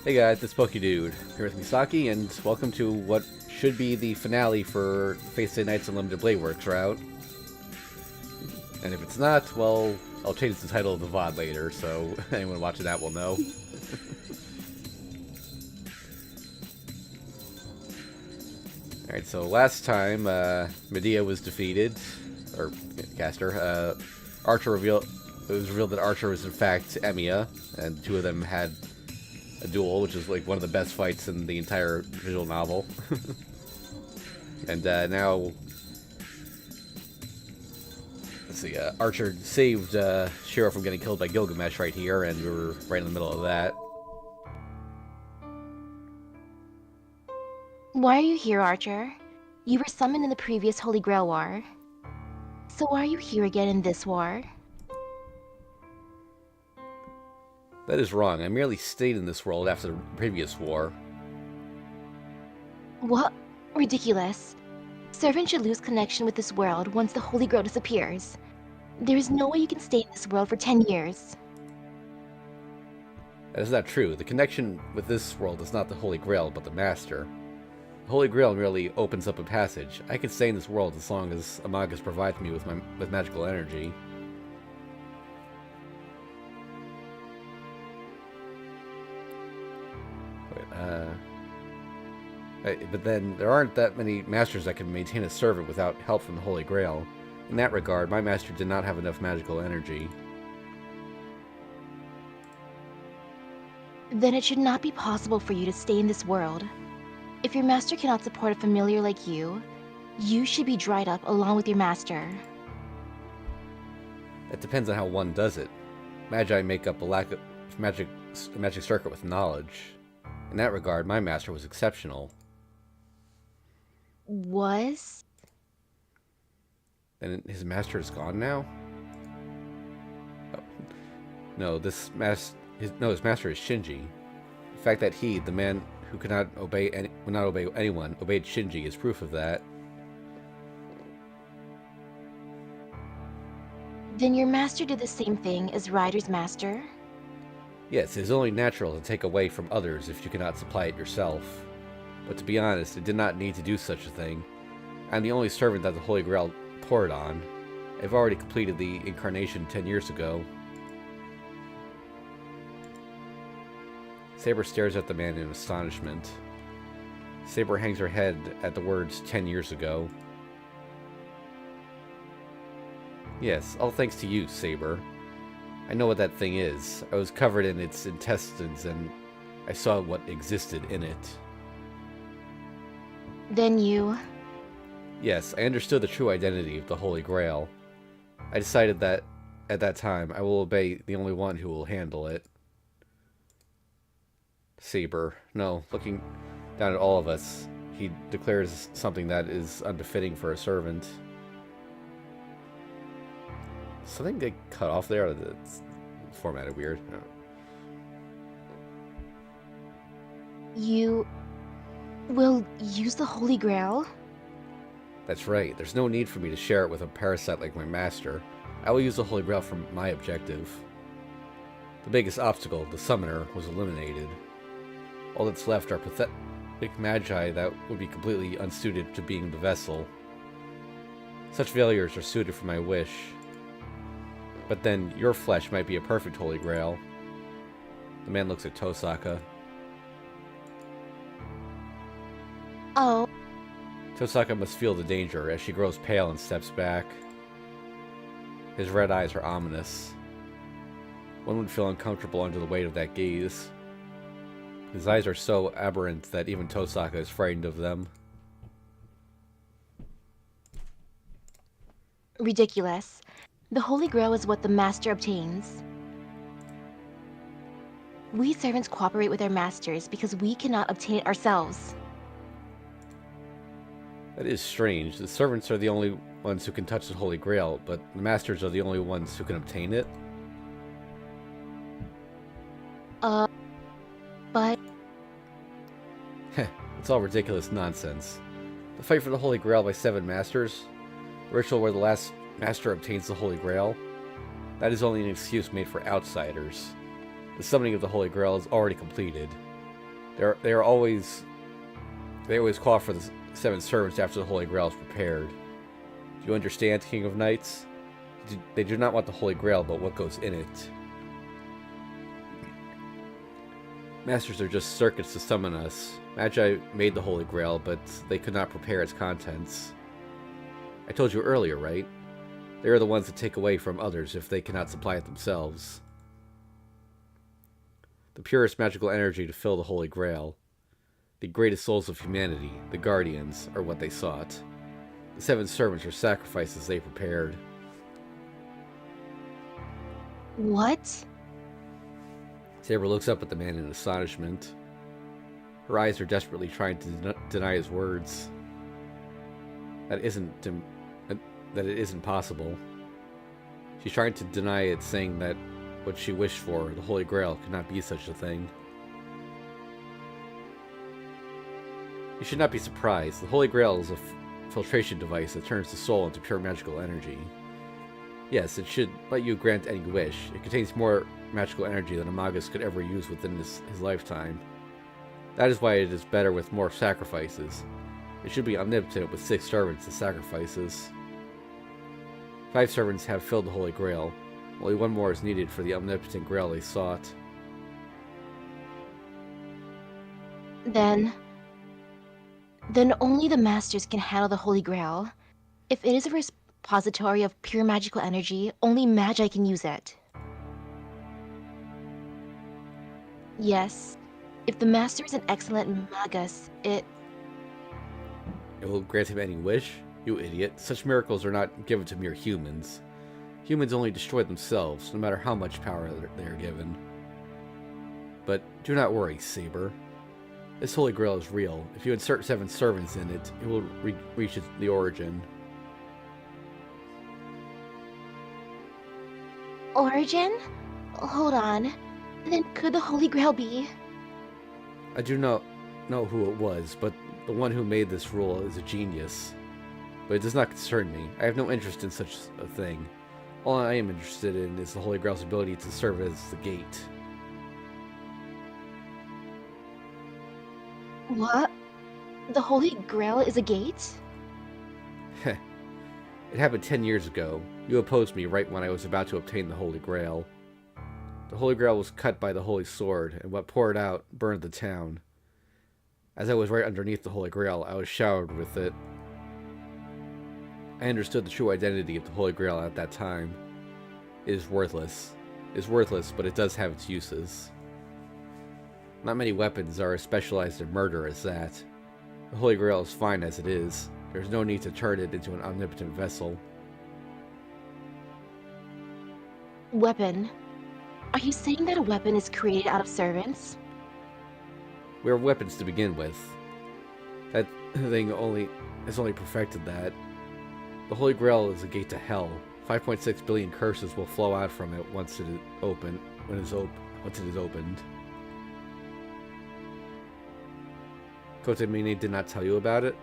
Hey guys, it's Dude here with Misaki, and welcome to what should be the finale for Fate Stay Night's Unlimited Blade Works route. And if it's not, well, I'll change the title of the VOD later, so anyone watching that will know. Alright, so last time Medea was defeated, or Caster, Archer revealed, it was revealed that Archer was in fact Emiya, and the two of them had a duel, which is like one of the best fights in the entire visual novel. And now, let's see, Archer saved Shiro from getting killed by Gilgamesh right here, and we were right in the middle of that. Why are you here, Archer? You were summoned in the previous Holy Grail War. So why are you here again in this war? That is wrong. I merely stayed in this world after the previous war. What? Ridiculous. Servants should lose connection with this world once the Holy Grail disappears. There is no way you can stay in this world for 10 years. That is not true. The connection with this world is not the Holy Grail, but the Master. The Holy Grail merely opens up a passage. I can stay in this world as long as Amagus provides me with magical energy. But then, there aren't that many masters that can maintain a servant without help from the Holy Grail. In that regard, my master did not have enough magical energy. Then it should not be possible for you to stay in this world. If your master cannot support a familiar like you should be dried up along with your master. It depends on how one does it. Magi make up a lack of magic circuit with knowledge. In that regard, my master was exceptional. Was? And his master is gone now? Oh. No, his master is Shinji. The fact that he, the man who would not obey anyone, obeyed Shinji is proof of that. Then your master did the same thing as Ryder's master? Yes, it is only natural to take away from others if you cannot supply it yourself. But to be honest, it did not need to do such a thing. I'm the only servant that the Holy Grail poured on. I've already completed the incarnation 10 years ago. Saber stares at the man in astonishment. Saber hangs her head at the words 10 years ago. Yes, all thanks to you, Saber. I know what that thing is. I was covered in its intestines and I saw what existed in it. Then you... Yes, I understood the true identity of the Holy Grail. I decided that, at that time, I will obey the only one who will handle it. Saber. No, looking down at all of us, he declares something that is unbefitting for a servant. Something get cut off there? It's formatted weird. No. You... will use the Holy Grail? That's right. There's no need for me to share it with a parasite like my master. I will use the Holy Grail for my objective. The biggest obstacle, the summoner, was eliminated. All that's left are pathetic magi that would be completely unsuited to being the vessel. Such failures are suited for my wish. But then, your flesh might be a perfect Holy Grail. The man looks at Tosaka. Oh. Tosaka must feel the danger as she grows pale and steps back. His red eyes are ominous. One would feel uncomfortable under the weight of that gaze. His eyes are so aberrant that even Tosaka is frightened of them. Ridiculous. The Holy Grail is what the Master obtains. We servants cooperate with our masters because we cannot obtain it ourselves. That is strange. The servants are the only ones who can touch the Holy Grail, but the masters are the only ones who can obtain it? But... It's all ridiculous nonsense. The fight for the Holy Grail by 7 masters? A ritual where the last master obtains the Holy Grail? That is only an excuse made for outsiders. The summoning of the Holy Grail is already completed. They always call for the seven servants after the Holy Grail is prepared. Do you understand, King of Knights? They do not want the Holy Grail, but what goes in it. Masters are just circuits to summon us. Magi made the Holy Grail, but they could not prepare its contents. I told you earlier, right? They are the ones that take away from others if they cannot supply it themselves. The purest magical energy to fill the Holy Grail. The greatest souls of humanity, the Guardians, are what they sought. The seven servants are sacrifices they prepared. What? Saber looks up at the man in astonishment. Her eyes are desperately trying to deny his words. That it isn't possible. She's trying to deny it, saying that what she wished for, the Holy Grail, could not be such a thing. You should not be surprised. The Holy Grail is a filtration device that turns the soul into pure magical energy. Yes, it should let you grant any wish. It contains more magical energy than a Magus could ever use within his lifetime. That is why it is better with more sacrifices. It should be omnipotent with 6 servants as sacrifices. 5 servants have filled the Holy Grail. Only 1 more is needed for the omnipotent Grail they sought. Then only the Masters can handle the Holy Grail. If it is a repository of pure magical energy, only Magi can use it. Yes, if the Master is an excellent Magus, it will grant him any wish? You idiot. Such miracles are not given to mere humans. Humans only destroy themselves, no matter how much power they are given. But do not worry, Saber. This Holy Grail is real. If you insert 7 servants in it, it will reach the origin. Origin? Hold on. Then could the Holy Grail be? I do not know who it was, but the one who made this rule is a genius. But it does not concern me. I have no interest in such a thing. All I am interested in is the Holy Grail's ability to serve as the gate. What? The Holy Grail is a gate? It happened 10 years ago. You opposed me right when I was about to obtain the Holy Grail. The Holy Grail was cut by the Holy Sword, and what poured out burned the town. As I was right underneath the Holy Grail, I was showered with it. I understood the true identity of the Holy Grail at that time. It is worthless. It is worthless, but it does have its uses. Not many weapons are as specialized in murder as that. The Holy Grail is fine as it is. There's no need to turn it into an omnipotent vessel. Weapon? Are you saying that a weapon is created out of servants? We have weapons to begin with. That thing has only perfected that. The Holy Grail is a gate to hell. 5.6 billion curses will flow out from it once it is opened. Kotemine did not tell you about it?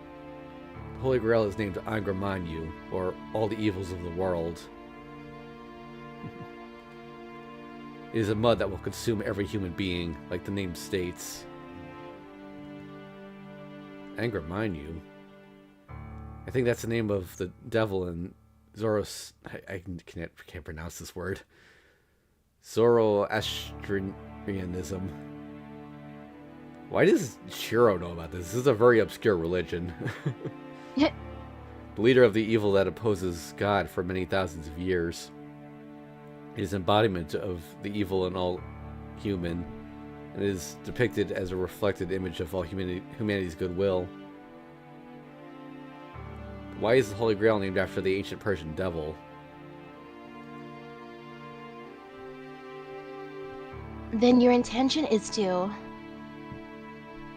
The Holy Grail is named Angramanyu, or all the evils of the world. It is a mud that will consume every human being, like the name states. Angramanyu? I think that's the name of the devil in I can't pronounce this word. Zoroastrianism. Why does Shiro know about this? This is a very obscure religion. The leader of the evil that opposes God for many thousands of years. It is embodiment of the evil in all human, and is depicted as a reflected image of all humanity's goodwill. Why is the Holy Grail named after the ancient Persian devil? Then your intention is to...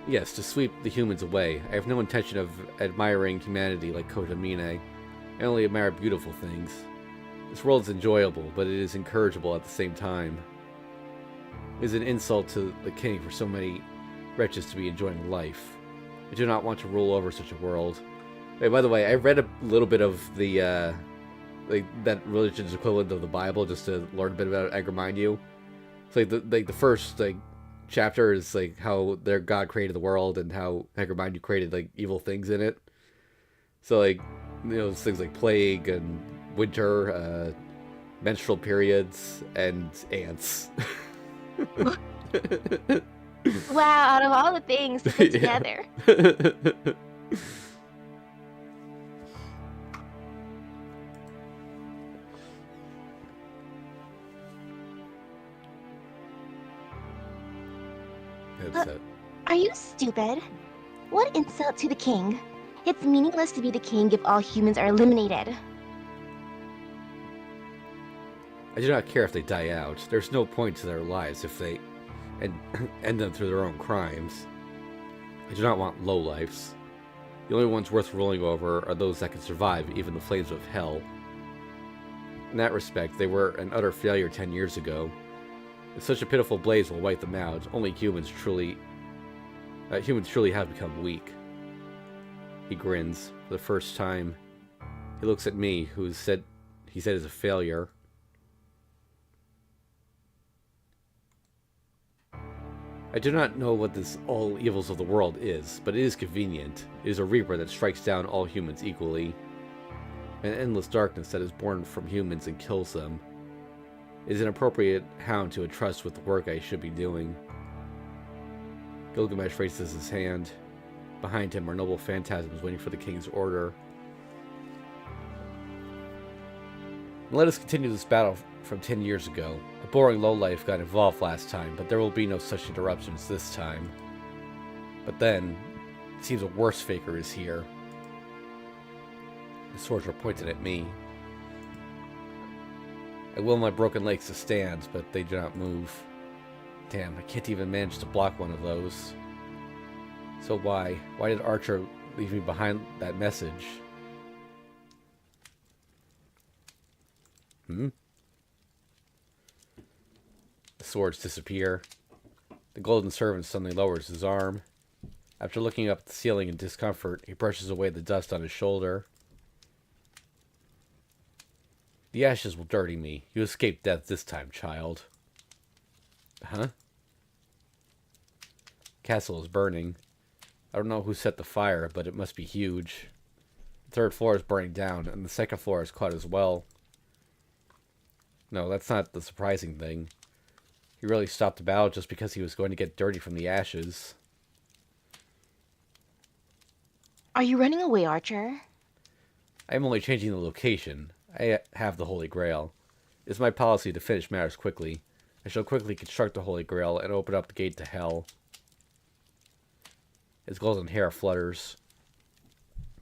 Yes, to sweep the humans away. I have no intention of admiring humanity like Kotamine. I only admire beautiful things. This world is enjoyable, but it is incorrigible at the same time. It is an insult to the king for so many wretches to be enjoying life. I do not want to rule over such a world. Wait, by the way, I read a little bit of the, that religion's equivalent of the Bible, just to learn a bit about Angramanyu. It's like the first, chapter is like how their god created the world and how Negromind created like evil things in it. So like things like plague and winter, menstrual periods, and ants. Wow, out of all the things to put together. Headset. Are you stupid? What insult to the king? It's meaningless to be the king if all humans are eliminated. I do not care if they die out. There's no point to their lives if they end them through their own crimes. I do not want lowlifes. The only ones worth ruling over are those that can survive even the flames of hell. In that respect, they were an utter failure 10 years ago. If such a pitiful blaze will wipe them out, only humans truly have become weak. He grins for the first time. He looks at me, who he said is a failure. I do not know what this all evils of the world is, but it is convenient. It is a reaper that strikes down all humans equally. An endless darkness that is born from humans and kills them. It is an appropriate hound to entrust with the work I should be doing. Gilgamesh raises his hand. Behind him are noble phantasms waiting for the king's order. Let us continue this battle from 10 years ago. A boring lowlife got involved last time, but there will be no such interruptions this time. But then, it seems a worse faker is here. The swords are pointed at me. I will my broken legs to stand, but they do not move. Damn, I can't even manage to block one of those. So why? Why did Archer leave me behind that message? The swords disappear. The golden servant suddenly lowers his arm. After looking up at the ceiling in discomfort, he brushes away the dust on his shoulder. The ashes will dirty me. You escaped death this time, child. Huh? Castle is burning. I don't know who set the fire, but it must be huge. The third floor is burning down, and the second floor is caught as well. No, that's not the surprising thing. He really stopped the battle just because he was going to get dirty from the ashes. Are you running away, Archer? I am only changing the location. I have the Holy Grail. It is my policy to finish matters quickly. I shall quickly construct the Holy Grail and open up the gate to hell. His golden hair flutters.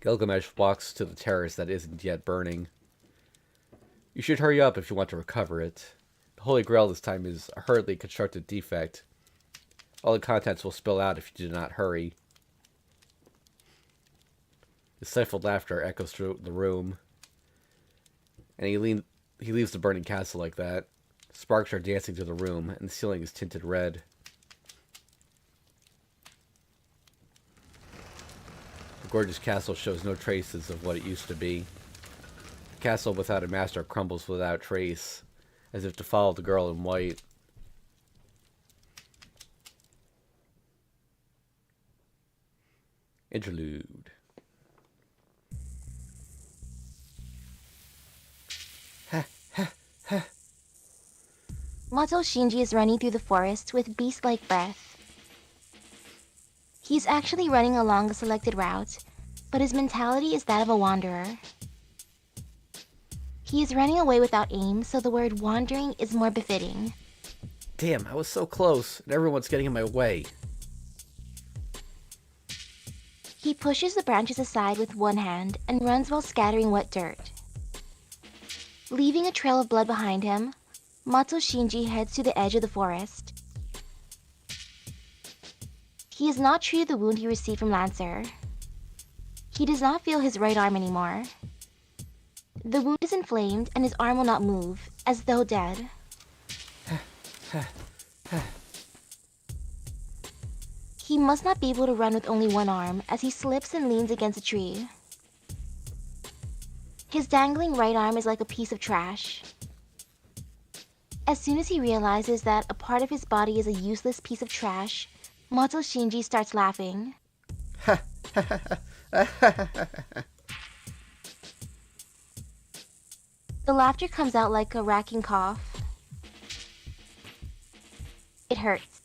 Gilgamesh walks to the terrace that isn't yet burning. You should hurry up if you want to recover it. The Holy Grail this time is a hurriedly constructed defect. All the contents will spill out if you do not hurry. His stifled laughter echoes through the room. And he leaves the burning castle like that. Sparks are dancing through the room, and the ceiling is tinted red. The gorgeous castle shows no traces of what it used to be. The castle without a master crumbles without trace, as if to follow the girl in white. Interlude. Mato Shinji is running through the forest with beast-like breath. He's actually running along a selected route, but his mentality is that of a wanderer. He is running away without aim, so the word wandering is more befitting. Damn, I was so close, and everyone's getting in my way. He pushes the branches aside with one hand and runs while scattering wet dirt. Leaving a trail of blood behind him, Mato Shinji heads to the edge of the forest. He has not treated the wound he received from Lancer. He does not feel his right arm anymore. The wound is inflamed and his arm will not move, as though dead. He must not be able to run with only one arm as he slips and leans against a tree. His dangling right arm is like a piece of trash. As soon as he realizes that a part of his body is a useless piece of trash, Mato Shinji starts laughing. The laughter comes out like a racking cough. It hurts.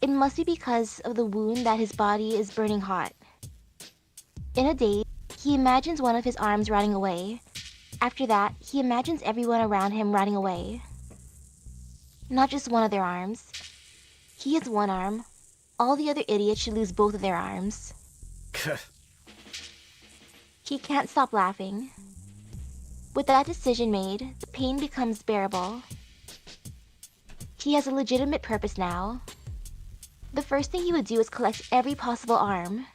It must be because of the wound that his body is burning hot. In a daze, he imagines one of his arms running away. After that, he imagines everyone around him running away. Not just one of their arms. He has one arm. All the other idiots should lose both of their arms. He can't stop laughing. With that decision made, the pain becomes bearable. He has a legitimate purpose now. The first thing he would do is collect every possible arm.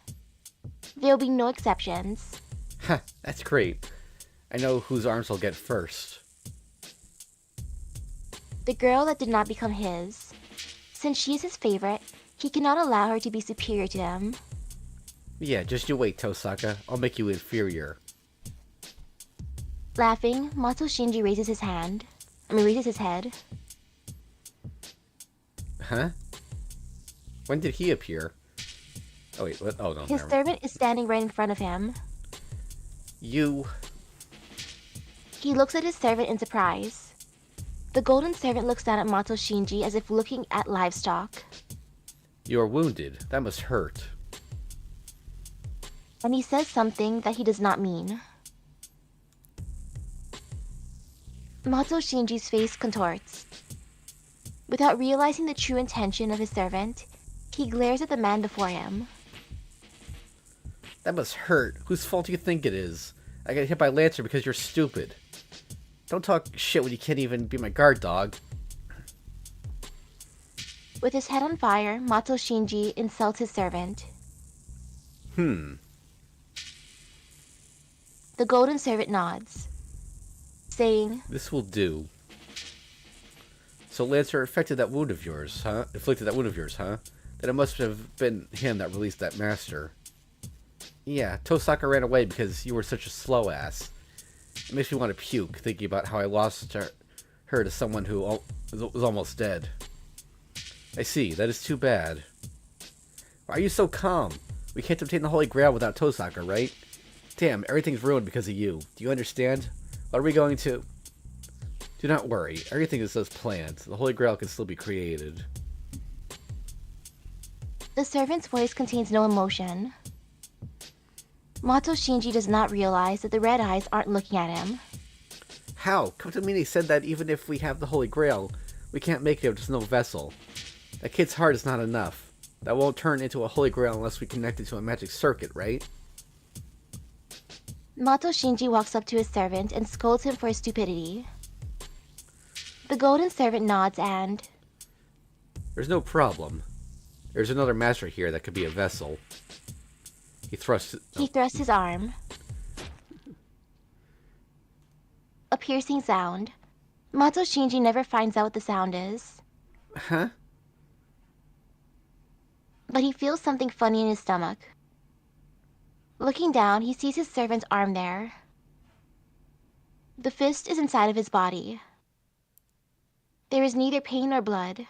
There will be no exceptions. That's great. I know whose arms I'll get first. The girl that did not become his. Since she is his favorite, he cannot allow her to be superior to him. Yeah, just you wait, Tosaka. I'll make you inferior. Laughing, Mato Shinji raises his head. Huh? When did he appear? Oh wait, what? Oh no, His servant is standing right in front of him. You... He looks at his servant in surprise. The golden servant looks down at Mato Shinji as if looking at livestock. You are wounded. That must hurt. And he says something that he does not mean. Mato Shinji's face contorts. Without realizing the true intention of his servant, he glares at the man before him. That must hurt. Whose fault do you think it is? I got hit by Lancer because you're stupid. Don't talk shit when you can't even be my guard dog. With his head on fire, Mato Shinji insults his servant. The golden servant nods, saying, This will do. So Lancer inflicted that wound of yours, huh? Then it must have been him that released that master. Yeah, Tosaka ran away because you were such a slow ass. It makes me want to puke, thinking about how I lost her to someone who was almost dead. I see, that is too bad. Why are you so calm? We can't obtain the Holy Grail without Tosaka, right? Damn, everything's ruined because of you. Do you understand? What are we going to... Do not worry, everything is as planned. The Holy Grail can still be created. The servant's voice contains no emotion. Mato Shinji does not realize that the red eyes aren't looking at him. How? Come to me, they said that even if we have the Holy Grail, we can't make it with just no vessel. That kid's heart is not enough. That won't turn into a Holy Grail unless we connect it to a magic circuit, right? Mato Shinji walks up to his servant and scolds him for his stupidity. The golden servant nods and... There's no problem. There's another master here that could be a vessel. He thrusts his arm. A piercing sound. Mato Shinji never finds out what the sound is. Huh? But he feels something funny in his stomach. Looking down, he sees his servant's arm there. The fist is inside of his body. There is neither pain nor blood.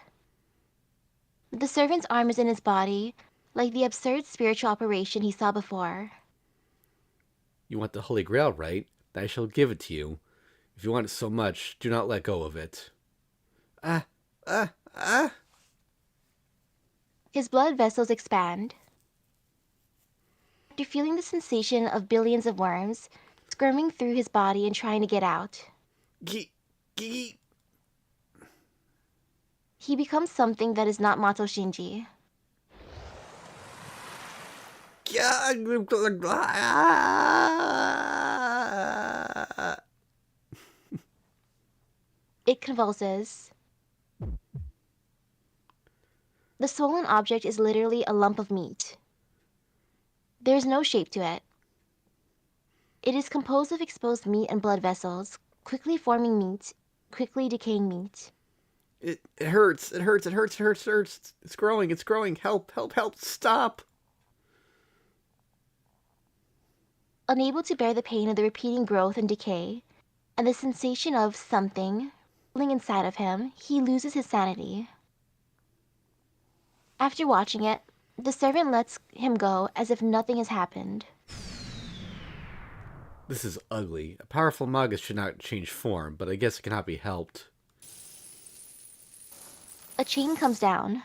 The servant's arm is in his body, like the absurd spiritual operation he saw before. You want the Holy Grail, right? Then I shall give it to you. If you want it so much, do not let go of it. His blood vessels expand. After feeling the sensation of billions of worms squirming through his body and trying to get out, he becomes something that is not Mato Shinji. It convulses. The swollen object is literally a lump of meat. There is no shape to it. It is composed of exposed meat and blood vessels, quickly forming meat, quickly decaying meat. It hurts. It hurts. It's growing. Help, stop. Unable to bear the pain of the repeating growth and decay, and the sensation of something, bubbling inside of him, he loses his sanity. After watching it, the servant lets him go as if nothing has happened. This is ugly. A powerful magus should not change form, but I guess it cannot be helped. A chain comes down.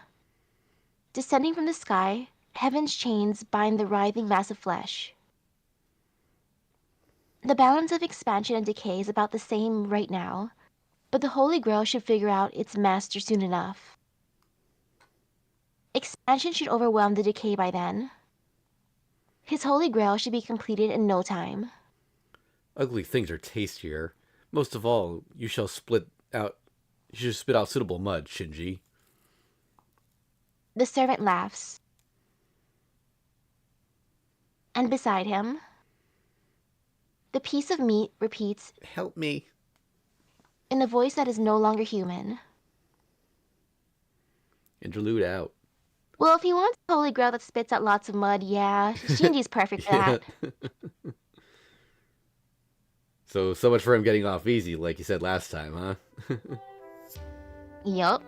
Descending from the sky, heaven's chains bind the writhing mass of flesh. The balance of expansion and decay is about the same right now, but the Holy Grail should figure out its master soon enough. Expansion should overwhelm the decay by then. His Holy Grail should be completed in no time. Ugly things are tastier. Most of all, you should spit out suitable mud, Shinji. The servant laughs. And beside him, the piece of meat repeats Help me. in a voice that is no longer human. Interlude out. Well, if he wants a Holy Grail that spits out lots of mud, yeah, Shinji's perfect for that. So much for him getting off easy, like you said last time, huh? Yup.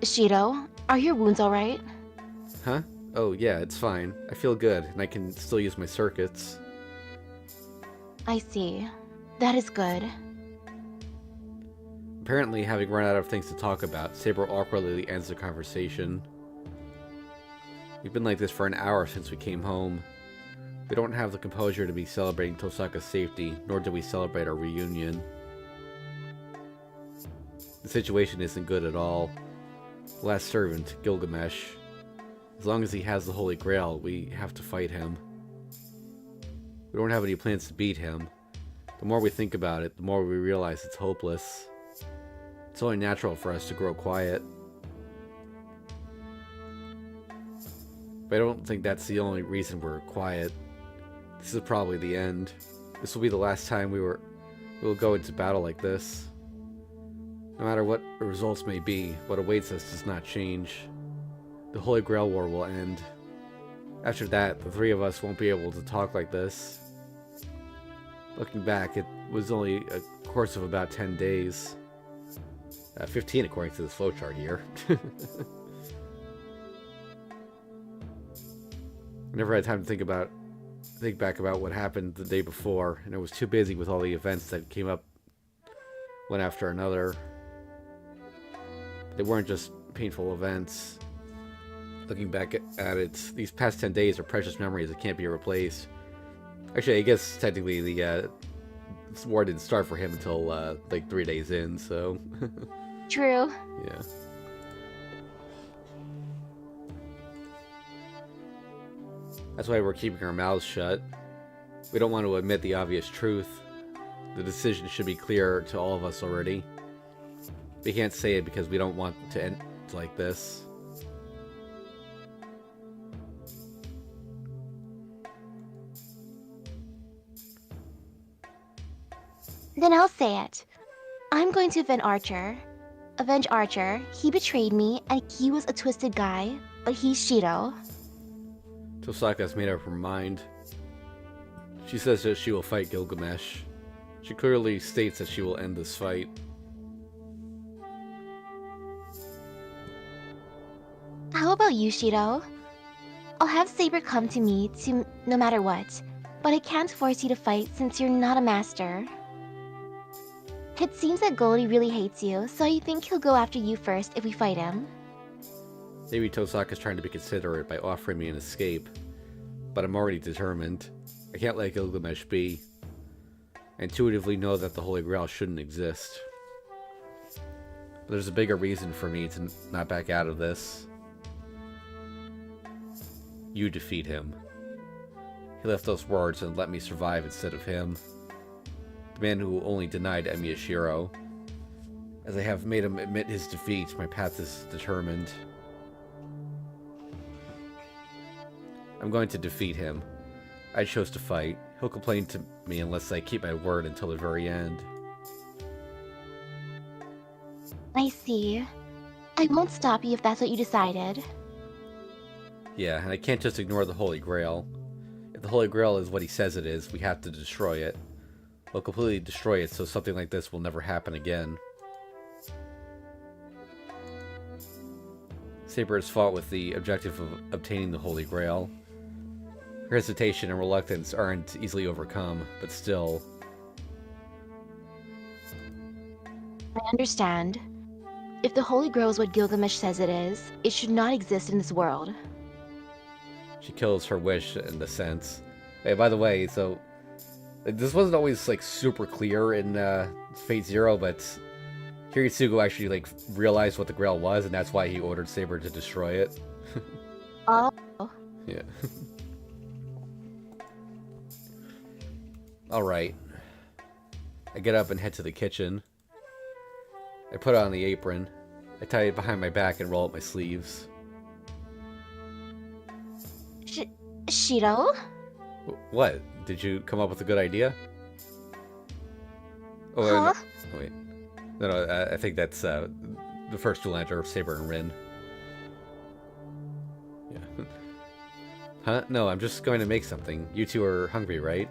Shido, are your wounds alright? Huh? Oh, yeah, it's fine. I feel good, and I can still use my circuits. I see. That is good. Apparently, having run out of things to talk about, Saber awkwardly ends the conversation. We've been like this for an hour since we came home. We don't have the composure to be celebrating Tosaka's safety, nor do we celebrate our reunion. The situation isn't good at all. The last servant, Gilgamesh. As long as he has the Holy Grail, we have to fight him. We don't have any plans to beat him. The more we think about it, the more we realize it's hopeless. It's only natural for us to grow quiet. But I don't think that's the only reason we're quiet. This is probably the end. This will be the last time we will go into battle like this. No matter what the results may be, what awaits us does not change. The Holy Grail War will end. After that, the three of us won't be able to talk like this. Looking back, it was only a course of about 10 days. 15 according to this flowchart here. I never had time to think back about what happened the day before, and I was too busy with all the events that came up one after another. They weren't just painful events. Looking back at it, these past 10 days are precious memories that can't be replaced. Actually, I guess technically the war didn't start for him until like 3 days in, so... True. Yeah. That's why we're keeping our mouths shut. We don't want to admit the obvious truth. The decision should be clear to all of us already. We can't say it because we don't want to end like this. Then I'll say it. I'm going to avenge Archer. He betrayed me, and he was a twisted guy, but he's Shido. Tosaka's made up her mind. She says that she will fight Gilgamesh. She clearly states that she will end this fight. How about you, Shido? I'll have Saber come to me no matter what, but I can't force you to fight since you're not a master. It seems that Goldie really hates you, so I think he'll go after you first if we fight him. Maybe Tosaka's trying to be considerate by offering me an escape, but I'm already determined. I can't let Gilgamesh be. I intuitively know that the Holy Grail shouldn't exist. But there's a bigger reason for me to not back out of this. You defeat him. He left those words and let me survive instead of him. The man who only denied Emiyashiro. As I have made him admit his defeat, my path is determined. I'm going to defeat him. I chose to fight. He'll complain to me unless I keep my word until the very end. I see. I won't stop you if that's what you decided. Yeah, and I can't just ignore the Holy Grail. If the Holy Grail is what he says it is, we have to destroy it. We'll completely destroy it so something like this will never happen again. Saber has fought with the objective of obtaining the Holy Grail. Her hesitation and reluctance aren't easily overcome, but still... I understand. If the Holy Grail is what Gilgamesh says it is, it should not exist in this world. She kills her wish in a sense. Hey, by the way, so... this wasn't always, like, super clear in Fate Zero, but... Hiritsugu actually, like, realized what the Grail was, and that's why he ordered Saber to destroy it. Oh. Yeah. Alright. I get up and head to the kitchen. I put on the apron. I tie it behind my back and roll up my sleeves. Shiro? What? Did you come up with a good idea? Oh, Huh? no, wait. No, I think that's the first duel enter of Saber and Rin. Yeah. Huh? No, I'm just going to make something. You two are hungry, right?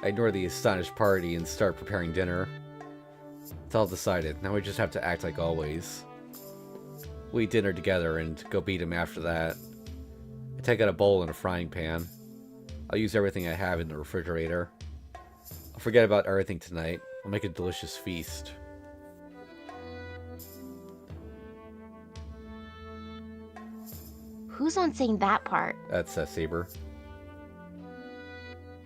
I ignore the astonished party and start preparing dinner. It's all decided. Now we just have to act like always. We eat dinner together and go beat him after that. I take out a bowl and a frying pan. I'll use everything I have in the refrigerator. I'll forget about everything tonight. I'll make a delicious feast. Who's on saying that part? That's Saber.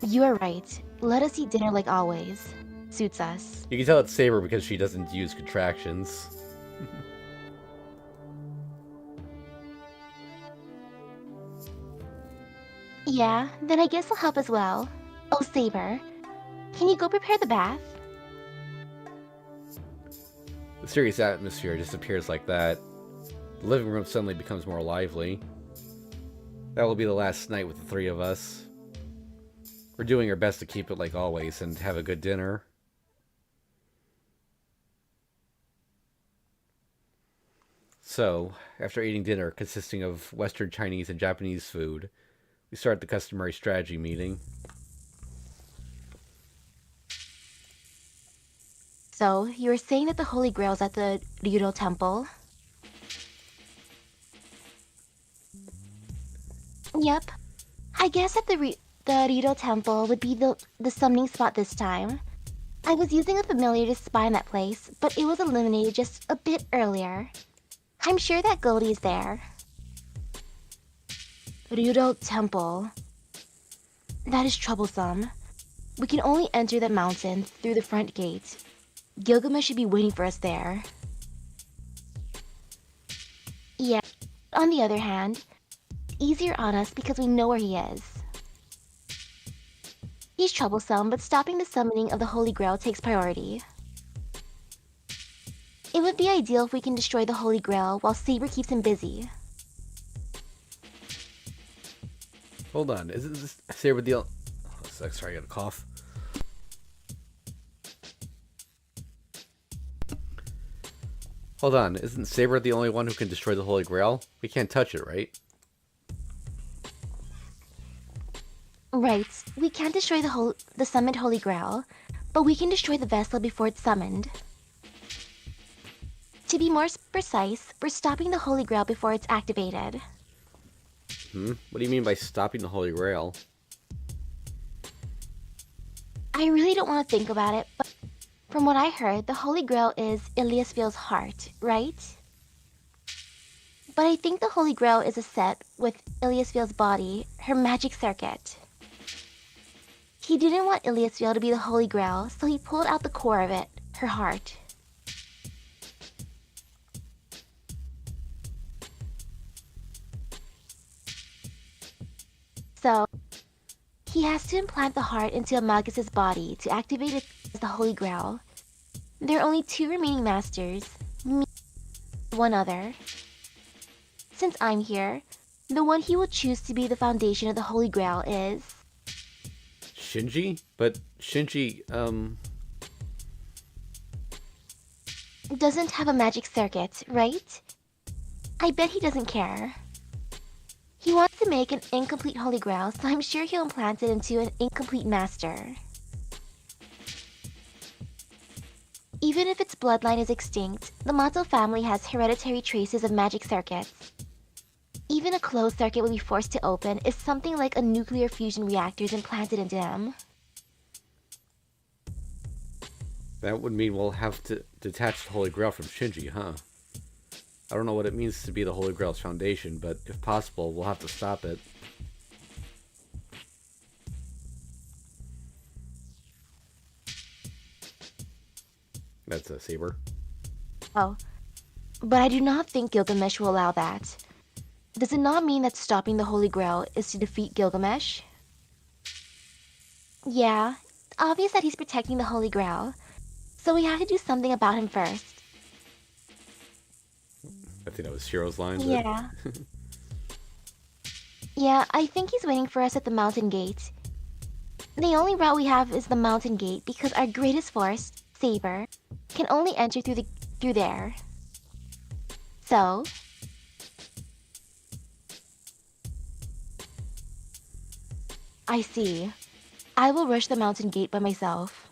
You are right. Let us eat dinner like always. Suits us. You can tell it's Saber because she doesn't use contractions. Yeah, then I guess I'll help as well. Oh, Saber, can you go prepare the bath? The serious atmosphere disappears like that. The living room suddenly becomes more lively. That will be the last night with the three of us. We're doing our best to keep it like always and have a good dinner. So, after eating dinner consisting of Western, Chinese, and Japanese food, we start the customary strategy meeting. So, you were saying that the Holy Grail's at the Ryudo Temple? Yep. I guess that the Ryudo Temple would be the summoning spot this time. I was using a familiar to spy in that place, but it was eliminated just a bit earlier. I'm sure that Goldie's there. Ryudo Temple. That is troublesome. We can only enter the mountain through the front gate. Gilgamesh should be waiting for us there. Yeah, on the other hand, easier on us because we know where he is. He's troublesome, but stopping the summoning of the Holy Grail takes priority. It would be ideal if we can destroy the Holy Grail while Saber keeps him busy. Hold on, isn't this Saber the... Oh, sorry, I got a cough. Hold on, isn't Saber the only one who can destroy the Holy Grail? We can't touch it, right? Right, we can't destroy the summoned Holy Grail, but we can destroy the vessel before it's summoned. To be more precise, we're stopping the Holy Grail before it's activated. What do you mean by stopping the Holy Grail? I really don't want to think about it, but from what I heard, the Holy Grail is Iliasfield's heart, right? But I think the Holy Grail is a set with Iliasfield's body, her magic circuit. He didn't want Iliasfield to be the Holy Grail, so he pulled out the core of it, her heart. So, he has to implant the heart into Amagus' body to activate it as the Holy Grail. There are only two remaining masters, me and one other. Since I'm here, the one he will choose to be the foundation of the Holy Grail is... Shinji? But Shinji, doesn't have a magic circuit, right? I bet he doesn't care. He wants to to make an incomplete Holy Grail, so I'm sure he'll implant it into an incomplete master. Even if its bloodline is extinct, the Mato family has hereditary traces of magic circuits. Even a closed circuit will be forced to open if something like a nuclear fusion reactor is implanted into him. That would mean we'll have to detach the Holy Grail from Shinji, huh? I don't know what it means to be the Holy Grail's foundation, but if possible, we'll have to stop it. That's a Saber. Oh, but I do not think Gilgamesh will allow that. Does it not mean that stopping the Holy Grail is to defeat Gilgamesh? Yeah, it's obvious that he's protecting the Holy Grail, so we have to do something about him first. I think that was Shiro's line. But... Yeah. Yeah, I think he's waiting for us at the mountain gate. The only route we have is the mountain gate because our greatest force, Saber, can only enter through there. So, I see. I will rush the mountain gate by myself.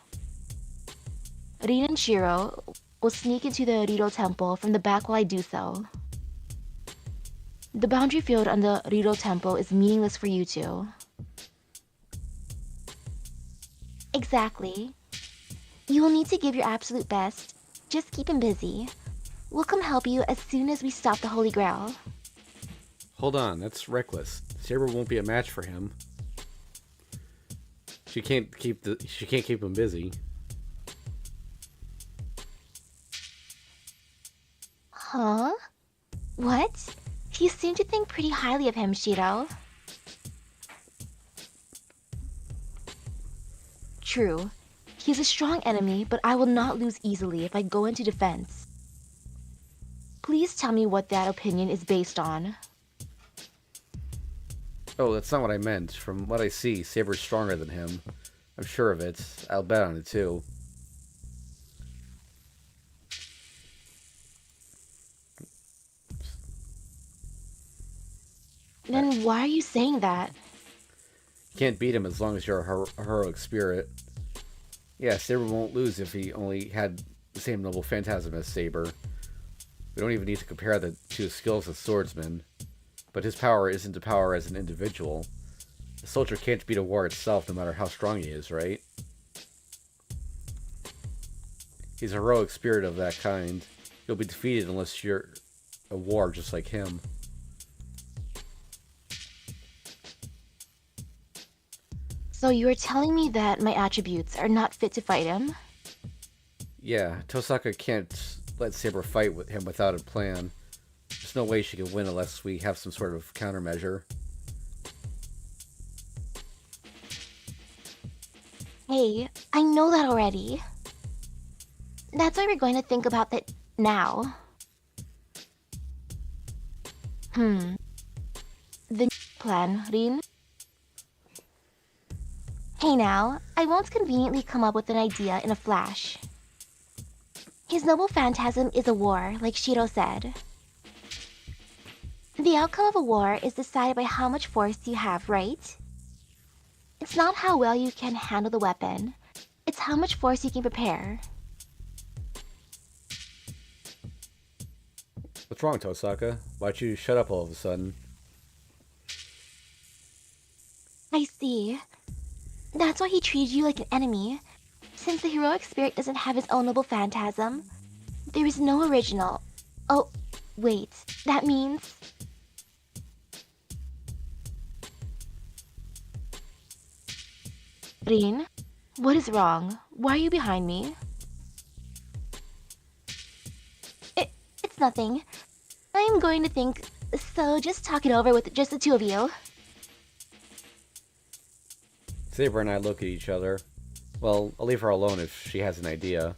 Rin and Shiro will sneak into the Rito temple from the back while I do so. The boundary field on the Rito temple is meaningless for you two. Exactly. You will need to give your absolute best. Just keep him busy. We'll come help you as soon as we stop the Holy Grail. Hold on, that's reckless. Saber won't be a match for him. She can't keep him busy. Huh? What? You seem to think pretty highly of him, Shiro. True. He's a strong enemy, but I will not lose easily if I go into defense. Please tell me what that opinion is based on. Oh, that's not what I meant. From what I see, Saber's stronger than him. I'm sure of it. I'll bet on it, too. Then why are you saying that? You can't beat him as long as you're a heroic spirit. Yeah, Saber won't lose if he only had the same noble phantasm as Saber. We don't even need to compare the two skills as swordsmen. But his power isn't a power as an individual. A soldier can't beat a war itself no matter how strong he is, right? He's a heroic spirit of that kind. You'll be defeated unless you're a war just like him. So you are telling me that my attributes are not fit to fight him? Yeah, Tosaka can't let Saber fight with him without a plan. There's no way she can win unless we have some sort of countermeasure. Hey, I know that already. That's why we're going to think about that now. The plan, Rin? Hey now, I won't conveniently come up with an idea in a flash. His noble phantasm is a war, like Shiro said. The outcome of a war is decided by how much force you have, right? It's not how well you can handle the weapon. It's how much force you can prepare. What's wrong, Tosaka? Why'd you shut up all of a sudden? I see. That's why he treated you like an enemy. Since the heroic spirit doesn't have his own noble phantasm, there is no original. Oh, wait, that means... Rin, what is wrong? Why are you behind me? It's nothing. I am going to think, so just talk it over with just the two of you. Saber and I look at each other. Well, I'll leave her alone if she has an idea.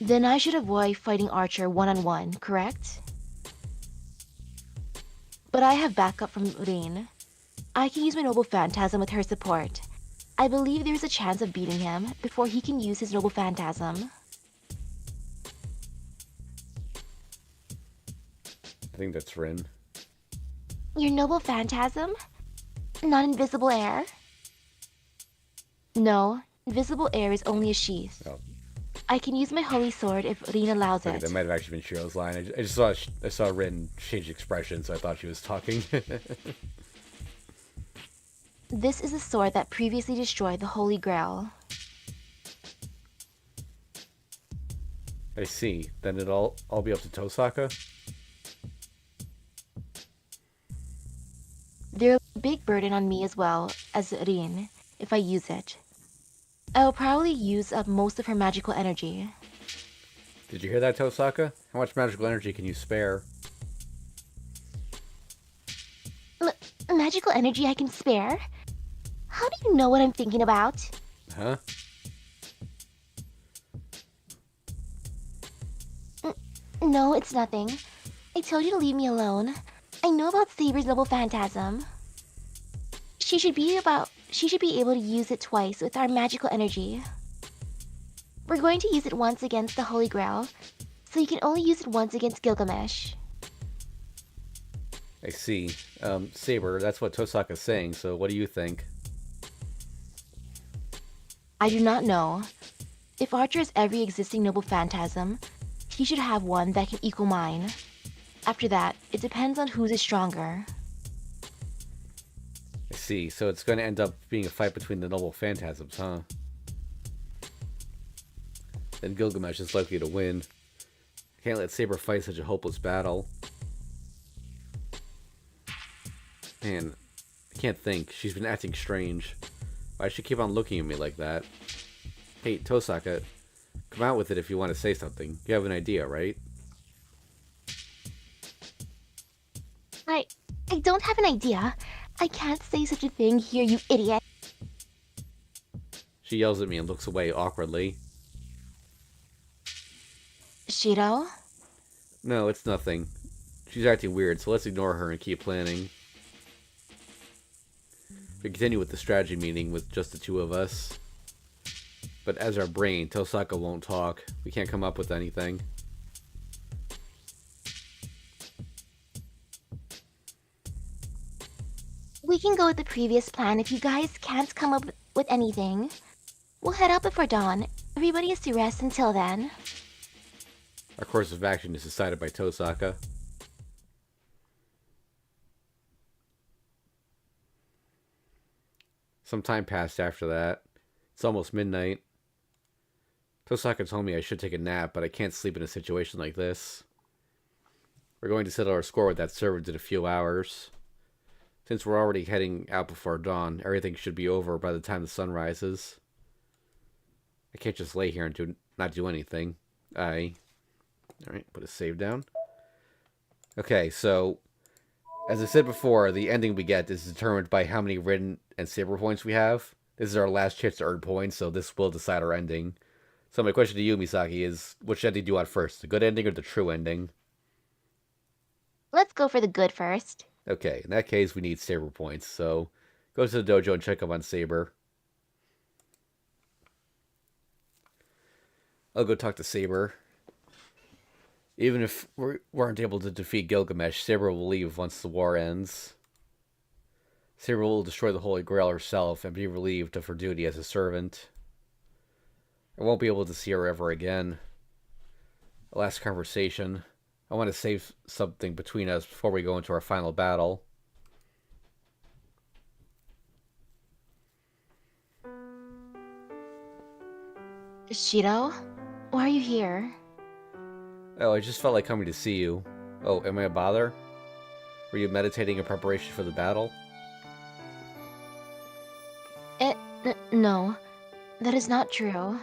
Then I should avoid fighting Archer one-on-one, correct? But I have backup from Rin. I can use my Noble Phantasm with her support. I believe there is a chance of beating him before he can use his Noble Phantasm. I think that's Rin. Your noble phantasm? Not invisible air? No, invisible air is only a sheath. Oh, I can use my holy sword if Rin allows okay, that it. might have actually been Shiro's line. I just saw Rin change expression, so I thought she was talking. This is the sword that previously destroyed the Holy Grail. I see. Then it'll all be up to Tosaka? There'll be a big burden on me as well as Rin if I use it. I will probably use up most of her magical energy. Did you hear that, Tosaka? How much magical energy can you spare? Magical energy I can spare? How do you know what I'm thinking about? Huh? No, it's nothing. I told you to leave me alone. I know about Saber's noble phantasm. She should be able to use it twice with our magical energy. We're going to use it once against the Holy Grail, so you can only use it once against Gilgamesh. I see. Saber, that's what Tosaka's saying, so what do you think? I do not know. If Archer has every existing noble phantasm, he should have one that can equal mine. After that, it depends on whose is stronger. I see. So it's going to end up being a fight between the noble phantasms, huh? Then Gilgamesh is likely to win. Can't let Saber fight such a hopeless battle. Man, I can't think. She's been acting strange. Why does she keep on looking at me like that? Hey, Tosaka, come out with it if you want to say something. You have an idea, right? I don't have an idea. I can't say such a thing here, you idiot. She yells at me and looks away awkwardly. Shiro? No, it's nothing. She's acting weird, so let's ignore her and keep planning. We continue with the strategy meeting with just the two of us. But as our brain, Tosaka won't talk. We can't come up with anything. We can go with the previous plan if you guys can't come up with anything. We'll head out before dawn. Everybody has to rest until then. Our course of action is decided by Tosaka. Some time passed after that. It's almost midnight. Tosaka told me I should take a nap, but I can't sleep in a situation like this. We're going to settle our score with that servant in a few hours. Since we're already heading out before dawn, everything should be over by the time the sun rises. I can't just lay here and not do anything. Alright, put a save down. Okay, so as I said before, the ending we get is determined by how many Rin and Saber points we have. This is our last chance to earn points, so this will decide our ending. So my question to you, Misaki, is which ending do you want first? The good ending or the true ending? Let's go for the good first. Okay, in that case, we need Saber points, so go to the dojo and check up on Saber. I'll go talk to Saber. Even if we weren't able to defeat Gilgamesh, Saber will leave once the war ends. Saber will destroy the Holy Grail herself and be relieved of her duty as a servant. I won't be able to see her ever again. A last conversation. I want to save something between us before we go into our final battle. Shiro? Why are you here? Oh, I just felt like coming to see you. Oh, am I a bother? Were you meditating in preparation for the battle? No. That is not true.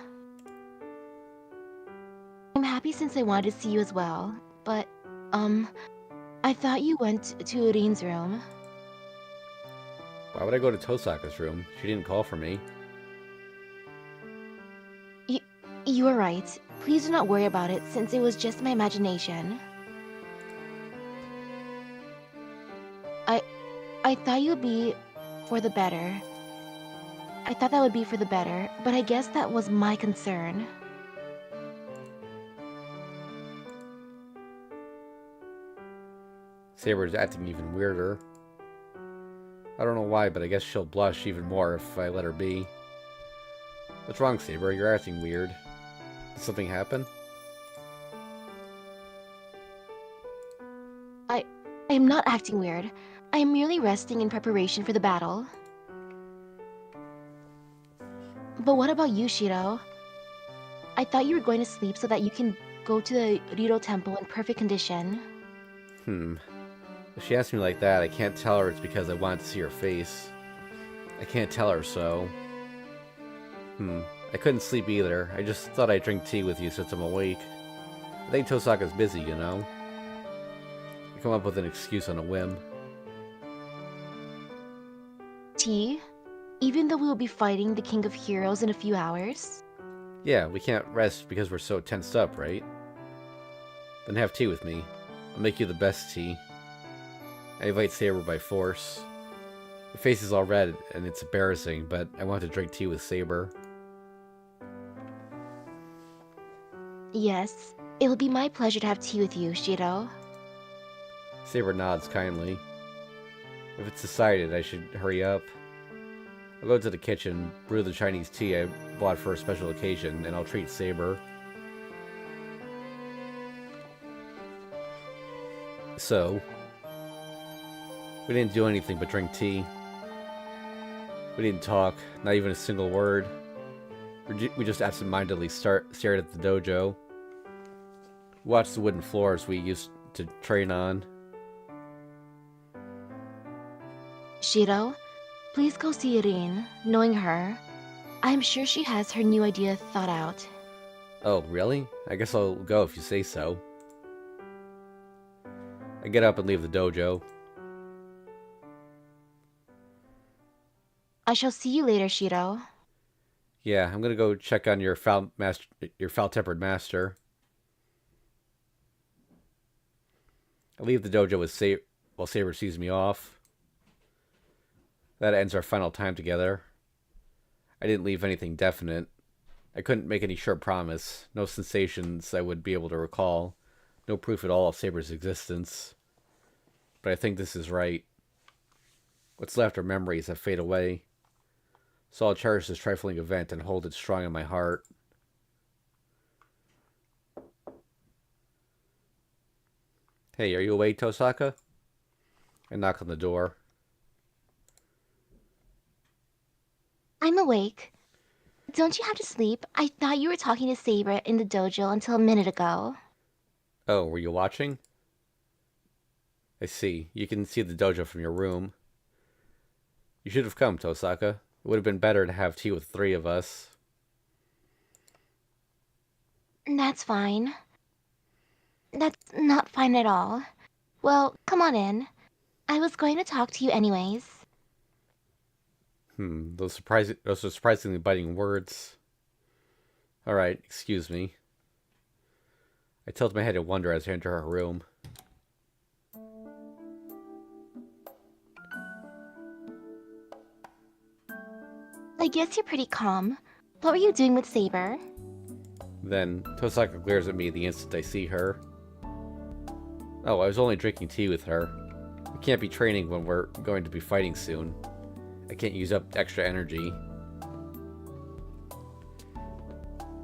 I'm happy since I wanted to see you as well, but, I thought you went to Rin's room. Why would I go to Tosaka's room? She didn't call for me. You are right. Please do not worry about it, since it was just my imagination. I thought you would be for the better. I thought that would be for the better, but I guess that was my concern. Saber's acting even weirder. I don't know why, but I guess she'll blush even more if I let her be. What's wrong, Saber? You're acting weird. Did something happen? I am not acting weird. I am merely resting in preparation for the battle. But what about you, Shiro? I thought you were going to sleep so that you can go to the Riro Temple in perfect condition. If she asks me like that, I can't tell her it's because I want to see her face. I can't tell her so. I couldn't sleep either. I just thought I'd drink tea with you since I'm awake. I think Tosaka's busy, you know? I come up with an excuse on a whim. Tea? Even though we will be fighting the King of Heroes in a few hours? Yeah, we can't rest because we're so tensed up, right? Then have tea with me. I'll make you the best tea. I invite Saber by force. Her face is all red and it's embarrassing, but I want to drink tea with Saber. Yes, it will be my pleasure to have tea with you, Shiro. Saber nods kindly. If it's decided, I should hurry up. I'll go to the kitchen, brew the Chinese tea I bought for a special occasion, and I'll treat Saber. So, we didn't do anything but drink tea. We didn't talk, not even a single word. We just absentmindedly stared at the dojo. Watched the wooden floors we used to train on. Shiro, please go see Rin. Knowing her, I'm sure she has her new idea thought out. Oh, really? I guess I'll go if you say so. I get up and leave the dojo. I shall see you later, Shiro. Yeah, I'm gonna go check on your foul-tempered master. I leave the dojo with while Saber sees me off. That ends our final time together. I didn't leave anything definite. I couldn't make any sure promise. No sensations I would be able to recall. No proof at all of Saber's existence. But I think this is right. What's left are memories that fade away. So I'll cherish this trifling event and hold it strong in my heart. Hey, are you awake, Tosaka? I knock on the door. I'm awake. Don't you have to sleep? I thought you were talking to Saber in the dojo until a minute ago. Oh, were you watching? I see. You can see the dojo from your room. You should have come, Tosaka. It would have been better to have tea with 3 of us. That's fine. That's not fine at all. Well, come on in. I was going to talk to you anyways. Those are surprisingly biting words. Alright, excuse me. I tilt my head in wonder as I enter her room. I guess you're pretty calm. What were you doing with Saber? Then, Tosaka glares at me the instant I see her. Oh, I was only drinking tea with her. We can't be training when we're going to be fighting soon. I can't use up extra energy.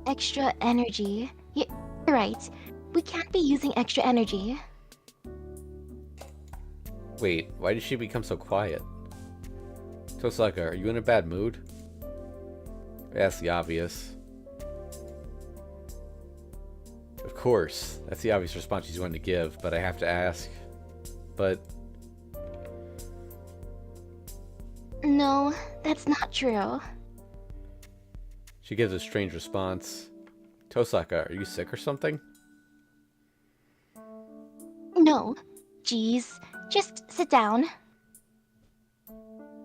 Extra energy? You're right. We can't be using extra energy. Wait, why did she become so quiet? Tosaka, are you in a bad mood? I asked the obvious. Of course, that's the obvious response she's going to give, but I have to ask. But... No, that's not true. She gives a strange response. Tosaka, are you sick or something? No. Jeez, just sit down.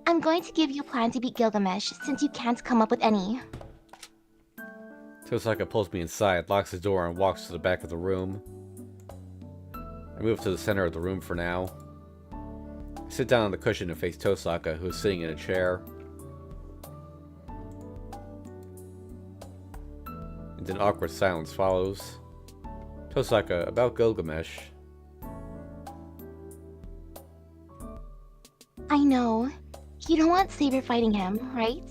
I'm going to give you a plan to beat Gilgamesh, since you can't come up with any. Tosaka pulls me inside, locks the door, and walks to the back of the room. I move to the center of the room for now. I sit down on the cushion and face Tosaka, who is sitting in a chair. And an awkward silence follows. Tosaka, about Gilgamesh. I know. You don't want Saber fighting him, right?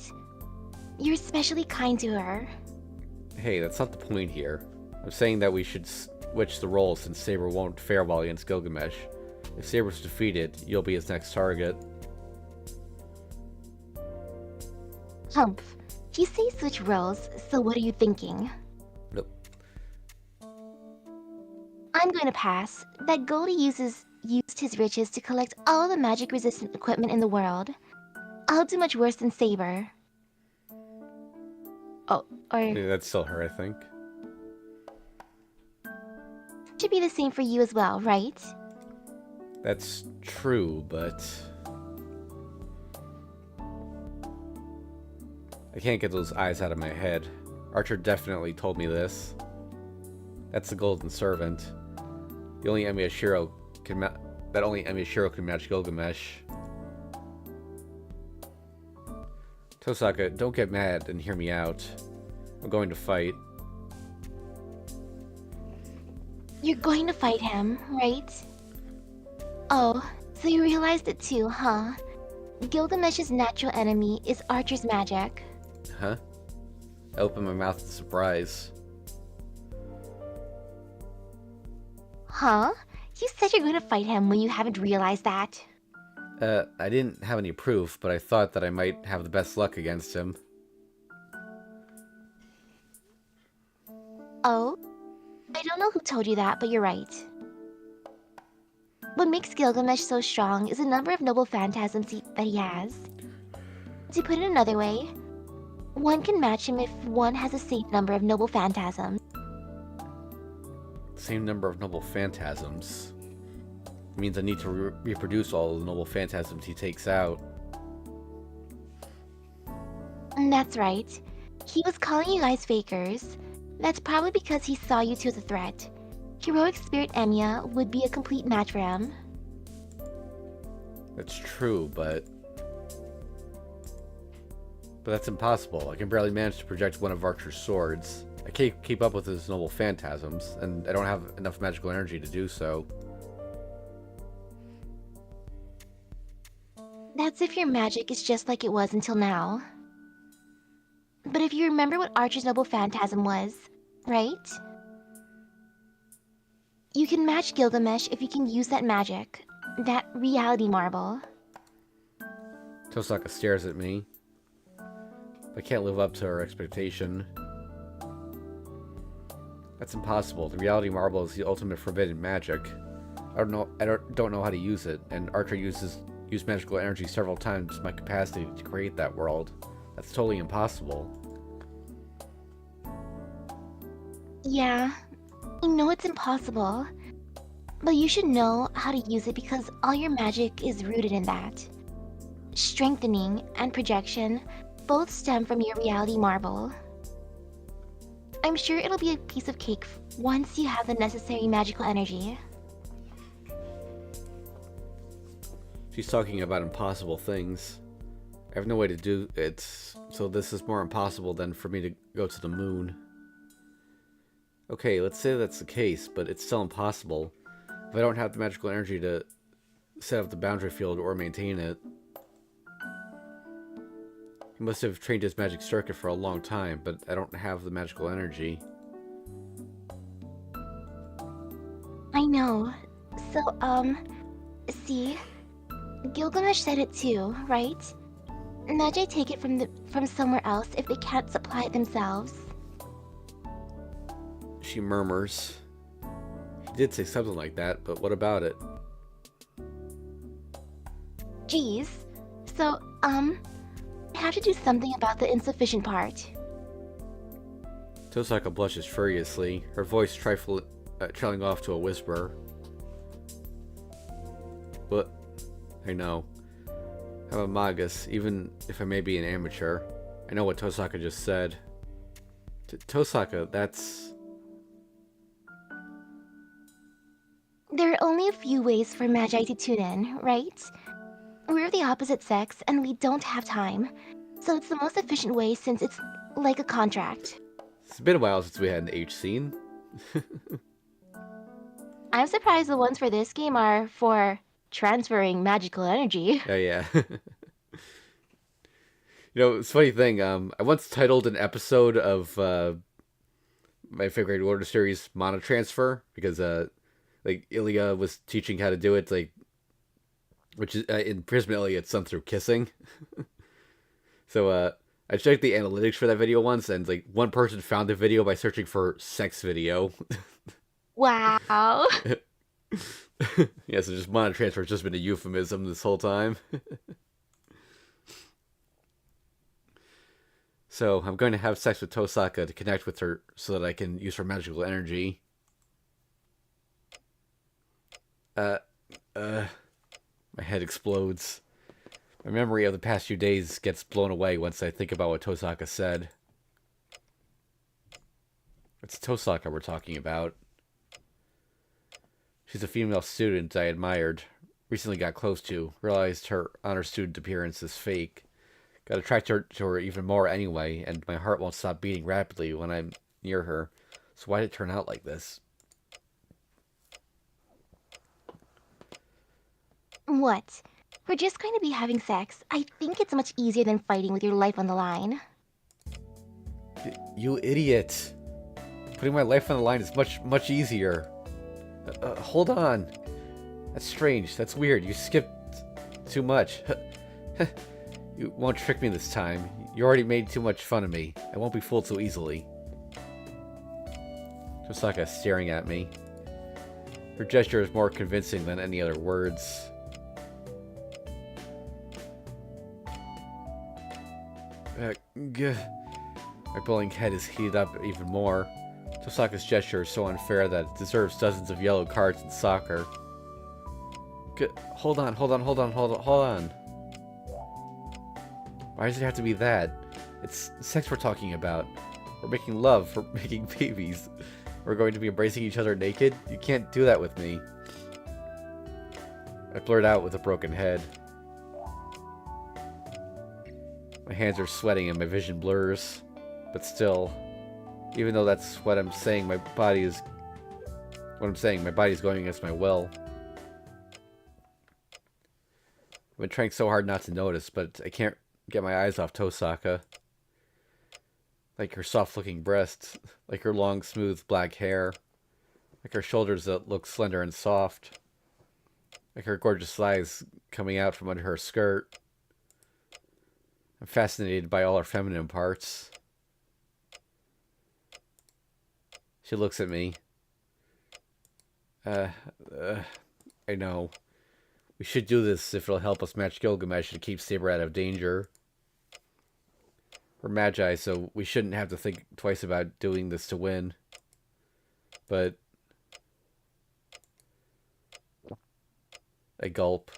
You're especially kind to her. Hey, that's not the point here. I'm saying that we should switch the roles since Saber won't fare well against Gilgamesh. If Saber's defeated, you'll be his next target. Humph. You say switch roles, so what are you thinking? Nope. I'm going to pass. That Goldie used his riches to collect all the magic-resistant equipment in the world. I'll do much worse than Saber. Oh, or Yeah, that's still her, I think. should be the same for you as well, right? That's true, but I can't get those eyes out of my head. Archer definitely told me this. That's the Golden Servant. The only Emiyashiro that only Emiyashiro can match Gilgamesh. Tosaka, don't get mad and hear me out. I'm going to fight. You're going to fight him, right? Oh, so you realized it too, huh? Gilgamesh's natural enemy is Archer's magic. Huh? I opened my mouth in surprise. Huh? You said you're going to fight him when you haven't realized that. I didn't have any proof, but I thought that I might have the best luck against him. Oh? I don't know who told you that, but you're right. What makes Gilgamesh so strong is the number of noble phantasms that he has. To put it another way, one can match him if one has the same number of noble phantasms. Same number of noble phantasms. It means I need to reproduce all the noble phantasms he takes out. That's right. He was calling you guys fakers. That's probably because he saw you two as a threat. Heroic Spirit Emiya would be a complete match for him. That's true, but that's impossible. I can barely manage to project one of Archer's swords. I can't keep up with his noble phantasms, and I don't have enough magical energy to do so. That's if your magic is just like it was until now. But if you remember what Archer's noble phantasm was, right? You can match Gilgamesh if you can use that magic. That reality marble. Tosaka stares at me. I can't live up to her expectation. That's impossible. The reality marble is the ultimate forbidden magic. I don't know how to use it, and Archer used magical energy several times my capacity to create that world. That's totally impossible. Yeah, I know it's impossible. But you should know how to use it because all your magic is rooted in that. Strengthening and projection both stem from your reality marble. I'm sure it'll be a piece of cake once you have the necessary magical energy. She's talking about impossible things. I have no way to do it, so this is more impossible than for me to go to the moon. Okay, let's say that's the case, but it's still impossible. If I don't have the magical energy to set up the boundary field or maintain it. He must have trained his magic circuit for a long time, but I don't have the magical energy. I know. So, see? Gilgamesh said it too, right? Magi take it from somewhere else if they can't supply it themselves. She murmurs. He did say something like that, but what about it? Geez. So, I have to do something about the insufficient part. Tosaka blushes furiously, her voice trailing off to a whisper. But I know. I'm a magus, even if I may be an amateur. I know what Tosaka just said. Tosaka, that's... There are only a few ways for Magi to tune in, right? We're the opposite sex, and we don't have time. So it's the most efficient way since it's like a contract. It's been a while since we had an H scene. I'm surprised the ones for this game are for transferring magical energy. Yeah, yeah. It's a funny thing. I once titled an episode of my fifth grade order series "Mana Transfer" because like Ilya was teaching how to do it, like which is in Prism Ilya, it's done through kissing. So I checked the analytics for that video once, and like one person found the video by searching for sex video. Wow. Yeah, so just Mana Transfer has just been a euphemism this whole time. So I'm going to have sex with Tosaka to connect with her so that I can use her magical energy. Uh, my head explodes. My memory of the past few days gets blown away once I think about what Tosaka said. It's Tosaka we're talking about. She's a female student I admired, recently got close to, realized her honor student appearance is fake. Got attracted to her even more anyway, and my heart won't stop beating rapidly when I'm near her. So why did it turn out like this? What? We're just going to be having sex. I think it's much easier than fighting with your life on the line. You idiot. Putting my life on the line is much easier. Hold on. That's strange. That's weird. You skipped too much. You won't trick me this time. You already made too much fun of me. I won't be fooled so easily. Tosaka staring at me. Her gesture is more convincing than any other words. My bowling head is heated up even more. Tosaka's gesture is so unfair that it deserves dozens of yellow cards in soccer. Hold on. Why does it have to be that? It's sex we're talking about. We're making love. We're making babies. We're going to be embracing each other naked? You can't do that with me. I blurt out with a broken head. My hands are sweating and my vision blurs. But still, even though that's what I'm saying, my body is going against my will. I've been trying so hard not to notice, but I can't get my eyes off Tosaka. Like her soft-looking breasts, like her long, smooth black hair, like her shoulders that look slender and soft, like her gorgeous thighs coming out from under her skirt. I'm fascinated by all her feminine parts. She looks at me. I know. We should do this if it'll help us match Gilgamesh and keep Saber out of danger. We're magi, so we shouldn't have to think twice about doing this to win. But I gulp.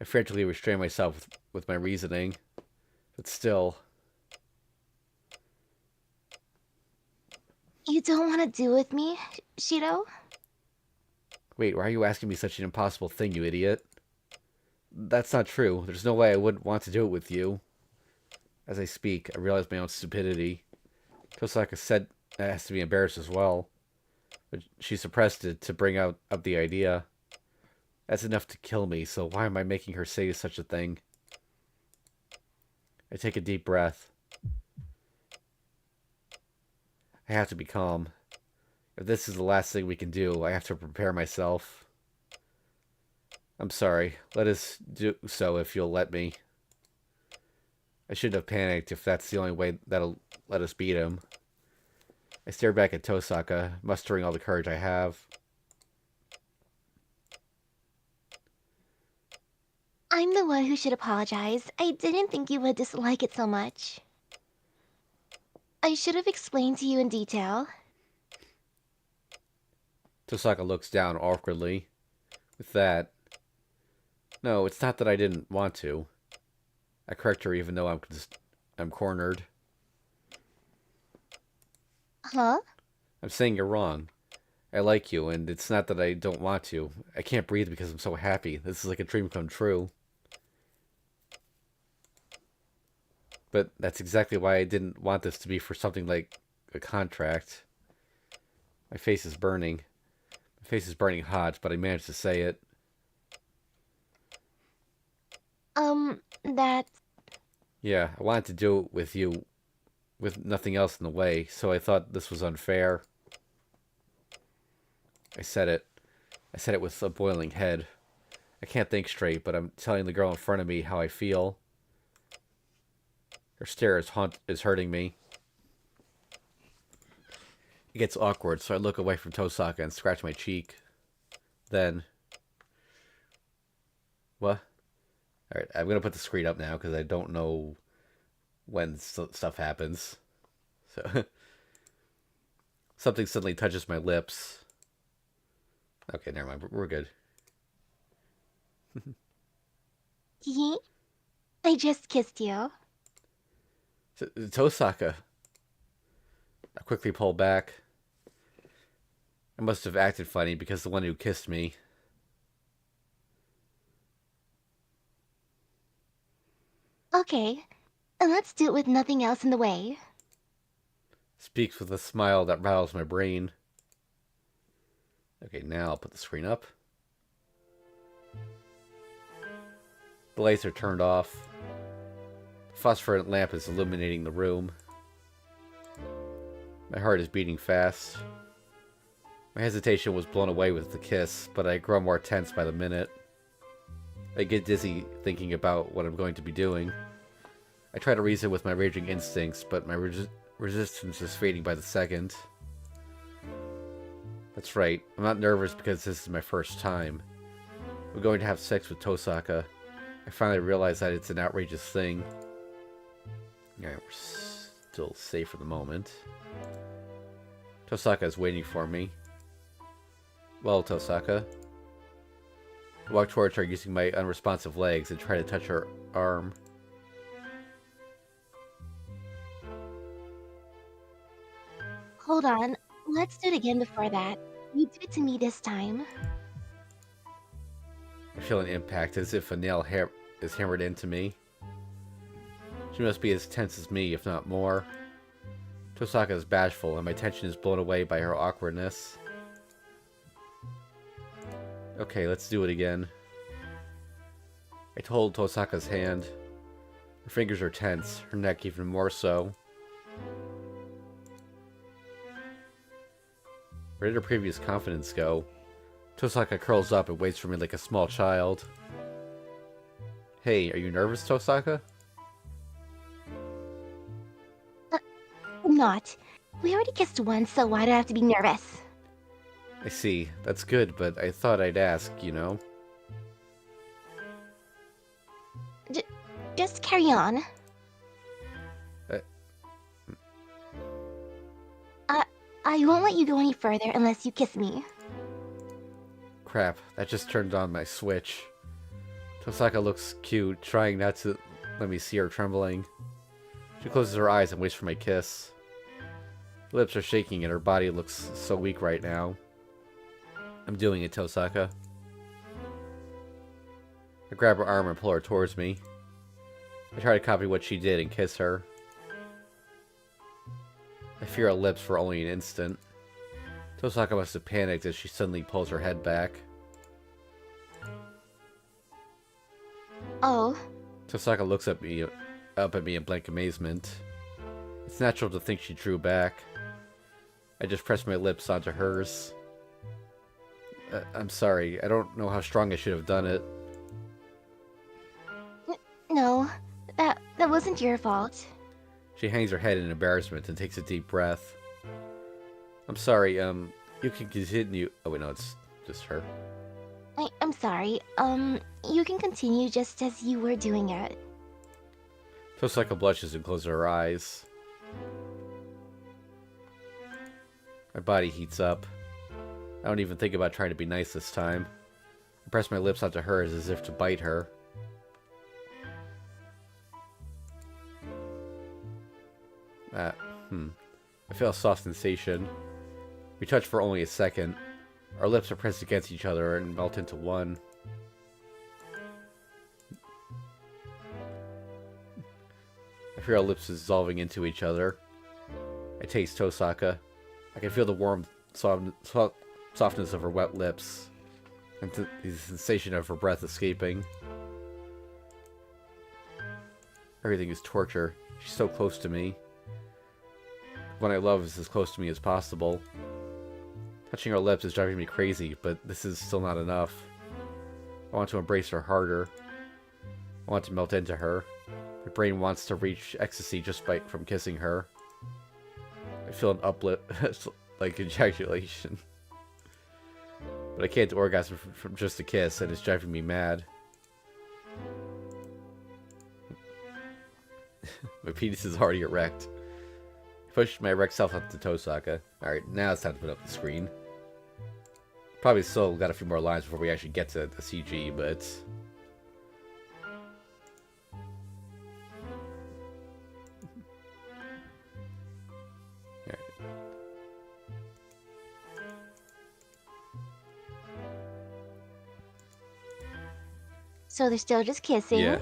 I frantically restrain myself with my reasoning. But still. You don't want to do with me, Shiro? Wait, why are you asking me such an impossible thing, you idiot? That's not true. There's no way I wouldn't want to do it with you. As I speak, I realize my own stupidity. Tosaka said I has to be embarrassed as well. But she suppressed it to bring up the idea. That's enough to kill me, so why am I making her say such a thing? I take a deep breath. I have to be calm. If this is the last thing we can do, I have to prepare myself. I'm sorry. Let us do so if you'll let me. I shouldn't have panicked if that's the only way that'll let us beat him. I stare back at Tosaka, mustering all the courage I have. I'm the one who should apologize. I didn't think you would dislike it so much. I should have explained to you in detail. Tosaka looks down awkwardly. With that, no, it's not that I didn't want to. I correct her even though I'm cornered. Huh? I'm saying you're wrong. I like you, and it's not that I don't want to. I can't breathe because I'm so happy. This is like a dream come true. But that's exactly why I didn't want this to be for something like a contract. My face is burning. My face is burning hot, but I managed to say it. That. Yeah, I wanted to do it with you with nothing else in the way, so I thought this was unfair. I said it. I said it with a boiling head. I can't think straight, but I'm telling the girl in front of me how I feel. Her stare is hurting me. It gets awkward, so I look away from Tosaka and scratch my cheek. Then, what? Alright, I'm gonna put the screen up now because I don't know when stuff happens. So, something suddenly touches my lips. Okay, never mind. We're good. He? I just kissed you. Tosaka. I quickly pull back. I must have acted funny because the one who kissed me Okay, and let's do it with nothing else in the way. speaks with a smile that rattles my brain. Okay, now I'll put the screen up. The lights are turned off. The phosphorescent lamp is illuminating the room. My heart is beating fast. My hesitation was blown away with the kiss, but I grow more tense by the minute. I get dizzy thinking about what I'm going to be doing. I try to reason with my raging instincts, but my resistance is fading by the second. That's right, I'm not nervous because this is my first time. I'm going to have sex with Tosaka. I finally realize that it's an outrageous thing. Alright, we're still safe for the moment. Tosaka is waiting for me. Well, Tosaka. I walk towards her using my unresponsive legs and try to touch her arm. Hold on, let's do it again before that. You do it to me this time. I feel an impact as if a nail is hammered into me. She must be as tense as me, if not more. Tosaka is bashful, and my tension is blown away by her awkwardness. Okay, let's do it again. I hold Tosaka's hand. Her fingers are tense, her neck even more so. Where did her previous confidence go? Tosaka curls up and waits for me like a small child. Hey, are you nervous, Tosaka? I'm not. We already kissed once, so why do I have to be nervous? I see. That's good, but I thought I'd ask, you know? Just carry on. Uh, I won't let you go any further unless you kiss me. Crap, that just turned on my switch. Tosaka looks cute, trying not to let me see her trembling. She closes her eyes and waits for my kiss. Her lips are shaking and her body looks so weak right now. I'm doing it, Tosaka. I grab her arm and pull her towards me. I try to copy what she did and kiss her. I fear her lips for only an instant. Tosaka must have panicked as she suddenly pulls her head back. Oh. Tosaka looks up at me in blank amazement. It's natural to think she drew back. I just pressed my lips onto hers. I'm sorry. I don't know how strong I should have done it. No, that wasn't your fault. She hangs her head in embarrassment and takes a deep breath. I'm sorry, you can continue. Oh, wait, no, it's just her. I'm sorry. You can continue just as you were doing it. Tosaka blushes and closes her eyes. My body heats up. I don't even think about trying to be nice this time. I press my lips onto hers as if to bite her. I feel a soft sensation. We touch for only a second. Our lips are pressed against each other and melt into one. I feel our lips dissolving into each other. I taste Tosaka. I can feel the warm softness of her wet lips and the sensation of her breath escaping. Everything is torture. She's so close to me. One I love is as close to me as possible. Touching her lips is driving me crazy, but this is still not enough. I want to embrace her harder. I want to melt into her. My brain wants to reach ecstasy just from kissing her. I feel an uplift, like ejaculation. But I can't orgasm from just a kiss, and it's driving me mad. My penis is already erect. I pushed my erect self up to Tosaka. Alright, now it's time to put up the screen. Probably still got a few more lines before we actually get to the CG, but... So they're still just kissing. Yeah,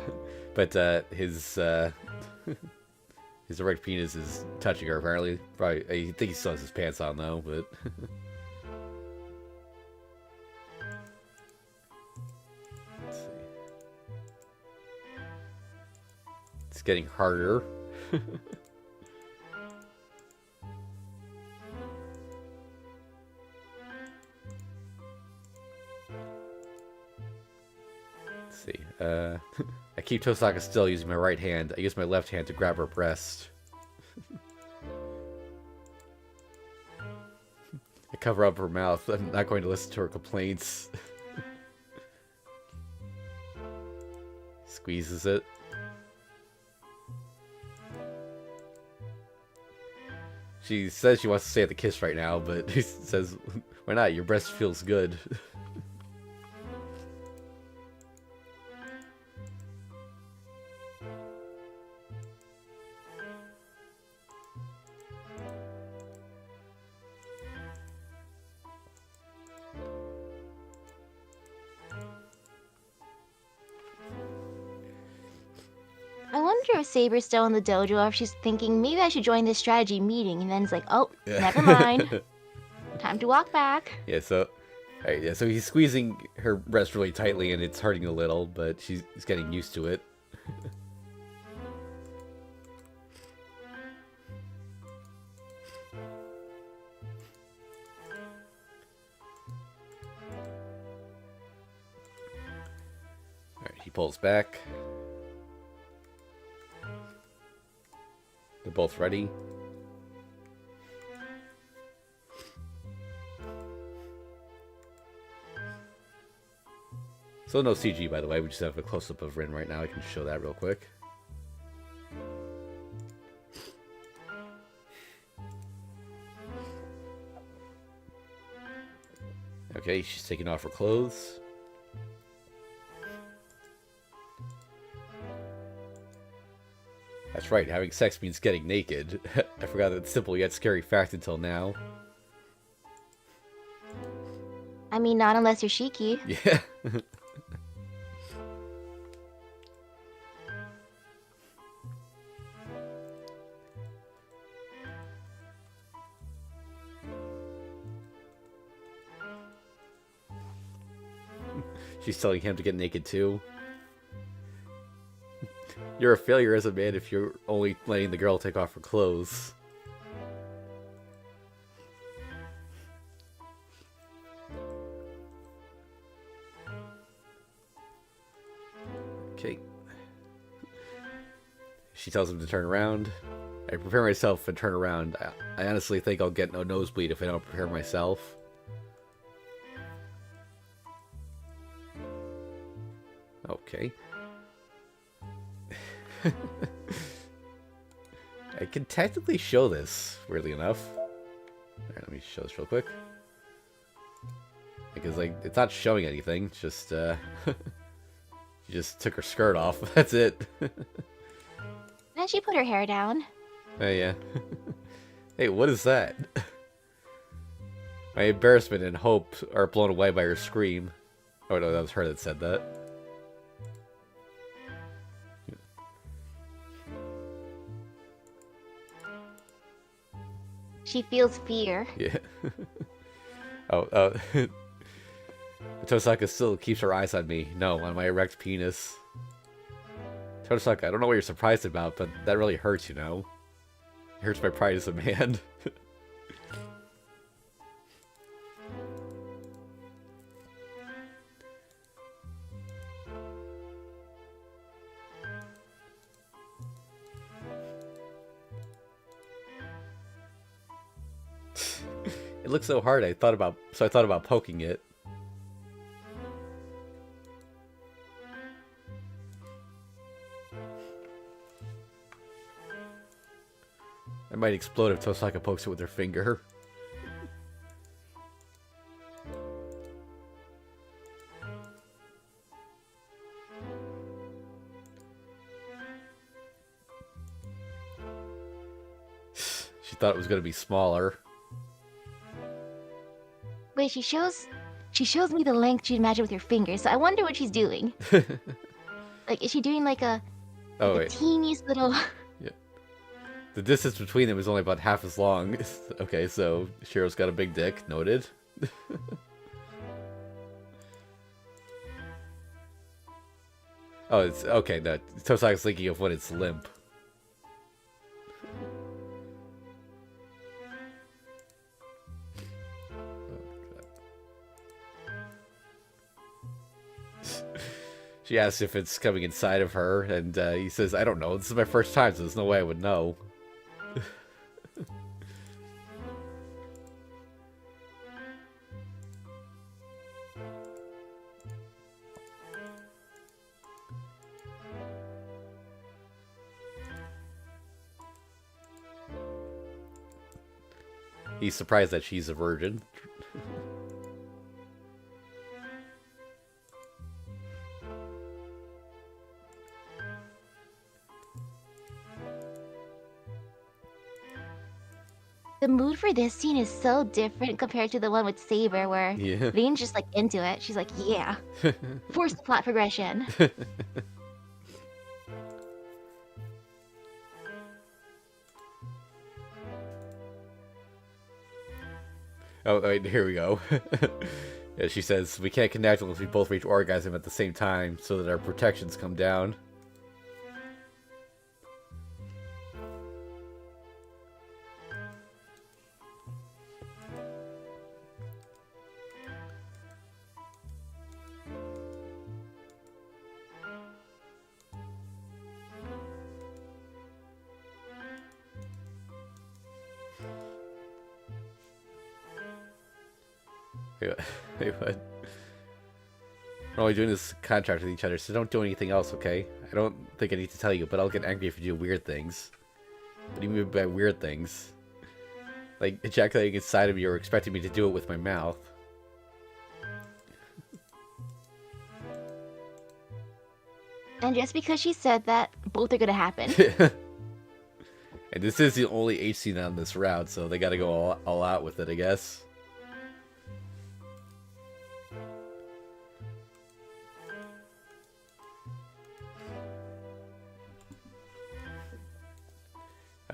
but his erect penis is touching her apparently. Probably, I think he still has his pants on though, but... Let's see. It's getting harder. See. I keep Tosaka still using my right hand. I use my left hand to grab her breast. I cover up her mouth. I'm not going to listen to her complaints. Squeezes it. She says she wants to stay at the kiss right now, but he says, why not? Your breast feels good. I wonder if Saber's still in the dojo or if she's thinking maybe I should join this strategy meeting, and then it's like, oh, never mind. Time to walk back. Yeah, so... Alright, yeah, so he's squeezing her breast really tightly and it's hurting a little, but she's getting used to it. Alright, he pulls back. They're both ready. So no CG, by the way. We just have a close-up of Rin right now. I can show that real quick. Okay, she's taking off her clothes. That's right, having sex means getting naked. I forgot that simple yet scary fact until now. I mean, not unless you're Shiki. Yeah. She's telling him to get naked too. You're a failure as a man if you're only letting the girl take off her clothes. Okay. She tells him to turn around. I prepare myself and turn around. I honestly think I'll get no nosebleed if I don't prepare myself. Okay. I can technically show this, weirdly enough. Alright, let me show this real quick. Because, like, it's not showing anything. It's just, she just took her skirt off. That's it. And she put her hair down. Oh, yeah. Hey, what is that? My embarrassment and hope are blown away by her scream. Oh, no, that was her that said that. She feels fear. Yeah. Tosaka still keeps her eyes on me. No, on my erect penis. Totosaka, I don't know what you're surprised about, but that really hurts, you know? It hurts my pride as a man. It looks so hard, I thought about poking it. I might explode if Tosaka pokes it with her finger. She thought it was going to be smaller. Wait, she shows me the length she'd imagine with her fingers, so I wonder what she's doing. Like, is she doing like a teeniest little... Yeah. The distance between them is only about half as long. Okay, so Shiro's got a big dick. Noted. Oh, it's... Okay, no. Tosaka's thinking of when it's limp. She asks if it's coming inside of her, and he says, I don't know. This is my first time, so there's no way I would know. He's surprised that she's a virgin. The mood for this scene is so different compared to the one with Saber, where Vin's just like into it. She's like, yeah. Force the plot progression. Oh, wait, here we go. Yeah, she says, we can't connect unless we both reach orgasm at the same time so that our protections come down. Hey, what? We're only doing this contract with each other, so don't do anything else, okay? I don't think I need to tell you, but I'll get angry if you do weird things. What do you mean by weird things? Like ejaculating inside of me or expecting me to do it with my mouth. And just because she said that, both are gonna happen. And this is the only H scene on this route, so they gotta go all out with it, I guess.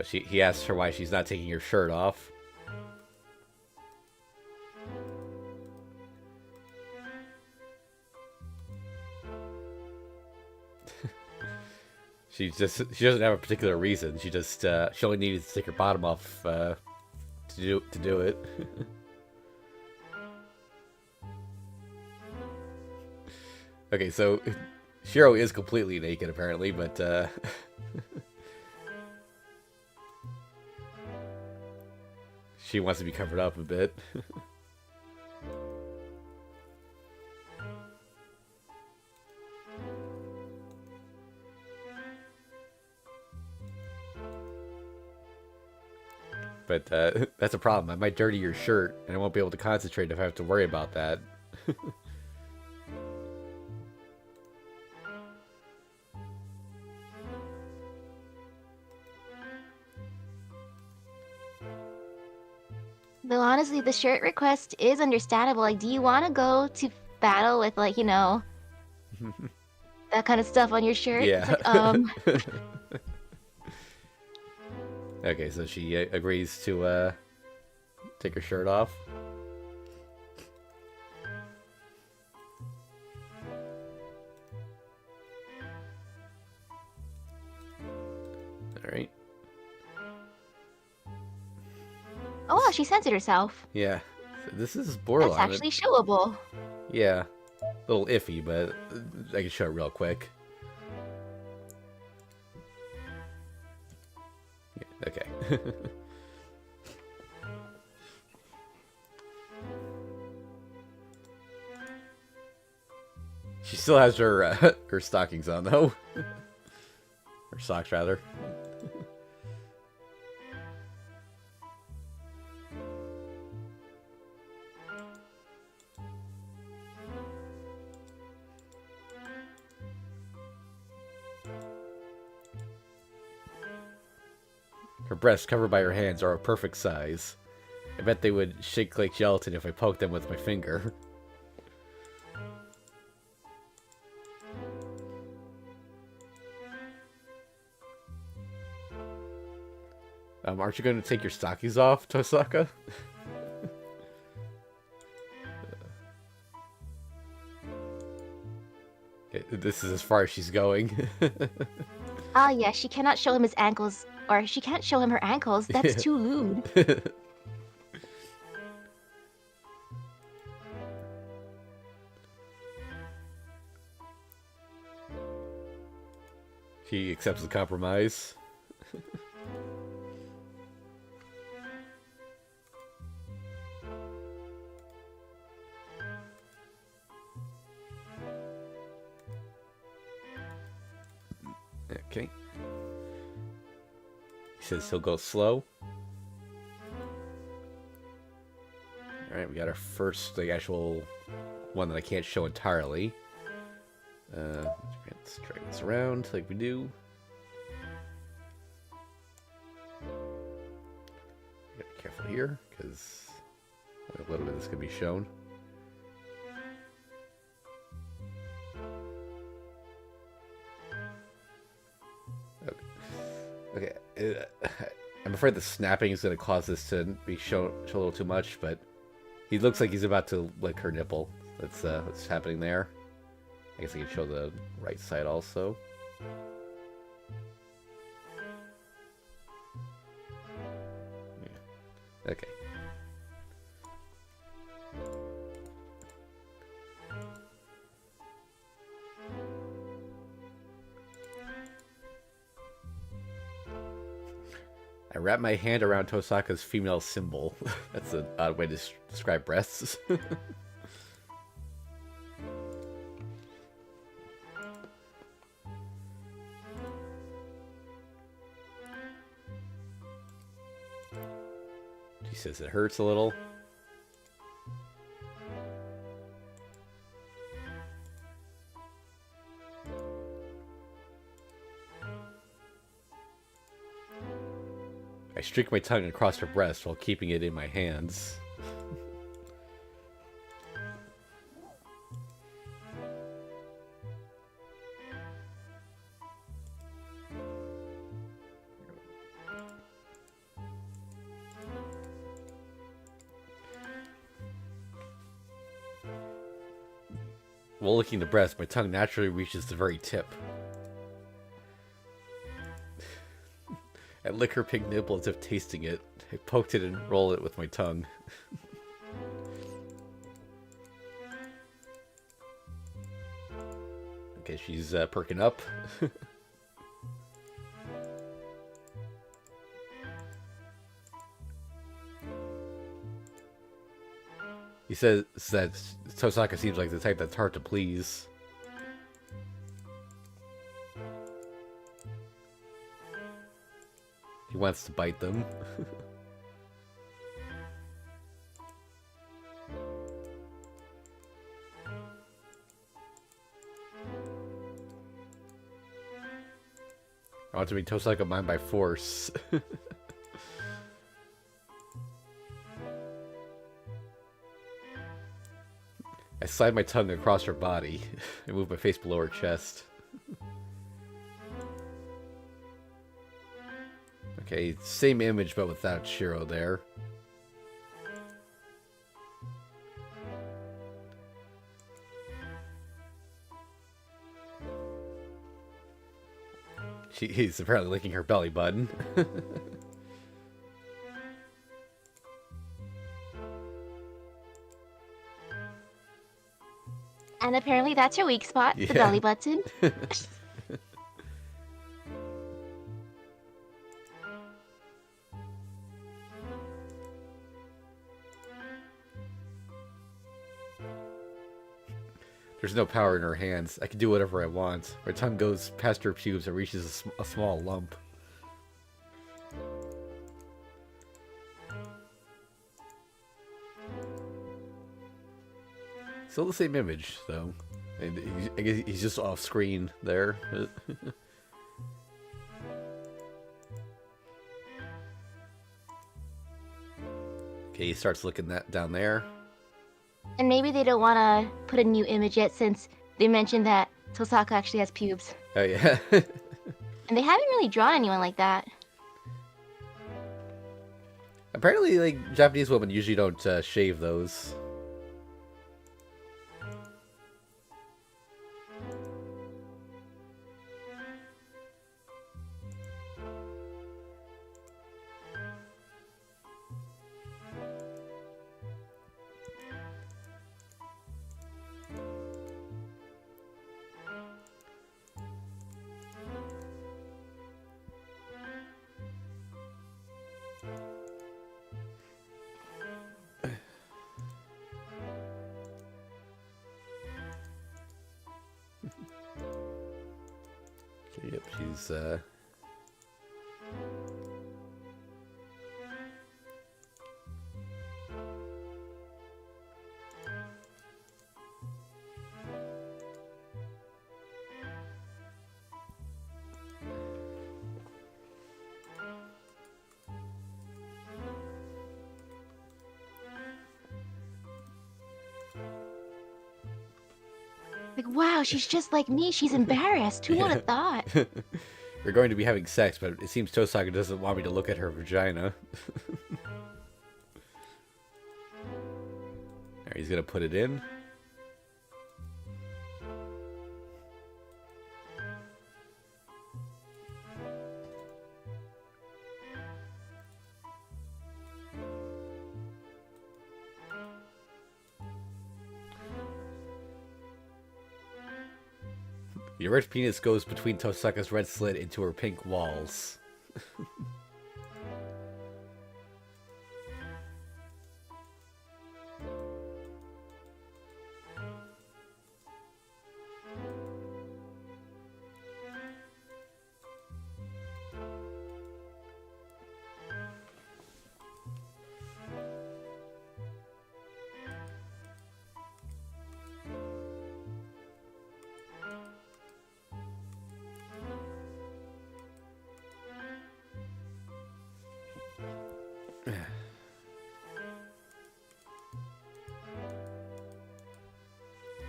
He asks her why she's not taking her shirt off. She doesn't have a particular reason. She only needed to take her bottom off to do it. Okay, so Shiro is completely naked apparently, but she wants to be covered up a bit. But that's a problem. I might dirty your shirt, and I won't be able to concentrate if I have to worry about that. Though honestly, the shirt request is understandable. Like, do you want to go to battle with, like, you know, that kind of stuff on your shirt? Yeah. It's like, Okay, so she agrees to take her shirt off. Alright. Oh wow, she censored herself. Yeah. So this is That's borderline. actually showable. Yeah. A little iffy, but I can show it real quick. Yeah, okay. She still has her her stockings on though. Her socks rather. Her breasts covered by her hands are a perfect size. I bet they would shake like gelatin if I poked them with my finger. Aren't you going to take your stockings off, Tosaka? Okay, this is as far as she's going. Ah, yeah, she cannot show him his ankles, or she can't show him her ankles. That's too lewd. She accepts the compromise. Okay. He says he'll go slow. Alright, we got our first, the actual one that I can't show entirely. Let's drag this around like we do. Gotta be careful here, because a little bit of this could be shown. Okay, I'm afraid the snapping is going to cause this to be shown a little too much, but he looks like he's about to lick her nipple. That's what's happening there. I guess I can show the right side also. Yeah. Okay. I wrap my hand around Tosaka's female symbol. That's an odd way to describe breasts. She says it hurts a little. I streak my tongue across her breast while keeping it in my hands. While licking the breast, my tongue naturally reaches the very tip. I lick her pink nipple as if tasting it. I poked it and rolled it with my tongue. Okay, she's perking up. He says that Tosaka seems like the type that's hard to please. He wants to bite them. I want to make Tosaka mine by force. I slide my tongue across her body. I move my face below her chest. Okay, same image but without Shiro there. He's apparently licking her belly button. And apparently that's your weak spot, the Yeah. belly button. There's no power in her hands. I can do whatever I want. Her tongue goes past her pubes and reaches a small lump. Still the same image, though. And I guess he's just off screen there. Okay, he starts looking down there. And maybe they don't want to put a new image yet since they mentioned that Tosaka actually has pubes. Oh, yeah. And they haven't really drawn anyone like that. Apparently, like, Japanese women usually don't shave those. Yep, she's Like, wow, she's just like me. She's embarrassed. Who would have thought? we're going to be having sex, but it seems Tosaka doesn't want me to look at her vagina. Alright, he's gonna put it in. The erect penis goes between Tosaka's red slit into her pink walls.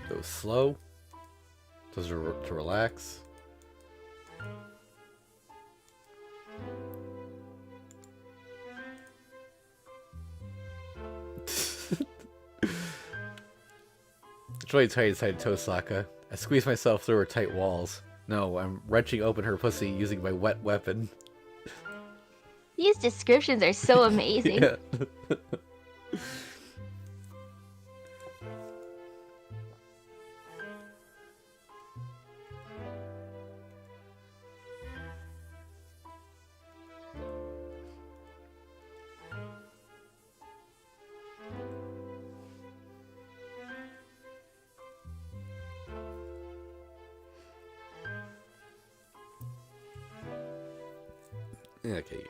Go slow. Those are to relax. It's really tight inside Tosaka. I squeeze myself through her tight walls. No, I'm wrenching open her pussy using my wet weapon. These descriptions are so amazing. Yeah. Okay.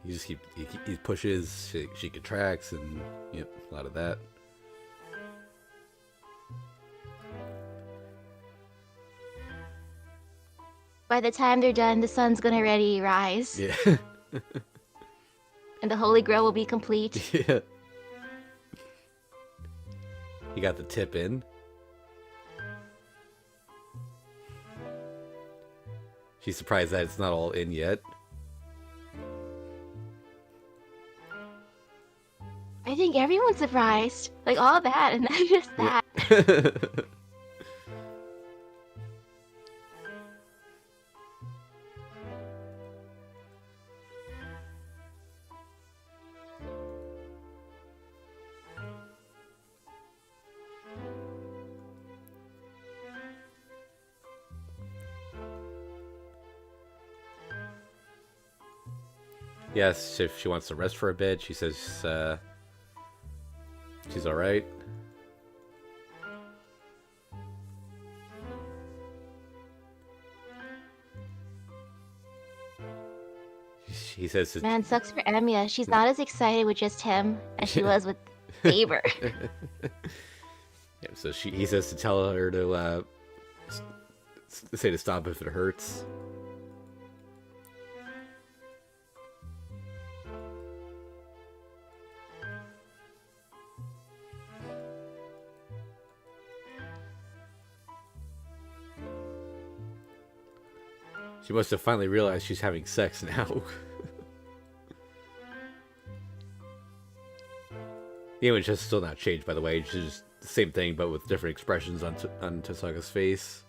You just keep he pushes, she contracts, and yep, a lot of that. By the time they're done, the sun's gonna already rise. Yeah. And the Holy Grail will be complete. Yeah. You got the tip in. She's surprised that it's not all in yet. I think everyone's surprised. Like, all that, and then just Yeah. that. Yes, if she wants to rest for a bit, she says she's alright. He says to, Man, sucks for Emiya. She's not as excited with just him as she was with Saber. yeah, so he says to tell her to say to stop if it hurts. She must have finally realized she's having sex now. The image has still not changed, by the way. It's just the same thing, but with different expressions on Tosaga's face.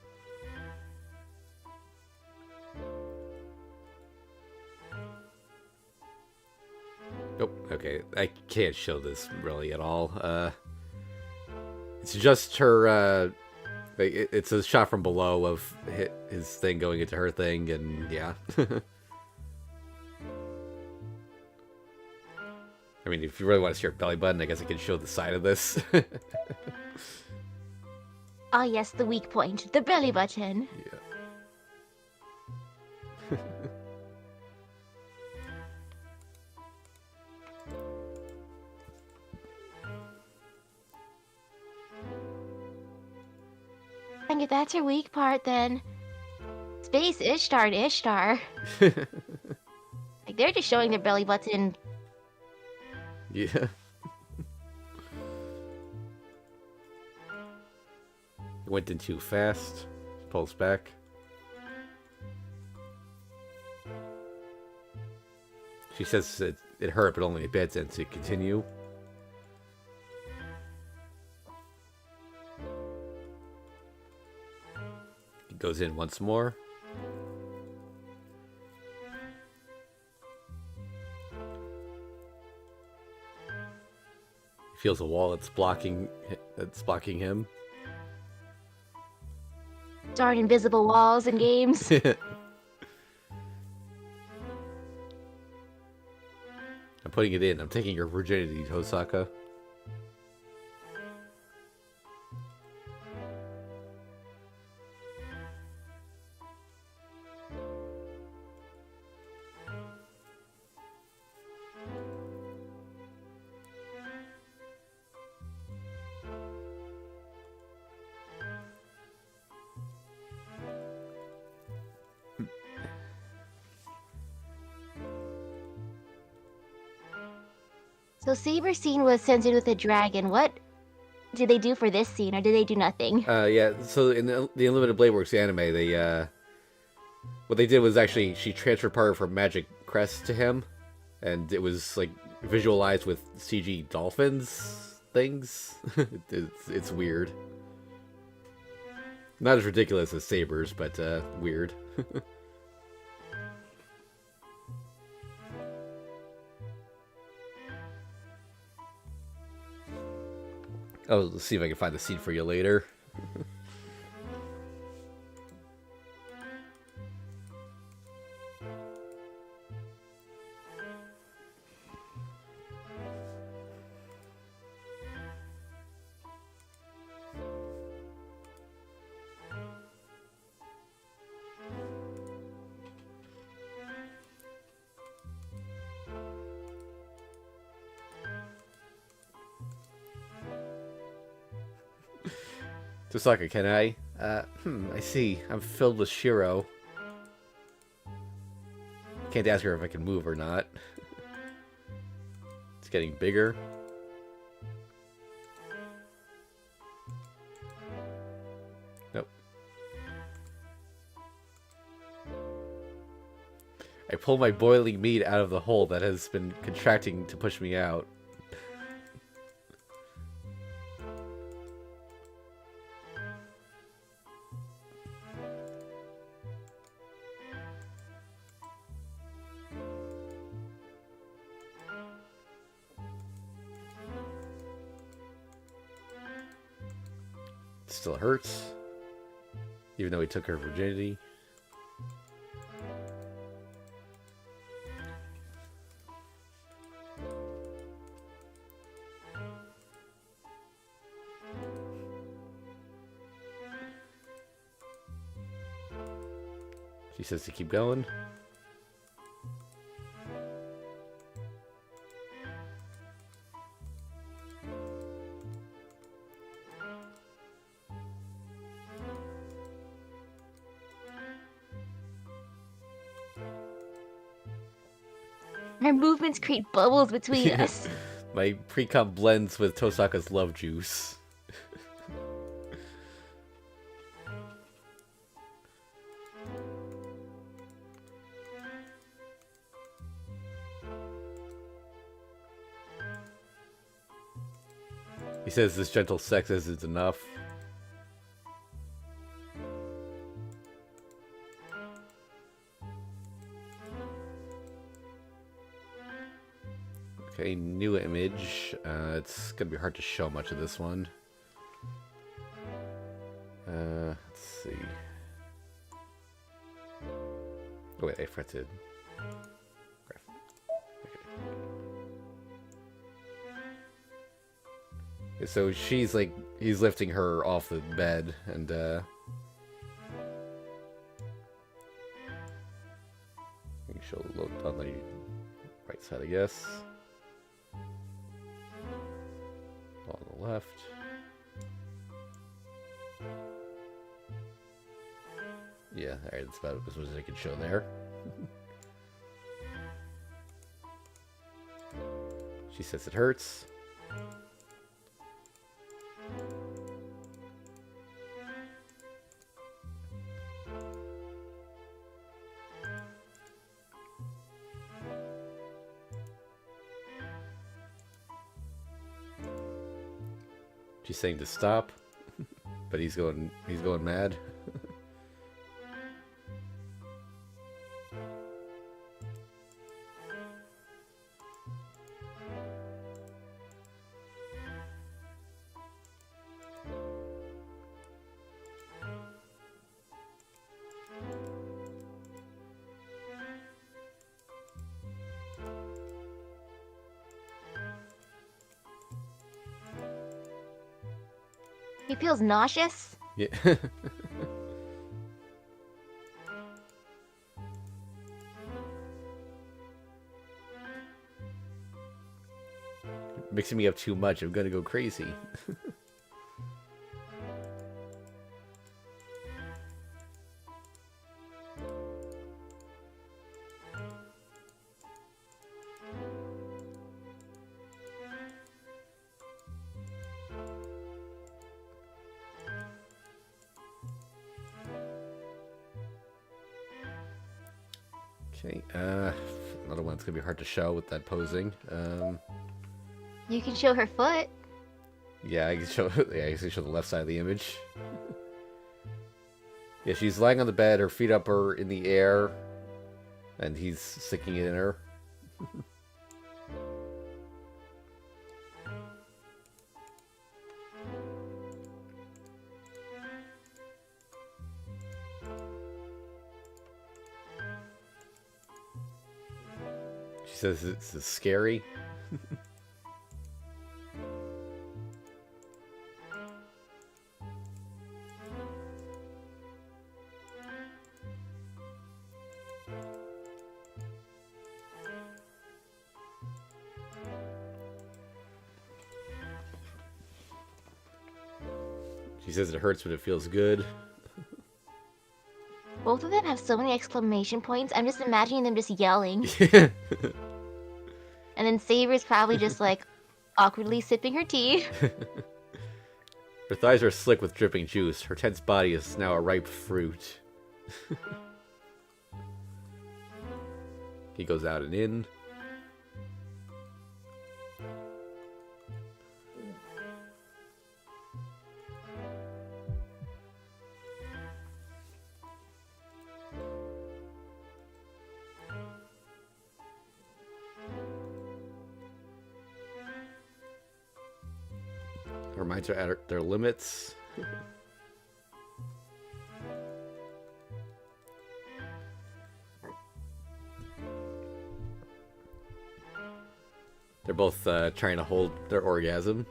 Nope. Okay, I can't show this really at all. It's just her. It's a shot from below of his thing going into her thing, and yeah. I mean, if you really want to see her belly button, I guess I can show the side of this. Oh yes, the weak point, the belly button. Yeah. And if that's her weak part, then Space Ishtar and Ishtar. Like, they're just showing their belly button. Yeah. It went in too fast. Pulls back. She says it hurt, but only a bit, and to continue. It goes in once more. He feels a wall that's blocking him. Darn invisible walls in games. I'm putting it in. I'm taking your virginity, Tosaka. So Saber's scene was censored with a dragon. What did they do for this scene, or did they do nothing? Yeah. So in the Unlimited Blade Works anime, they what they did was actually she transferred part of her magic crest to him, and it was like visualized with CG dolphins things. It's weird. Not as ridiculous as Saber's, but weird. Oh, let's see if I can find the scene for you later. Tosaka, can I? I see. I'm filled with Shiro. Can't ask her if I can move or not. It's getting bigger. Nope. I pull my boiling meat out of the hole that has been contracting to push me out. still hurts. Even though he took her virginity. She says to keep going. Our movements create bubbles between us. My pre-com blends with Tosaka's love juice. He says this gentle sex isn't enough. Okay, new image. It's gonna be hard to show much of this one. Let's see. Oh wait, I fretted. Okay. So she's like, he's lifting her off the bed, and I think she'll look on the right side, I guess. On the left. Yeah, alright, that's about as much as I can show there. She says it hurts. She's saying to stop, but he's going mad. He feels nauseous. Yeah. Mixing me up too much, I'm gonna go crazy. Okay, another one that's gonna be hard to show with that posing. You can show her foot. Yeah, I can show. Yeah, I can show the left side of the image. Yeah, she's lying on the bed, her feet up are in the air, and he's sticking it in her. She says it's scary. She says it hurts, but it feels good. Both of them have so many exclamation points. I'm just imagining them just yelling. Yeah. And then Saber's probably just like awkwardly sipping her tea. Her thighs are slick with dripping juice. Her tense body is now a ripe fruit. He goes out and in. Her minds are at their limits. They're both trying to hold their orgasm.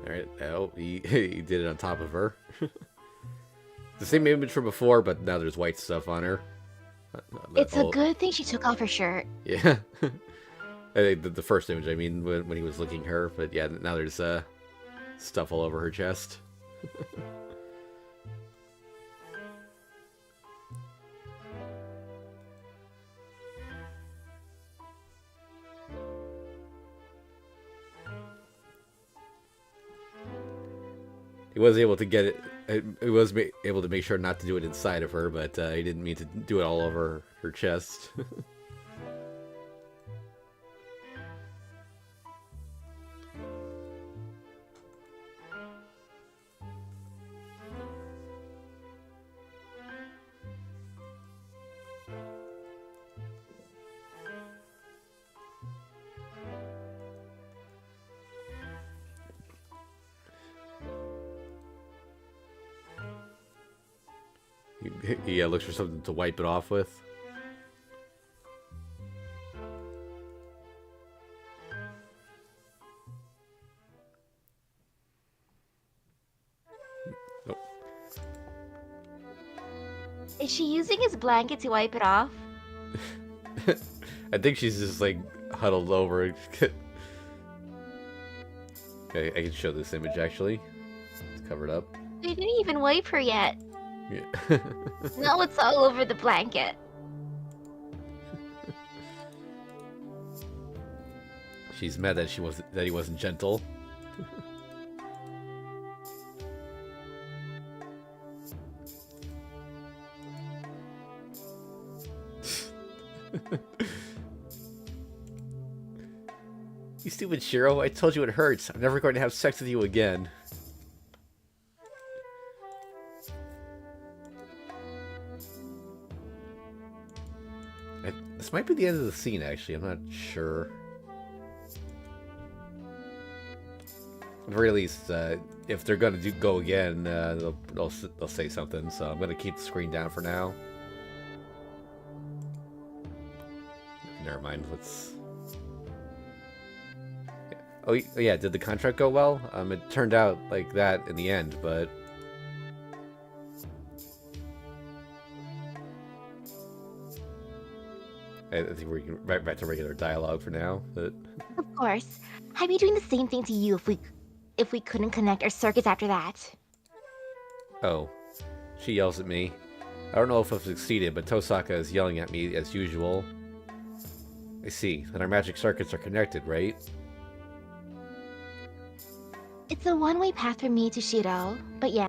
Alright, oh, he did it on top of her. The same image from before, but now there's white stuff on her. It's a good thing she took off her shirt. Yeah. The first image, I mean, when he was licking her. But yeah, now there's stuff all over her chest. He was able to get it. He was able to make sure not to do it inside of her, but he didn't mean to do it all over her chest. He looks for something to wipe it off with. Nope. Is she using his blanket to wipe it off? I think she's just like huddled over. Okay, I can show this image actually. It's covered up. They didn't even wipe her yet. Yeah. Now it's all over the blanket. She's mad that he wasn't gentle. You stupid Shiro, I told you it hurts. I'm never going to have sex with you again. This might be the end of the scene, actually. I'm not sure. At the very least, if they're going to go again, they'll say something. So I'm going to keep the screen down for now. Never mind. Let's. Oh yeah, did the contract go well? It turned out like that in the end, but. I think we can right back to regular dialogue for now. But Of course. I'd be doing the same thing to you if we couldn't connect our circuits after that. oh, she yells at me. I don't know if I've succeeded, but Tosaka is yelling at me as usual. I see. Then our magic circuits are connected, right? It's a one-way path from me to Shiro, but yeah.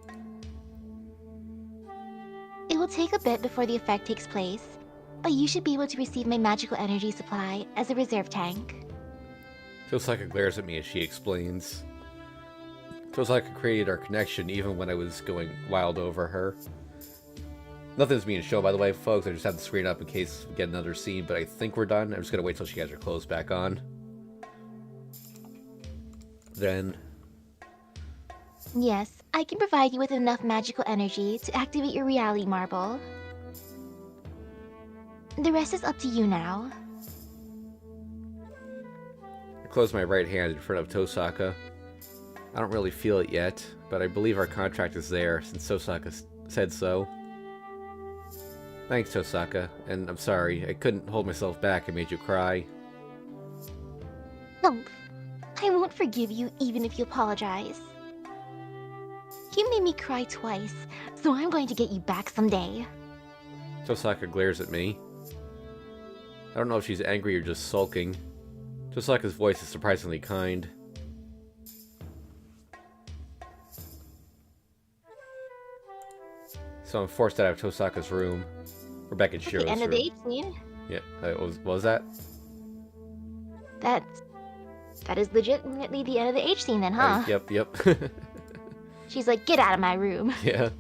It will take a bit before the effect takes place, but you should be able to receive my magical energy supply as a reserve tank. Tosaka glares at me as she explains. Tosaka created our connection even when I was going wild over her. Nothing's being shown, by the way, folks. I just have the screen up in case we get another scene, but I think we're done. I'm just going to wait till she has her clothes back on. Then... Yes, I can provide you with enough magical energy to activate your reality marble. The rest is up to you now. I close my right hand in front of Tosaka. I don't really feel it yet, but I believe our contract is there since Tosaka said so. Thanks, Tosaka, and I'm sorry, I couldn't hold myself back and made you cry. No, I won't forgive you even if you apologize. You made me cry twice, so I'm going to get you back someday. Tosaka glares at me. I don't know if she's angry or just sulking. Tosaka's voice is surprisingly kind. So I'm forced out of Tosaka's room. We're back in At Shiro's the end room. of the H scene, Yeah, what was that? that is legitimately the end of the H scene then, huh? Yep. She's like, get out of my room. Yeah.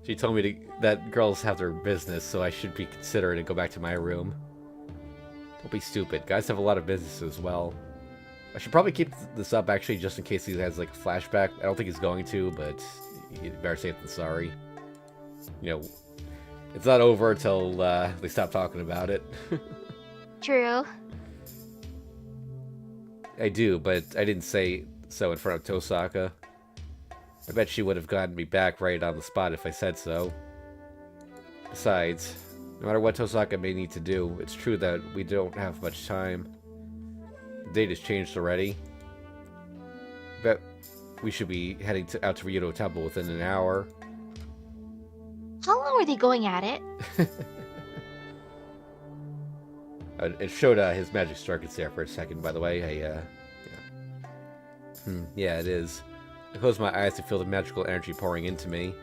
She told me that girls have their business, so I should be considerate and go back to my room. Don't be stupid. Guys have a lot of business as well. I should probably keep this up, actually, just in case he has, like, a flashback. I don't think he's going to, but he'd better safe than sorry. You know, it's not over until they stop talking about it. True. I do, but I didn't say so in front of Tosaka. I bet she would have gotten me back right on the spot if I said so. Besides, no matter what Tosaka may need to do, it's true that we don't have much time. The date has changed already. Bet we should be heading out to Ryudo Temple within an hour. How long were they going at it? It showed his magic circuits there for a second, by the way. Yeah. Yeah, it is. I close my eyes to feel the magical energy pouring into me.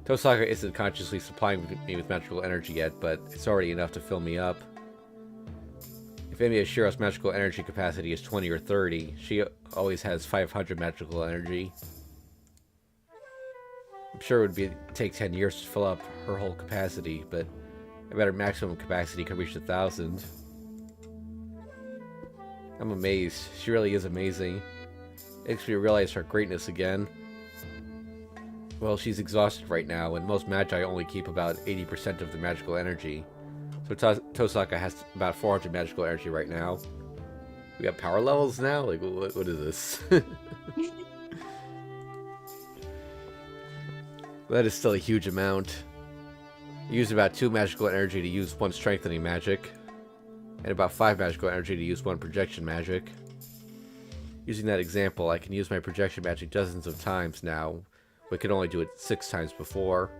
Tosaka isn't consciously supplying me with magical energy yet, but it's already enough to fill me up. If Amy Ashiro's magical energy capacity is 20 or 30, she always has 500 magical energy. I'm sure it would take 10 years to fill up her whole capacity, but I bet her maximum capacity could reach 1,000. I'm amazed. She really is amazing. It makes me realize her greatness again. Well, she's exhausted right now, and most magi only keep about 80% of their magical energy. So Tosaka has about 400 magical energy right now. We got power levels now? Like, what is this? That is still a huge amount. I use about 2 magical energy to use 1 strengthening magic, and about 5 magical energy to use 1 projection magic. Using that example, I can use my projection magic dozens of times now. We could only do it 6 times before.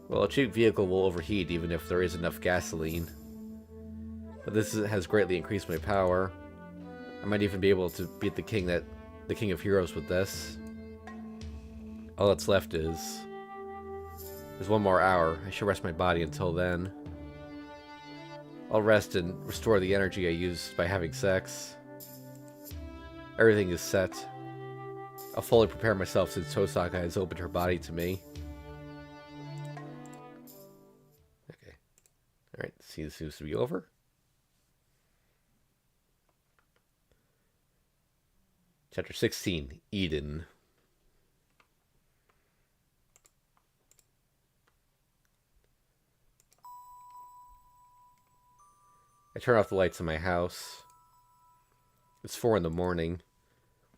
Well, a cheap vehicle will overheat even if there is enough gasoline. But this has greatly increased my power. I might even be able to beat the King of Heroes with this. All that's left is... There's 1 more hour. I should rest my body until then. I'll rest and restore the energy I used by having sex. Everything is set. I'll fully prepare myself since Tosaka has opened her body to me. Okay. Alright, scene seems to be over. Chapter 16, Eden. I turn off the lights in my house. It's 4 in the morning.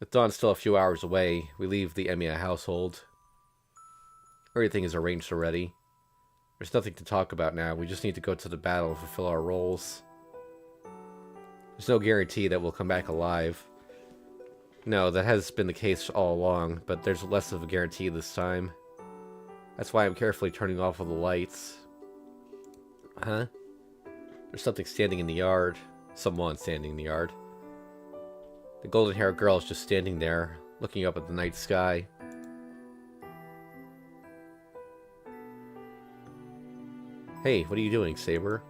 With dawn still a few hours away, we leave the Emiya household. Everything is arranged already. There's nothing to talk about now. We just need to go to the battle and fulfill our roles. There's no guarantee that we'll come back alive. No, that has been the case all along, but there's less of a guarantee this time. That's why I'm carefully turning off all the lights. Huh? There's something standing in the yard. Someone standing in the yard. The golden-haired girl is just standing there, looking up at the night sky. Hey, what are you doing, Saber?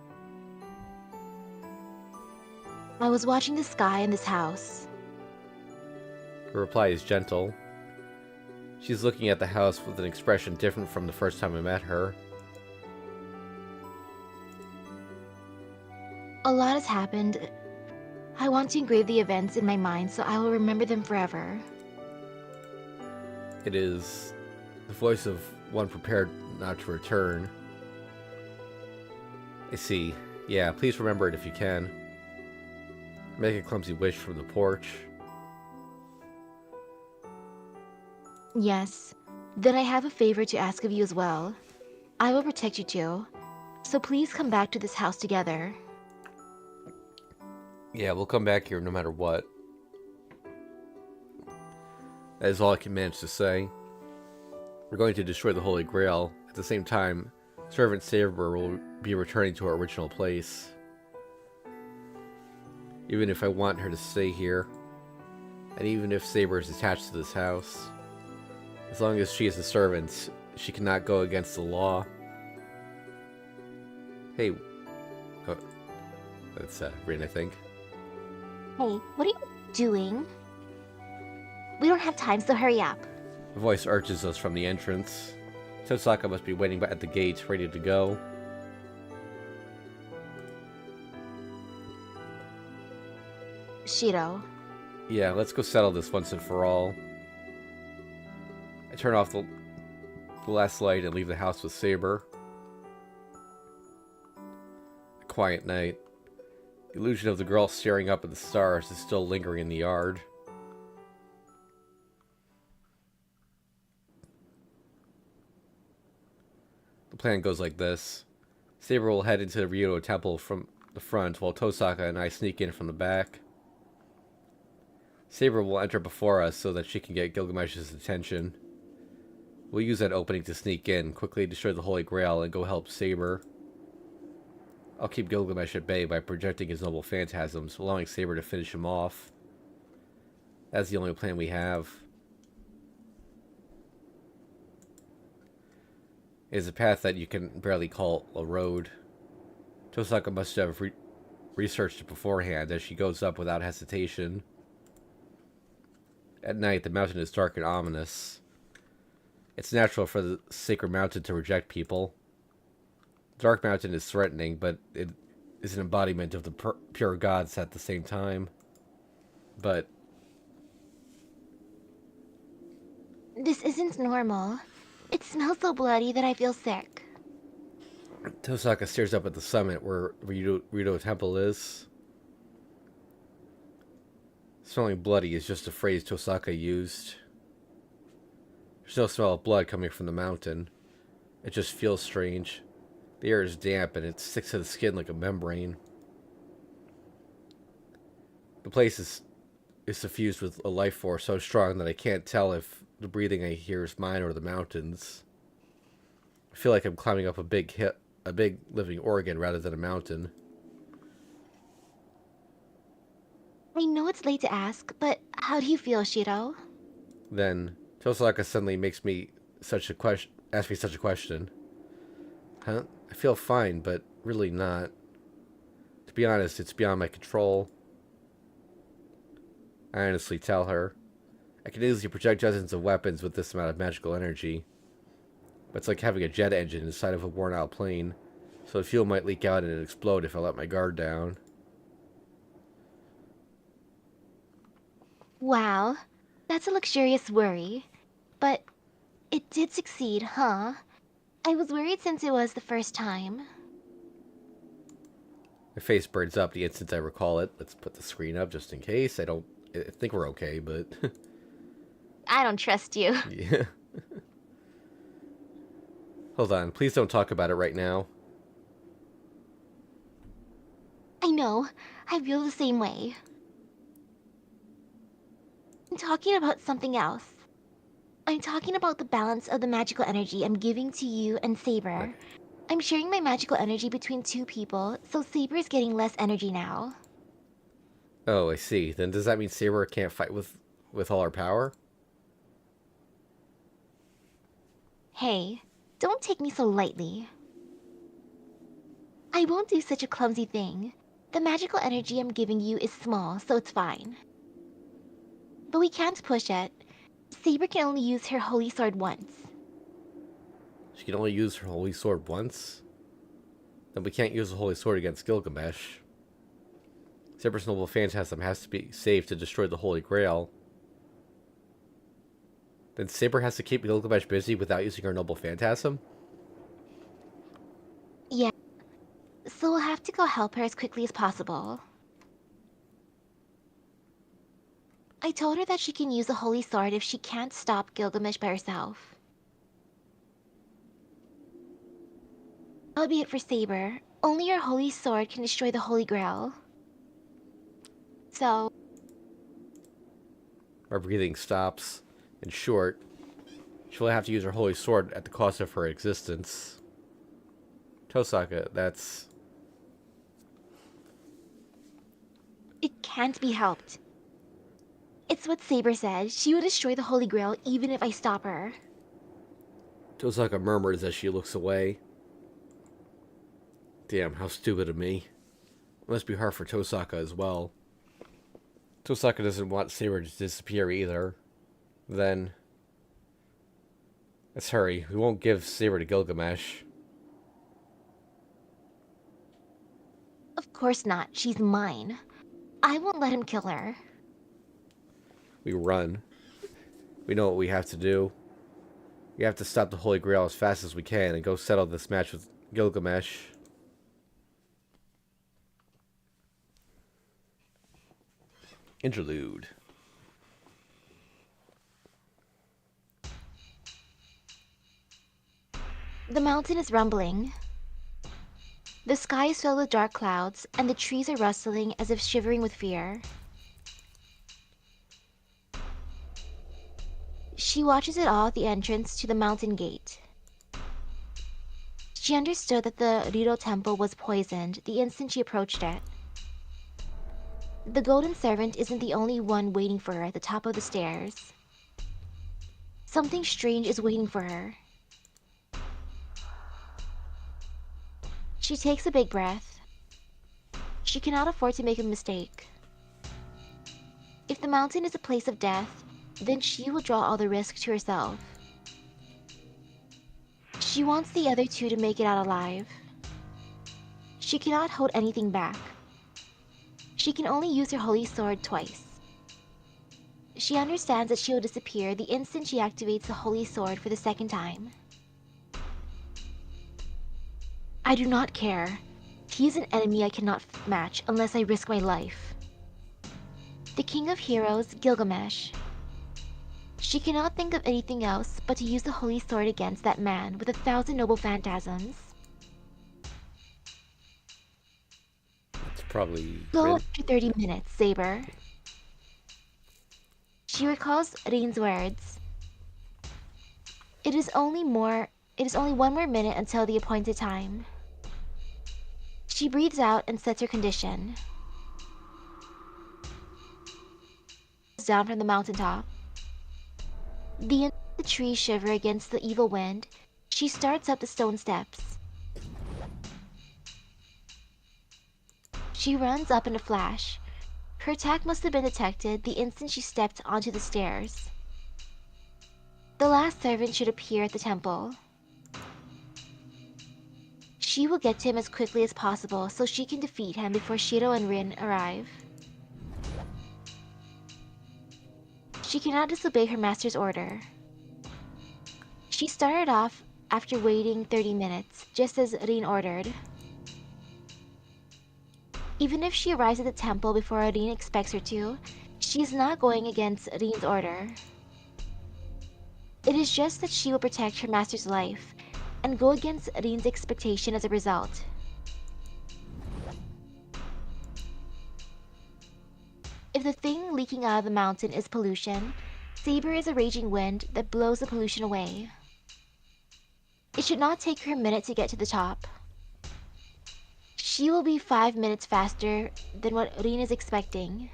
I was watching the sky in this house. Her reply is gentle. She's looking at the house with an expression different from the first time I met her. A lot has happened. I want to engrave the events in my mind so I will remember them forever. It is the voice of one prepared not to return. I see. Yeah, please remember it if you can. Make a clumsy wish from the porch. Yes. Then I have a favor to ask of you as well. I will protect you too. So please come back to this house together. Yeah, we'll come back here no matter what. That is all I can manage to say. We're going to destroy the Holy Grail. At the same time, Servant Saber will be returning to her original place. Even if I want her to stay here, and even if Saber is attached to this house, as long as she is a servant, she cannot go against the law. Hey, oh, that's Rin, I think. Hey, what are you doing? We don't have time, so hurry up. A voice urges us from the entrance. Tosaka must be waiting at the gate, ready to go. Shiro. Yeah, let's go settle this once and for all. I turn off the last light and leave the house with Saber. A quiet night. The illusion of the girl staring up at the stars is still lingering in the yard. The plan goes like this. Saber will head into the Ryudo Temple from the front, while Tosaka and I sneak in from the back. Saber will enter before us so that she can get Gilgamesh's attention. We'll use that opening to sneak in, quickly destroy the Holy Grail, and go help Saber. I'll keep Gilgamesh at bay by projecting his noble phantasms, allowing Saber to finish him off. That's the only plan we have. It is a path that you can barely call a road. Tosaka must have researched it beforehand as she goes up without hesitation. At night, the mountain is dark and ominous. It's natural for the sacred mountain to reject people. Dark Mountain is threatening, but it is an embodiment of the pure gods at the same time. But This isn't normal. It smells so bloody that I feel sick. Tosaka stares up at the summit where Ryudo Temple is. Smelling bloody is just a phrase Tosaka used. There's no smell of blood coming from the mountain. It just feels strange. The air is damp and it sticks to the skin like a membrane. The place is suffused with a life force so strong that I can't tell if the breathing I hear is mine or the mountains. I feel like I'm climbing up a big living organ rather than a mountain. I know it's late to ask, but how do you feel, Shiro? Then Tosaka suddenly ask me such a question. Huh? I feel fine, but really not. To be honest, it's beyond my control. I honestly tell her. I can easily project dozens of weapons with this amount of magical energy. But it's like having a jet engine inside of a worn-out plane, so the fuel might leak out and explode if I let my guard down. Wow, that's a luxurious worry. But it did succeed, huh? I was worried since it was the first time. My face burns up the instant I recall it. Let's put the screen up just in case. I think we're okay, but... I don't trust you. Yeah. Hold on, please don't talk about it right now. I know, I feel the same way. I'm talking about something else. I'm talking about the balance of the magical energy I'm giving to you and Saber. Okay. I'm sharing my magical energy between two people, so Saber is getting less energy now. Oh, I see. Then does that mean Saber can't fight with all our power? Hey, don't take me so lightly. I won't do such a clumsy thing. The magical energy I'm giving you is small, so it's fine. But we can't push it. Saber can only use her holy sword once. She can only use her holy sword once? Then we can't use the holy sword against Gilgamesh. Saber's noble phantasm has to be saved to destroy the Holy Grail. Then Saber has to keep Gilgamesh busy without using her noble phantasm? Yeah, so we'll have to go help her as quickly as possible. I told her that she can use the holy sword if she can't stop Gilgamesh by herself. That'll be it for Saber. Only your holy sword can destroy the Holy Grail. So, My breathing stops. In short, she'll have to use her holy sword at the cost of her existence. Tosaka, that's... it can't be helped. It's what Saber said. She will destroy the Holy Grail even if I stop her. Tosaka murmurs as she looks away. Damn, how stupid of me. It must be hard for Tosaka as well. Tosaka doesn't want Saber to disappear either. Then, Let's hurry. We won't give Saber to Gilgamesh. Of course not. She's mine. I won't let him kill her. We run. We know what we have to do. We have to stop the Holy Grail as fast as we can and go settle this match with Gilgamesh. Interlude. The mountain is rumbling. The sky is filled with dark clouds, and the trees are rustling as if shivering with fear. She watches it all at the entrance to the mountain gate. She understood that the Riro temple was poisoned the instant she approached it. The golden servant isn't the only one waiting for her at the top of the stairs. Something strange is waiting for her. She takes a big breath. She cannot afford to make a mistake. If the mountain is a place of death, then she will draw all the risk to herself. She wants the other two to make it out alive. She cannot hold anything back. She can only use her holy sword twice. She understands that she will disappear the instant she activates the holy sword for the second time. I do not care. He is an enemy I cannot match unless I risk my life. The king of heroes, Gilgamesh. She cannot think of anything else but to use the holy sword against that man with 1,000 noble phantasms. It's probably... Go after 30 minutes, Saber. She recalls Rin's words. It is only one more minute until the appointed time. She breathes out and sets her condition. Down from the mountaintop. The trees shiver against the evil wind. She starts up the stone steps. She runs up in a flash. Her attack must have been detected the instant she stepped onto the stairs. The last servant should appear at the temple. She will get to him as quickly as possible so she can defeat him before Shiro and Rin arrive. She cannot disobey her master's order. She started off after waiting 30 minutes, just as Rin ordered. Even if she arrives at the temple before Rin expects her to, she is not going against Rin's order. It is just that she will protect her master's life and go against Rin's expectation as a result. If the thing leaking out of the mountain is pollution, Saber is a raging wind that blows the pollution away. It should not take her a minute to get to the top. She will be 5 minutes faster than what Rin is expecting.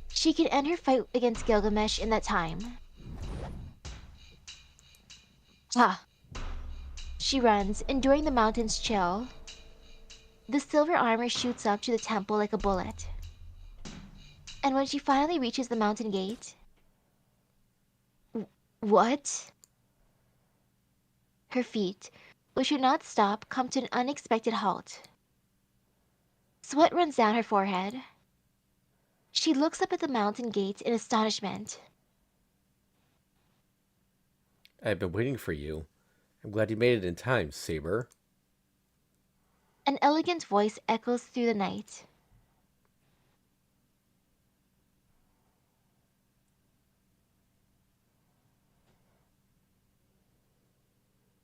She can end her fight against Gilgamesh in that time. Ah! She runs, enduring the mountain's chill. The silver armor shoots up to the temple like a bullet. And when she finally reaches the mountain gate... What? Her feet, which should not stop, come to an unexpected halt. Sweat runs down her forehead. She looks up at the mountain gate in astonishment. I've been waiting for you. I'm glad you made it in time, Saber. An elegant voice echoes through the night.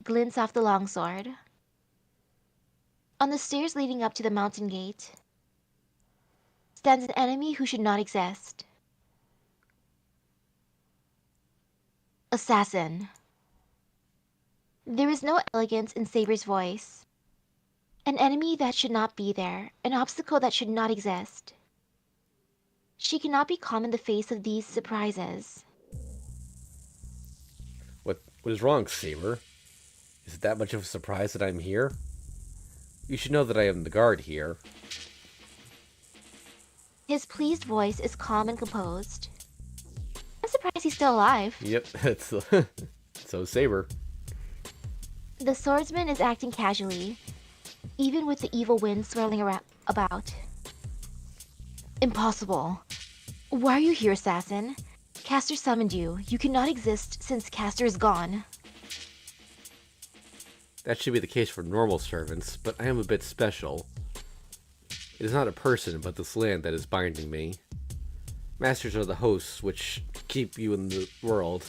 Glints off the longsword. On the stairs leading up to the mountain gate stands an enemy who should not exist. Assassin. There is no elegance in Saber's voice. An enemy that should not be there, an obstacle that should not exist. She cannot be calm in the face of these surprises. What is wrong, Saber? Is it that much of a surprise that I'm here? You should know that I am the guard here. His pleased voice is calm and composed. I'm surprised he's still alive. Yep, it's a So Saber. The swordsman is acting casually, even with the evil wind swirling about. Impossible. Why are you here, assassin? Castor summoned you. You cannot exist since Castor is gone. That should be the case for normal servants, but I am a bit special. It is not a person, but this land that is binding me. Masters are the hosts which keep you in the world.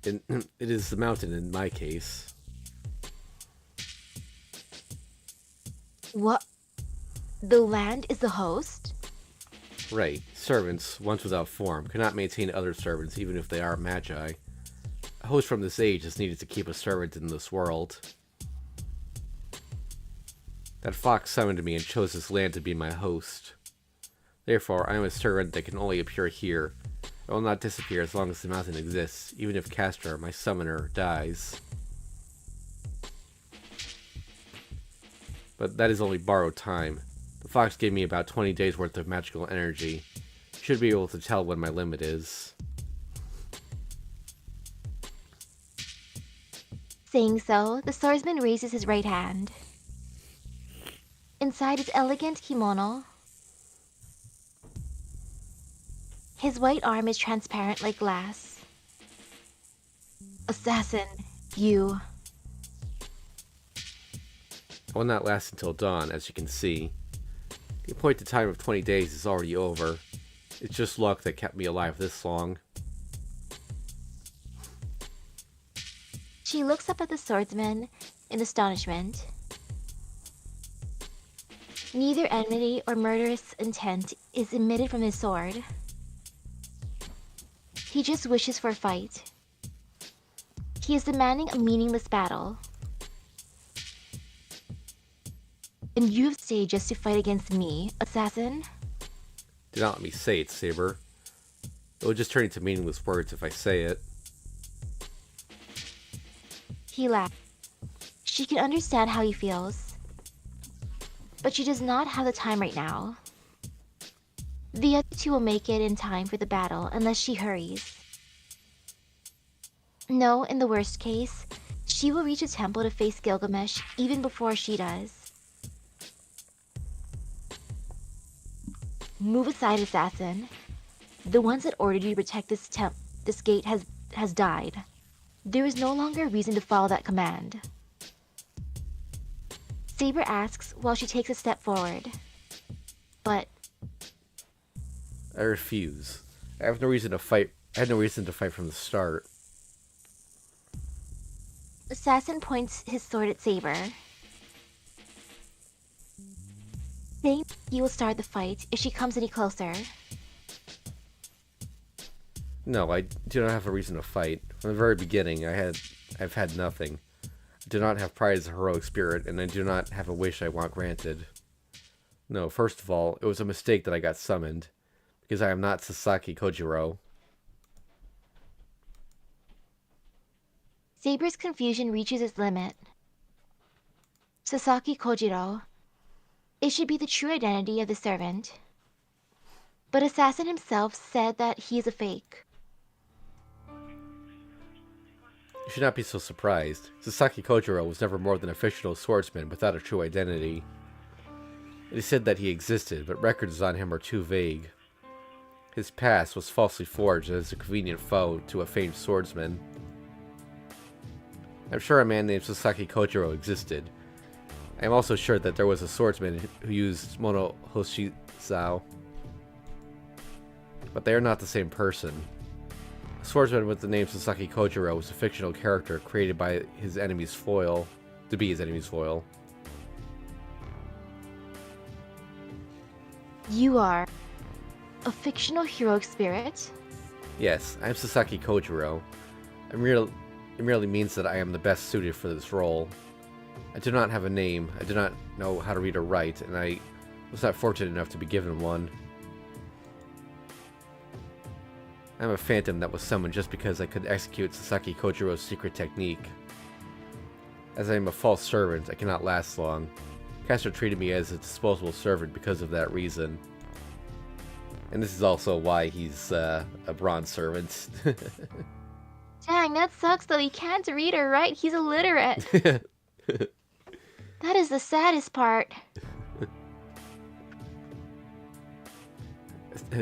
And it is the mountain in my case. What? The land is the host? Right. Servants, once without form, cannot maintain other servants even if they are magi. A host from this age is needed to keep a servant in this world. That fox summoned me and chose this land to be my host. Therefore, I am a servant that can only appear here. I will not disappear as long as the mountain exists, even if Castor, my summoner, dies. But that is only borrowed time. The fox gave me about 20 days worth of magical energy. Should be able to tell when my limit is. Saying so, the swordsman raises his right hand. Inside his elegant kimono, his white arm is transparent like glass. Assassin, you. I will not last until dawn, as you can see. The appointed time of 20 days is already over. It's just luck that kept me alive this long. She looks up at the swordsman in astonishment. Neither enmity or murderous intent is emitted from his sword. He just wishes for a fight. He is demanding a meaningless battle. And you have stayed just to fight against me, assassin? Do not let me say it, Saber. It will just turn into meaningless words if I say it. He laughed. She can understand how he feels. But she does not have the time right now. The other two will make it in time for the battle unless she hurries. No, in the worst case, she will reach the temple to face Gilgamesh even before she does. Move aside, assassin. The ones that ordered you to protect this gate has died. There is no longer a reason to follow that command. Saber asks while she takes a step forward. But I refuse. I have no reason to fight. I had no reason to fight from the start. Assassin points his sword at Saber, saying he will start the fight if she comes any closer. No, I do not have a reason to fight. From the very beginning, I've had nothing. I do not have pride as a heroic spirit, and I do not have a wish I want granted. No, first of all, it was a mistake that I got summoned, because I am not Sasaki Kojiro. Saber's confusion reaches its limit. Sasaki Kojiro. It should be the true identity of the servant. But Assassin himself said that he is a fake. You should not be so surprised. Sasaki Kojiro was never more than a fictional swordsman without a true identity. It is said that he existed, but records on him are too vague. His past was falsely forged as a convenient foe to a famed swordsman. I'm sure a man named Sasaki Kojiro existed. I am also sure that there was a swordsman who used Mono Hoshizao. But they are not the same person. A swordsman with the name Sasaki Kojiro was a fictional character created by his enemy's foil, to be his enemy's foil. You are a fictional heroic spirit? Yes, I am Sasaki Kojiro. It merely means that I am the best suited for this role. I do not have a name, I do not know how to read or write, and I was not fortunate enough to be given one. I am a phantom that was summoned just because I could execute Sasaki Kojiro's secret technique. As I am a false servant, I cannot last long. Castor treated me as a disposable servant because of that reason. And this is also why he's a bronze servant. Dang, that sucks though. He can't read or write. He's illiterate. That is the saddest part.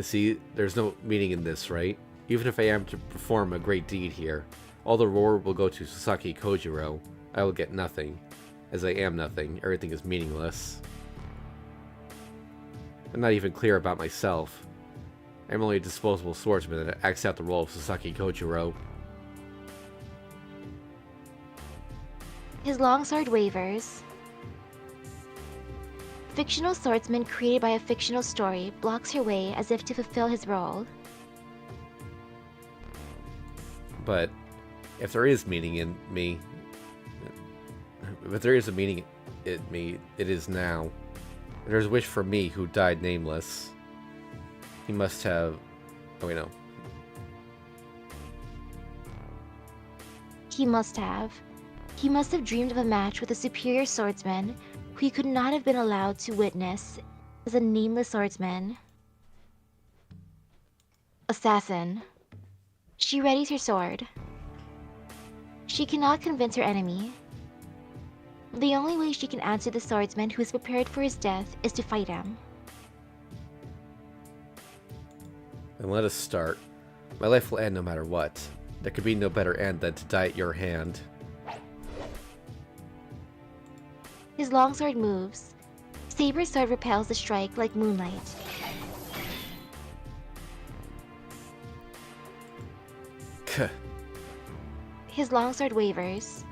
See, there's no meaning in this, right? Even if I am to perform a great deed here, all the reward will go to Sasaki Kojiro. I will get nothing. As I am nothing, everything is meaningless. I'm not even clear about myself. I'm only a disposable swordsman that acts out the role of Sasaki Kojiro. His longsword wavers. Fictional swordsman created by a fictional story blocks her way as if to fulfill his role. But if there is meaning in me, if there is a meaning in me, it is now. There's a wish for me who died nameless. He must have... Oh, wait, no. He must have. He must have dreamed of a match with a superior swordsman who he could not have been allowed to witness as a nameless swordsman. Assassin. She readies her sword. She cannot convince her enemy. The only way she can answer the swordsman who is prepared for his death is to fight him. Then let us start. My life will end no matter what. There could be no better end than to die at your hand. His longsword moves. Saber's sword repels the strike like moonlight. His longsword wavers.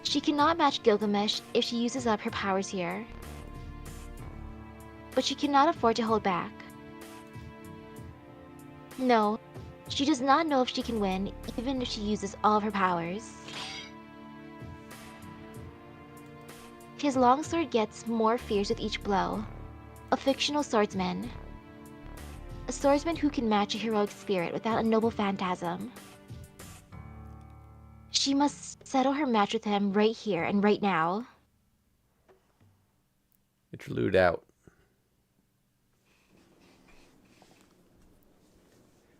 She cannot match Gilgamesh if she uses up her powers here. But she cannot afford to hold back. No, she does not know if she can win, even if she uses all of her powers. His longsword gets more fierce with each blow. A fictional swordsman. A swordsman who can match a heroic spirit without a noble phantasm. She must settle her match with him right here and right now. Interlude out.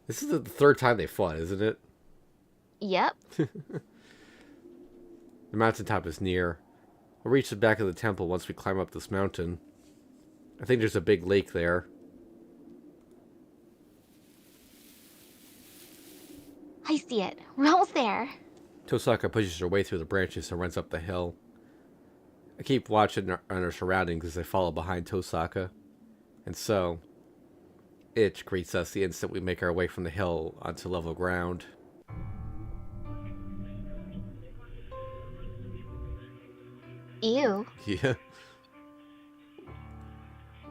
This is the third time they fought, isn't it? Yep. The mountaintop is near. We'll reach the back of the temple once we climb up this mountain. I think there's a big lake there. I see it. We're almost there. Tosaka pushes her way through the branches and runs up the hill. I keep watching on her surroundings as I follow behind Tosaka. And so, Itch greets us the instant we make our way from the hill onto level ground. Ew. Yeah.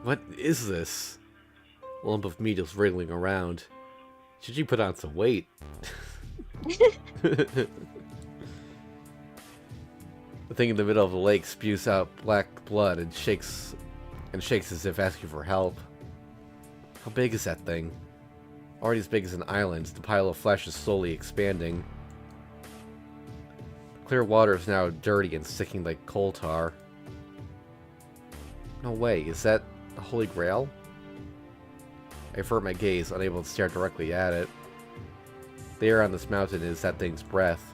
What is this? A lump of meat is wriggling around. Should you put on some weight? The thing in the middle of the lake spews out black blood and shakes as if asking for help. How big is that thing? Already as big as an island, the pile of flesh is slowly expanding. Clear water is now dirty and sticking like coal tar. No way, is that the Holy Grail? I avert my gaze, unable to stare directly at it. The air on this mountain is that thing's breath.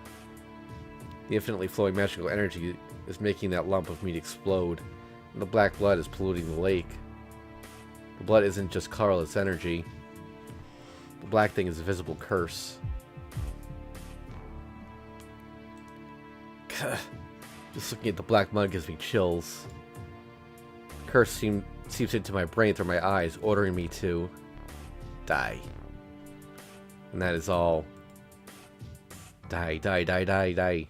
The infinitely flowing magical energy is making that lump of meat explode, and the black blood is polluting the lake. The blood isn't just colorless energy. The black thing is a visible curse. Just looking at the black mud gives me chills. The curse seeps into my brain through my eyes, ordering me to die. And that is all. Die, die, die, die, die.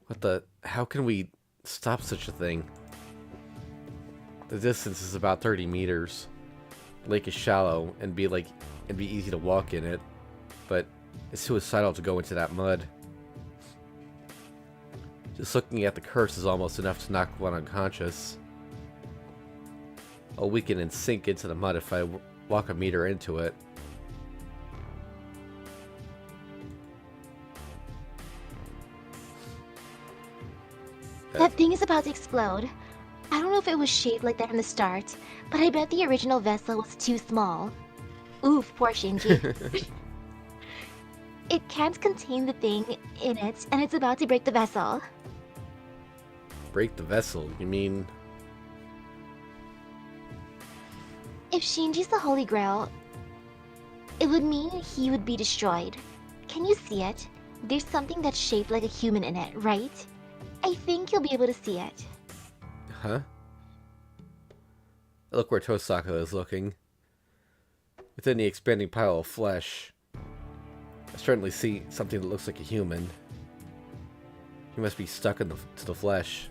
What the? How can we stop such a thing? The distance is about 30 meters. The lake is shallow and be easy to walk in it, but it's suicidal to go into that mud. Just looking at the curse is almost enough to knock one unconscious. I'll weaken and sink into the mud if I walk a meter into it. That thing is about to explode. I don't know if it was shaped like that from the start, but I bet the original vessel was too small. Oof, poor Shinji. It can't contain the thing in it, and it's about to break the vessel. Break the vessel? You mean... If Shinji's the Holy Grail, it would mean he would be destroyed. Can you see it? There's something that's shaped like a human in it, right? I think you'll be able to see it. Huh? Look where Tosaka is looking. Within the expanding pile of flesh, I certainly see something that looks like a human. He must be stuck to the flesh.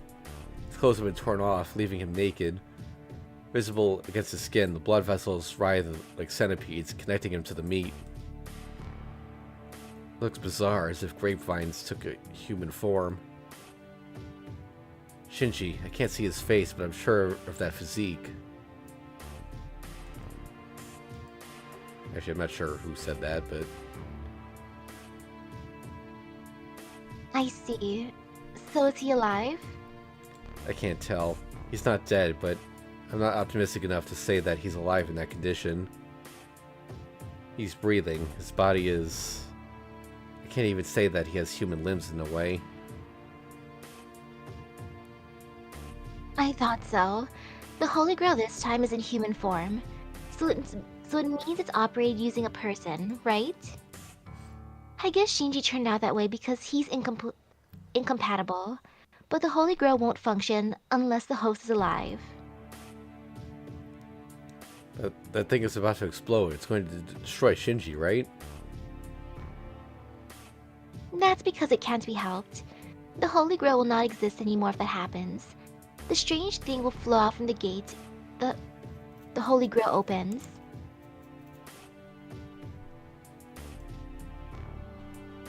His clothes have been torn off, leaving him naked. Visible against his skin, the blood vessels writhe like centipedes, connecting him to the meat. It looks bizarre, as if grapevines took a human form. Shinji, I can't see his face, but I'm sure of that physique. Actually, I'm not sure who said that, but... I see. So is he alive? I can't tell. He's not dead, but I'm not optimistic enough to say that he's alive in that condition. He's breathing. His body is... I can't even say that he has human limbs in a way. I thought so. The Holy Grail this time is in human form. So it means it's operated using a person, right? I guess Shinji turned out that way because he's incompatible. But the Holy Grail won't function unless the host is alive. That thing is about to explode. It's going to destroy Shinji, right? That's because it can't be helped. The Holy Grail will not exist anymore if that happens. The strange thing will flow out from the gate. The Holy Grail opens.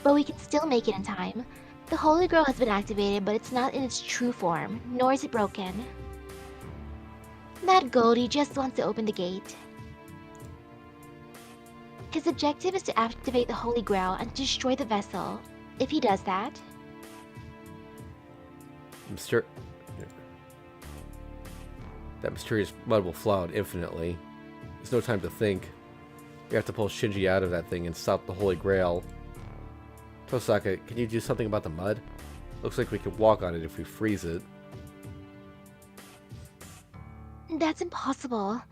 But we can still make it in time. The Holy Grail has been activated, but it's not in its true form, nor is it broken. That Goldie just wants to open the gate. His objective is to activate the Holy Grail and destroy the vessel. If he does that... That mysterious mud will flow out infinitely. There's no time to think. We have to pull Shinji out of that thing and stop the Holy Grail. Tosaka, can you do something about the mud? Looks like we could walk on it if we freeze it. That's impossible.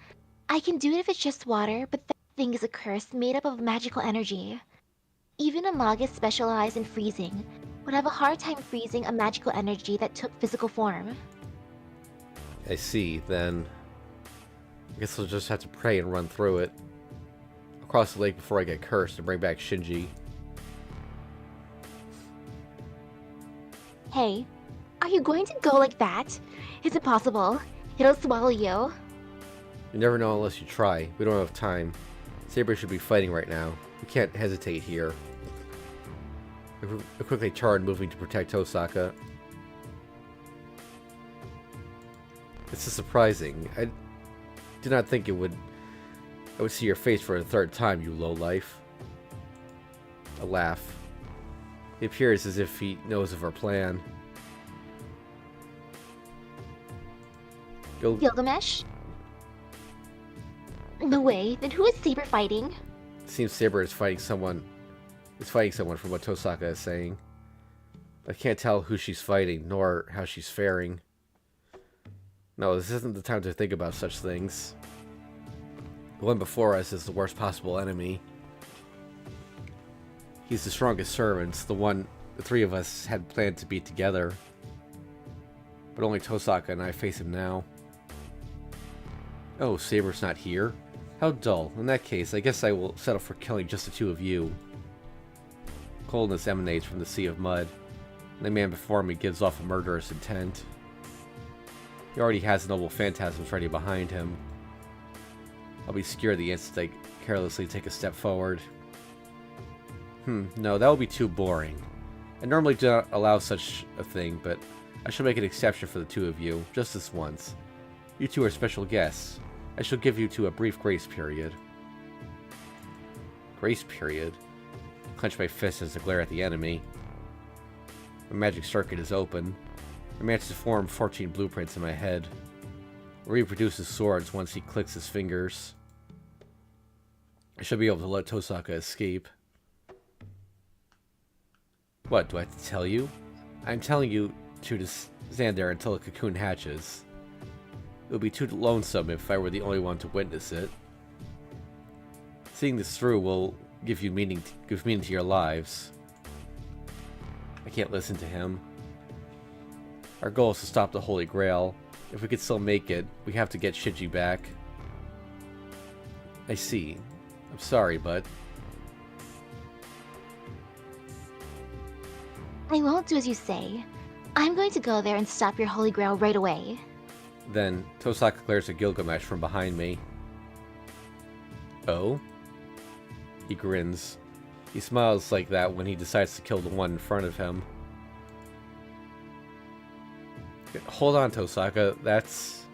I can do it if it's just water, but that thing is a curse made up of magical energy. Even a magus specialized in freezing would have a hard time freezing a magical energy that took physical form. I see, then... I guess I'll just have to pray and run through it. I'll cross the lake before I get cursed and bring back Shinji. Hey, are you going to go like that? It's impossible. It'll swallow you. You never know unless you try. We don't have time. Saber should be fighting right now. We can't hesitate here. I quickly turned, moving to protect Tosaka. This is surprising. I did not think I would see your face for a third time, you lowlife. A laugh. It appears as if he knows of our plan. Gilgamesh? No way. Then who is Saber fighting? It seems Saber is fighting someone. From what Tosaka is saying. I can't tell who she's fighting, nor how she's faring. No, this isn't the time to think about such things. The one before us is the worst possible enemy. He's the strongest servant, the one the three of us had planned to beat together. But only Tosaka and I face him now. Oh, Saber's not here? How dull. In that case, I guess I will settle for killing just the two of you. Coldness emanates from the sea of mud, and the man before me gives off a murderous intent. He already has noble phantasms ready behind him. I'll be scared the instant I carelessly take a step forward. No, that would be too boring. I normally do not allow such a thing, but I shall make an exception for the two of you, just this once. You two are special guests. I shall give you two a brief grace period. Grace period? I clench my fist as I glare at the enemy. My magic circuit is open. I manage to form 14 blueprints in my head. He reproduces swords once he clicks his fingers. I should be able to let Tosaka escape. What, do I have to tell you? I'm telling you to stand there until a cocoon hatches. It would be too lonesome if I were the only one to witness it. Seeing this through will give meaning to your lives. I can't listen to him. Our goal is to stop the Holy Grail. If we could still make it, we have to get Shinji back. I see. I'm sorry, but... I won't do as you say. I'm going to go there and stop your Holy Grail right away. Then, Tosaka glares at Gilgamesh from behind me. Oh? He grins. He smiles like that when he decides to kill the one in front of him. Hold on, Tosaka. That's...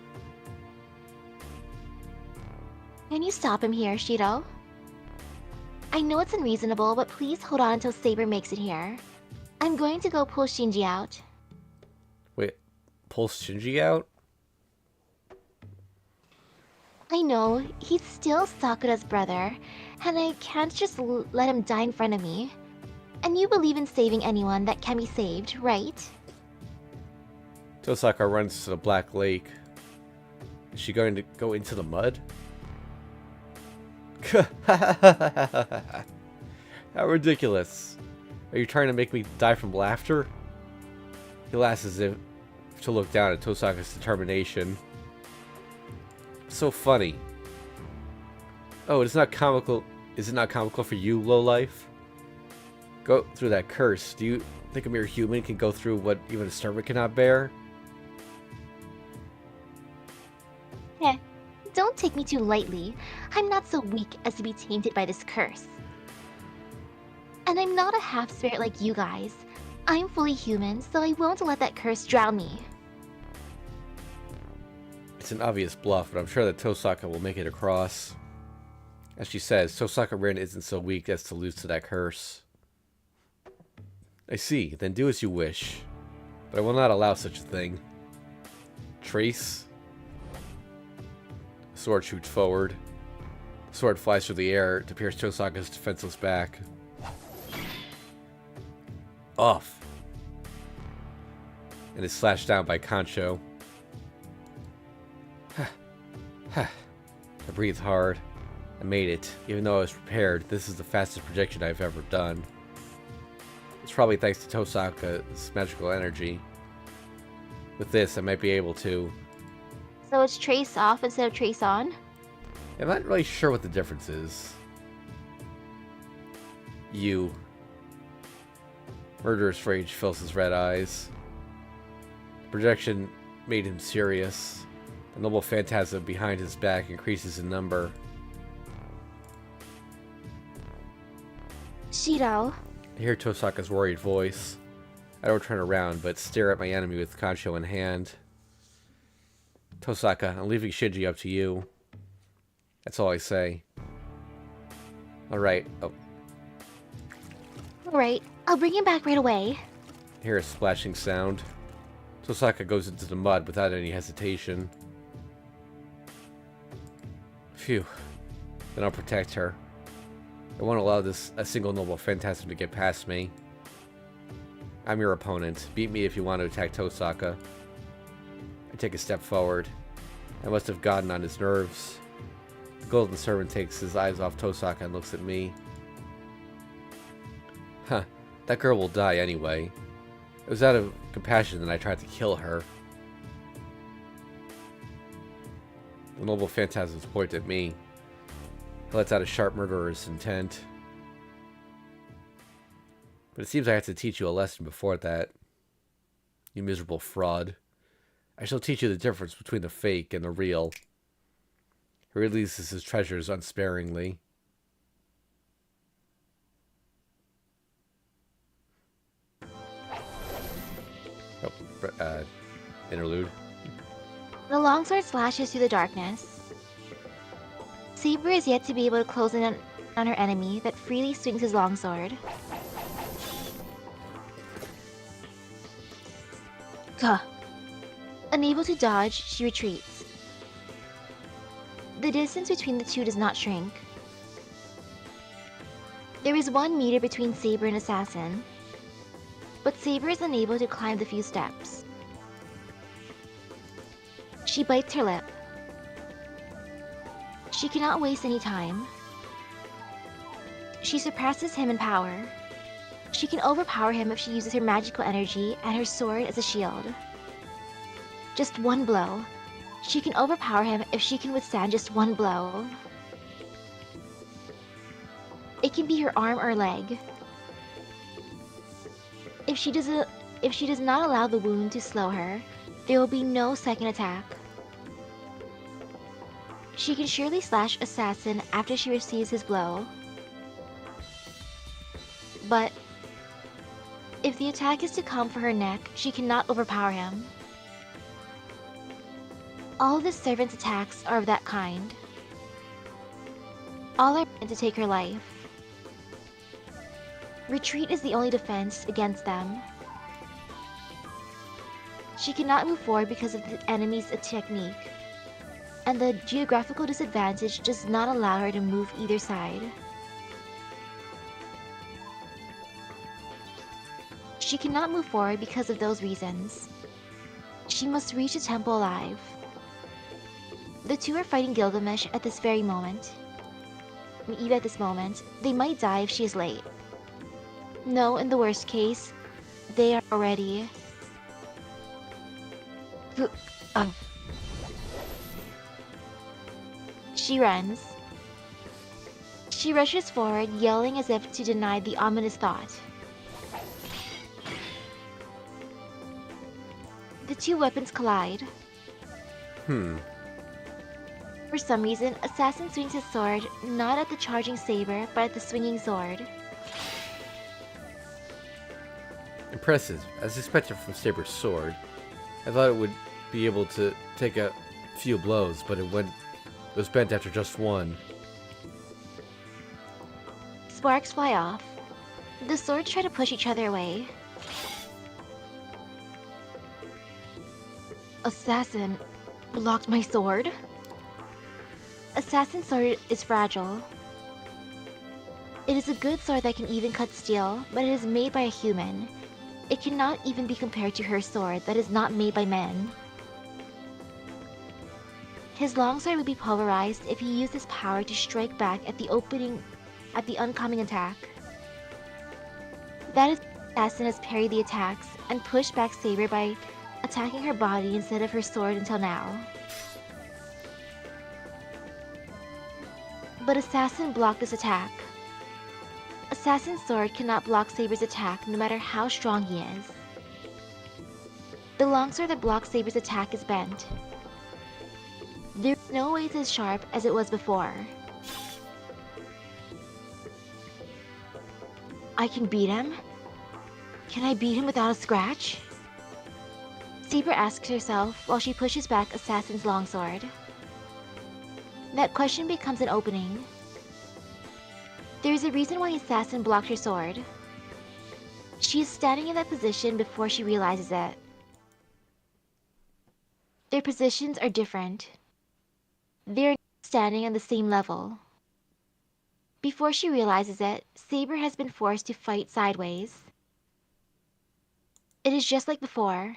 Can you stop him here, Shiro? I know it's unreasonable, but please hold on until Saber makes it here. I'm going to go pull Shinji out. Wait, pull Shinji out? I know, he's still Sakura's brother, and I can't just let him die in front of me. And you believe in saving anyone that can be saved, right? Tosaka runs to the Black Lake. Is she going to go into the mud? How ridiculous. Are you trying to make me die from laughter? He laughs as if to look down at Tosaka's determination. So funny. Oh, it's not comical. Is it not comical for you, lowlife? Go through that curse. Do you think a mere human can go through what even a servant cannot bear? Heh, don't take me too lightly. I'm not so weak as to be tainted by this curse. And I'm not a half-spirit like you guys. I'm fully human, so I won't let that curse drown me. It's an obvious bluff, but I'm sure that Tosaka will make it across. As she says, Tosaka Rin isn't so weak as to lose to that curse. I see, then do as you wish. But I will not allow such a thing. Trace? The sword shoots forward. The sword flies through the air to pierce Tosaka's defenseless back. Off. And is slashed down by Kancho. I breathed hard. I made it. Even though I was prepared, this is the fastest projection I've ever done. It's probably thanks to Tosaka's magical energy. With this, I might be able to... So it's trace off instead of trace on? I'm not really sure what the difference is. You. Murderous rage fills his red eyes. The projection made him serious. The noble phantasm behind his back increases in number. Shiro. I hear Tosaka's worried voice. I don't turn around, but stare at my enemy with Kancho in hand. Tosaka, I'm leaving Shinji up to you. That's all I say. Alright. Oh. Alright, I'll bring him back right away. I hear a splashing sound. Tosaka goes into the mud without any hesitation. Phew. Then I'll protect her. I won't allow a single noble phantasm to get past me. I'm your opponent. Beat me if you want to attack Tosaka. I take a step forward. I must have gotten on his nerves. The golden servant takes his eyes off Tosaka and looks at me. Huh. That girl will die anyway. It was out of compassion that I tried to kill her. The noble phantasms point at me. He lets out a sharp murderer's intent. But it seems I have to teach you a lesson before that. You miserable fraud. I shall teach you the difference between the fake and the real. He releases his treasures unsparingly. Oh, interlude. The longsword slashes through the darkness. Saber is yet to be able to close in on her enemy that freely swings his longsword. Gah. Unable to dodge, she retreats. The distance between the two does not shrink. There is 1 meter between Saber and Assassin, but Saber is unable to climb the few steps. She bites her lip. She cannot waste any time. She surpasses him in power. She can overpower him if she uses her magical energy and her sword as a shield. Just 1 blow. She can overpower him if she can withstand just 1 blow. It can be her arm or leg. If she does not allow the wound to slow her, there will be no second attack. She can surely slash Assassin after she receives his blow. But if the attack is to come for her neck, she cannot overpower him. All of the servant's attacks are of that kind. All are meant to take her life. Retreat is the only defense against them. She cannot move forward because of the enemy's technique, and the geographical disadvantage does not allow her to move either side. She cannot move forward because of those reasons. She must reach the temple alive. The two are fighting Gilgamesh at this very moment. Even at this moment, they might die if she is late. No, in the worst case, they are already... She runs. She rushes forward, yelling as if to deny the ominous thought. The two weapons collide. For some reason, Assassin swings his sword not at the charging Saber, but at the swinging sword. Impressive, as expected from Saber's sword. I thought it would be able to take a few blows, but it was bent after just 1. Sparks fly off. The swords try to push each other away. Assassin blocked my sword. Assassin's sword is fragile. It is a good sword that can even cut steel, but it is made by a human. It cannot even be compared to her sword that is not made by men. His longsword would be pulverized if he used his power to strike back at the oncoming attack. That is why Assassin has parried the attacks and pushed back Saber by attacking her body instead of her sword until now. But Assassin blocked this attack. Assassin's sword cannot block Saber's attack no matter how strong he is. The longsword that blocks Saber's attack is bent. There is no way it's as sharp as it was before. I can beat him? Can I beat him without a scratch? Saber asks herself while she pushes back Assassin's longsword. That question becomes an opening. There is a reason why Assassin blocked her sword. She is standing in that position before she realizes it. Their positions are different. They are standing on the same level. Before she realizes it, Saber has been forced to fight sideways. It is just like before.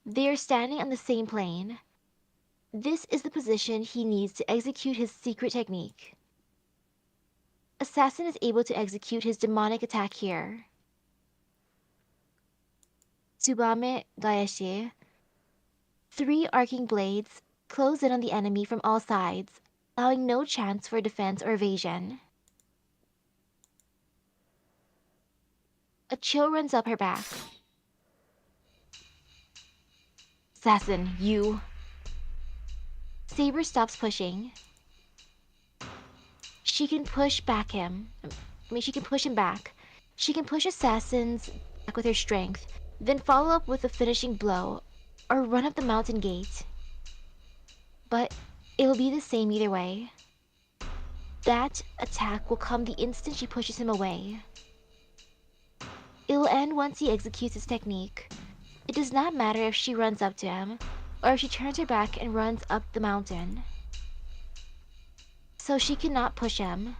They are standing on the same plane. This is the position he needs to execute his secret technique. Assassin is able to execute his demonic attack here. Tsubame Daeshi. 3 arcing blades close in on the enemy from all sides, allowing no chance for defense or evasion. A chill runs up her back. Assassin, you... Saber stops pushing. She can push back him. She can push him back. She can push Assassin's back with her strength, then follow up with a finishing blow, or run up the mountain gate. But it'll be the same either way. That attack will come the instant she pushes him away. It'll end once he executes his technique. It does not matter if she runs up to him, or if she turns her back and runs up the mountain. So she cannot push him.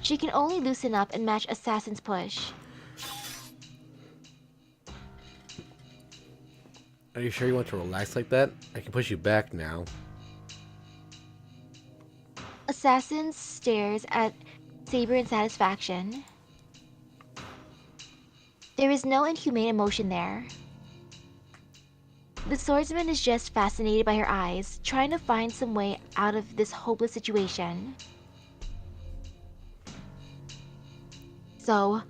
She can only loosen up and match Assassin's push. Are you sure you want to relax like that? I can push you back now. Assassin stares at Saber in satisfaction. There is no inhumane emotion there. The swordsman is just fascinated by her eyes, trying to find some way out of this hopeless situation. So,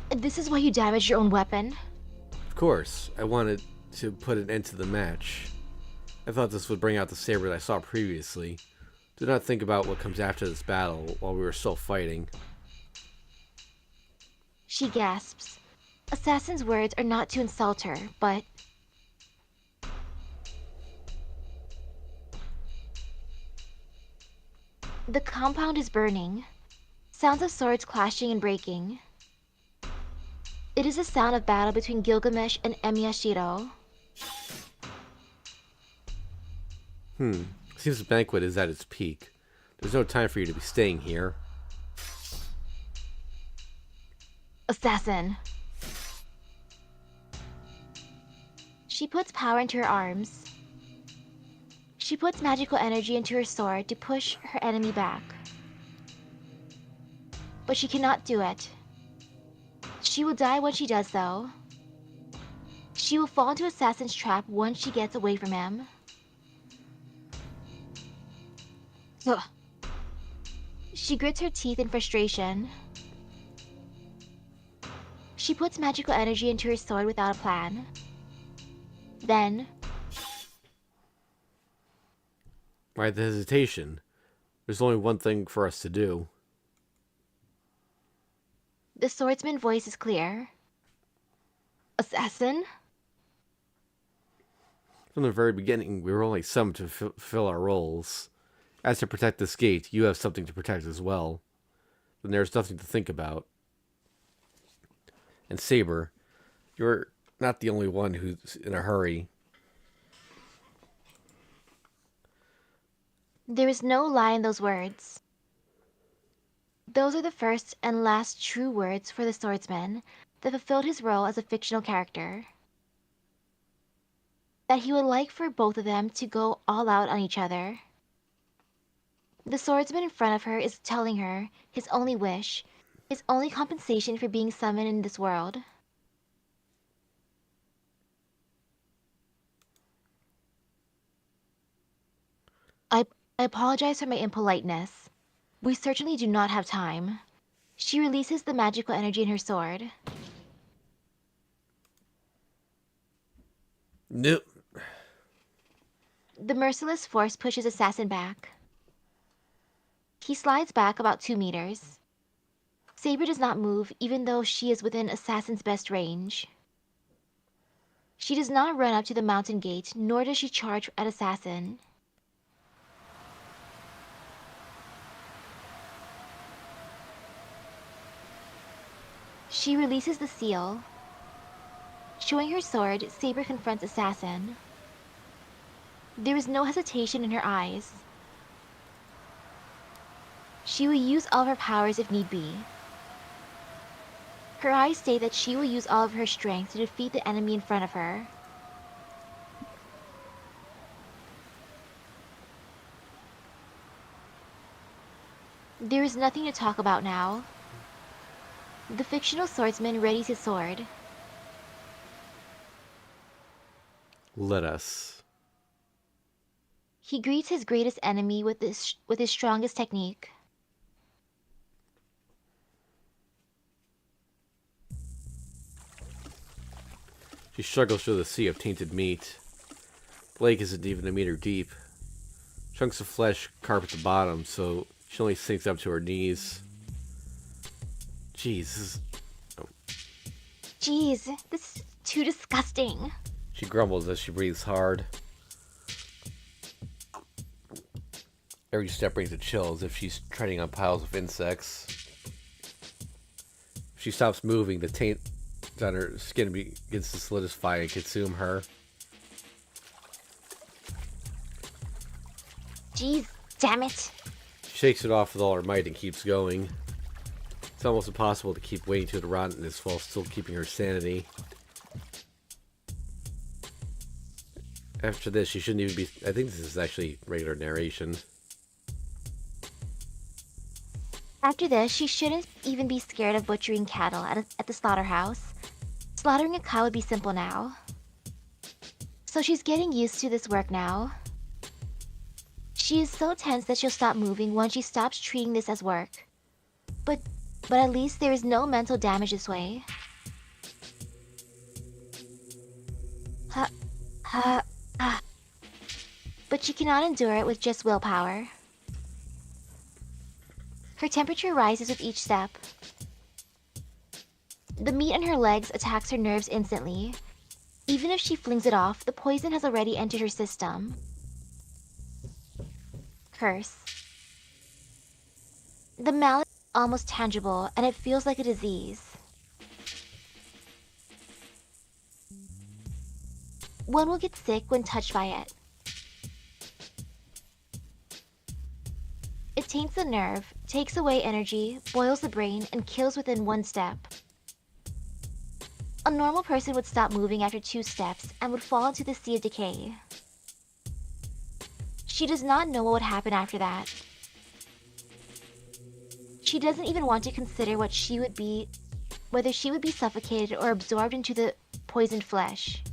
this is why you damaged your own weapon? Of course, I wanted to put an end to the match. I thought this would bring out the saber that I saw previously. Do not think about what comes after this battle while we were still fighting. She gasps. Assassin's words are not to insult her, but... The compound is burning. Sounds of swords clashing and breaking. It is the sound of battle between Gilgamesh and Emiyashiro. Seems the banquet is at its peak. There's no time for you to be staying here. Assassin. She puts power into her arms. She puts magical energy into her sword to push her enemy back. But she cannot do it. She will die when she does so. She will fall into Assassin's trap once she gets away from him. Ugh. She grits her teeth in frustration. She puts magical energy into her sword without a plan. Then... Why the hesitation? There's only one thing for us to do. The swordsman's voice is clear. Assassin? From the very beginning, we were only summoned to fulfill our roles. As to protect this gate, you have something to protect as well. Then there's nothing to think about. And Saber, you're not the only one who's in a hurry. There is no lie in those words. Those are the first and last true words for the swordsman that fulfilled his role as a fictional character. That he would like for both of them to go all out on each other. The swordsman in front of her is telling her his only wish, his only compensation for being summoned in this world. I apologize for my impoliteness. We certainly do not have time. She releases the magical energy in her sword. Nope. The merciless force pushes Assassin back. He slides back about 2 meters. Saber does not move even though she is within Assassin's best range. She does not run up to the mountain gate, nor does she charge at Assassin. She releases the seal. Showing her sword, Saber confronts Assassin. There is no hesitation in her eyes. She will use all of her powers if need be. Her eyes state that she will use all of her strength to defeat the enemy in front of her. There is nothing to talk about now. The fictional swordsman readies his sword. Let us. He greets his greatest enemy with his strongest technique. She struggles through the sea of tainted meat. The lake isn't even a meter deep. Chunks of flesh carpet the bottom, so she only sinks up to her knees. Jeez, this is... Oh. Jeez, this is too disgusting. She grumbles as she breathes hard. Every step brings a chill, as if she's treading on piles of insects. If she stops moving, the taint on her skin begins to solidify and consume her. Jeez, damn it. She shakes it off with all her might and keeps going. It's almost impossible to keep waiting to the rottenness while still keeping her sanity. After this, she shouldn't even be... I think this is actually regular narration. After this, she shouldn't even be scared of butchering cattle at the slaughterhouse. Slaughtering a cow would be simple now. So she's getting used to this work now. She is so tense that she'll stop moving once she stops treating this as work. But at least there is no mental damage this way. Ha, ha, ah. But she cannot endure it with just willpower. Her temperature rises with each step. The meat on her legs attacks her nerves instantly. Even if she flings it off, the poison has already entered her system. Curse. The malady is almost tangible, and it feels like a disease. One will get sick when touched by it. It taints the nerve, takes away energy, boils the brain, and kills within one step. A normal person would stop moving after 2 steps and would fall into the sea of decay. She does not know what would happen after that. She doesn't even want to consider whether she would be suffocated or absorbed into the poisoned flesh.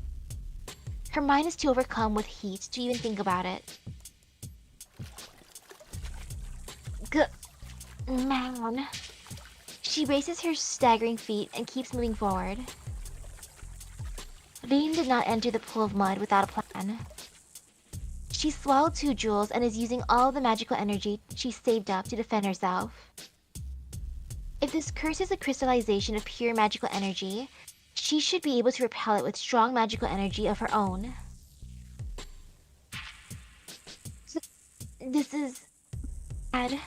Her mind is too overcome with heat to even think about it. Man. She races her staggering feet and keeps moving forward. Rin did not enter the pool of mud without a plan. She swallowed 2 jewels and is using all the magical energy she saved up to defend herself. If this curse is a crystallization of pure magical energy, she should be able to repel it with strong magical energy of her own. This is bad.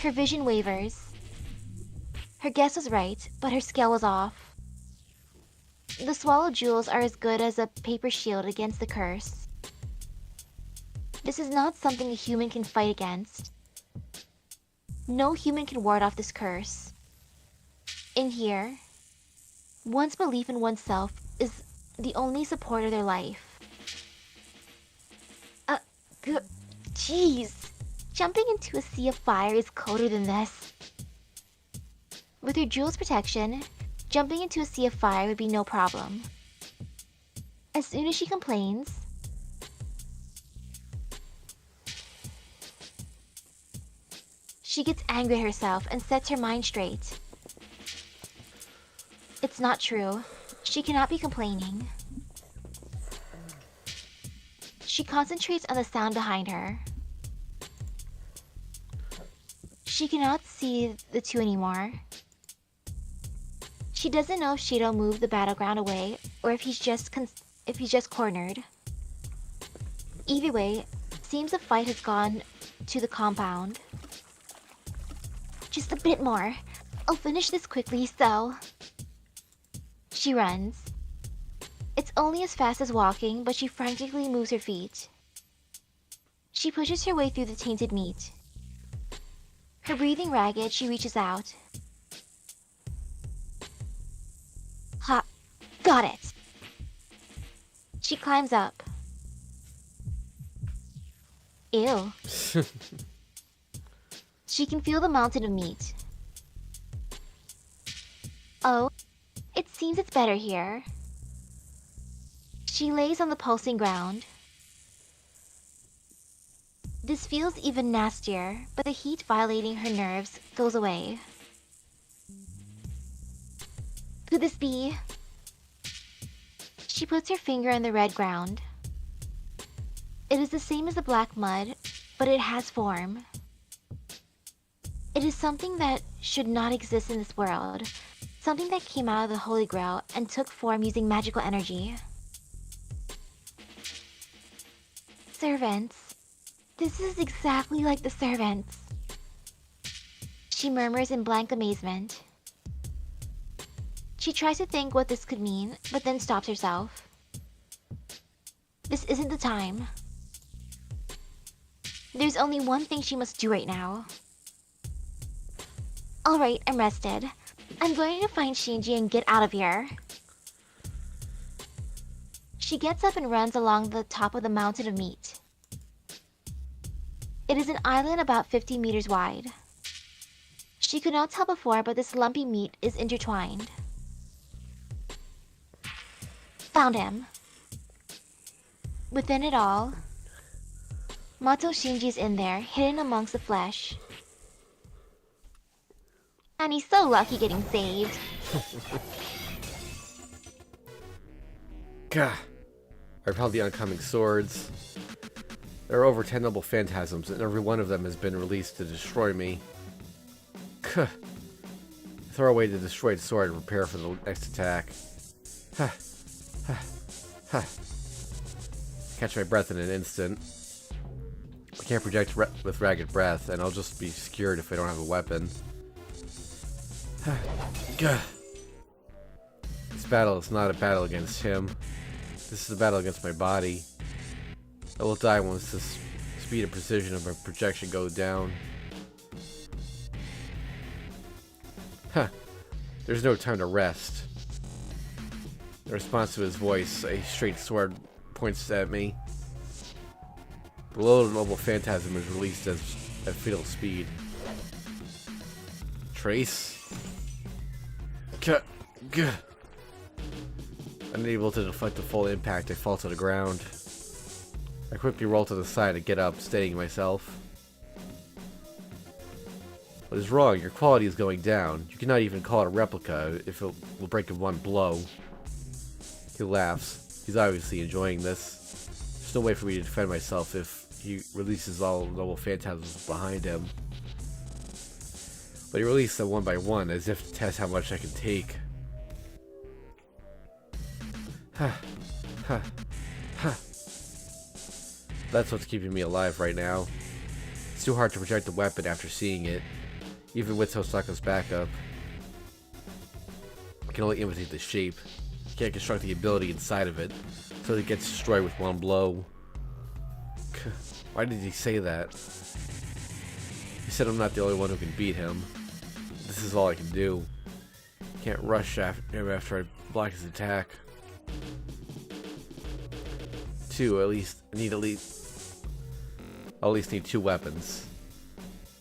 Her vision wavers. Her guess was right, but her scale was off. The swallowed jewels are as good as a paper shield against the curse. This is not something a human can fight against. No human can ward off this curse. In here, one's belief in oneself is the only support of their life. Jeez! Jumping into a sea of fire is colder than this. With her jewel's protection, jumping into a sea of fire would be no problem. As soon as she complains, she gets angry at herself and sets her mind straight. It's not true. She cannot be complaining. She concentrates on the sound behind her. She cannot see the 2 anymore. She doesn't know if Shido moved the battleground away or if he's just cornered. Either way, seems the fight has gone to the compound. Just a bit more. I'll finish this quickly, so... She runs. It's only as fast as walking, but she frantically moves her feet. She pushes her way through the tainted meat. Her breathing ragged, she reaches out. Ha! Got it! She climbs up. Ew. She can feel the mountain of meat. Oh, it seems it's better here. She lays on the pulsing ground. This feels even nastier, but the heat violating her nerves goes away. Could this be? She puts her finger on the red ground. It is the same as the black mud, but it has form. It is something that should not exist in this world. Something that came out of the Holy Grail and took form using magical energy. Servants. This is exactly like the servants. She murmurs in blank amazement. She tries to think what this could mean, but then stops herself. This isn't the time. There's only one thing she must do right now. Alright, I'm rested. I'm going to find Shinji and get out of here. She gets up and runs along the top of the mountain of meat. It is an island about 50 meters wide. She could not tell before, but this lumpy meat is intertwined. Found him. Within it all, Mato Shinji's in there, hidden amongst the flesh. And he's so lucky getting saved. Gah. I repelled the oncoming swords. There are over 10 noble phantasms, and every one of them has been released to destroy me. Kuh. I throw away the destroyed sword and prepare for the next attack. Huh. Huh. Huh. Catch my breath in an instant. I can't project with ragged breath, and I'll just be skewered if I don't have a weapon. Gah. This battle is not a battle against him. This is a battle against my body. I will die once the speed and precision of my projection go down. Huh. There's no time to rest. In response to his voice, a straight sword points at me. The low noble phantasm is released at fatal speed. Trace. Gah. Unable to deflect the full impact, I fall to the ground. I quickly roll to the side to get up, steadying myself. What is wrong? Your quality is going down. You cannot even call it a replica if it will break in one blow. He laughs. He's obviously enjoying this. There's no way for me to defend myself if he releases all noble phantasms behind him. But he released them one by one, as if to test how much I can take. That's what's keeping me alive right now. It's too hard to project the weapon after seeing it, even with Tosaka's backup. I can only imitate the shape. I can't construct the ability inside of it, so it gets destroyed with one blow. Why did he say that? He said I'm not the only one who can beat him. This is all I can do. Can't rush him after I block his attack. I'll at least need 2 weapons.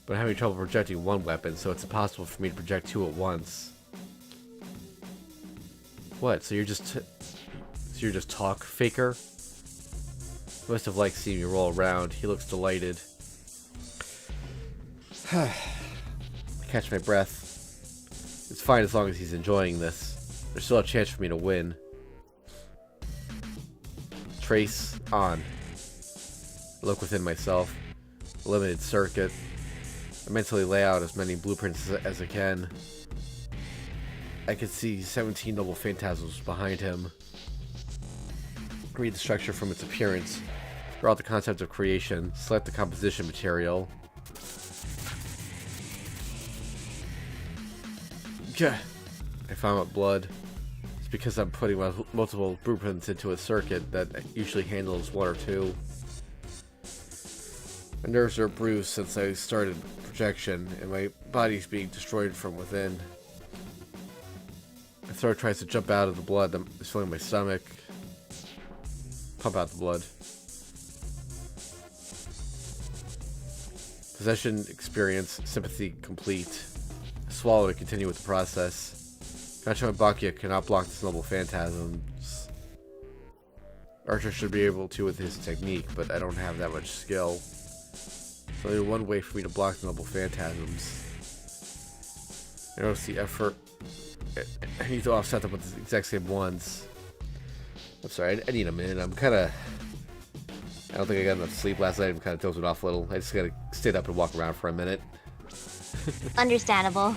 But I'm having trouble projecting one weapon, so it's impossible for me to project 2 at once. What? So you're just talk faker? He must have liked seeing me roll around. He looks delighted. I catch my breath. It's fine as long as he's enjoying this. There's still a chance for me to win. Trace on. Look within myself. Limited circuit. I mentally lay out as many blueprints as I can. I can see 17 noble phantasms behind him. Read the structure from its appearance. Draw out the concept of creation. Select the composition material. Gah. I found out blood. It's because I'm putting multiple blueprints into a circuit that usually handles 1 or 2. My nerves are bruised since I started projection, and my body's being destroyed from within. My throat tries to jump out of the blood that's filling my stomach. Pump out the blood. Possession experience, sympathy complete. Swallow to continue with the process. Gacha Bakia cannot block this noble phantasms. Archer should be able to with his technique, but I don't have that much skill. So there's one way for me to block the noble phantasms. I notice the effort. I need to offset them with the exact same ones. I'm sorry, I need a minute. I don't think I got enough sleep last night. I'm kind of dozing off a little. I just gotta stay up and walk around for a minute. Understandable.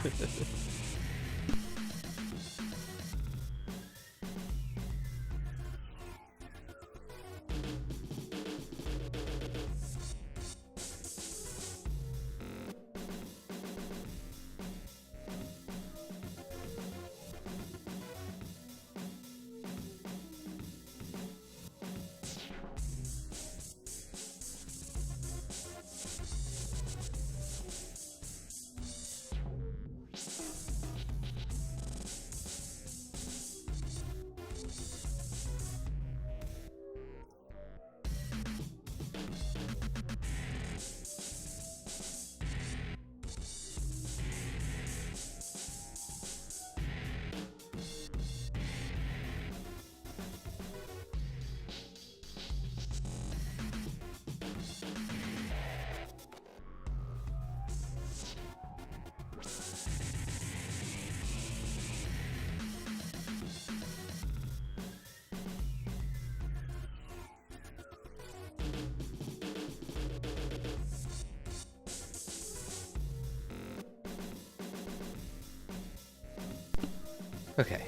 Okay.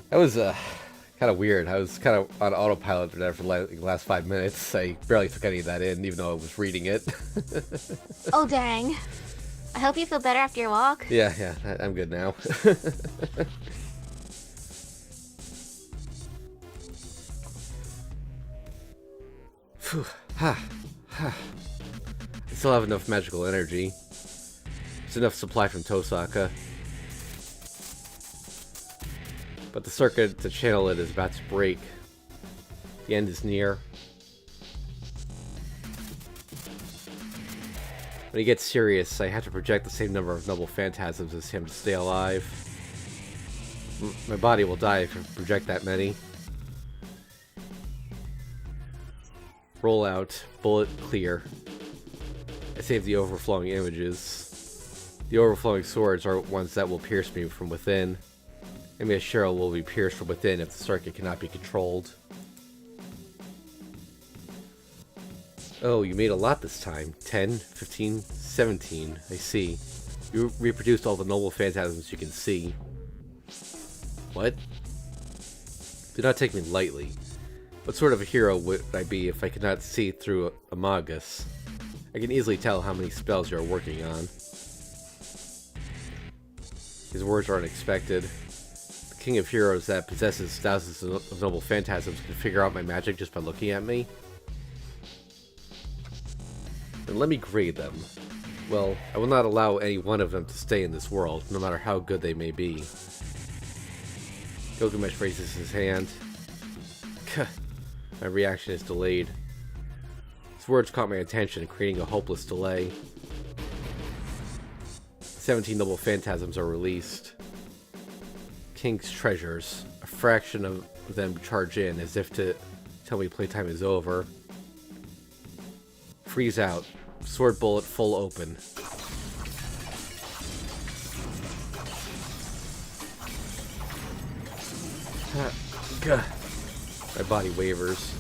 That was kind of weird. I was kind of on autopilot there for the last 5 minutes. I barely took any of that in, even though I was reading it. Oh, dang. I hope you feel better after your walk. Yeah, I'm good now. Phew. I still have enough magical energy. There's enough supply from Tosaka. But the circuit to channel it is about to break. The end is near. When he gets serious, I have to project the same number of noble phantasms as him to stay alive. My body will die if I project that many. Roll out, bullet clear. I save the overflowing images. The overflowing swords are ones that will pierce me from within. And Miss Cheryl will be pierced from within if the circuit cannot be controlled. Oh, you made a lot this time. 10, 15, 17. I see. You reproduced all the noble phantasms you can see. What? Do not take me lightly. What sort of a hero would I be if I could not see through a magus? I can easily tell how many spells you are working on. His words are unexpected. The king of heroes that possesses thousands of noble phantasms can figure out my magic just by looking at me? Then let me grade them. Well, I will not allow any one of them to stay in this world, no matter how good they may be. Gilgamesh raises his hand. My reaction is delayed. His words caught my attention, creating a hopeless delay. 17 noble phantasms are released. King's treasures. A fraction of them charge in, as if to tell me playtime is over. Freeze out. Sword bullet full open. My body wavers.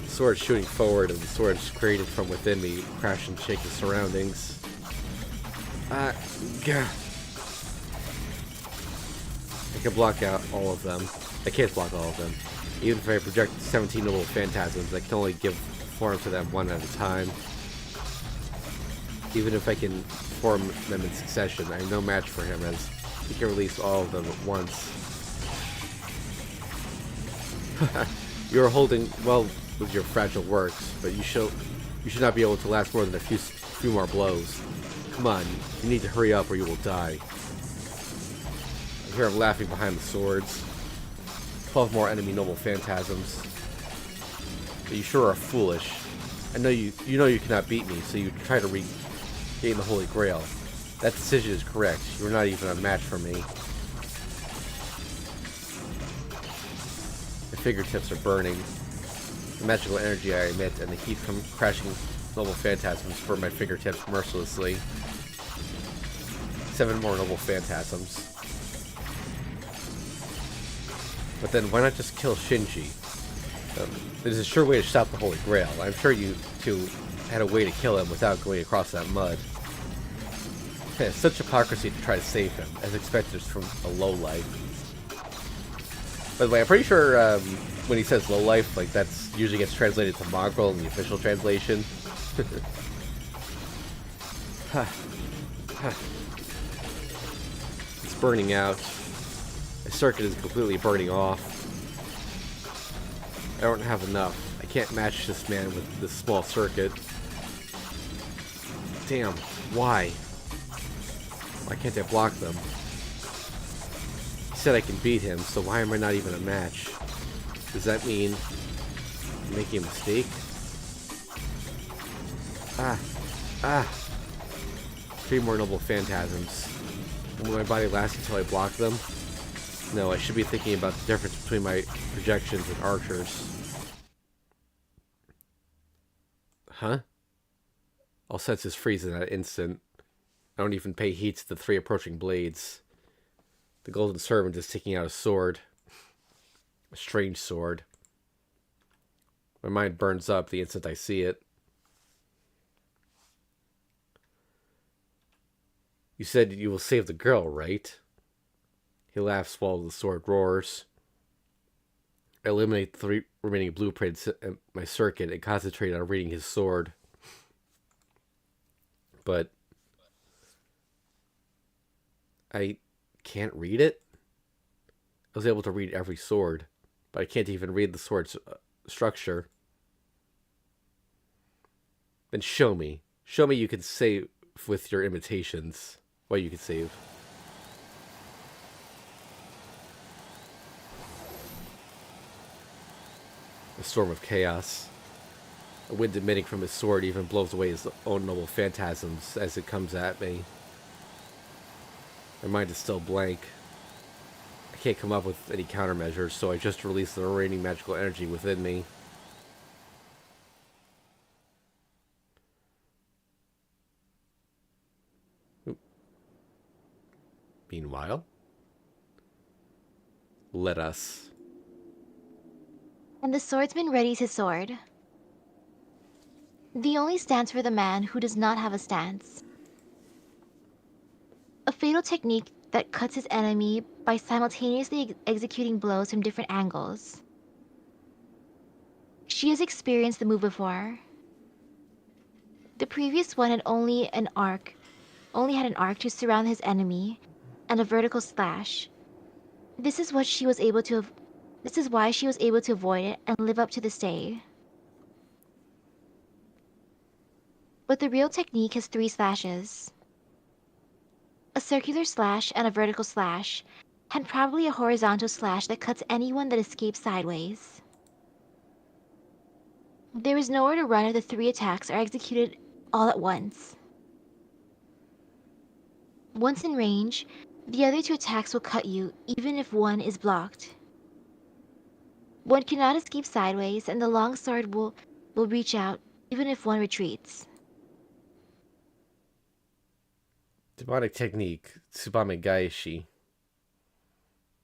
The sword shooting forward, and the swords created from within me crash and shake the surroundings. I can block out all of them. I can't block all of them. Even if I project 17 noble phantasms, I can only give form to them one at a time. Even if I can form them in succession, I am no match for him, as he can release all of them at once. You are holding well with your fragile works, but you should not be able to last more than a few more blows. Come on, you need to hurry up or you will die. I hear him laughing behind the swords. 12 more enemy noble phantasms. But you sure are foolish. I know you know you cannot beat me, so you try to regain the Holy Grail. That decision is correct. You are not even a match for me. My fingertips are burning. The magical energy I emit and the heat from crashing noble phantasms burn my fingertips mercilessly. 7 more noble phantasms. But then why not just kill Shinji? There's a sure way to stop the Holy Grail. I'm sure you two had a way to kill him without going across that mud. It's such hypocrisy to try to save him, as expected from a lowlife. By the way, I'm pretty sure when he says lowlife, like that's usually gets translated to mongrel in the official translation. It's burning out. The circuit is completely burning off. I don't have enough. I can't match this man with this small circuit. Damn, why? Why can't I block them? He said I can beat him, so why am I not even a match? Does that mean I'm making a mistake? Ah. 3 more noble phantasms. Will my body last until I block them? No, I should be thinking about the difference between my projections and archers. Huh? All senses freeze in that instant. I don't even pay heed to the 3 approaching blades. The golden servant is taking out a sword. A strange sword. My mind burns up the instant I see it. You said you will save the girl, right? He laughs while the sword roars. I eliminate the 3 remaining blueprints in my circuit and concentrate on reading his sword. But I can't read it. I was able to read every sword, but I can't even read the sword's structure. Then show me. Show me you can save with your imitations. What you can save. A storm of chaos. A wind emitting from his sword even blows away his own noble phantasms as it comes at me. My mind is still blank. I can't come up with any countermeasures, so I just release the remaining magical energy within me. Meanwhile, let us. And the swordsman readies his sword. The only stance for the man who does not have a stance. A fatal technique that cuts his enemy by simultaneously executing blows from different angles. She has experienced the move before. The previous one had only had an arc to surround his enemy and a vertical slash. This is why she was able to avoid it and live up to this day. But the real technique has 3 slashes. A circular slash and a vertical slash, and probably a horizontal slash that cuts anyone that escapes sideways. There is nowhere to run if the 3 attacks are executed all at once. Once in range, the other 2 attacks will cut you even if one is blocked. One cannot escape sideways, and the long sword will reach out even if one retreats. Demonic technique, Tsubame Gaeshi.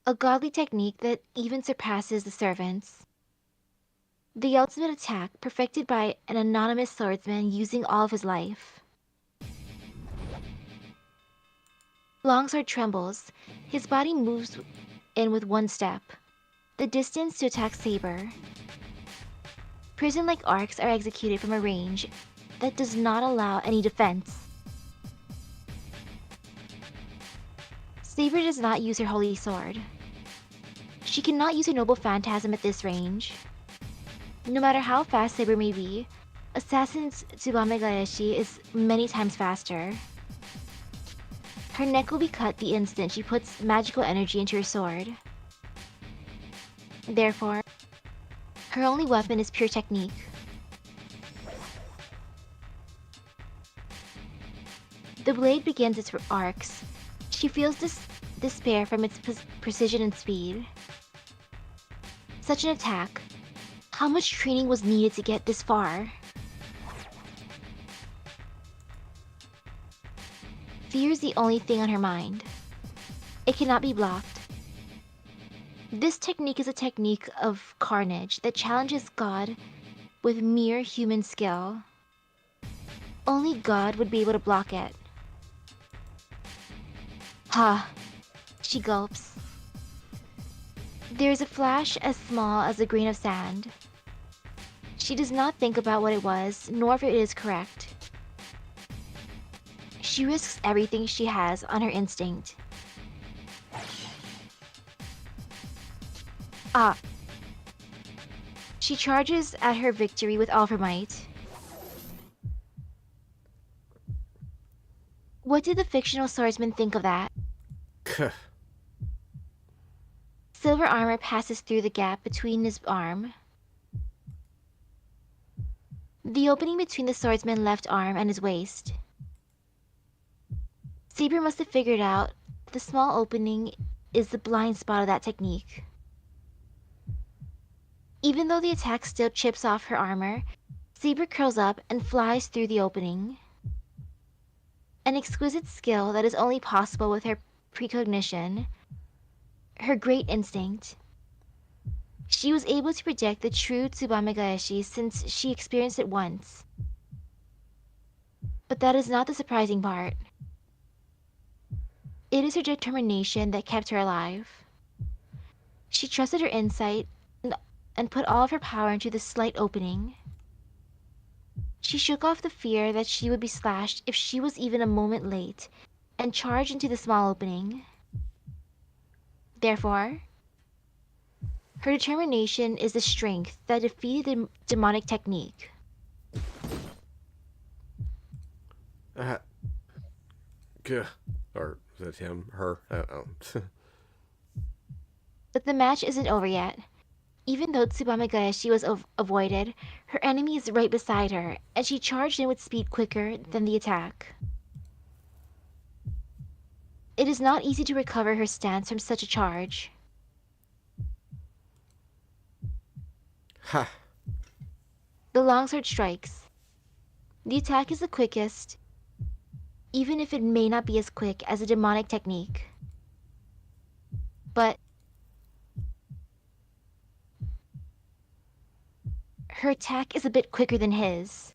A godly technique that even surpasses the servants. The ultimate attack perfected by an anonymous swordsman using all of his life. Longsword trembles. His body moves in with 1 step. The distance to attack Saber. Prison-like arcs are executed from a range that does not allow any defense. Saber does not use her holy sword. She cannot use her noble phantasm at this range. No matter how fast Saber may be, Assassin's Tsubame Gaeshi is many times faster. Her neck will be cut the instant she puts magical energy into her sword. Therefore, her only weapon is pure technique. The blade begins its arcs. She feels despair from its precision and speed. Such an attack. How much training was needed to get this far? Fear is the only thing on her mind. It cannot be blocked. This technique is a technique of carnage that challenges God with mere human skill. Only God would be able to block it. Ha! She gulps. There is a flash as small as a grain of sand. She does not think about what it was, nor if it is correct. She risks everything she has on her instinct. Ah! She charges at her victory with all her might. What did the fictional swordsman think of that? Silver armor passes through the gap between his arm. The opening between the swordsman's left arm and his waist. Saber must have figured out the small opening is the blind spot of that technique. Even though the attack still chips off her armor, Saber curls up and flies through the opening. An exquisite skill that is only possible with her precognition, her great instinct. She was able to predict the true Tsubame Gaeshi since she experienced it once. But that is not the surprising part. It is her determination that kept her alive. She trusted her insight and, and put all of her power into the slight opening. She shook off the fear that she would be slashed if she was even a moment late and charged into the small opening. Therefore, her determination is the strength that defeated the demonic technique. Uh, or is that him? Her? I don't know. But the match isn't over yet. Even though Tsubame Gaeshi was avoided, her enemy is right beside her, and she charged in with speed quicker than the attack. It is not easy to recover her stance from such a charge. Ha! The longsword strikes. The attack is the quickest, even if it may not be as quick as a demonic technique. But her attack is a bit quicker than his.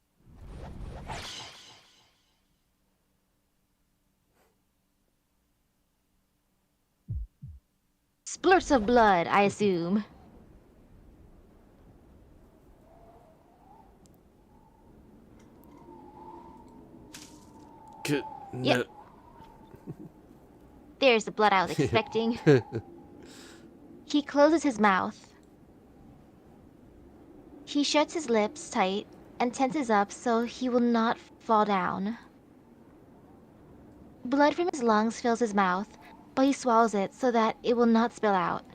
Splurts of blood, I assume. Yep. There's the blood I was expecting. He closes his mouth. He shuts his lips tight and tenses up so he will not fall down. Blood from his lungs fills his mouth, but he swallows it so that it will not spill out.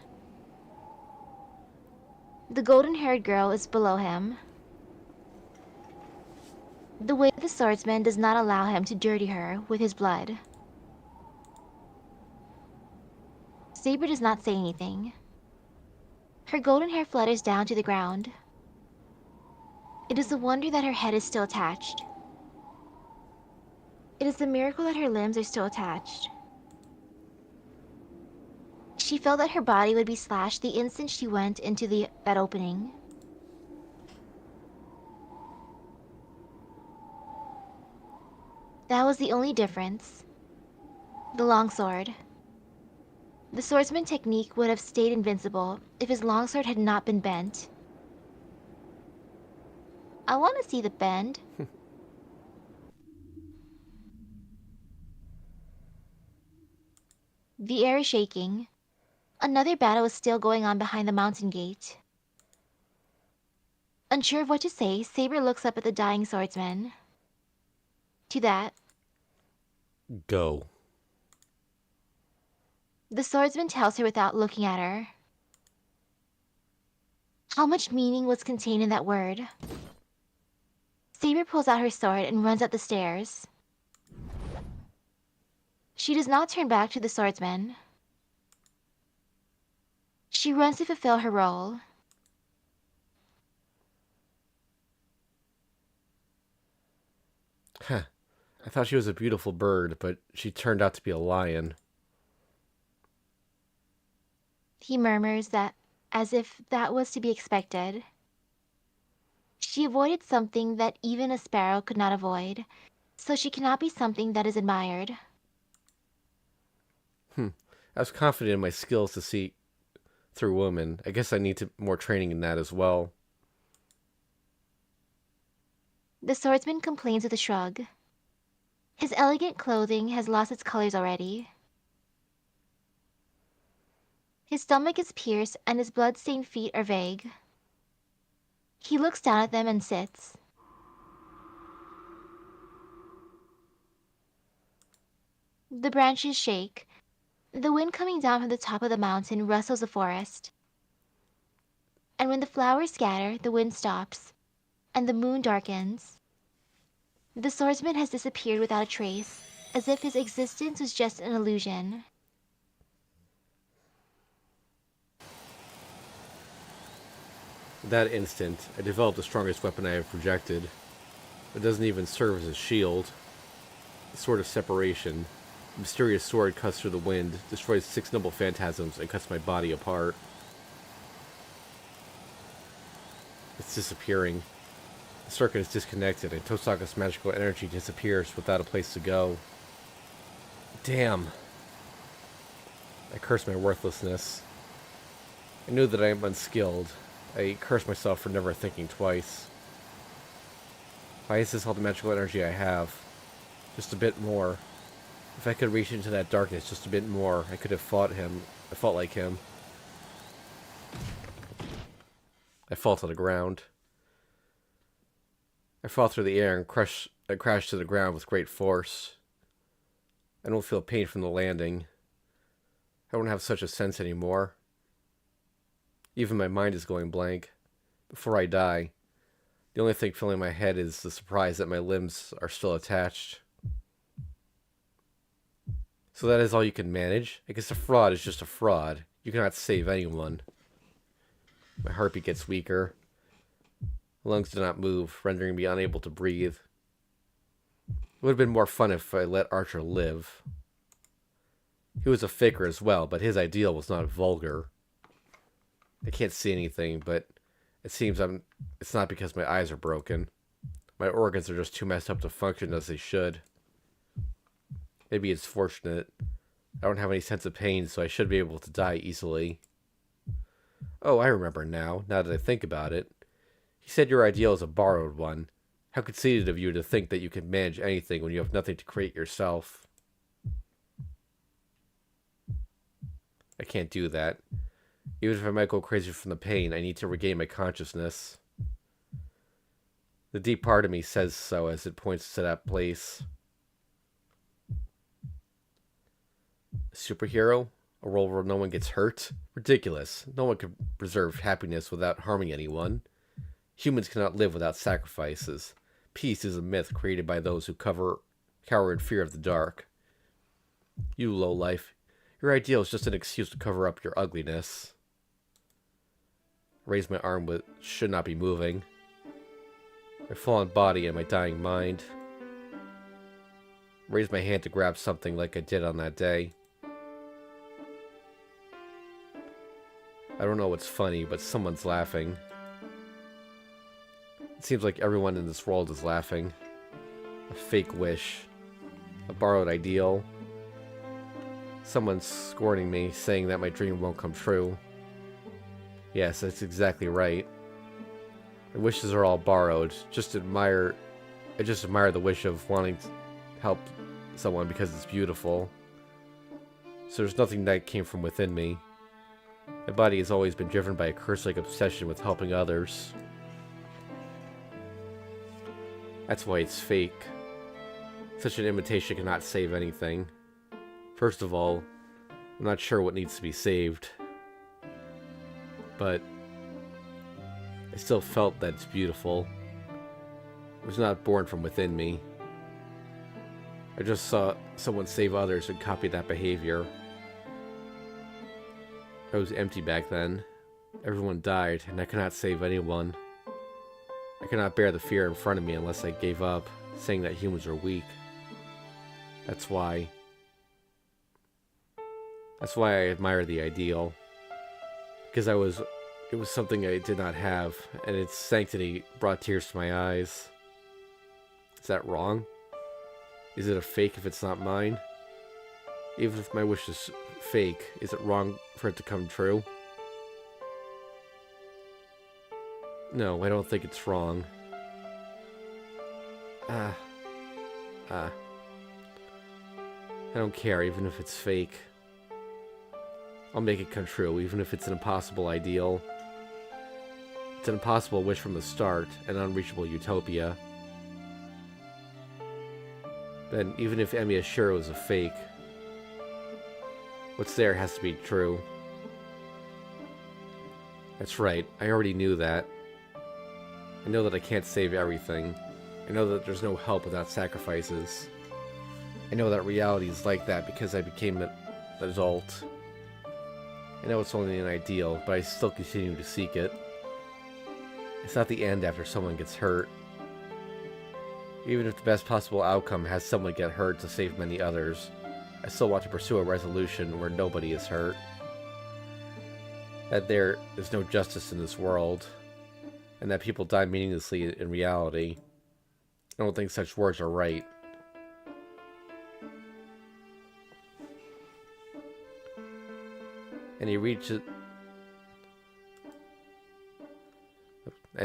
The golden-haired girl is below him. The weight of the swordsman does not allow him to dirty her with his blood. Saber does not say anything. Her golden hair flutters down to the ground. It is a wonder that her head is still attached. It is a miracle that her limbs are still attached. She felt that her body would be slashed the instant she went into that opening. That was the only difference. The longsword. The swordsman technique would have stayed invincible if his longsword had not been bent. I want to see the bend. The air is shaking. Another battle is still going on behind the mountain gate. Unsure of what to say, Saber looks up at the dying swordsman. To that, Go. the swordsman tells her without looking at her. How much meaning was contained in that word? Saber pulls out her sword and runs up the stairs. She does not turn back to the swordsman. She runs to fulfill her role. Huh. I thought she was a beautiful bird, but she turned out to be a lion. He murmurs that as if that was to be expected. She avoided something that even a sparrow could not avoid, so she cannot be something that is admired. I was confident in my skills to see through women. I guess I need more training in that as well. The swordsman complains with a shrug. His elegant clothing has lost its colors already. His stomach is pierced and his blood-stained feet are vague. He looks down at them and sits. The branches shake. The wind coming down from the top of the mountain rustles the forest. And when the flowers scatter, the wind stops, and the moon darkens. The swordsman has disappeared without a trace, as if his existence was just an illusion. That instant, I developed the strongest weapon I have projected. It doesn't even serve as a shield. The sword of separation. The mysterious sword cuts through the wind, destroys 6 noble phantasms, and cuts my body apart. It's disappearing. The circuit is disconnected, and Tosaka's magical energy disappears without a place to go. Damn. I cursed my worthlessness. I knew that I am unskilled. I cursed myself for never thinking twice. Why is this all the magical energy I have? Just a bit more. If I could reach into that darkness just a bit more, I could have fought him. I fought like him. I fall to the ground. I fall through the air and crash to the ground with great force. I don't feel pain from the landing. I don't have such a sense anymore. Even my mind is going blank. Before I die, the only thing filling my head is the surprise that my limbs are still attached. So that is all you can manage? I guess a fraud is just a fraud. You cannot save anyone. My heartbeat gets weaker. My lungs do not move, rendering me unable to breathe. It would have been more fun if I let Archer live. He was a faker as well, but his ideal was not vulgar. I can't see anything, but it seems it's not because my eyes are broken. My organs are just too messed up to function as they should. Maybe it's fortunate. I don't have any sense of pain, so I should be able to die easily. Oh, I remember now that I think about it. He said your ideal is a borrowed one. How conceited of you to think that you can manage anything when you have nothing to create yourself. I can't do that. Even if I might go crazy from the pain, I need to regain my consciousness. The deep part of me says so as it points to that place. A superhero? A role where no one gets hurt? Ridiculous. No one can preserve happiness without harming anyone. Humans cannot live without sacrifices. Peace is a myth created by those who cower in fear of the dark. You lowlife. Your ideal is just an excuse to cover up your ugliness. I raise my arm which should not be moving. My fallen body and my dying mind. I raise my hand to grab something like I did on that day. I don't know what's funny, but someone's laughing. It seems like everyone in this world is laughing. A fake wish. A borrowed ideal. Someone's scorning me, saying that my dream won't come true. Yes, that's exactly right. My wishes are all borrowed. I just admire the wish of wanting to help someone because it's beautiful. So there's nothing that came from within me. My body has always been driven by a curse-like obsession with helping others. That's why it's fake. Such an imitation cannot save anything. First of all, I'm not sure what needs to be saved. But I still felt that it's beautiful. It was not born from within me. I just saw someone save others and copied that behavior. I was empty back then. Everyone died, and I cannot save anyone. I cannot bear the fear in front of me unless I gave up, saying that humans are weak. That's why I admire the ideal. Because it was something I did not have, and its sanctity brought tears to my eyes. Is that wrong? Is it a fake if it's not mine? Even if my wish is fake, is it wrong for it to come true? No, I don't think it's wrong. I don't care, even if it's fake. I'll make it come true, even if it's an impossible ideal. It's an impossible wish from the start, an unreachable utopia. Then, even if Emi Ashiro is a fake, what's there has to be true. That's right, I already knew that. I know that I can't save everything. I know that there's no help without sacrifices. I know that reality is like that because I became an adult. I know it's only an ideal, but I still continue to seek it. It's not the end after someone gets hurt. Even if the best possible outcome has someone get hurt to save many others, I still want to pursue a resolution where nobody is hurt. That there is no justice in this world, and that people die meaninglessly in reality. I don't think such words are right. And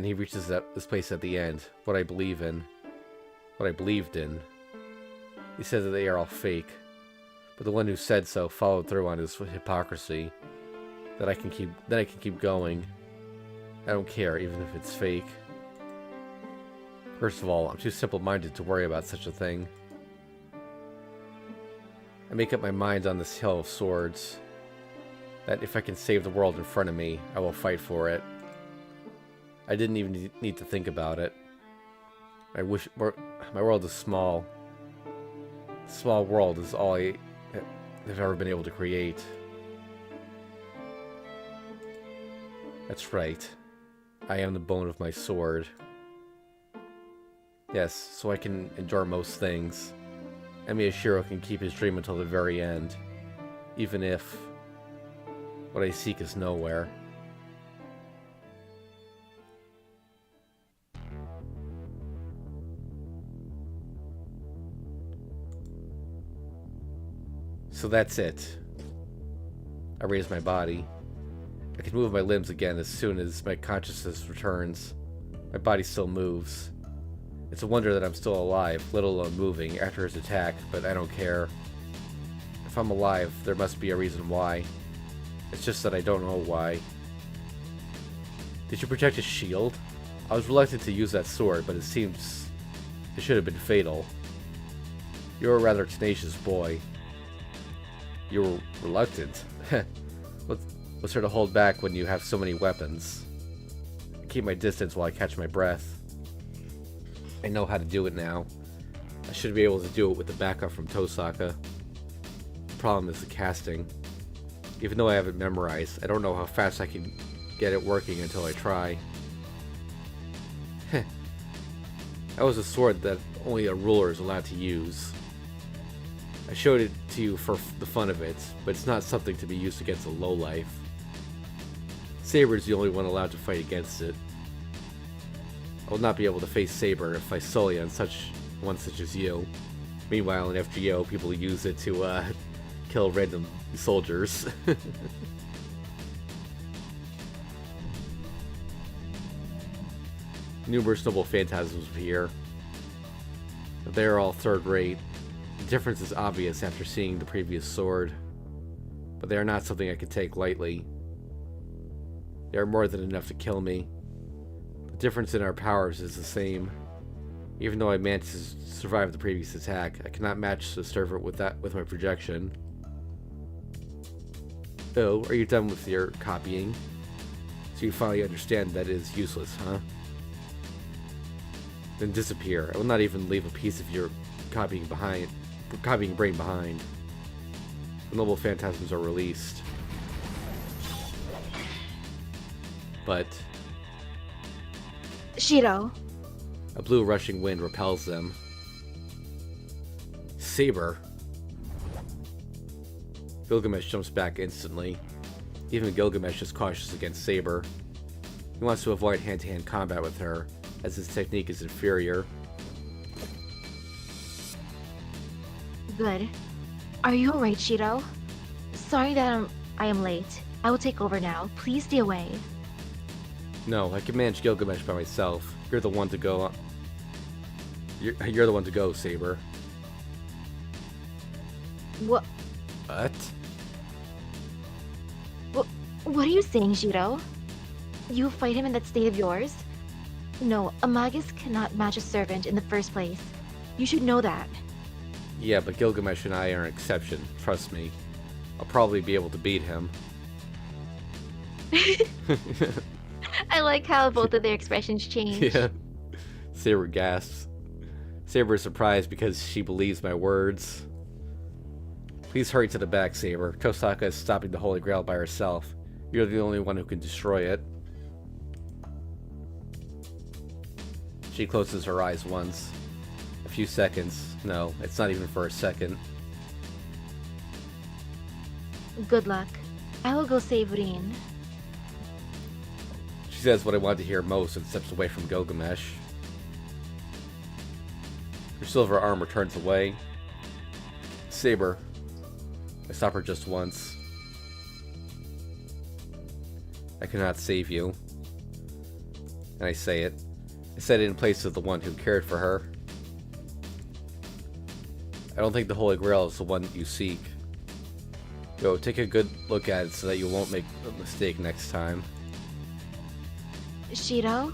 he reaches this place at the end. What I believed in. He said that they are all fake, but the one who said so followed through on his hypocrisy. That I can keep going. I don't care, even if it's fake. First of all, I'm too simple-minded to worry about such a thing. I make up my mind on this hill of swords, that if I can save the world in front of me, I will fight for it. I didn't even need to think about it. My world is small. A small world is all I have ever been able to create. That's right. I am the bone of my sword. Yes, so I can endure most things. Miyashiro can keep his dream until the very end, even if what I seek is nowhere. So that's it. I raise my body. I can move my limbs again as soon as my consciousness returns. My body still moves. It's a wonder that I'm still alive, let alone moving, after his attack, but I don't care. If I'm alive, there must be a reason why. It's just that I don't know why. Did you protect his shield? I was reluctant to use that sword, but it seems it should have been fatal. You're a rather tenacious boy. You were reluctant? What's there to hold back when you have so many weapons? I keep my distance while I catch my breath. I know how to do it now. I should be able to do it with the backup from Tosaka. The problem is the casting. Even though I have it memorized, I don't know how fast I can get it working until I try. That was a sword that only a ruler is allowed to use. I showed it to you for the fun of it, but it's not something to be used against a lowlife. Saber is the only one allowed to fight against it. I will not be able to face Saber if I sully on one such as you. Meanwhile, in FGO, people use it to kill random soldiers. Numerous noble phantasms appear. But they are all third-rate. The difference is obvious after seeing the previous sword. But they are not something I can take lightly. They are more than enough to kill me. The difference in our powers is the same. Even though I managed to survive the previous attack, I cannot match the servant with my projection. Oh, are you done with your copying? So you finally understand that it is useless, huh? Then disappear. I will not even leave a piece of your copying brain behind. The noble phantasms are released. But Shiro. A blue rushing wind repels them. Saber. Gilgamesh jumps back instantly. Even Gilgamesh is cautious against Saber. He wants to avoid hand-to-hand combat with her, as his technique is inferior. Good. Are you alright, Shiro? Sorry that I am late. I will take over now. Please stay away. No, I can manage Gilgamesh by myself. You're the one to go. You're the one to go, Saber. What? What are you saying, Shiro? You fight him in that state of yours? No, a magus cannot match a servant in the first place. You should know that. Yeah, but Gilgamesh and I are an exception. Trust me. I'll probably be able to beat him. I like how both of their expressions change. Yeah. Saber gasps. Saber is surprised because she believes my words. Please hurry to the back, Saber. Tosaka is stopping the Holy Grail by herself. You're the only one who can destroy it. She closes her eyes once. A few seconds. No, it's not even for a second. Good luck. I will go save Rin. She says what I want to hear most and steps away from Gilgamesh. Her silver armor turns away. Saber. I stop her just once. I cannot save you. And I say it. I said it in place of the one who cared for her. I don't think the Holy Grail is the one you seek. Yo, take a good look at it so that you won't make a mistake next time. Shiro?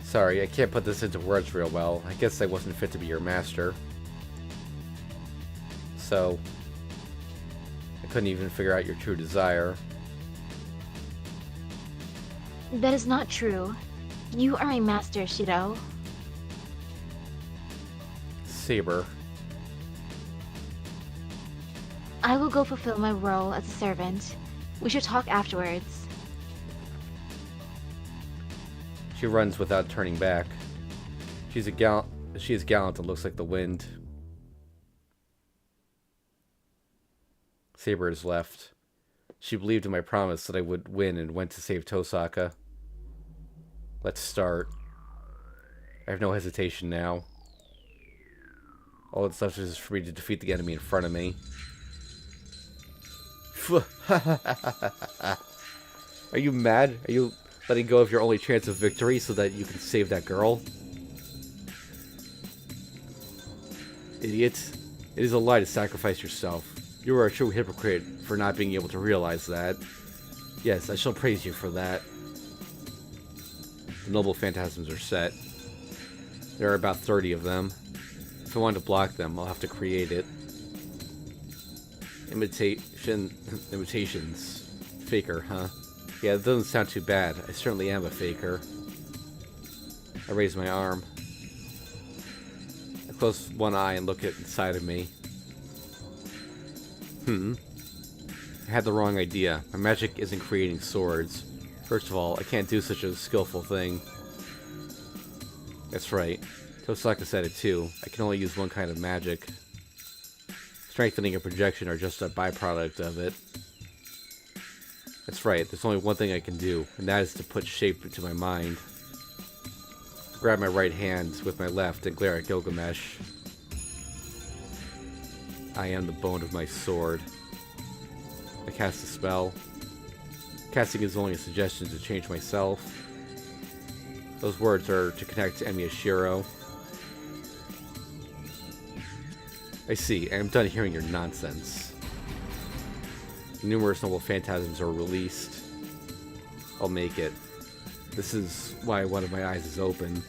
Sorry, I can't put this into words real well. I guess I wasn't fit to be your master. So, I couldn't even figure out your true desire. That is not true. You are my master, Shiro. Saber. I will go fulfill my role as a servant. We should talk afterwards. She runs without turning back. She is gallant and looks like the wind. Saber is left. She believed in my promise that I would win and went to save Tosaka. Let's start. I have no hesitation now. All that's left is for me to defeat the enemy in front of me. Are you mad? Are you letting go of your only chance of victory so that you can save that girl? Idiot. It is a lie to sacrifice yourself. You are a true hypocrite for not being able to realize that. Yes, I shall praise you for that. The noble phantasms are set. There are about 30 of them. If I want to block them, I'll have to create it. Imitations. Faker, huh? Yeah, that doesn't sound too bad. I certainly am a faker. I raise my arm. I close one eye and look at inside of me. I had the wrong idea. My magic isn't creating swords. First of all, I can't do such a skillful thing. That's right. Tosaka said it too. I can only use one kind of magic. Strengthening and projection are just a byproduct of it. That's right, there's only one thing I can do, and that is to put shape into my mind. Grab my right hand with my left and glare at Gilgamesh. I am the bone of my sword. I cast a spell. Casting is only a suggestion to change myself. Those words are to connect to Emiyashiro. I see, I am done hearing your nonsense. Numerous noble phantasms are released. I'll make it. This is why one of my eyes is open.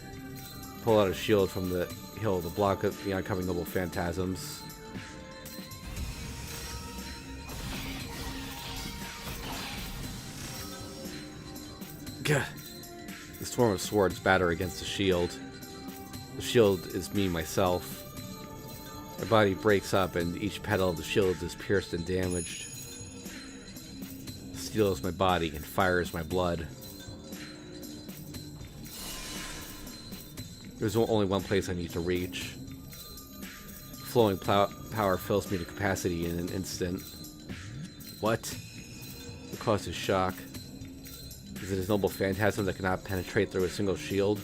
Pull out a shield from the hill to block the oncoming noble phantasms. Gah. The swarm of swords batter against the shield. The shield is me, myself. My body breaks up and each petal of the shield is pierced and damaged. Steel is my body and fire is my blood. There's only one place I need to reach. Flowing power fills me to capacity in an instant. What? It causes shock. Is it his noble phantasm that cannot penetrate through a single shield?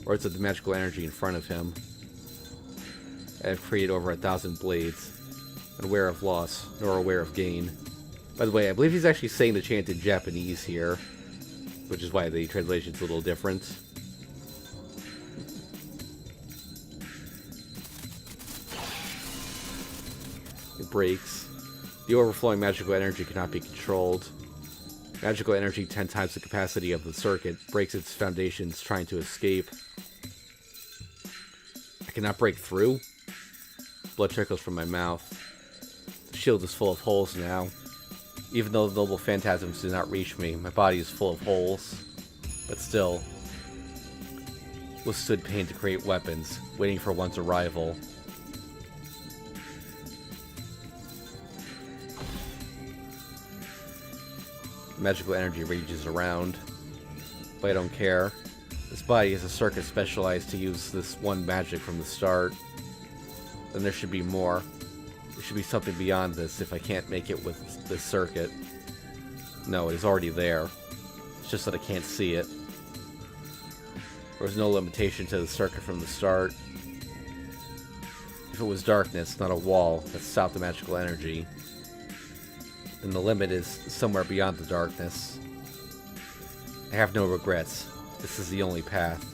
Or is it the magical energy in front of him? I have created over 1,000 blades, unaware of loss, nor aware of gain. By the way, I believe he's actually saying the chant in Japanese here, which is why the translation's a little different. It breaks. The overflowing magical energy cannot be controlled. Magical energy 10 times the capacity of the circuit breaks its foundations trying to escape. I cannot break through? Blood trickles from my mouth. The shield is full of holes now. Even though the noble phantasms did not reach me, my body is full of holes. But still, withstood pain to create weapons, waiting for one's arrival. Magical energy rages around, but I don't care. This body is a circuit specialized to use this one magic from the start. Then there should be more. There should be something beyond this if I can't make it with this circuit. No, it is already there. It's just that I can't see it. There was no limitation to the circuit from the start. If it was darkness, not a wall, that stopped the magical energy. and the limit is somewhere beyond the darkness. I have no regrets. This is the only path.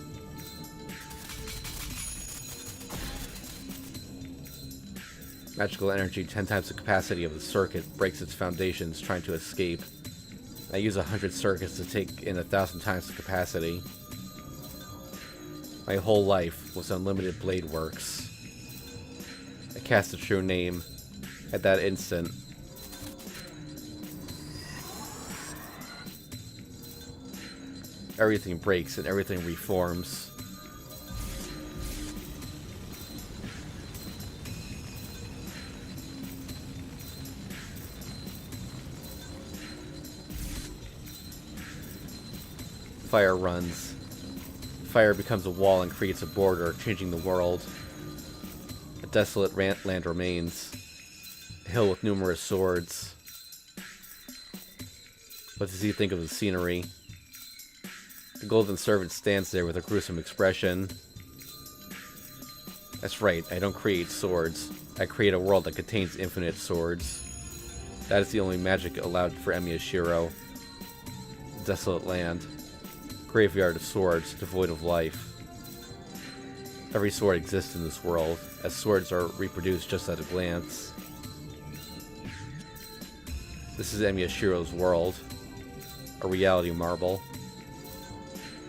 Magical energy 10 times the capacity of the circuit breaks its foundations trying to escape. I use 100 circuits to take in 1,000 times the capacity. My whole life was unlimited blade works. I cast the true name. At that instant, everything breaks and everything reforms. Fire runs. Fire becomes a wall and creates a border, changing the world. A desolate land remains. A hill with numerous swords. What does he think of the scenery? The golden servant stands there with a gruesome expression. That's right, I don't create swords. I create a world that contains infinite swords. That is the only magic allowed for Emiyashiro. Desolate land. Graveyard of swords, devoid of life. Every sword exists in this world, as swords are reproduced just at a glance. This is Emiyashiro's world. A reality marble.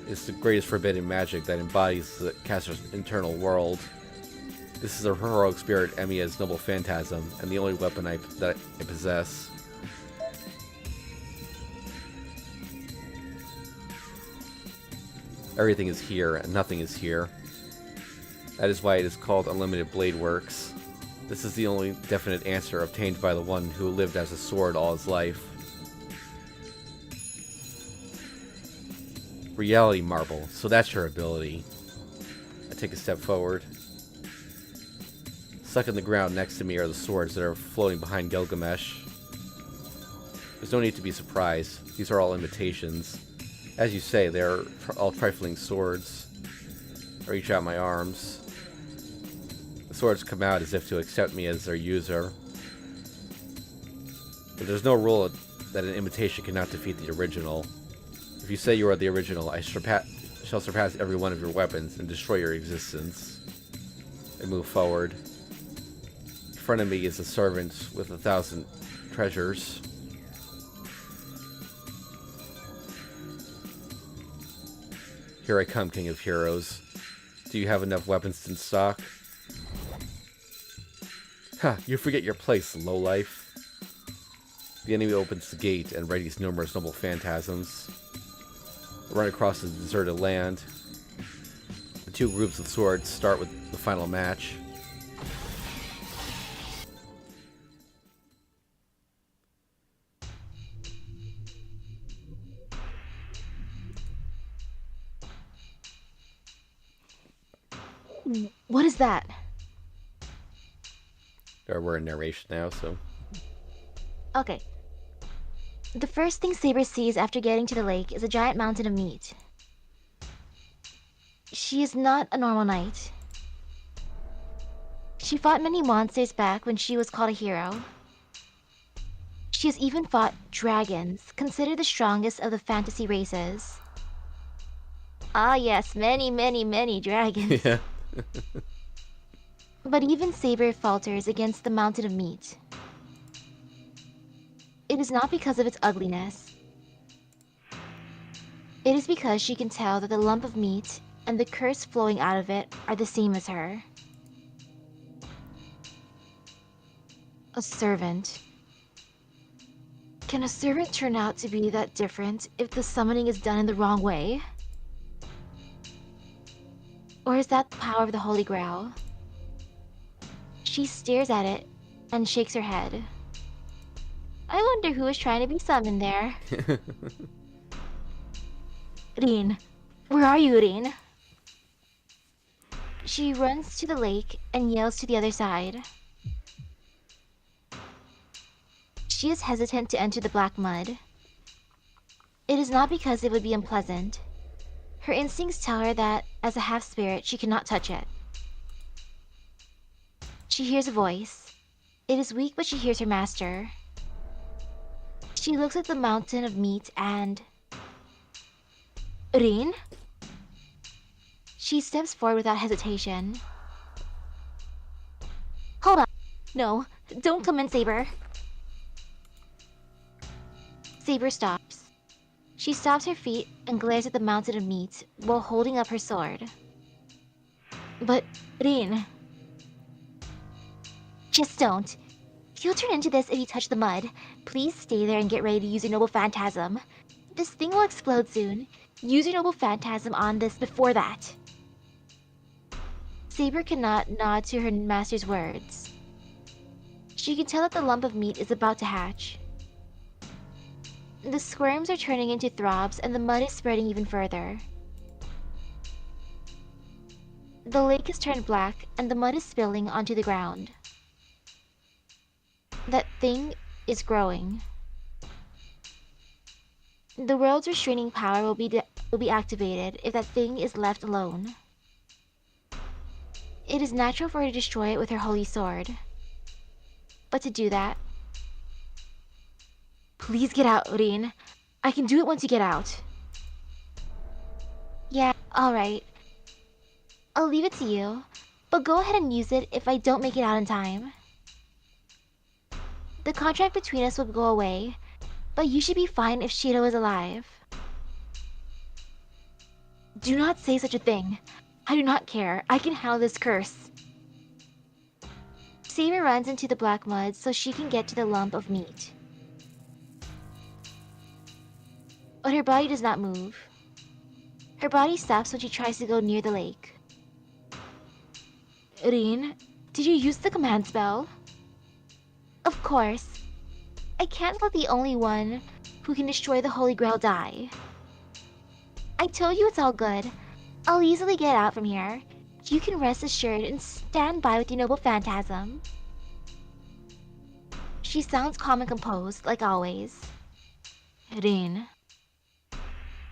It's the greatest forbidden magic that embodies the caster's internal world. This is the heroic spirit Emiya's noble phantasm, and the only weapon that I possess. Everything is here, and nothing is here. That is why it is called Unlimited Blade Works. This is the only definite answer obtained by the one who lived as a sword all his life. Reality Marble, so that's your ability. I take a step forward. Stuck in the ground next to me are the swords that are floating behind Gilgamesh. There's no need to be surprised. These are all imitations. As you say, they are all trifling swords. I reach out my arms. The swords come out as if to accept me as their user. But there's no rule that an imitation cannot defeat the original. If you say you are the original, I shall surpass every one of your weapons and destroy your existence. I move forward. In front of me is a servant with 1,000 treasures. Here I come, King of Heroes. Do you have enough weapons in stock? Ha! You forget your place, lowlife. The enemy opens the gate and readies numerous noble phantasms. I run across the deserted land. The two groups of swords start with the final match. What is that? We're in narration now, so... Okay. The first thing Saber sees after getting to the lake is a giant mountain of meat. She is not a normal knight. She fought many monsters back when she was called a hero. She has even fought dragons, considered the strongest of the fantasy races. Ah yes, many, many, many dragons. Yeah. But even Saber falters against the mountain of meat. It is not because of its ugliness. It is because she can tell that the lump of meat and the curse flowing out of it are the same as her. A servant. Can a servant turn out to be that different if the summoning is done in the wrong way? Or is that the power of the Holy Grail? She stares at it and shakes her head. I wonder who is trying to be summoned there. Rin, where are you, Rin? She runs to the lake and yells to the other side. She is hesitant to enter the black mud. It is not because it would be unpleasant. Her instincts tell her that, as a half-spirit, she cannot touch it. She hears a voice. It is weak, but she hears her master. She looks at the mountain of meat and... Rin? She steps forward without hesitation. Hold on. No, don't come in, Saber. Saber stops. She stops her feet and glares at the mountain of meat while holding up her sword. But, Rin... Just don't. You'll turn into this if you touch the mud. Please stay there and get ready to use your noble phantasm. This thing will explode soon. Use your noble phantasm on this before that. Saber cannot nod to her master's words. She can tell that the lump of meat is about to hatch. The squirms are turning into throbs and the mud is spreading even further. The lake has turned black and the mud is spilling onto the ground. That thing is growing. The world's restraining power will be activated if that thing is left alone. It is natural for her to destroy it with her holy sword. But to do that... Please get out, Rin. I can do it once you get out. Yeah, alright. I'll leave it to you, but go ahead and use it if I don't make it out in time. The contract between us will go away, but you should be fine if Shido is alive. Do not say such a thing. I do not care. I can handle this curse. Saber runs into the black mud so she can get to the lump of meat. But her body does not move. Her body stops when she tries to go near the lake. Rin, did you use the command spell? Of course. I can't let the only one who can destroy the Holy Grail die. I told you it's all good. I'll easily get out from here. You can rest assured and stand by with your noble phantasm. She sounds calm and composed, like always. Rin.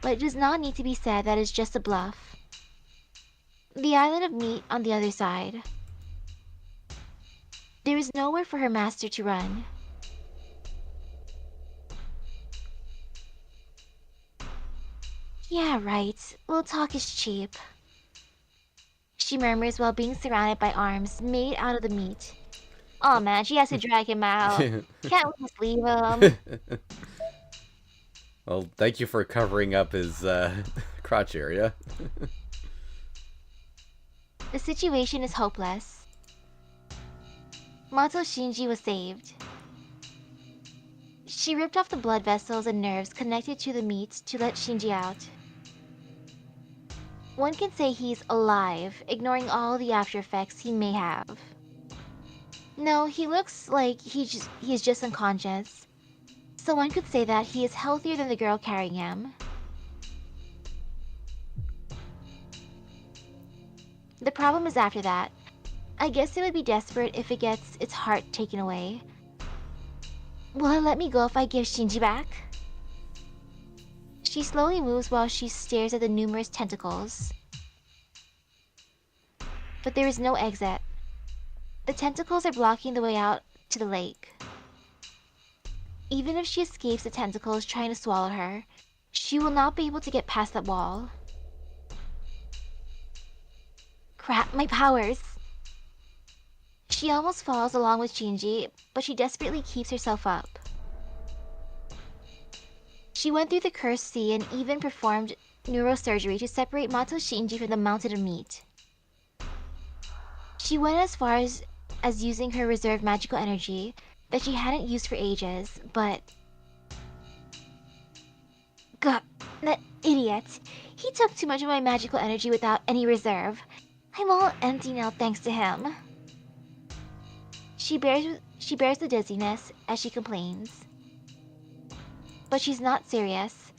But it does not need to be said that it's just a bluff. The island of meat on the other side. There is nowhere for her master to run. Yeah, right. Little talk is cheap. She murmurs while being surrounded by arms made out of the meat. Oh man, she has to drag him out. Can't we just leave him? Well, thank you for covering up his crotch area. The situation is hopeless. Mato Shinji was saved. She ripped off the blood vessels and nerves connected to the meat to let Shinji out. One can say he's alive, ignoring all the after effects he may have. No, he looks like he is just unconscious. So one could say that he is healthier than the girl carrying him. The problem is after that. I guess it would be desperate if it gets its heart taken away. Will it let me go if I give Shinji back? She slowly moves while she stares at the numerous tentacles. But there is no exit. The tentacles are blocking the way out to the lake. Even if she escapes the tentacles trying to swallow her, she will not be able to get past that wall. Crap, my powers! She almost falls along with Shinji, but she desperately keeps herself up. She went through the cursed sea and even performed neurosurgery to separate Mato Shinji from the mountain of meat. She went as far as using her reserved magical energy that she hadn't used for ages, but... God, that idiot! He took too much of my magical energy without any reserve. I'm all empty now thanks to him. She bears the dizziness as she complains. But she's not serious,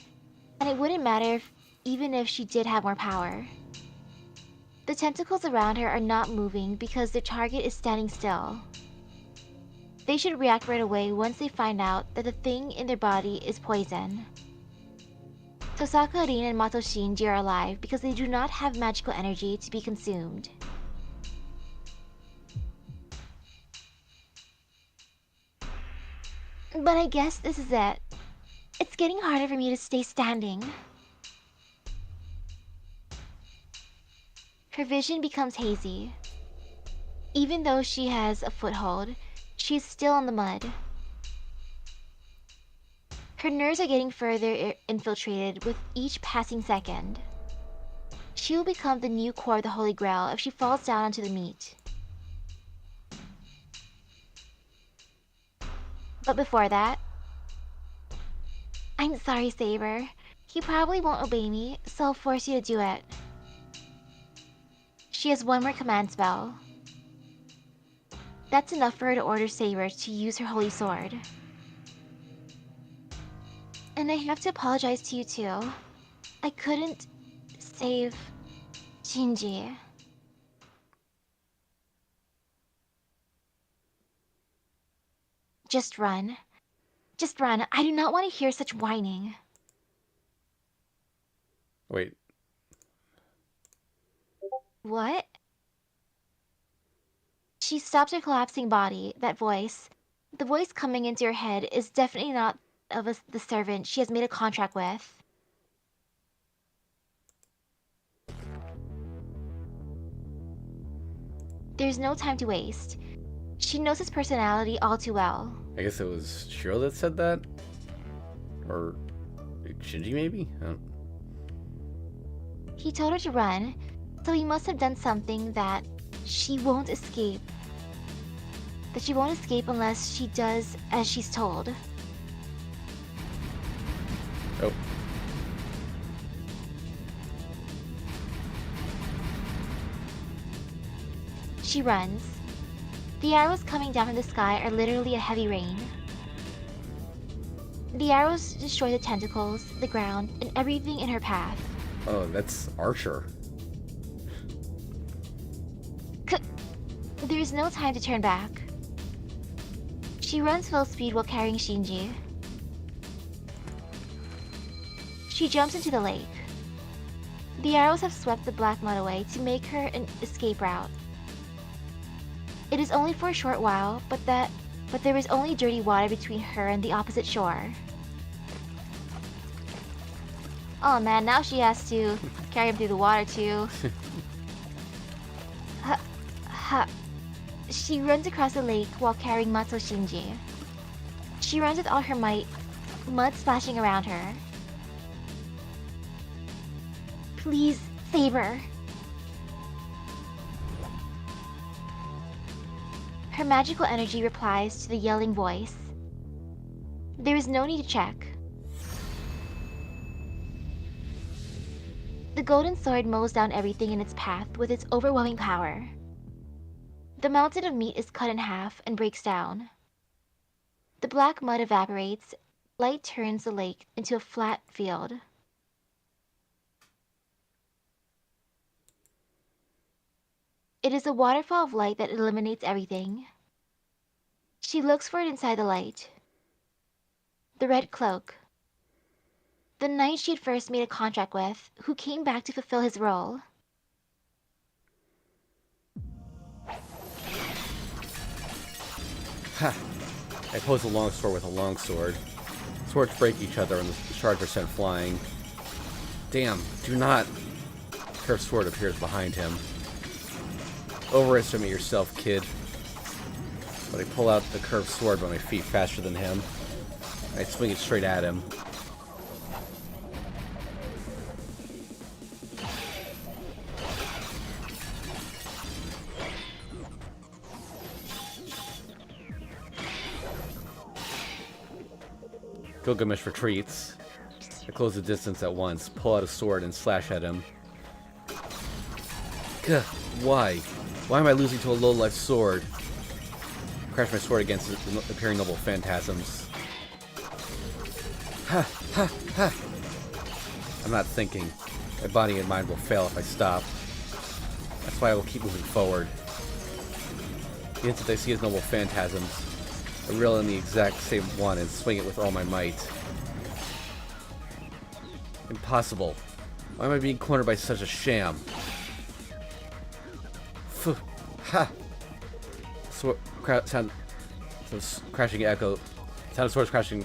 and it wouldn't matter even if she did have more power. The tentacles around her are not moving because their target is standing still. They should react right away once they find out that the thing in their body is poison. Tosaka, Rin, and Mato Shinji are alive because they do not have magical energy to be consumed. But I guess this is it. It's getting harder for me to stay standing. Her vision becomes hazy. Even though she has a foothold, she's still in the mud. Her nerves are getting further infiltrated with each passing second. She will become the new core of the Holy Grail if she falls down onto the meat. But before that... I'm sorry, Saber. He probably won't obey me, so I'll force you to do it. She has one more command spell. That's enough for her to order Saber to use her holy sword. And I have to apologize to you too. I couldn't save Shinji. Just run. Just run. I do not want to hear such whining. Wait. What? She stops her collapsing body. That voice. The voice coming into her head is definitely not of the servant she has made a contract with. There's no time to waste. She knows his personality all too well. I guess it was Shiro that said that? Or Shinji, maybe? He told her to run, so he must have done something that she won't escape. That she won't escape unless she does as she's told. Oh. She runs. The arrows coming down from the sky are literally a heavy rain. The arrows destroy the tentacles, the ground, and everything in her path. Oh, that's Archer. There is no time to turn back. She runs full speed while carrying Shinji. She jumps into the lake. The arrows have swept the black mud away to make her an escape route. It is only for a short while, but there is only dirty water between her and the opposite shore. Oh man, now she has to carry him through the water too. She runs across the lake while carrying Matsuo Shinji. She runs with all her might, mud splashing around her. Please, Saber. Her magical energy replies to the yelling voice. There is no need to check. The golden sword mows down everything in its path with its overwhelming power. The mountain of meat is cut in half and breaks down. The black mud evaporates, light turns the lake into a flat field. It is a waterfall of light that eliminates everything. She looks for it inside the light. The red cloak. The knight she had first made a contract with, who came back to fulfill his role. Ha! I oppose a long sword with a long sword. Swords break each other and the shards are sent flying. Damn, do not! Curved sword appears behind him. Overestimate yourself, kid. But I pull out the curved sword by my feet faster than him. I swing it straight at him. Gilgamesh retreats. I close the distance at once, pull out a sword, and slash at him. Gah, why? Why am I losing to a low-life sword? Crash my sword against the appearing noble phantasms. Ha! Ha! Ha! I'm not thinking. My body and mind will fail if I stop. That's why I will keep moving forward. The instant I see his noble phantasms, I reel in the exact same one and swing it with all my might. Impossible. Why am I being cornered by such a sham? Phew. Ha! Crashing echo. Sound of swords crashing.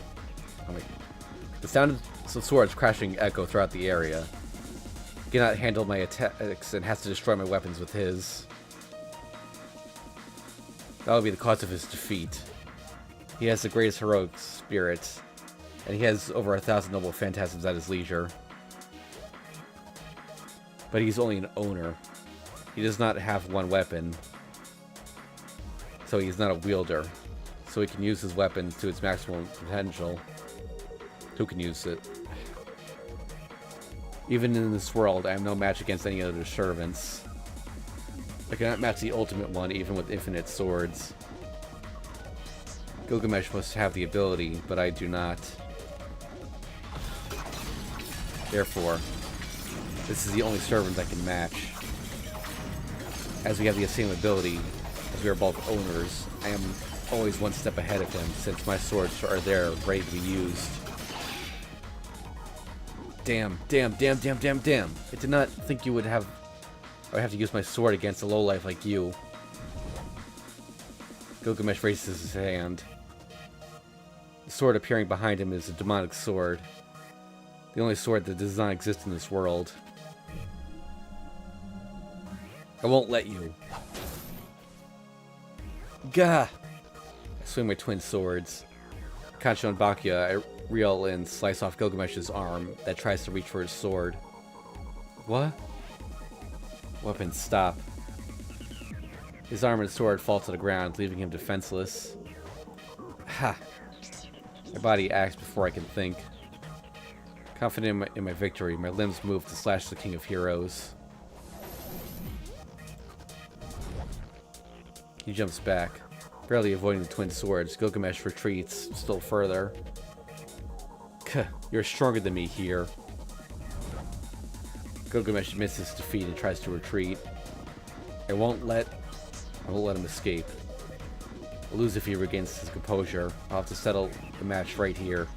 Oh my. The sound of some swords crashing echo throughout the area. He cannot handle my attacks and has to destroy my weapons with his. That will be the cause of his defeat. He has the greatest heroic spirit, and he has over 1,000 noble phantasms at his leisure. But he's only an owner. He does not have one weapon, so he's not a wielder. So he can use his weapon to its maximum potential. Who can use it? Even in this world, I am no match against any other servants. I cannot match the ultimate one, even with infinite swords. Gilgamesh must have the ability, but I do not. Therefore, this is the only servant I can match. As we have the same ability, as we are both owners, I am always one step ahead of him, since my swords are there, ready to be used. Damn. I did not think you would have... I would have to use my sword against a lowlife like you. Gilgamesh raises his hand. The sword appearing behind him is a demonic sword. The only sword that does not exist in this world. I won't let you. Gah! I swing my twin swords. Kancho and Bakya, I reel and slice off Gilgamesh's arm that tries to reach for his sword. What? Weapons stop. His arm and sword fall to the ground, leaving him defenseless. Ha! My body acts before I can think. Confident in my victory, my limbs move to slash the King of Heroes. He jumps back, barely avoiding the twin swords. Gilgamesh retreats still further. You're stronger than me here. Gilgamesh admits his defeat and tries to retreat. I won't let him escape. I'll lose if he regains his composure. I'll have to settle the match right here.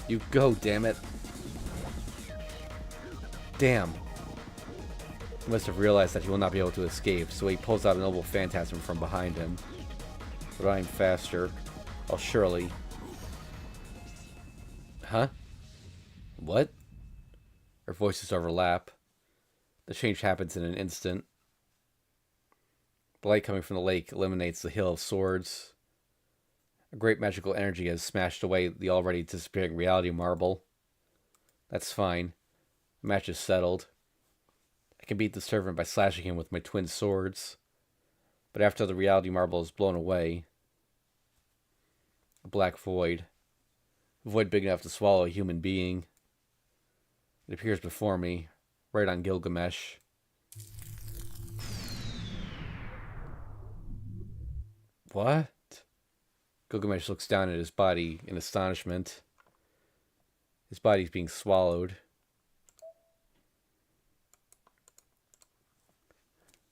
You go, damn it. Damn. He must have realized that he will not be able to escape, so he pulls out a noble phantasm from behind him. But I'm faster. I'll surely... Huh? What? Our voices overlap. The change happens in an instant. The light coming from the lake illuminates the hill of swords. A great magical energy has smashed away the already disappearing reality marble. That's fine. The match is settled. I can beat the servant by slashing him with my twin swords. But after the reality marble is blown away, a black void. A void big enough to swallow a human being. It appears before me, right on Gilgamesh. What? Gilgamesh looks down at his body in astonishment. His body's being swallowed.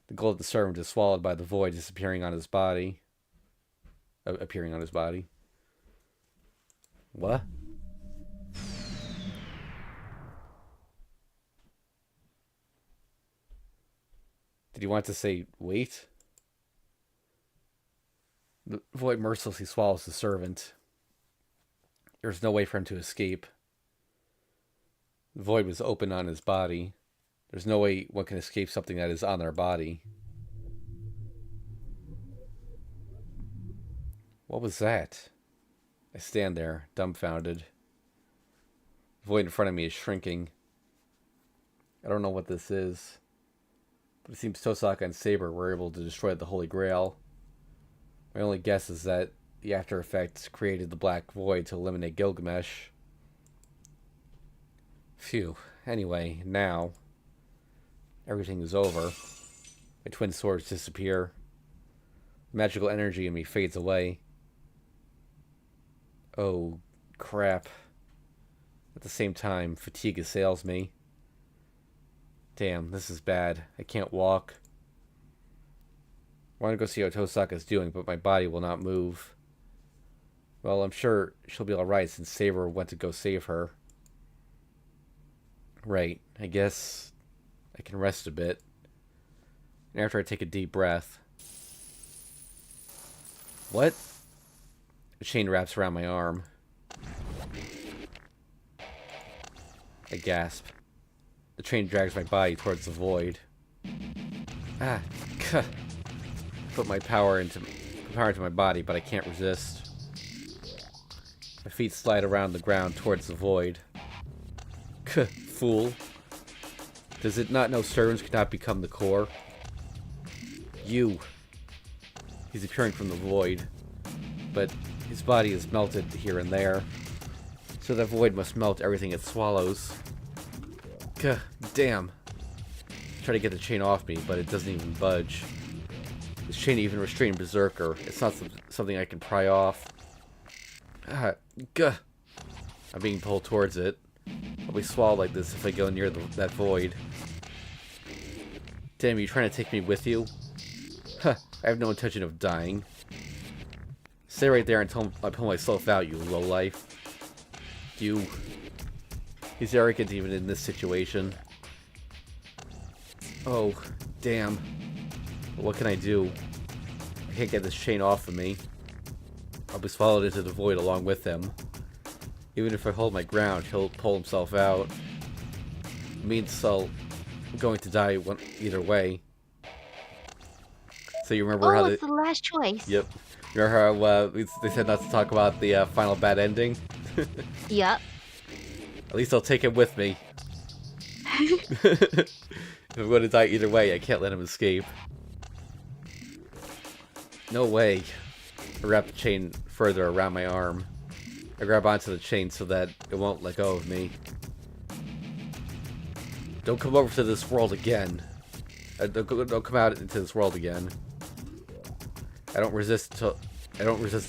The gold of the servant is swallowed by the void disappearing on his body. Appearing on his body. What? Did he want to say, wait? The void mercilessly swallows the servant. There's no way for him to escape. The void was open on his body. There's no way one can escape something that is on their body. What was that? I stand there, dumbfounded. The void in front of me is shrinking. I don't know what this is, but it seems Tosaka and Saber were able to destroy the Holy Grail. My only guess is that the after effects created the black void to eliminate Gilgamesh. Phew. Anyway, now everything is over. My twin swords disappear. The magical energy in me fades away. Oh, crap. At the same time, fatigue assails me. Damn, this is bad. I can't walk. I want to go see how Tosaka's doing, but my body will not move. Well, I'm sure she'll be alright since Saber went to go save her. Right, I guess I can rest a bit. And after I take a deep breath... What? A chain wraps around my arm. I gasp. The chain drags my body towards the void. Ah, kuh. Put my power into my body, but I can't resist. My feet slide around the ground towards the void. Kuh, fool. Does it not know servants cannot become the core? You. He's appearing from the void, but his body is melted here and there, so the void must melt everything it swallows. Gah, damn. Try to get the chain off me, but it doesn't even budge. This chain even restrained Berserker. It's not something I can pry off. Ah, gah. I'm being pulled towards it. I'll be swallowed like this if I go near that void. Damn, you trying to take me with you? Huh, I have no intention of dying. Stay right there until I pull myself out, you lowlife. You. He's arrogant even in this situation. Oh, damn. What can I do? I can't get this chain off of me. I'll be swallowed into the void along with him. Even if I hold my ground, he'll pull himself out. It means I'm going to die either way. So you remember how it's the last choice. Yep. Remember how they said not to talk about the final bad ending? Yep. At least I'll take him with me. If I'm going to die either way, I can't let him escape. No way. I wrap the chain further around my arm. I grab onto the chain so that it won't let go of me. Don't come over to this world again. Don't come out into this world again. I don't resist the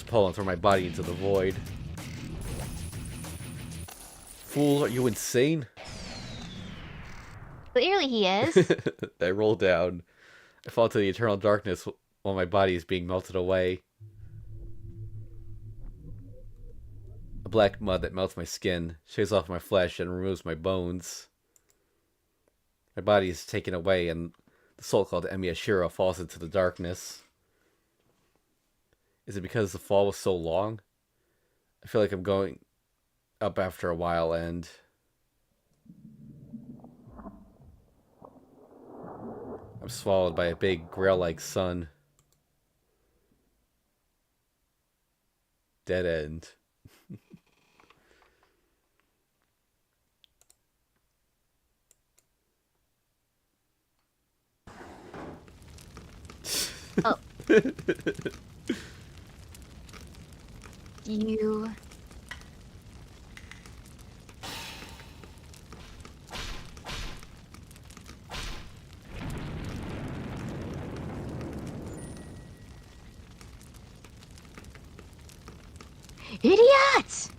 pull and throw my body into the void. Fool, are you insane? Clearly he is. I roll down. I fall to the eternal darkness while my body is being melted away. A black mud that melts my skin, shaves off my flesh, and removes my bones. My body is taken away, and the soul called Emiyashiro falls into the darkness. Is it because the fall was so long? I feel like I'm going up after a while, and I'm swallowed by a big grail-like sun. Dead end. Oh. You... Idiot!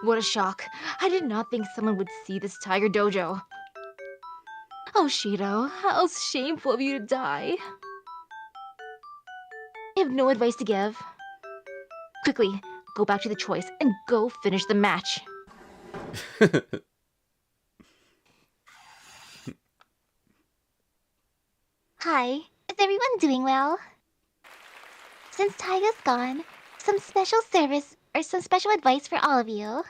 What a shock. I did not think someone would see this tiger dojo. Oh, Shido, how shameful of you to die. I have no advice to give. Quickly, go back to the choice and go finish the match. Hi, is everyone doing well? Since Taiga's gone, some special service or some special advice for all of you.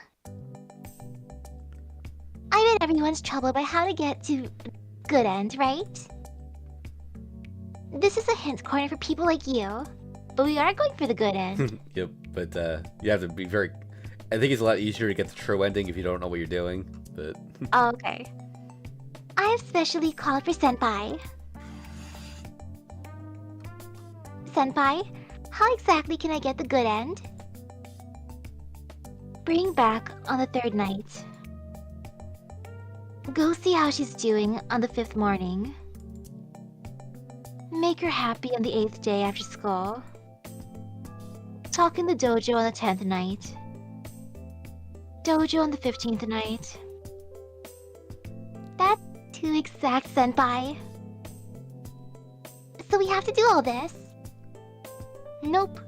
I bet everyone's troubled by how to get to good end, right? This is a hint corner for people like you, but we are going for the good end. Yep, but you have to be very... I think it's a lot easier to get the true ending if you don't know what you're doing, but... Oh, okay. I have specially called for Senpai. Senpai, how exactly can I get the good end? Bring back on the 3rd night. Go see how she's doing on the 5th morning. Make her happy on the 8th day after school. Talk in the dojo on the 10th night. Dojo on the 15th night. That's too exact, Senpai. So we have to do all this? Nope.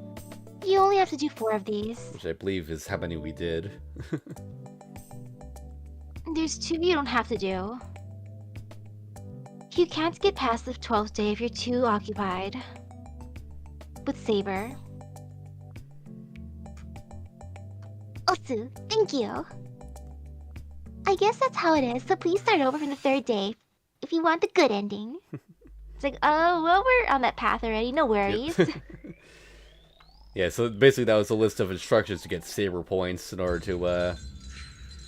You only have to do 4 of these. Which I believe is how many we did. There's 2 you don't have to do. You can't get past the 12th day if you're too occupied with Saber. Osu, thank you. I guess that's how it is, so please start over from the third day if you want the good ending. It's like, oh, well, we're on that path already, no worries. Yep. Yeah, so basically that was a list of instructions to get saber points in order to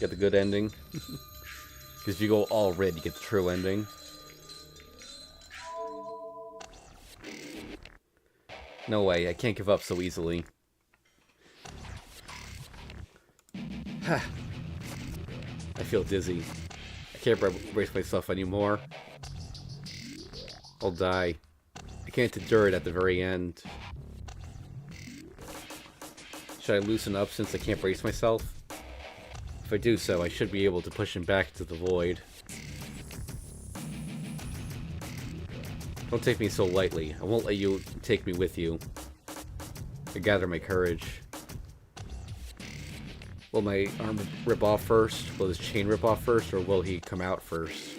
get the good ending. Because if you go all red, you get the true ending. No way, I can't give up so easily. I feel dizzy. I can't brace myself anymore. I'll die. I can't endure it at the very end. Should I loosen up since I can't brace myself? If I do so, I should be able to push him back into the void. Don't take me so lightly. I won't let you take me with you. I gather my courage. Will my arm rip off first? Will his chain rip off first? Or will he come out first?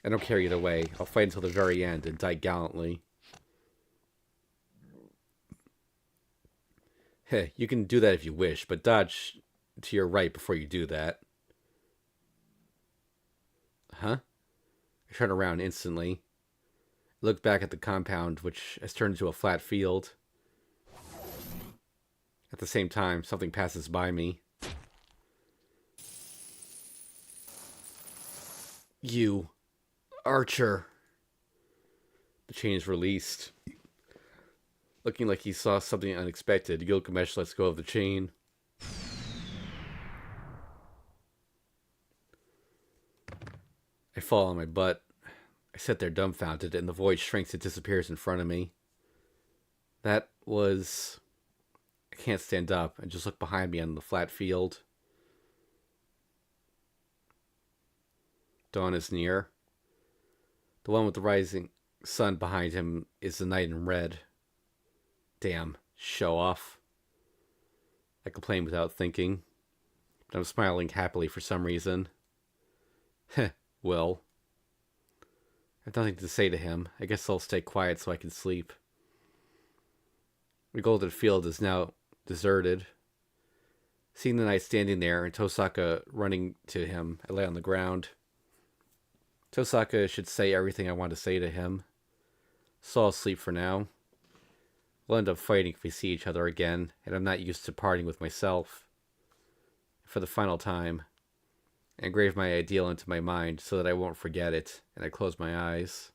I don't care either way. I'll fight until the very end and die gallantly. Heh, you can do that if you wish, but dodge to your right before you do that. Huh? I turn around instantly. I look back at the compound, which has turned into a flat field. At the same time, something passes by me. You, Archer. The chain is released. Looking like he saw something unexpected, Gilgamesh lets go of the chain. I fall on my butt. I sit there dumbfounded, and the void shrinks and disappears in front of me. That was... I can't stand up and just look behind me on the flat field. Dawn is near. The one with the rising sun behind him is the knight in red. Damn, show off. I complain without thinking, but I'm smiling happily for some reason. Heh, well. I have nothing to say to him. I guess I'll stay quiet so I can sleep. The golden field is now deserted. Seeing the knight standing there and Tosaka running to him, I lay on the ground. Tosaka should say everything I want to say to him. So I'll sleep for now. We'll end up fighting if we see each other again, and I'm not used to parting with myself. For the final time, I engrave my ideal into my mind so that I won't forget it, and I close my eyes.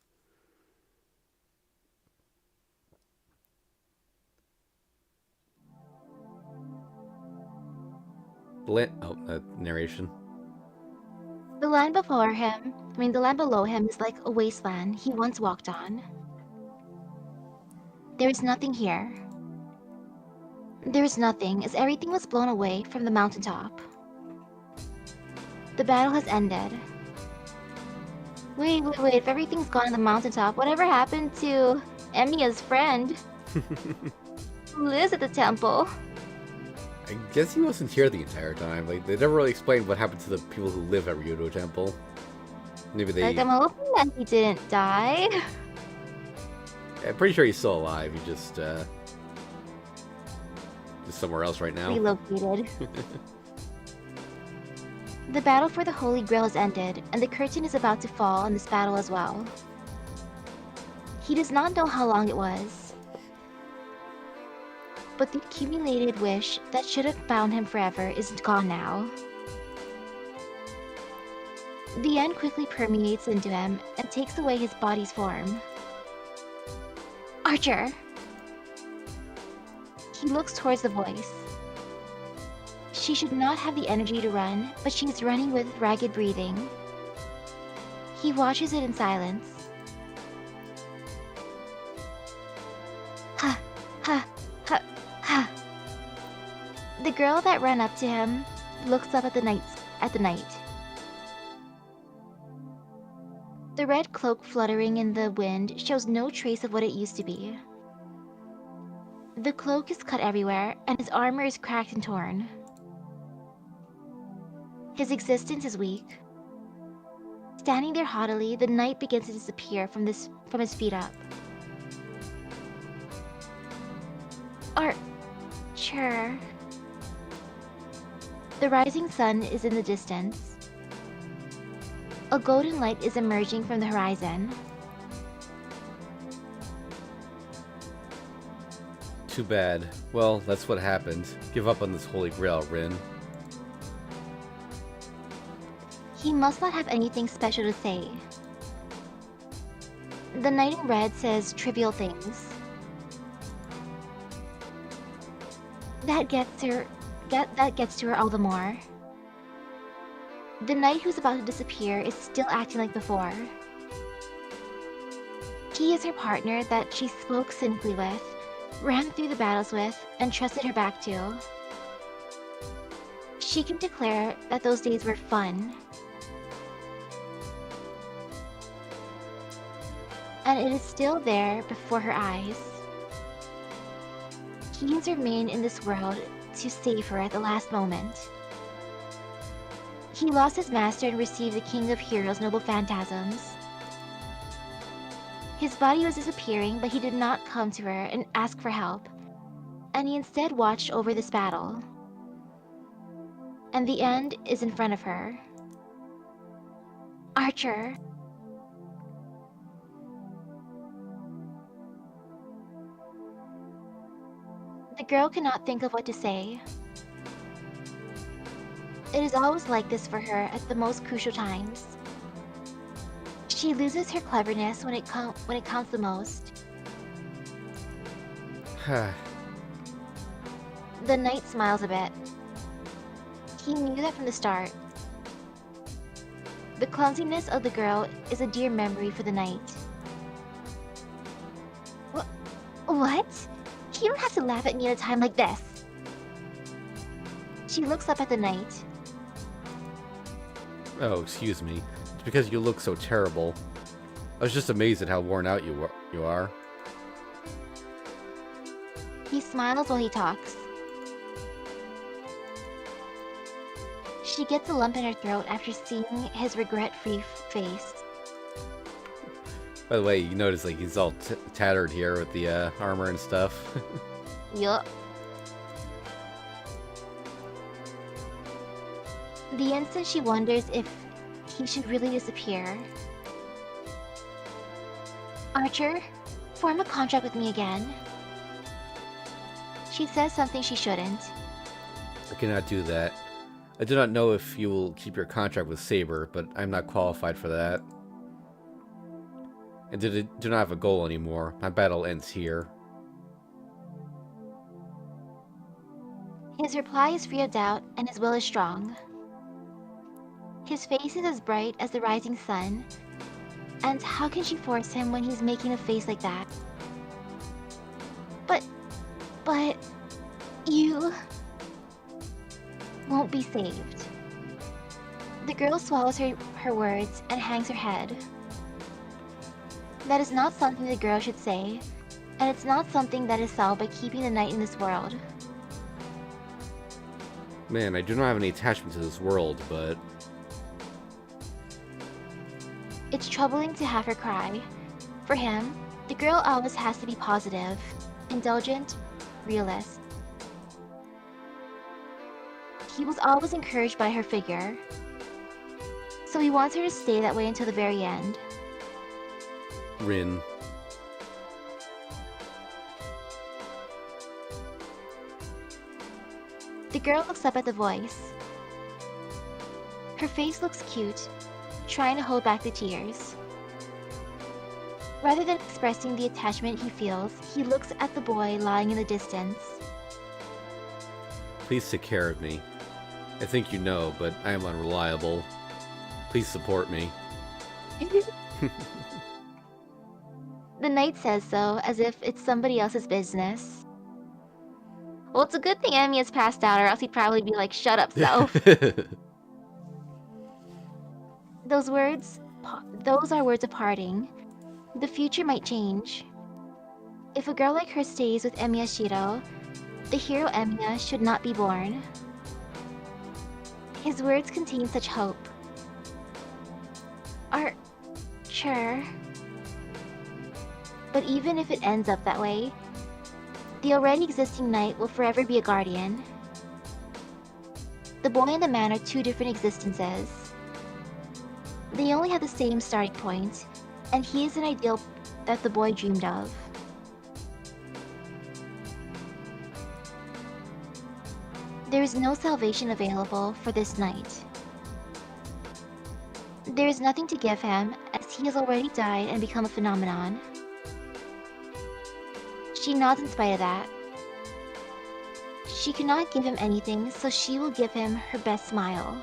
Narration. The land before him, the land below him is like a wasteland he once walked on. There is nothing here. There is nothing, as everything was blown away from the mountaintop. The battle has ended. Wait, if everything's gone on the mountaintop, whatever happened to Emiya's friend? Who lives at the temple? I guess he wasn't here the entire time. Like, they never really explained what happened to the people who live at Ryudo Temple. Maybe they... Like, I'm hoping that he didn't die. I'm pretty sure he's still alive. He just somewhere else right now. Relocated. The battle for the Holy Grail has ended, and the curtain is about to fall on this battle as well. He does not know how long it was, but the accumulated wish that should have bound him forever is gone now. The end quickly permeates into him and takes away his body's form. Archer! He looks towards the voice. She should not have the energy to run, but she is running with ragged breathing. He watches it in silence. Ha, ha, ha, ha. The girl that ran up to him looks up at the night. The red cloak fluttering in the wind shows no trace of what it used to be. The cloak is cut everywhere, and his armor is cracked and torn. His existence is weak. Standing there haughtily, the knight begins to disappear from his feet up. Archer. The rising sun is in the distance. A golden light is emerging from the horizon. Too bad. Well, that's what happened. Give up on this Holy Grail, Rin. He must not have anything special to say. The knight in red says trivial things. That gets to her all the more. The knight who's about to disappear is still acting like before. He is her partner that she spoke cynically with, ran through the battles with, and trusted her back to. She can declare that those days were fun. And it is still there before her eyes. He has remained in this world to save her at the last moment. He lost his master and received the King of Heroes' noble phantasms. His body was disappearing, but he did not come to her and ask for help, and he instead watched over this battle. And the end is in front of her. Archer. The girl cannot think of what to say. It is always like this for her at the most crucial times. She loses her cleverness when it counts the most. The knight smiles a bit. He knew that from the start. The clumsiness of the girl is a dear memory for the knight. What? You don't have to laugh at me at a time like this. She looks up at the knight. Oh, excuse me. It's because you look so terrible. I was just amazed at how worn out you are. He smiles while he talks. She gets a lump in her throat after seeing his regret-free face. By the way, you notice like he's all tattered here with the armor and stuff. Yup. The instant she wonders if he should really disappear. Archer, form a contract with me again. She says something she shouldn't. I cannot do that. I do not know if you will keep your contract with Saber, but I'm not qualified for that. I do not have a goal anymore. My battle ends here. His reply is free of doubt, and his will is strong. His face is as bright as the rising sun, and how can she force him when he's making a face like that? But you won't be saved. The girl swallows her words and hangs her head. That is not something the girl should say, and it's not something that is solved by keeping the knight in this world. Man, I do not have any attachment to this world, but... It's troubling to have her cry. For him, the girl always has to be positive, indulgent, realist. He was always encouraged by her figure, so he wants her to stay that way until the very end. Rin. The girl looks up at the voice. Her face looks cute, trying to hold back the tears. Rather than expressing the attachment he feels, he looks at the boy lying in the distance. Please take care of me. I think you know, but I am unreliable. Please support me. The knight says so, as if it's somebody else's business. Well, it's a good thing Emmy has passed out, or else he'd probably be like, shut up, self. Those are words of parting. The future might change. If a girl like her stays with Emiya Shiro, the hero Emiya should not be born. His words contain such hope. Archer. But even if it ends up that way, the already existing knight will forever be a guardian. The boy and the man are two different existences. They only have the same starting point, and he is an ideal that the boy dreamed of. There is no salvation available for this knight. There is nothing to give him, as he has already died and become a phenomenon. She nods in spite of that. She cannot give him anything, so she will give him her best smile.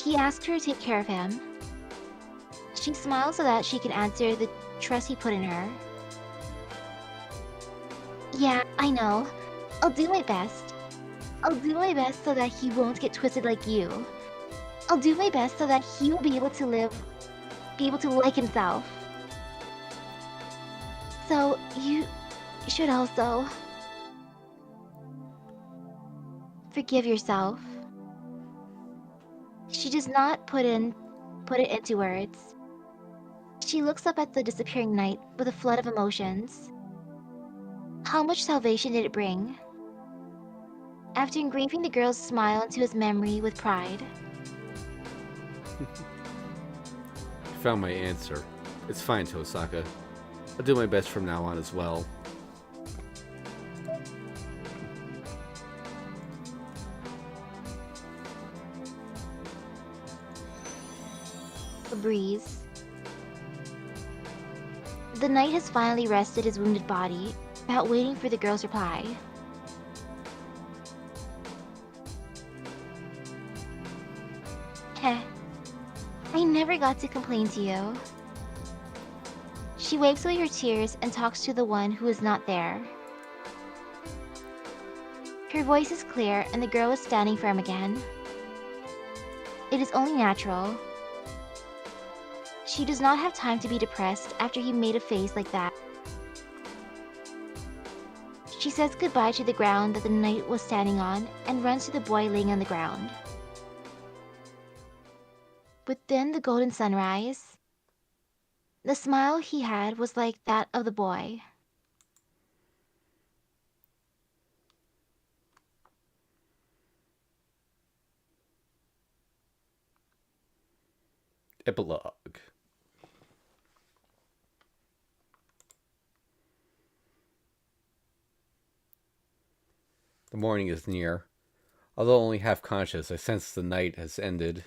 He asks her to take care of him. She smiles so that she can answer the trust he put in her. Yeah, I know. I'll do my best. I'll do my best so that he won't get twisted like you. I'll do my best so that he will be able to like himself. So, you should also forgive yourself. She does not put it into words. She looks up at the disappearing knight with a flood of emotions. How much salvation did it bring? After engraving the girl's smile into his memory with pride. I found my answer. It's fine, Tosaka. I'll do my best from now on as well. A breeze. The knight has finally rested his wounded body, without waiting for the girl's reply. Heh. I never got to complain to you. She wipes away her tears and talks to the one who is not there. Her voice is clear and the girl is standing firm again. It is only natural. She does not have time to be depressed after he made a face like that. She says goodbye to the ground that the knight was standing on and runs to the boy laying on the ground. Within the golden sunrise, the smile he had was like that of the boy. Epilogue. The morning is near. Although only half conscious, I sense the night has ended.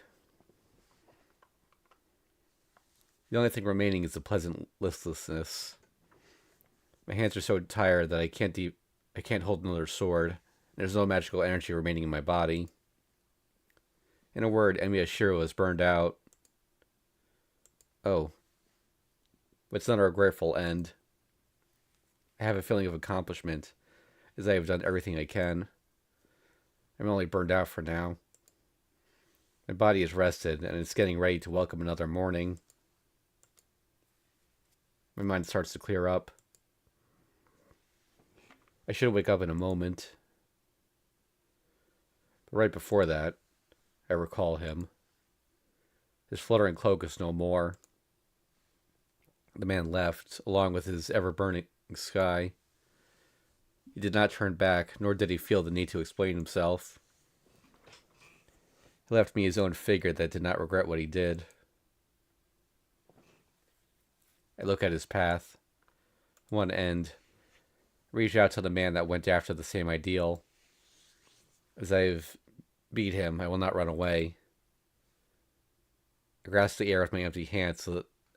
The only thing remaining is a pleasant listlessness. My hands are so tired that I can't hold another sword. There's no magical energy remaining in my body. In a word, Emiya Shiro is burned out. Oh. But it's not a regretful end. I have a feeling of accomplishment, as I have done everything I can. I'm only burned out for now. My body is rested, and it's getting ready to welcome another morning. My mind starts to clear up. I should wake up in a moment. But right before that, I recall him. His fluttering cloak is no more. The man left, along with his ever-burning sky. He did not turn back, nor did he feel the need to explain himself. He left me his own figure that did not regret what he did. I look at his path. One end. Reach out to the man that went after the same ideal. As I've beat him, I will not run away. I grasp the air with my empty hands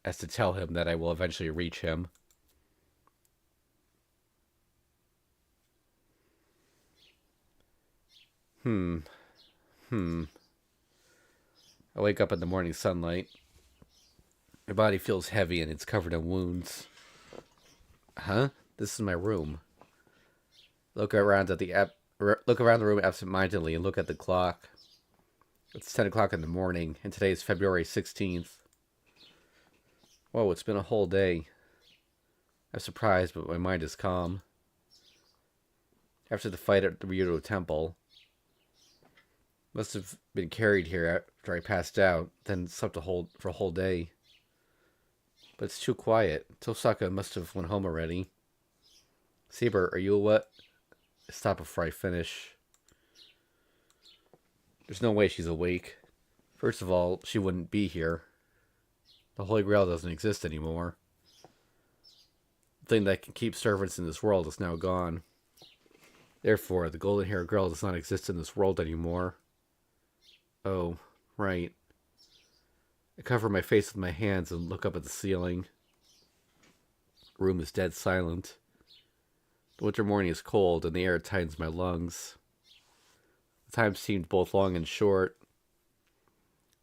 as to tell him that I will eventually reach him. I wake up in the morning sunlight. My body feels heavy and it's covered in wounds. Huh? This is my room. Look around the room absentmindedly and look at the clock. It's 10 o'clock in the morning, and today is February 16th. Whoa, it's been a whole day. I'm surprised, but my mind is calm. After the fight at the Ryudo Temple, must have been carried here after I passed out, then slept for a whole day. But it's too quiet. Tosaka must have went home already. Saber, are you what? Stop before I finish. There's no way she's awake. First of all, she wouldn't be here. The Holy Grail doesn't exist anymore. The thing that can keep servants in this world is now gone. Therefore, the golden-haired girl does not exist in this world anymore. Oh, right. I cover my face with my hands and look up at the ceiling. The room is dead silent. The winter morning is cold, and the air tightens my lungs. The time seemed both long and short.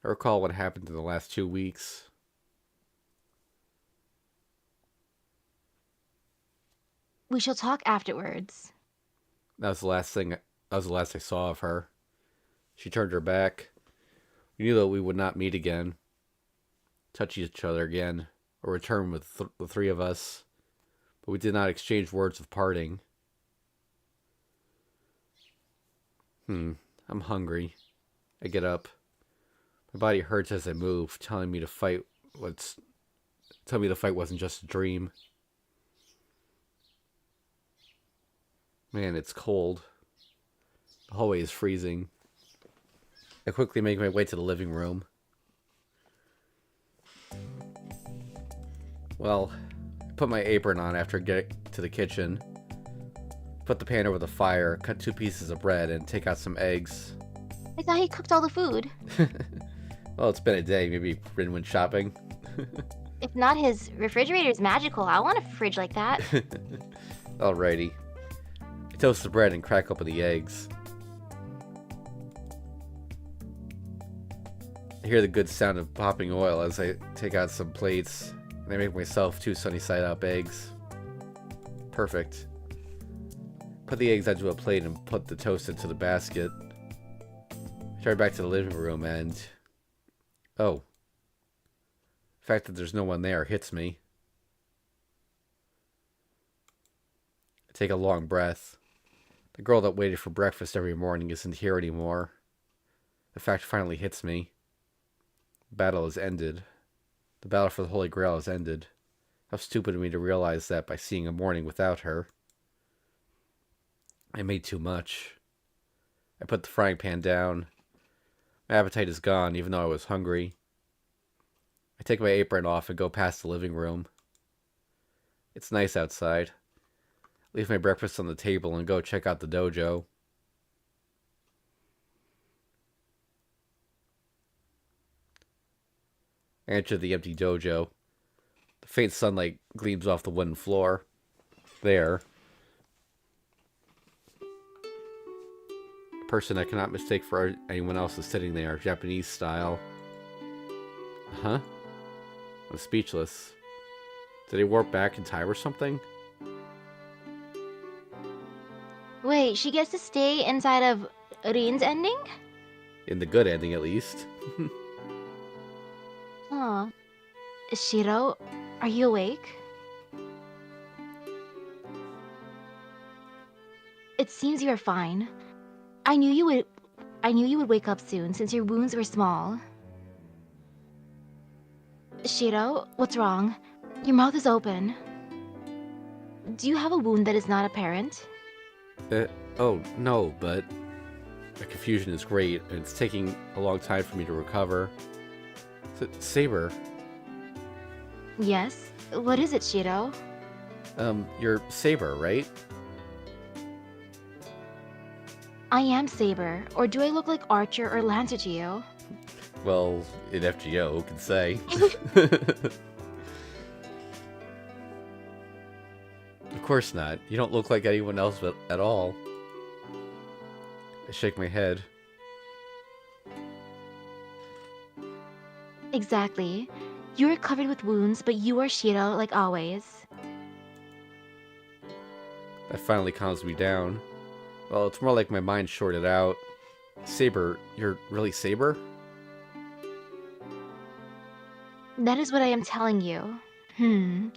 I recall what happened in the last 2 weeks. We shall talk afterwards. That was the last I saw of her. She turned her back. We knew that we would not meet again, touch each other again, or return with the three of us. But we did not exchange words of parting. I'm hungry. I get up. My body hurts as I move, telling me the fight wasn't just a dream. Man, it's cold. The hallway is freezing. I quickly make my way to the living room. Well, I put my apron on after getting to the kitchen. Put the pan over the fire, cut 2 pieces of bread, and take out some eggs. I thought he cooked all the food. Well, it's been a day. Maybe Rin went shopping. If not, his refrigerator is magical. I want a fridge like that. Alrighty. I toast the bread and crack open the eggs. I hear the good sound of popping oil as I take out some plates, and I make myself 2 sunny side up eggs. Perfect. Put the eggs onto a plate and put the toast into the basket. I turn back to the living room and... oh. The fact that there's no one there hits me. I take a long breath. The girl that waited for breakfast every morning isn't here anymore. The fact finally hits me. The battle has ended. The battle for the Holy Grail has ended. How stupid of me to realize that by seeing a morning without her. I made too much. I put the frying pan down. My appetite is gone, even though I was hungry. I take my apron off and go past the living room. It's nice outside. Leave my breakfast on the table and go check out the dojo. I enter the empty dojo. The faint sunlight gleams off the wooden floor. There. A person I cannot mistake for anyone else is sitting there, Japanese style. Huh? I'm speechless. Did he warp back in time or something? Wait, she gets to stay inside of Rin's ending? In the good ending, at least. Huh. Shiro, are you awake? It seems you are fine. I knew you would wake up soon since your wounds were small. Shiro, what's wrong? Your mouth is open. Do you have a wound that is not apparent? Oh, no, but... my confusion is great, and it's taking a long time for me to recover. Saber. Yes? What is it, Shiro? You're Saber, right? I am Saber, or do I look like Archer or Lancer to you? Well, in FGO, who can say? Of course not. You don't look like anyone else at all. I shake my head. Exactly. You are covered with wounds, but you are Shiro like always. That finally calms me down. Well, it's more like my mind shorted out. Saber, you're really Saber? That is what I am telling you.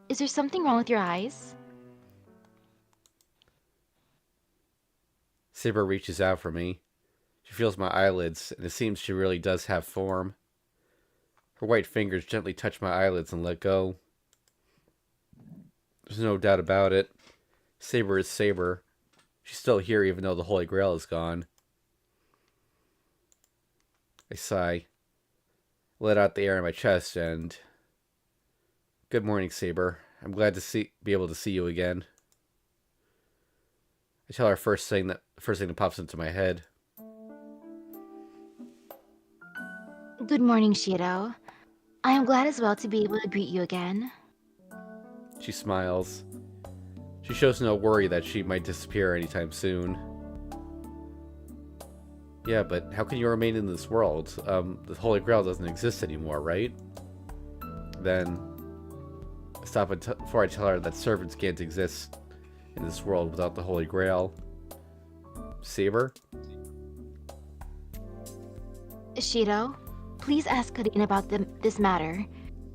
Is there something wrong with your eyes? Saber reaches out for me. She feels my eyelids, and it seems she really does have form. Her white fingers gently touch my eyelids and let go. There's no doubt about it. Saber is Saber. She's still here even though the Holy Grail is gone. I sigh, let out the air in my chest, and... Good morning, Saber. I'm glad to be able to see you again. I tell her first thing that pops into my head. Good morning, Shiro. I am glad as well to be able to greet you again. She smiles. She shows no worry that she might disappear anytime soon. Yeah, but how can you remain in this world? The Holy Grail doesn't exist anymore, right? Then I stop before I tell her that servants can't exist in this world without the Holy Grail. Saber? Shiro, please ask Karine about this matter.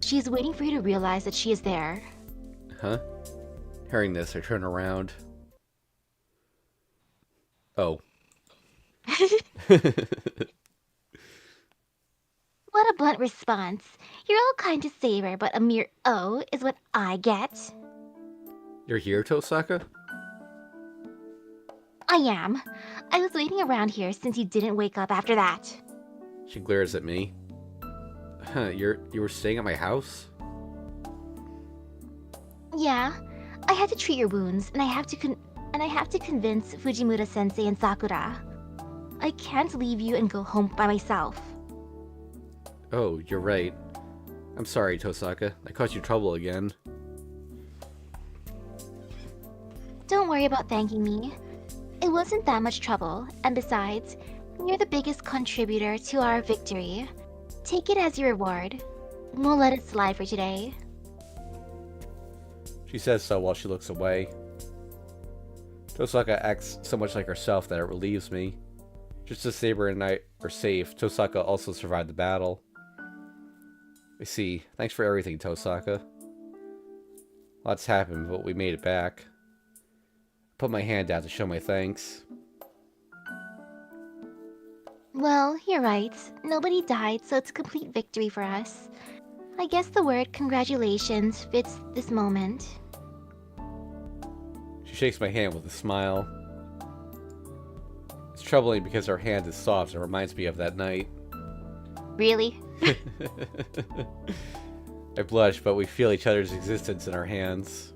She is waiting for you to realize that she is there. Huh? Hearing this, I turn around. Oh. What a blunt response. You're all kind to Saber, but a mere "oh" is what I get. You're here, Tosaka? I am. I was waiting around here since you didn't wake up after that. She glares at me. Huh, you were staying at my house? Yeah, I had to treat your wounds, and I have to convince Fujimura-sensei and Sakura. I can't leave you and go home by myself. Oh, you're right. I'm sorry, Tosaka. I caused you trouble again. Don't worry about thanking me. It wasn't that much trouble, and besides, you're the biggest contributor to our victory. Take it as your reward. We'll let it slide for today. She says so while she looks away. Tosaka acts so much like herself that it relieves me. Just as Saber and I are safe, Tosaka also survived the battle. I see. Thanks for everything, Tosaka. Lots happened, but we made it back. I put my hand out to show my thanks. Well, you're right. Nobody died, so it's a complete victory for us. I guess the word congratulations fits this moment. She shakes my hand with a smile. It's troubling because her hand is soft and reminds me of that night. Really? I blush, but we feel each other's existence in our hands.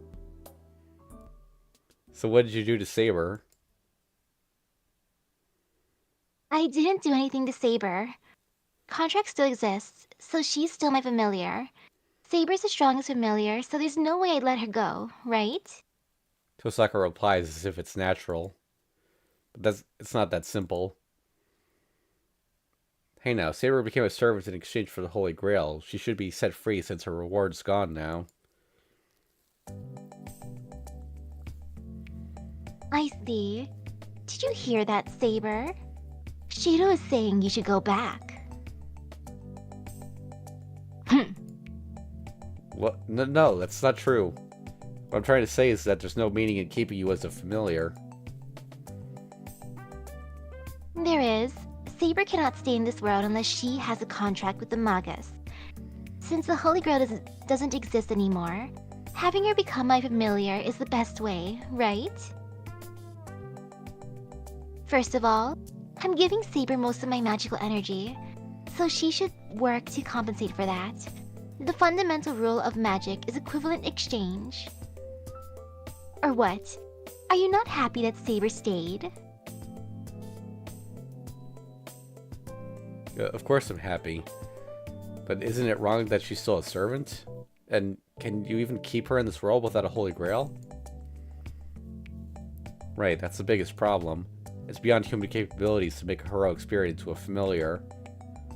So what did you do to Saber? I didn't do anything to Saber. Contract still exists, so she's still my familiar. Saber's the strongest familiar, so there's no way I'd let her go, right? Tosaka replies as if it's natural. But it's not that simple. Hey now, Saber became a servant in exchange for the Holy Grail. She should be set free since her reward's gone now. I see. Did you hear that, Saber? Shiro is saying you should go back. What? No, that's not true. What I'm trying to say is that there's no meaning in keeping you as a familiar. There is. Saber cannot stay in this world unless she has a contract with the Magus. Since the Holy Grail doesn't exist anymore, having her become my familiar is the best way, right? First of all, I'm giving Saber most of my magical energy, so she should work to compensate for that. The fundamental rule of magic is equivalent exchange. Or what? Are you not happy that Saber stayed? Of course I'm happy. But isn't it wrong that she's still a servant? And can you even keep her in this world without a Holy Grail? Right, that's the biggest problem. It's beyond human capabilities to make a heroic spirit into a familiar.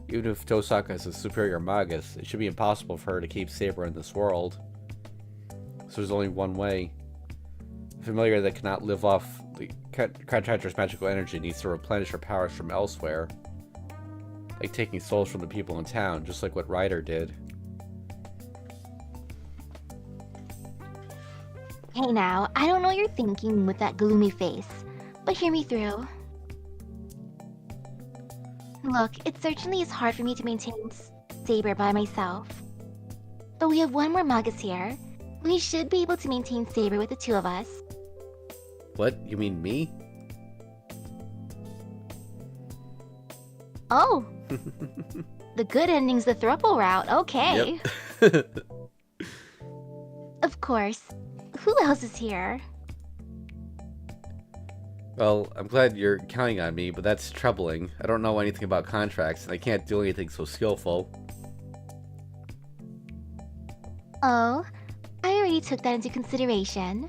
Even if Tosaka is a superior magus, it should be impossible for her to keep Saber in this world. So there's only one way. A familiar that cannot live off the contractor's magical energy needs to replenish her powers from elsewhere. Like taking souls from the people in town, just like what Ryder did. Hey now, I don't know what you're thinking with that gloomy face, but hear me through. Look, it certainly is hard for me to maintain Saber by myself. But we have one more Magus here. We should be able to maintain Saber with the two of us. What? You mean me? Oh, The good ending's the throuple route, okay. Yep. Of course. Who else is here? Well, I'm glad you're counting on me, but that's troubling. I don't know anything about contracts, and I can't do anything so skillful. Oh, I already took that into consideration.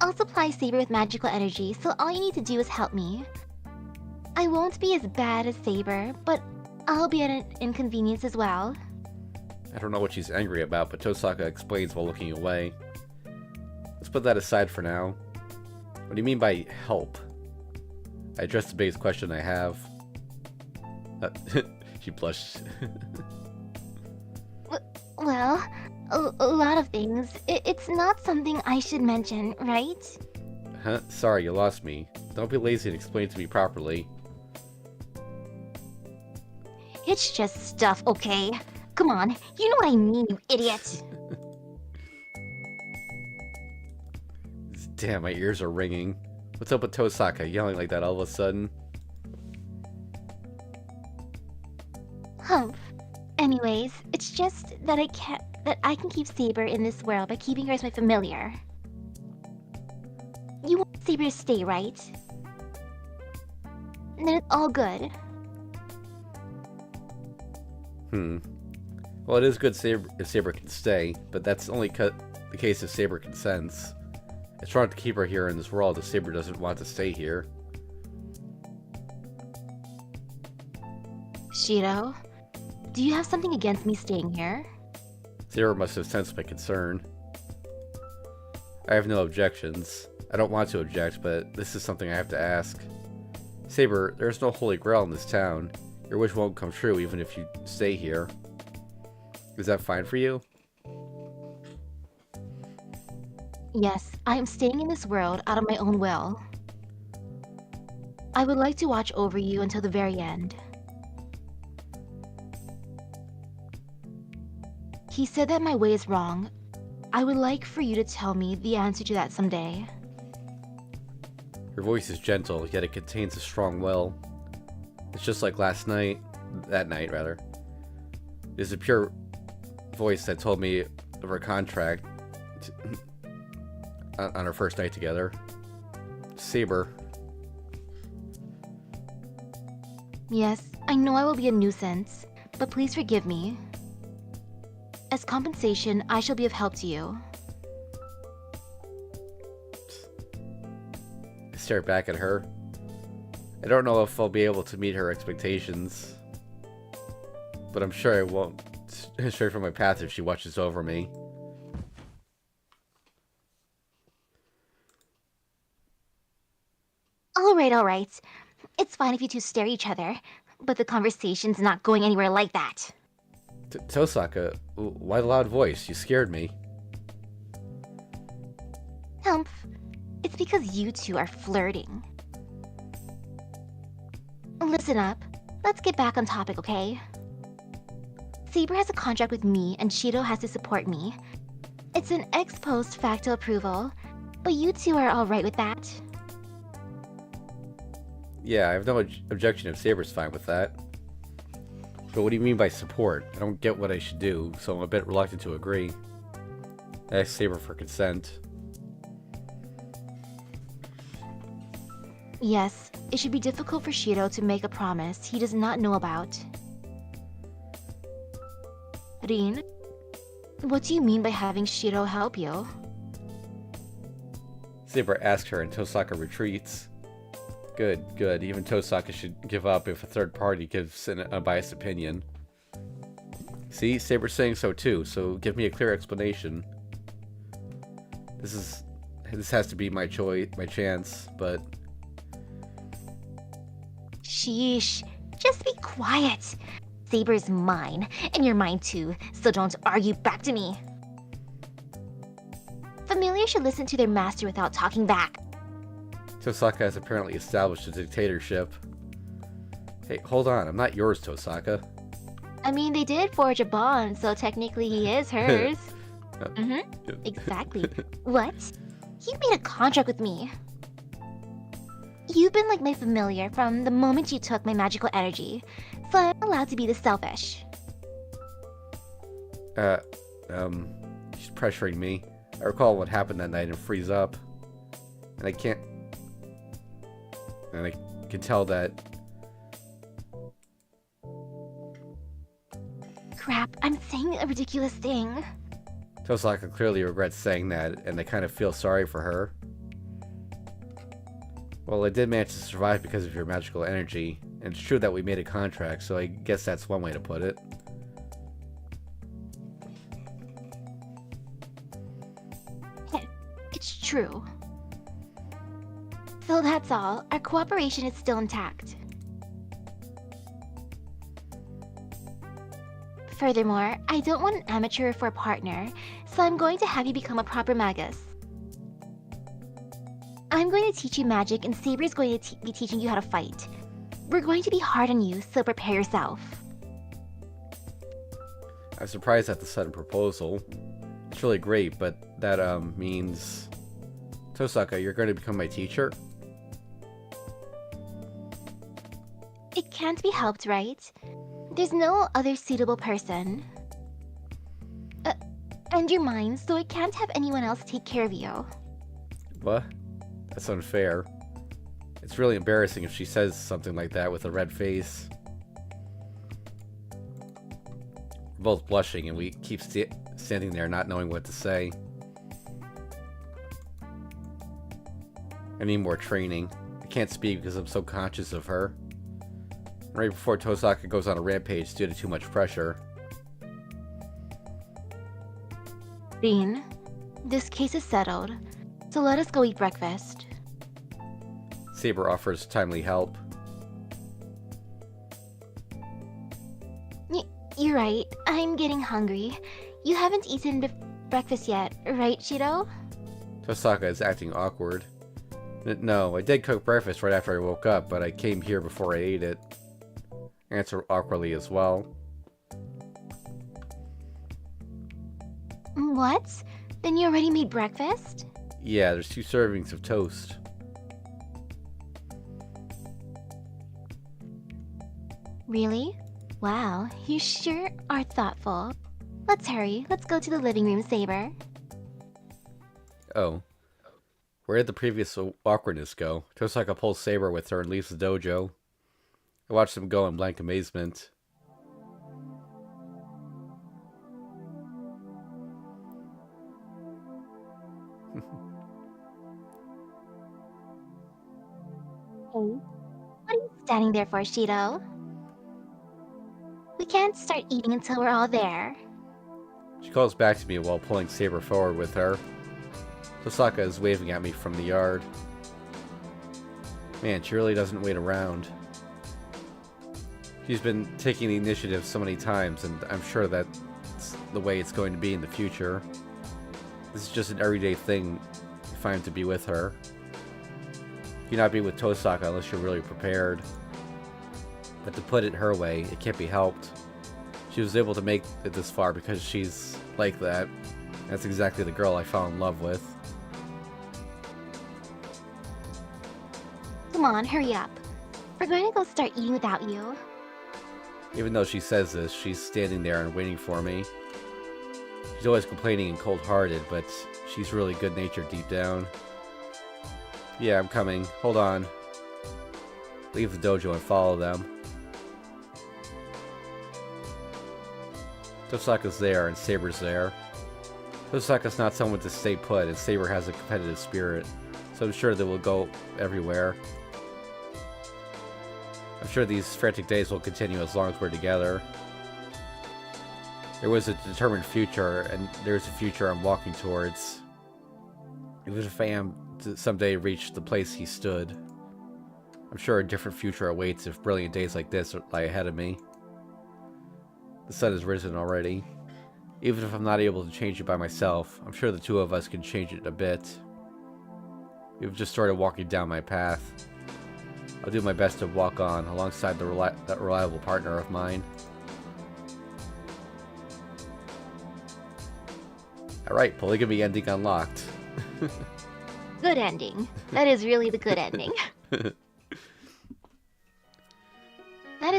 I'll supply Saber with magical energy, so all you need to do is help me. I won't be as bad as Saber, but I'll be at an inconvenience as well. I don't know what she's angry about, but Tosaka explains while looking away. Let's put that aside for now. What do you mean by help? I addressed the biggest question I have. She blushed. Well, a lot of things. It's not something I should mention, right? Huh? Sorry, you lost me. Don't be lazy and explain it to me properly. It's just stuff, okay? Come on, you know what I mean, you idiot! Damn, my ears are ringing. What's up with Tosaka yelling like that all of a sudden? Humph. Anyways, it's just that I can keep Saber in this world by keeping her as my familiar. You want Saber to stay, right? Then it's all good. Well, it is good if Saber can stay, but that's only the case if Saber consents. It's wrong to keep her here in this world if Saber doesn't want to stay here. Shiro, do you have something against me staying here? Saber must have sensed my concern. I have no objections. I don't want to object, but this is something I have to ask. Saber, there's no holy grail in this town. Your wish won't come true even if you stay here. Is that fine for you? Yes, I am staying in this world out of my own will. I would like to watch over you until the very end. He said that my way is wrong. I would like for you to tell me the answer to that someday. Your voice is gentle, yet it contains a strong will. It's just like that night rather. It is a pure voice that told me of our contract on our first night together. Saber. Yes, I know I will be a nuisance, but please forgive me. As compensation, I shall be of help to you. I stare back at her. I don't know if I'll be able to meet her expectations, but I'm sure I won't stray from my path if she watches over me. Alright. It's fine if you two stare at each other, but the conversation's not going anywhere like that. Tosaka, why the loud voice? You scared me. Humph, it's because you two are flirting. Listen up. Let's get back on topic, okay? Saber has a contract with me and Shiro has to support me. It's an ex post facto approval, but you two are alright with that? Yeah, I have no objection if Saber's fine with that. But what do you mean by support? I don't get what I should do, so I'm a bit reluctant to agree. I asked Saber for consent. Yes, it should be difficult for Shiro to make a promise he does not know about. Rin, what do you mean by having Shiro help you? Saber asks her and Tosaka retreats. Good. Even Tosaka should give up if a third party gives an unbiased opinion. See, Saber's saying so too, so give me a clear explanation. This has to be my chance, but... Sheesh, just be quiet. Saber's mine, and you're mine too, so don't argue back to me. Familiars should listen to their master without talking back. Tosaka has apparently established a dictatorship. Hey, hold on, I'm not yours, Tosaka. I mean, they did forge a bond, so technically he is hers. Exactly. What? You made a contract with me. You've been like my familiar from the moment you took my magical energy, so I'm allowed to be this selfish. She's pressuring me. I recall what happened that night and freeze up. And I can tell that... Crap, I'm saying a ridiculous thing. Tosaka clearly regrets saying that, and I kind of feel sorry for her. Well, I did manage to survive because of your magical energy, and it's true that we made a contract, so I guess that's one way to put it. It's true. So that's all. Our cooperation is still intact. Furthermore, I don't want an amateur for a partner, so I'm going to have you become a proper magus. I'm going to teach you magic, and Saber's going to be teaching you how to fight. We're going to be hard on you, so prepare yourself. I'm surprised at the sudden proposal. It's really great, but that means... Tosaka, you're going to become my teacher? It can't be helped, right? There's no other suitable person. And you're mine, so I can't have anyone else take care of you. What? That's unfair. It's really embarrassing if she says something like that with a red face. We're both blushing and we keep standing there not knowing what to say. I need more training. I can't speak because I'm so conscious of her. Right before Tosaka goes on a rampage due to too much pressure. Dean, this case is settled, so let us go eat breakfast. Saber offers timely help. You're right, I'm getting hungry. You haven't eaten breakfast yet, right, Shido? Tosaka is acting awkward. No, I did cook breakfast right after I woke up, but I came here before I ate it. Answer awkwardly as well. What? Then you already made breakfast? Yeah, there's 2 servings of toast. Really? Wow, you sure are thoughtful. Let's hurry. Let's go to the living room, Saber. Oh. Where did the previous awkwardness go? Tosaka pulls Saber with her and leaves the dojo. I watched them go in blank amazement. Hey, what are you standing there for, Shido? We can't start eating until we're all there. She calls back to me while pulling Saber forward with her. Tosaka is waving at me from the yard. Man, she really doesn't wait around. She's been taking the initiative so many times, and I'm sure that's the way it's going to be in the future. This is just an everyday thing if I'm to be with her. You cannot be with Tosaka unless you're really prepared. But to put it her way, it can't be helped. She was able to make it this far because she's like that. That's exactly the girl I fell in love with. Come on, hurry up. We're going to go start eating without you. Even though she says this, she's standing there and waiting for me. She's always complaining and cold-hearted, but she's really good-natured deep down. Yeah, I'm coming. Hold on. Leave the dojo and follow them. Tosaka's there, and Saber's there. Tosaka's not someone to stay put, and Saber has a competitive spirit, so I'm sure they will go everywhere. I'm sure these frantic days will continue as long as we're together. There was a determined future, and there's a future I'm walking towards. Even if I am to someday reach the place he stood, I'm sure a different future awaits if brilliant days like this lie ahead of me. The sun has risen already. Even if I'm not able to change it by myself, I'm sure the two of us can change it a bit. We've just started walking down my path. I'll do my best to walk on alongside that reliable partner of mine. Alright, polygamy ending unlocked. Good ending. That is really the good ending.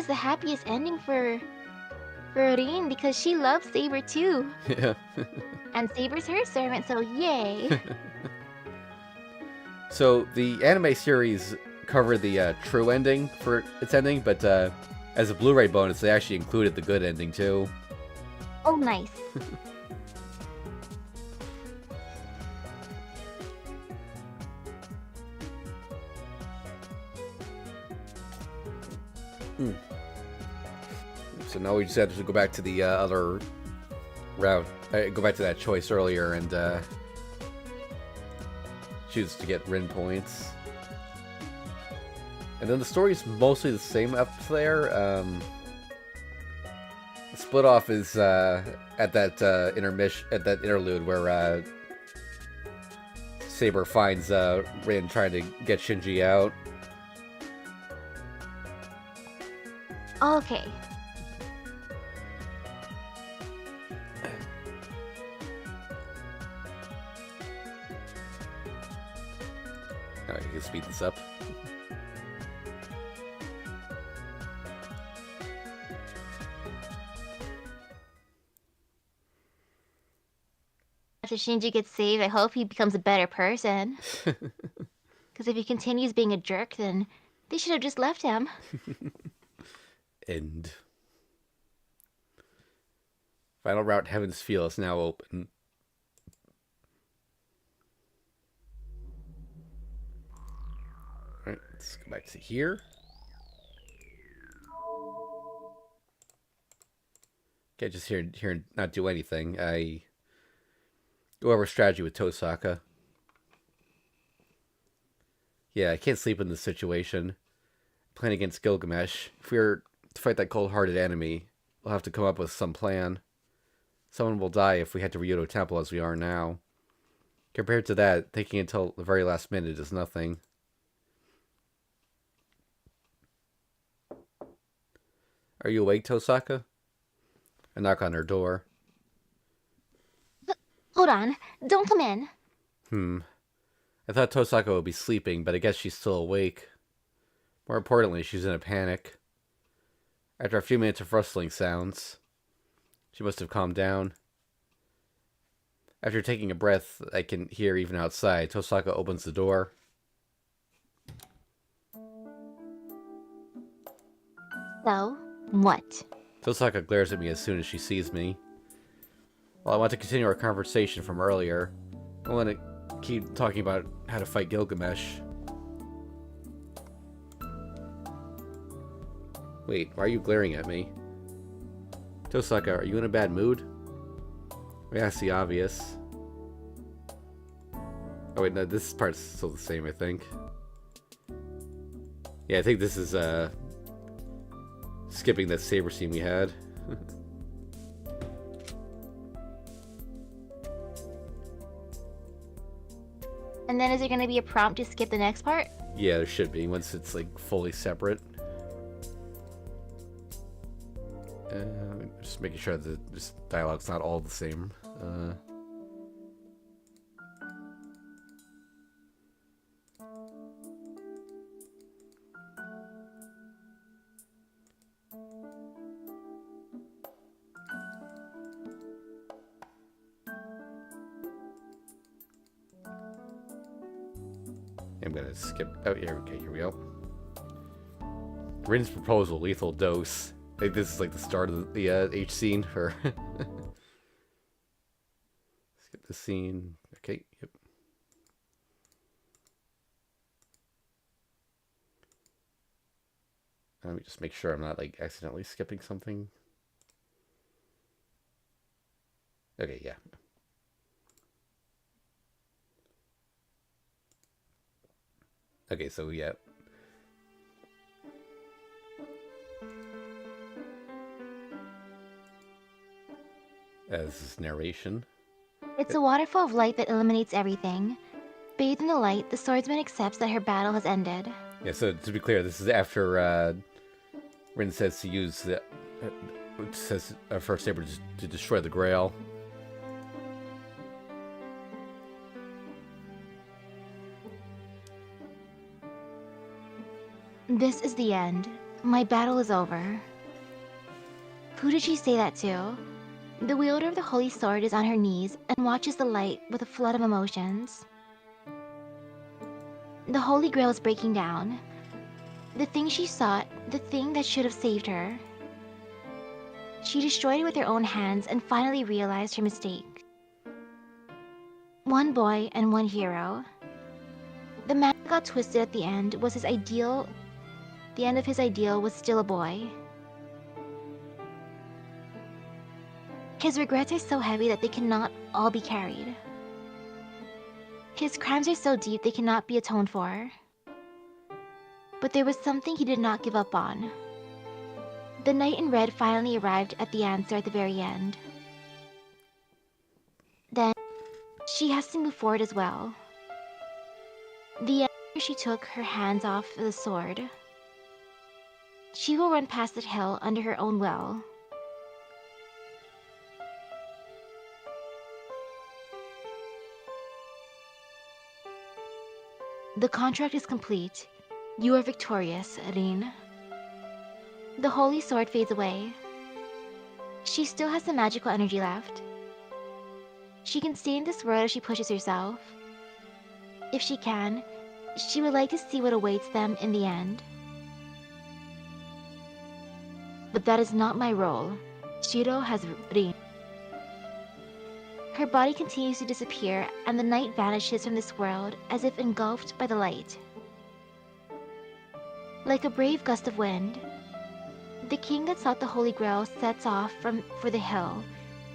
is the happiest ending for Rin because she loves Saber too. Yeah. And Saber's her servant, so yay. So the anime series covered the true ending for its ending, but as a Blu-ray bonus, they actually included the good ending too. Oh, nice. So now we just have to go back to the other route. Go back to that choice earlier and choose to get Rin points. And then the story's mostly the same up there. The split off is at that interlude where Saber finds Rin trying to get Shinji out. Okay. Alright, you can speed this up. After Shinji gets saved, I hope he becomes a better person. Because if he continues being a jerk, then they should have just left him. End. Final route Heaven's Feel is now open. Alright, let's go back to here. Okay, just here and not do anything. I go over strategy with Tosaka. Yeah, I can't sleep in this situation. Playing against Gilgamesh. If we were to fight that cold-hearted enemy, we'll have to come up with some plan. Someone will die if we head to Ryoto Temple as we are now. Compared to that, thinking until the very last minute is nothing. Are you awake, Tosaka? I knock on her door. Hold on. Don't come in. I thought Tosaka would be sleeping, but I guess she's still awake. More importantly, she's in a panic. After a few minutes of rustling sounds, she must have calmed down. After taking a breath I can hear even outside, Tosaka opens the door. So, what? Tosaka glares at me as soon as she sees me. Well, I want to continue our conversation from earlier. I want to keep talking about how to fight Gilgamesh. Wait, why are you glaring at me? Tosaka, are you in a bad mood? Yeah, that's the obvious. Oh wait, no, this part's still the same, I think. Yeah, I think this is, skipping that saber scene we had. And then is there going to be a prompt to skip the next part? Yeah, there should be, once it's, like, fully separate. Just making sure that this dialogue's not all the same. I'm gonna skip. Oh, here, okay, here we go. Rin's proposal, lethal dose. I think this is like the start of the H scene for. Skip the scene. Okay, yep. Let me just make sure I'm not like accidentally skipping something. Okay, yeah. Okay, so yeah. As is narration. It's a waterfall of light that illuminates everything. Bathed in the light, the swordsman accepts that her battle has ended. Yeah, so to be clear, this is after Rin says to use the says first saber to destroy the Grail. This is the end. My battle is over. Who did she say that to? The wielder of the holy sword is on her knees and watches the light with a flood of emotions. The Holy Grail is breaking down. The thing she sought, the thing that should have saved her. She destroyed it with her own hands and finally realized her mistake. One boy and one hero. The man that got twisted at the end was his ideal. The end of his ideal was still a boy. His regrets are so heavy that they cannot all be carried. His crimes are so deep they cannot be atoned for. But there was something he did not give up on. The knight in red finally arrived at the answer at the very end. Then, she has to move forward as well. The end where she took her hands off the sword. She will run past that hill under her own will. The contract is complete. You are victorious, Rin. The holy sword fades away. She still has some magical energy left. She can stay in this world as she pushes herself. If she can, she would like to see what awaits them in the end. But that is not my role. Shiro has Rin. Her body continues to disappear, and the night vanishes from this world as if engulfed by the light. Like a brave gust of wind, the king that sought the Holy Grail sets off for the hill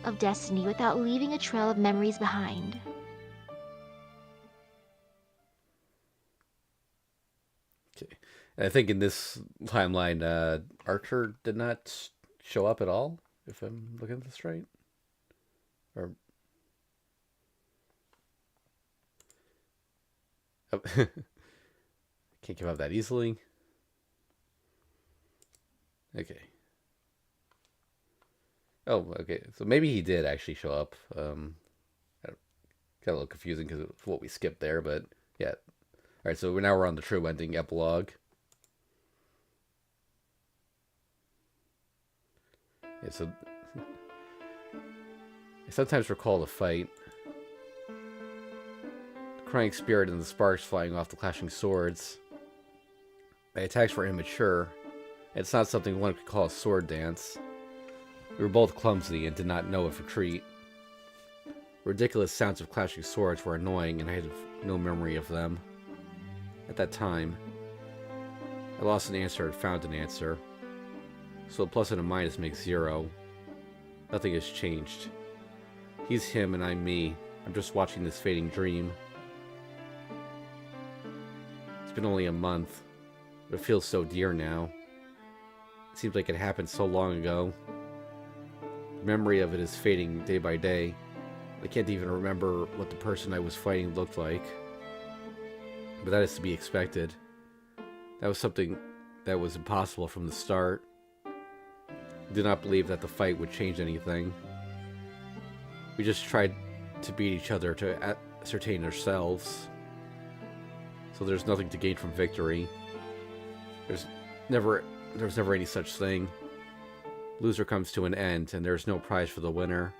of destiny without leaving a trail of memories behind. Okay. And I think in this timeline, Archer did not show up at all, if I'm looking at this right. Or oh. Can't give up that easily. Okay. Oh, okay. So maybe he did actually show up. Got a little confusing because of what we skipped there, but yeah. All right, so now we're on the true ending epilogue. Yeah, so I sometimes recall the fight. The crying spirit and the sparks flying off the clashing swords. My attacks were immature. It's not something one could call a sword dance. We were both clumsy and did not know of retreat. Ridiculous sounds of clashing swords were annoying, and I had no memory of them. At that time, I lost an answer and found an answer. So a plus and a minus makes 0. Nothing has changed. He's him and I'm me. I'm just watching this fading dream. It's been only a month, but it feels so dear now. It seems like it happened so long ago. The memory of it is fading day by day. I can't even remember what the person I was fighting looked like. But that is to be expected. That was something that was impossible from the start. I did not believe that the fight would change anything. We just tried to beat each other to ascertain ourselves. So there's nothing to gain from victory. There was never any such thing. Loser comes to an end, and there's no prize for the winner.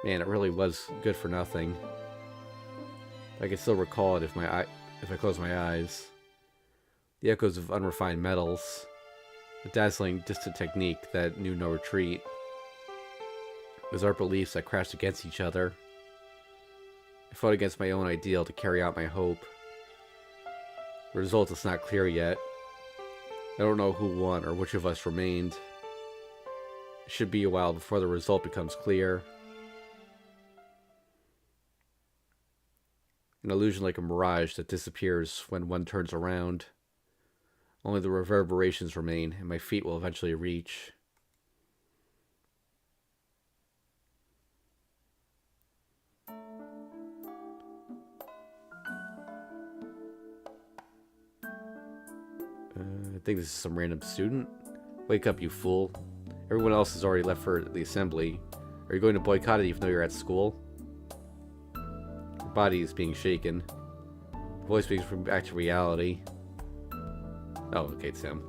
Man, it really was good for nothing. I can still recall it if I close my eyes. The echoes of unrefined metals. A dazzling, distant technique that knew no retreat. It was our beliefs that crashed against each other. I fought against my own ideal to carry out my hope. The result is not clear yet. I don't know who won or which of us remained. It should be a while before the result becomes clear. An illusion like a mirage that disappears when one turns around. Only the reverberations remain, and my feet will eventually reach. I think this is some random student. Wake up, you fool. Everyone else has already left for the assembly. Are you going to boycott it even though you're at school? Your body is being shaken. The voice brings me back to reality. Oh, okay, it's him.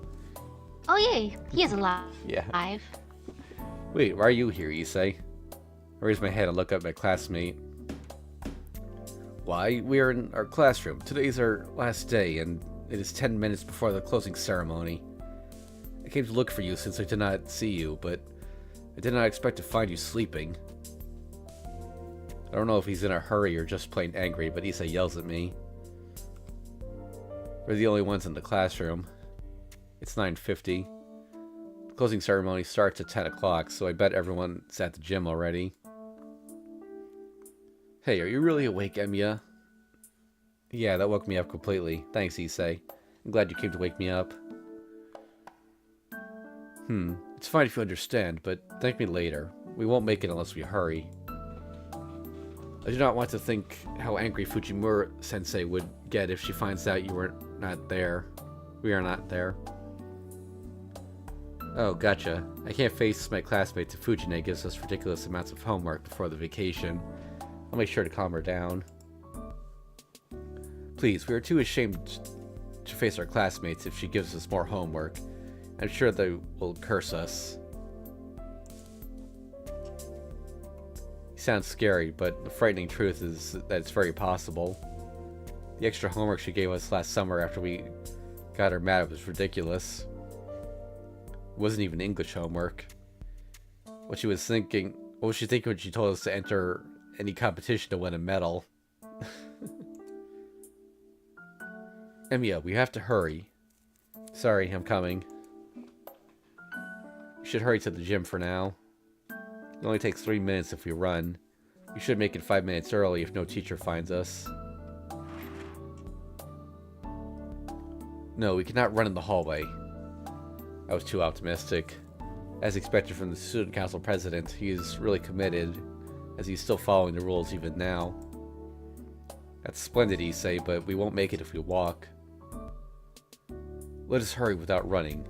Oh yay, he is alive. Yeah. Wait, why are you here, Issei? I raise my head and look up at my classmate. Why? We are in our classroom. Today's our last day, and it is 10 minutes before the closing ceremony. I came to look for you since I did not see you, but I did not expect to find you sleeping. I don't know if he's in a hurry or just plain angry, but Issei yells at me. We're the only ones in the classroom. It's 9:50. The closing ceremony starts at 10 o'clock, so I bet everyone's at the gym already. Hey, are you really awake, Emiya? Yeah, that woke me up completely. Thanks, Issei. I'm glad you came to wake me up. It's fine if you understand, but thank me later. We won't make it unless we hurry. I do not want to think how angry Fujimura-sensei would get if she finds out you were not there. We are not there. Oh, gotcha. I can't face my classmates if Fujine gives us ridiculous amounts of homework before the vacation. I'll make sure to calm her down. Please, we are too ashamed to face our classmates if she gives us more homework. I'm sure they will curse us. He sounds scary, but the frightening truth is that it's very possible. The extra homework she gave us last summer after we got her mad was ridiculous. It wasn't even English homework. What was she thinking when she told us to enter any competition to win a medal? Emiya, we have to hurry. Sorry, I'm coming. We should hurry to the gym for now. It only takes 3 minutes if we run. We should make it 5 minutes early if no teacher finds us. No, we cannot run in the hallway. I was too optimistic. As expected from the student council president, he is really committed, as he's still following the rules even now. That's splendid, Issei, but we won't make it if we walk. Let us hurry without running.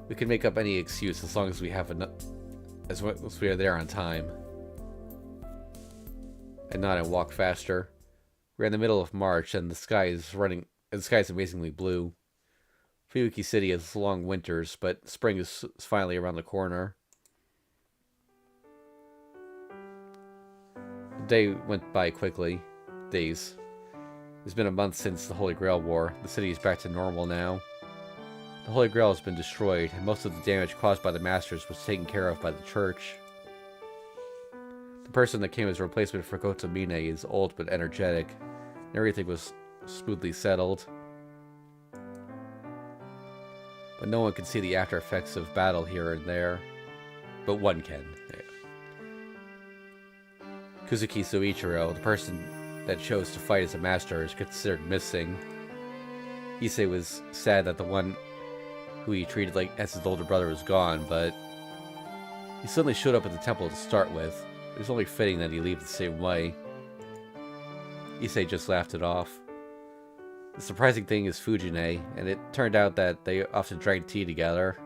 We can make up any excuse as long as we have enough, as we are there on time. I nod and walk faster. We're in the middle of March, and the sky is amazingly blue. Fuyuki City has long winters, but spring is finally around the corner. The day went by quickly. Days. It's been a month since the Holy Grail War. The city is back to normal now. The Holy Grail has been destroyed, and most of the damage caused by the Masters was taken care of by the Church. The person that came as a replacement for Kotomine is old but energetic, and everything was smoothly settled. But no one can see the after effects of battle here and there. But one can. Kuzuki Soichiro, the person that chose to fight as a master, is considered missing. Issei was sad that the one who he treated like as his older brother was gone, but he suddenly showed up at the temple to start with. It was only fitting that he leave the same way. Issei just laughed it off. The surprising thing is Fujine, and it turned out that they often drank tea together.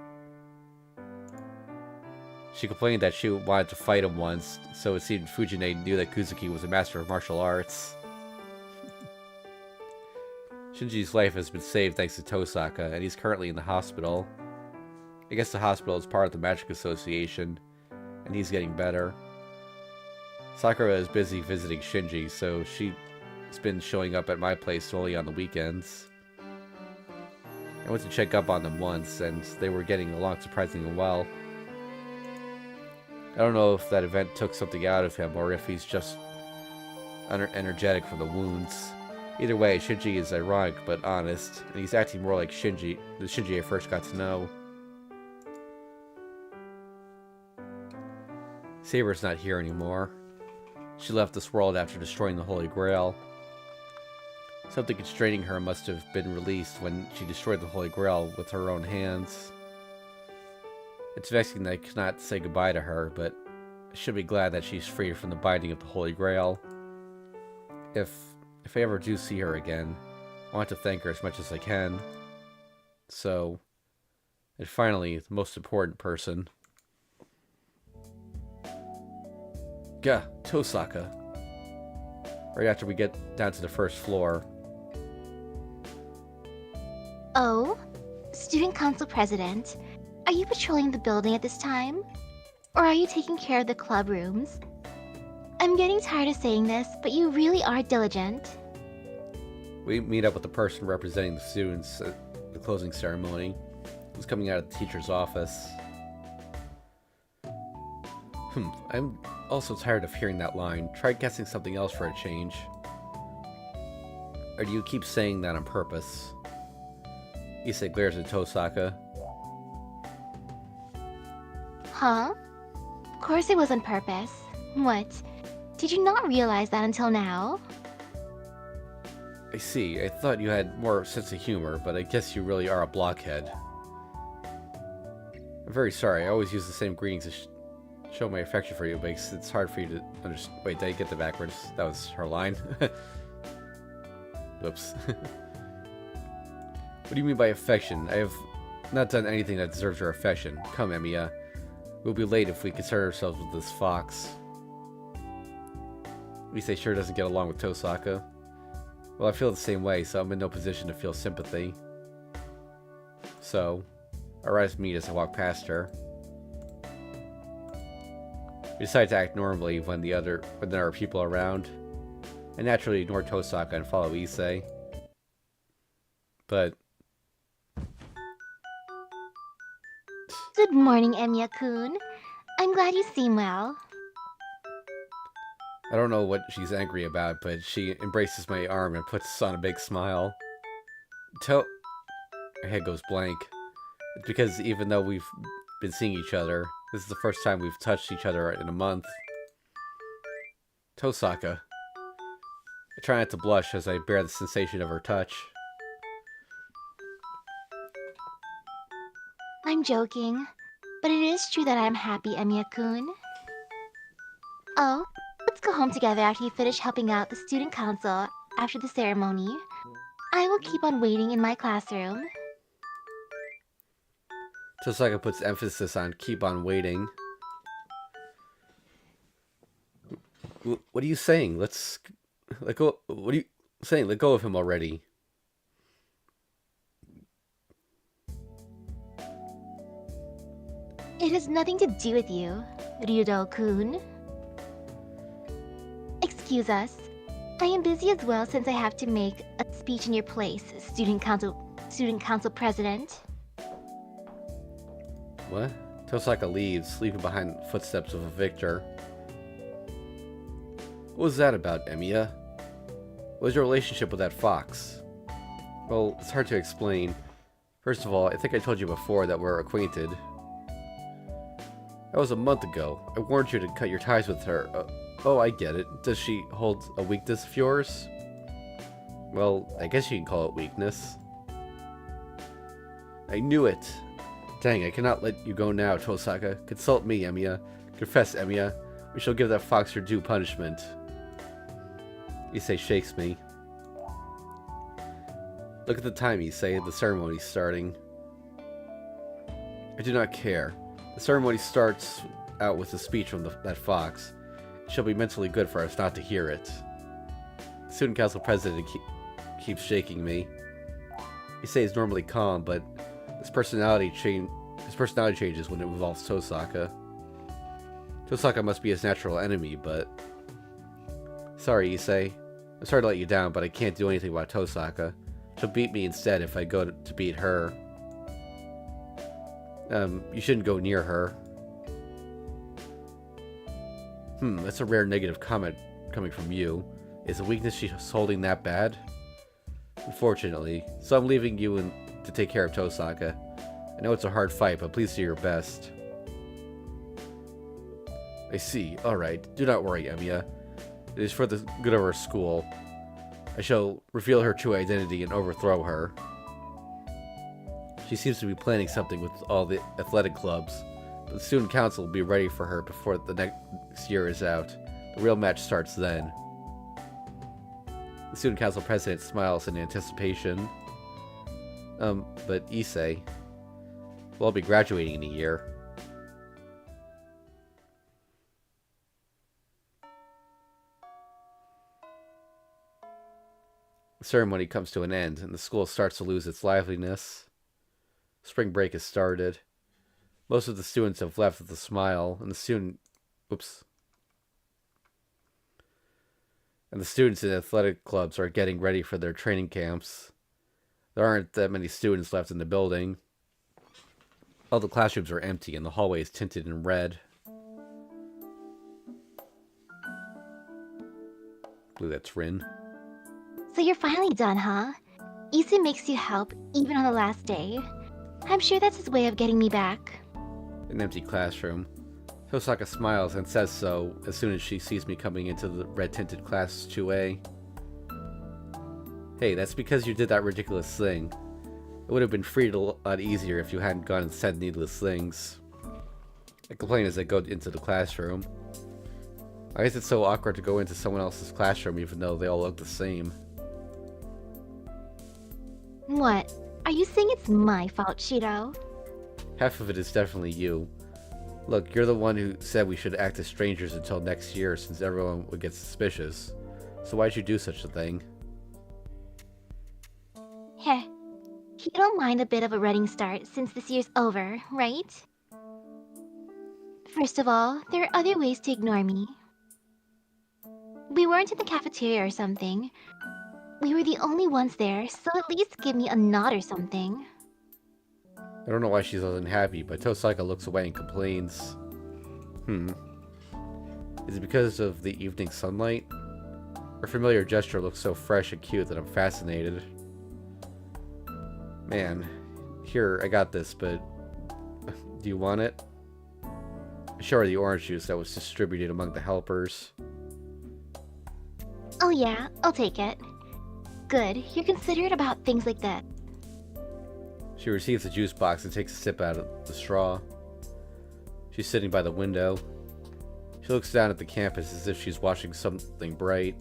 She complained that she wanted to fight him once, so it seemed Fujine knew that Kuzuki was a master of martial arts. Shinji's life has been saved thanks to Tosaka, and he's currently in the hospital. I guess the hospital is part of the Magic Association, and he's getting better. Sakura is busy visiting Shinji, so she's been showing up at my place only on the weekends. I went to check up on them once, and they were getting along surprisingly well. I don't know if that event took something out of him, or if he's just energetic from the wounds. Either way, Shinji is ironic but honest, and he's acting more like the Shinji I first got to know. Saber's not here anymore. She left this world after destroying the Holy Grail. Something constraining her must have been released when she destroyed the Holy Grail with her own hands. It's vexing that I cannot say goodbye to her, but I should be glad that she's free from the binding of the Holy Grail. If I ever do see her again, I want to thank her as much as I can. So, and finally, the most important person. Gah, Tosaka. Right after we get down to the first floor. Oh? Student Council President, are you patrolling the building at this time? Or are you taking care of the club rooms? I'm getting tired of saying this, but you really are diligent. We meet up with the person representing the students at the closing ceremony, who's coming out of the teacher's office. I'm also tired of hearing that line. Try guessing something else for a change. Or do you keep saying that on purpose? Issei glares at Tosaka. Huh? Of course it was on purpose. What? Did you not realize that until now? I see. I thought you had more sense of humor, but I guess you really are a blockhead. I'm very sorry. I always use the same greetings to show my affection for you, but it's hard for you to understand. Wait, did I get that backwards? That was her line. Whoops. What do you mean by affection? I have not done anything that deserves your affection. Come, Emiya. We'll be late if we concern ourselves with this fox. Issei sure doesn't get along with Tosaka. Well, I feel the same way, so I'm in no position to feel sympathy. So, our eyes meet as I walk past her. We decide to act normally when there are people around. I naturally ignore Tosaka and follow Issei. But... Good morning, Emiya-kun. I'm glad you seem well. I don't know what she's angry about, but she embraces my arm and puts on a big smile. Her head goes blank. It's because even though we've been seeing each other, this is the first time we've touched each other in a month. Tosaka. I try not to blush as I bear the sensation of her touch. I'm joking, but it is true that I'm happy, Emiya-kun. Oh, let's go home together after you finish helping out the student council after the ceremony. I will keep on waiting in my classroom. Tosaka puts emphasis on keep on waiting. What are you saying? Let go. What are you saying? Let go of him already. It has nothing to do with you, Ryudo-kun. Excuse us. I am busy as well since I have to make a speech in your place, student council president. What? Tosaka leaves, leaving behind the footsteps of a victor. What was that about, Emiya? What was your relationship with that fox? Well, it's hard to explain. First of all, I think I told you before that we're acquainted. That was a month ago. I warned you to cut your ties with her. Oh, I get it. Does she hold a weakness of yours? Well, I guess you can call it weakness. I knew it. Dang, I cannot let you go now, Tosaka. Consult me, Emiya. Confess, Emiya. We shall give that fox her due punishment. Issei shakes me. Look at the time, Issei. The ceremony's starting. I do not care. The ceremony starts out with a speech from that fox. It shall be mentally good for us not to hear it. The student council president keeps shaking me. Issei is normally calm, but his personality changes when it involves Tosaka. Tosaka must be his natural enemy, but... Sorry, Issei. I'm sorry to let you down, but I can't do anything about Tosaka. She'll beat me instead if I go to beat her. You shouldn't go near her. That's a rare negative comment coming from you. Is the weakness she's holding that bad? Unfortunately. So I'm leaving you to take care of Tosaka. I know it's a hard fight, but please do your best. I see. Alright. Do not worry, Emiya. It is for the good of our school. I shall reveal her true identity and overthrow her. She seems to be planning something with all the athletic clubs, but the student council will be ready for her before the next year is out. The real match starts then. The student council president smiles in anticipation. But Issei, we'll all be graduating in a year. The ceremony comes to an end, and the school starts to lose its liveliness. Spring break has started. Most of the students have left with a smile, and oops, and the students in athletic clubs are getting ready for their training camps. There aren't that many students left in the building. All the classrooms are empty, and the hallway is tinted in red. I believe that's Rin. So you're finally done, huh? Issei makes you help, even on the last day. I'm sure that's his way of getting me back. An empty classroom. Tosaka smiles and says so as soon as she sees me coming into the red-tinted class 2A. Hey, that's because you did that ridiculous thing. It would have been freed a lot easier if you hadn't gone and said needless things. I complain as I go into the classroom. Why is it so awkward to go into someone else's classroom even though they all look the same? What? Are you saying it's my fault, Shiro? Half of it is definitely you. Look, you're the one who said we should act as strangers until next year since everyone would get suspicious. So why'd you do such a thing? Heh. You don't mind a bit of a running start since this year's over, right? First of all, there are other ways to ignore me. We weren't in the cafeteria or something. We were the only ones there, so at least give me a nod or something. I don't know why she's unhappy, but Tosaka looks away and complains. Is it because of the evening sunlight? Her familiar gesture looks so fresh and cute that I'm fascinated. Man, here, I got this, but do you want it? I show her the orange juice that was distributed among the helpers. Oh yeah, I'll take it. Good, you're considerate about things like that. She receives the juice box and takes a sip out of the straw. She's sitting by the window. She looks down at the campus as if she's watching something bright.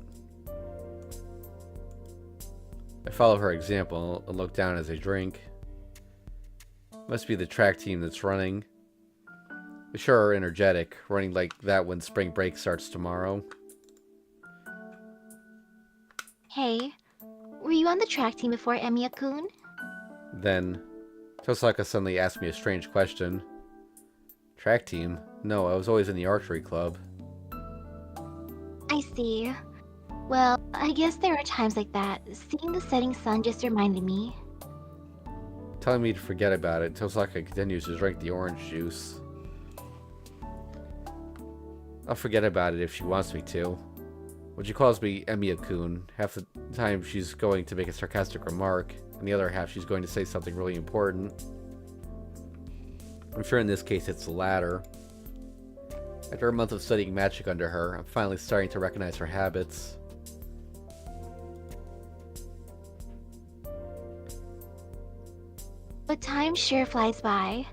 I follow her example and look down as I drink. Must be the track team that's running. They sure are energetic, running like that when spring break starts tomorrow. Hey, were you on the track team before, Emiya-kun? Then, Tosaka suddenly asked me a strange question. Track team? No, I was always in the archery club. I see. Well, I guess there are times like that. Seeing the setting sun just reminded me. Telling me to forget about it, Tosaka continues to drink the orange juice. I'll forget about it if she wants me to. When she calls me Emiya-kun, half the time she's going to make a sarcastic remark, and the other half she's going to say something really important. I'm sure in this case it's the latter. After a month of studying magic under her, I'm finally starting to recognize her habits. But time sure flies by.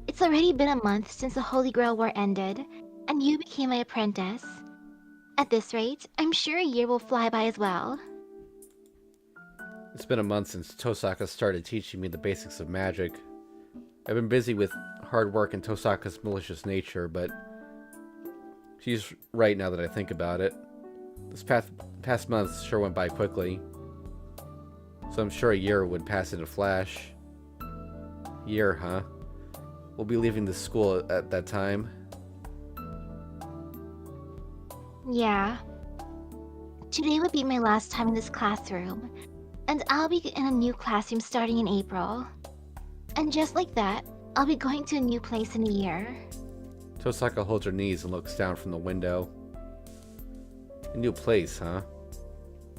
It's already been a month since the Holy Grail War ended, and you became my apprentice. At this rate, I'm sure a year will fly by as well. It's been a month since Tosaka started teaching me the basics of magic. I've been busy with hard work and Tosaka's malicious nature, but she's right now that I think about it. This past month sure went by quickly, so I'm sure a year would pass in a flash. Year, huh? We'll be leaving the school at that time. Yeah. Today would be my last time in this classroom, and I'll be in a new classroom starting in April. And just like that, I'll be going to a new place in a year. Tosaka holds her knees and looks down from the window. A new place, huh?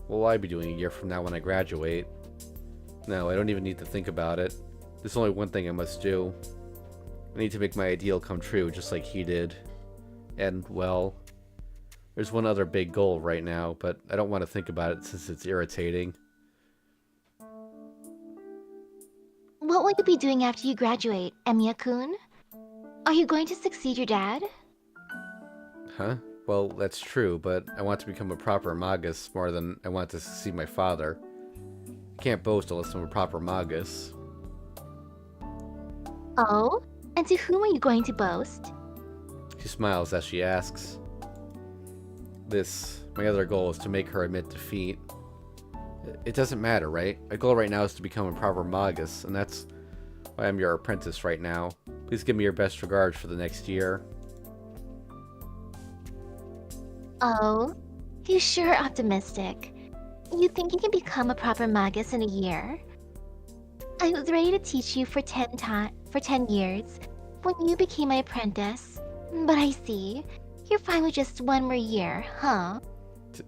What will I be doing a year from now when I graduate? No, I don't even need to think about it. There's only one thing I must do. I need to make my ideal come true just like he did. And, well, there's one other big goal right now, but I don't want to think about it since it's irritating. What will you be doing after you graduate, Emiya-kun? Are you going to succeed your dad? Huh? Well, that's true, but I want to become a proper magus more than I want to succeed my father. I can't boast unless I'm a proper magus. Oh? And to whom are you going to boast? She smiles as she asks. My other goal is to make her admit defeat. It doesn't matter, right? My goal right now is to become a proper magus, and that's I am your apprentice right now. Please give me your best regards for the next year. Oh, you sure are optimistic. You think you can become a proper magus in a year? I was ready to teach you for 10 years when you became my apprentice. But I see. You're fine with just one more year, huh?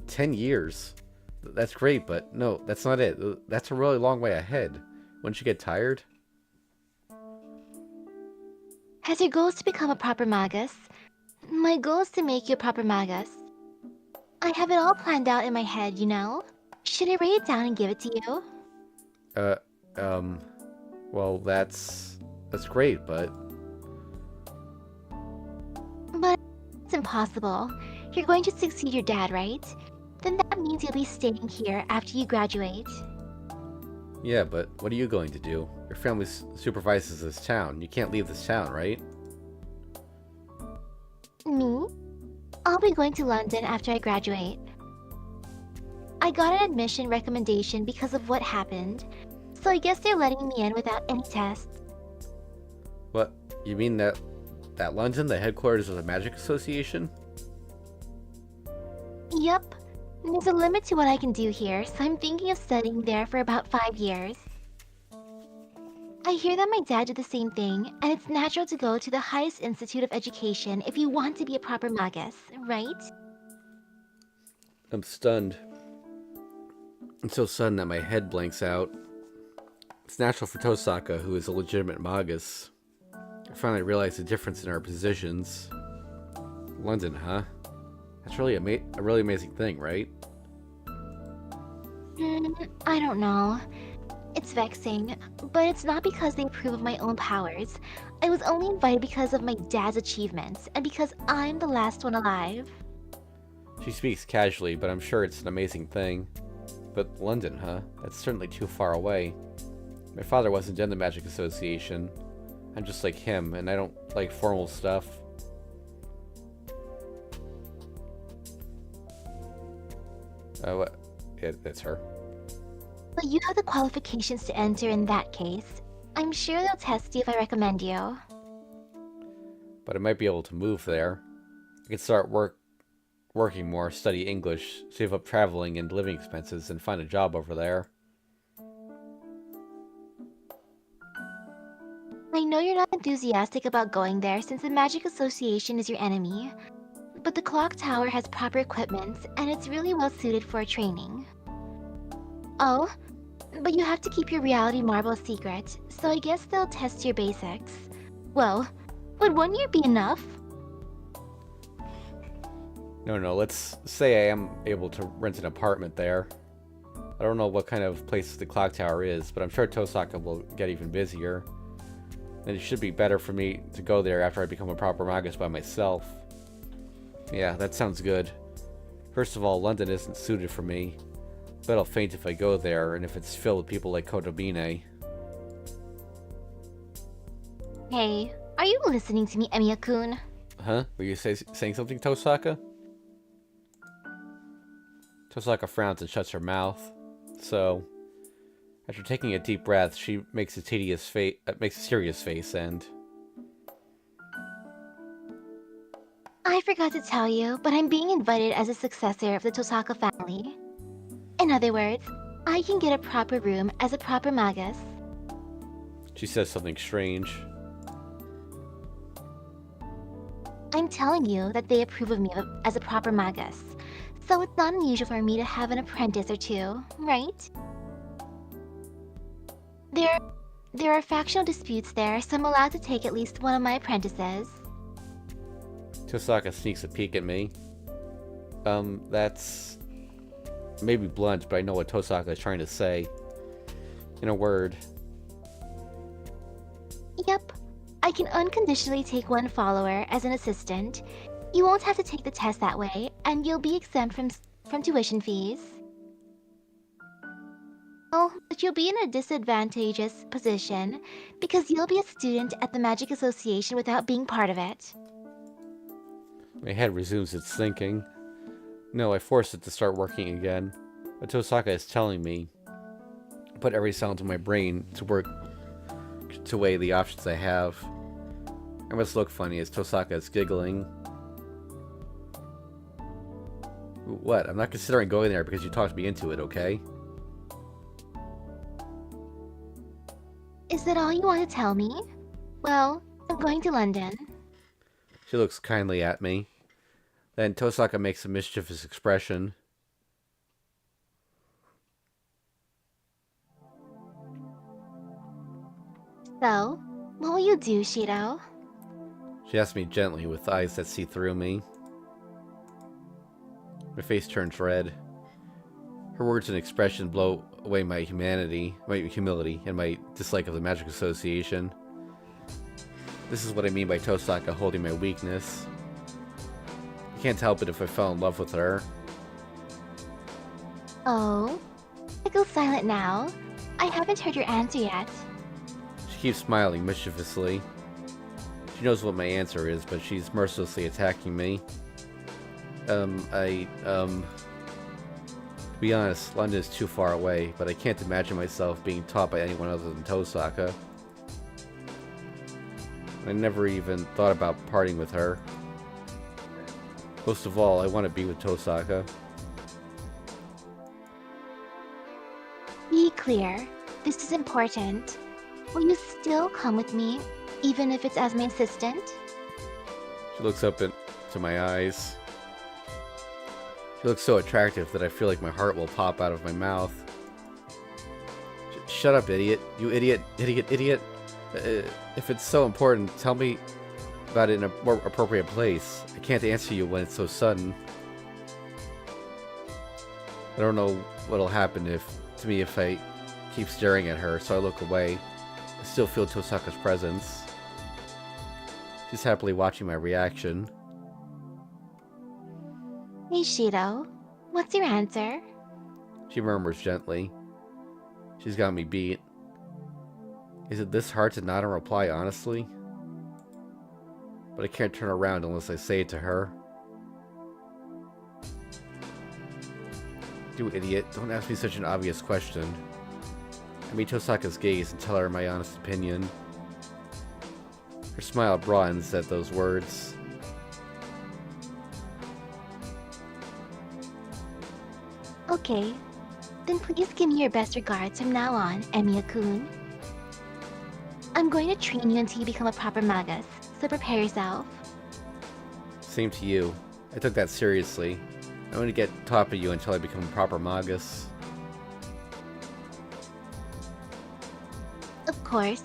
10 years? That's great, but no, that's not it. That's a really long way ahead. Wouldn't you get tired? As your goal is to become a proper magus, my goal is to make you a proper magus. I have it all planned out in my head, you know? Should I write it down and give it to you? Uh, um, well, that's great, but But it's impossible. You're going to succeed your dad, right? Then that means you'll be staying here after you graduate. yeah, but what are you going to do? Your family supervises this town. You can't leave this town, right? Me? I'll be going to London after I graduate. I got an admission recommendation because of what happened, so I guess they're letting me in without any tests. What? You mean that London, the headquarters of the Magic Association? Yup. There's a limit to what I can do here, so I'm thinking of studying there for about 5 years. I hear that my dad did the same thing, and it's natural to go to the highest institute of education if you want to be a proper magus, right? I'm stunned. I'm so sudden that my head blanks out. It's natural for Tosaka, who is a legitimate magus. I finally realized the difference in our positions. London, huh? That's really a really amazing thing, right? I don't know. It's vexing, but it's not because they approve of my own powers. I was only invited because of my dad's achievements, and because I'm the last one alive. She speaks casually, but I'm sure it's an amazing thing. But London, huh? That's certainly too far away. My father wasn't in the Magic Association. I'm just like him, and I don't like formal stuff. What? It's her. But you have the qualifications to enter in that case. I'm sure they'll test you if I recommend you. But I might be able to move there. I could start working more, study English, save up traveling and living expenses, and find a job over there. I know you're not enthusiastic about going there since the Magic Association is your enemy, but the clock tower has proper equipment and it's really well suited for training. Oh, but you have to keep your reality marble a secret, so I guess they'll test your basics. Well, would 1 year be enough? No, let's say I am able to rent an apartment there. I don't know what kind of place the clock tower is, but I'm sure Tosaka will get even busier. And it should be better for me to go there after I become a proper magus by myself. Yeah, that sounds good. First of all, London isn't suited for me. I bet I'll faint if I go there, and if it's filled with people like Kotobine. Hey, are you listening to me, Emiya-kun? Huh? Were you saying something, Tosaka? Tosaka frowns and shuts her mouth. So, after taking a deep breath, she makes a serious face, and I forgot to tell you, but I'm being invited as a successor of the Tosaka family. In other words, I can get a proper room as a proper magus. she says something strange. I'm telling you that they approve of me as a proper magus, so it's not unusual for me to have an apprentice or two, right? There are factional disputes there, so I'm allowed to take at least one of my apprentices. Tosaka sneaks a peek at me. That's maybe blunt, but I know what Tosaka is trying to say. In a word. Yep, I can unconditionally take one follower as an assistant. You won't have to take the test that way, and you'll be exempt from tuition fees. Oh, but you'll be in a disadvantageous position because you'll be a student at the Magic Association without being part of it. My head resumes its thinking. No, I forced it to start working again. But Tosaka is telling me. I put every sound in my brain to work to weigh the options I have. I must look funny as Tosaka is giggling. What? I'm not considering going there because you talked me into it, okay? Is that all you want to tell me? Well, I'm going to London. She looks kindly at me. Then Tosaka makes a mischievous expression. So, what will you do, Shiro? She asks me gently with eyes that see through me. My face turns red. Her words and expression blow away my humility, and my dislike of the Magic Association. This is what I mean by Tosaka holding my weakness. I can't help it if I fell in love with her. Oh? I go silent now. I haven't heard your answer yet. She keeps smiling mischievously. She knows what my answer is, but she's mercilessly attacking me. To be honest, London is too far away, but I can't imagine myself being taught by anyone other than Tosaka. I never even thought about parting with her. Most of all, I want to be with Tosaka. Be clear. This is important. Will you still come with me, even if it's as my assistant? She looks up into my eyes. She looks so attractive that I feel like my heart will pop out of my mouth. Shut up, idiot. You idiot, idiot, idiot. If it's so important, tell me about it in a more appropriate place. I can't answer you when it's so sudden. I don't know what'll happen to me if I keep staring at her, so I look away. I still feel Tosaka's presence. She's happily watching my reaction. Hey, Shiro. What's your answer? She murmurs gently. She's got me beat. Is it this hard to nod and reply honestly? But I can't turn around unless I say it to her. You idiot, don't ask me such an obvious question. I meet Tosaka's gaze and tell her my honest opinion. Her smile broadens at those words. Okay. Then please give me your best regards from now on, Emiya-kun. I'm going to train you until you become a proper magus, so prepare yourself. Same to you. I took that seriously. I'm going to get taught by you until I become a proper magus. Of course.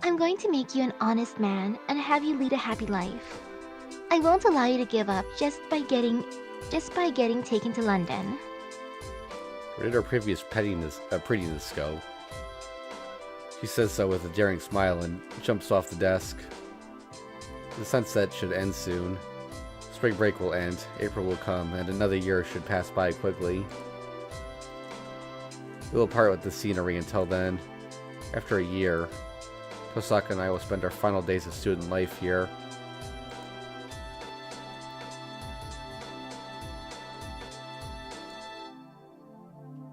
I'm going to make you an honest man and have you lead a happy life. I won't allow you to give up just by getting taken to London. Where did her previous prettiness go? She says so with a daring smile and jumps off the desk. The sunset should end soon. Spring break will end, April will come, and another year should pass by quickly. We will part with the scenery until then. After a year, Tosaka and I will spend our final days of student life here.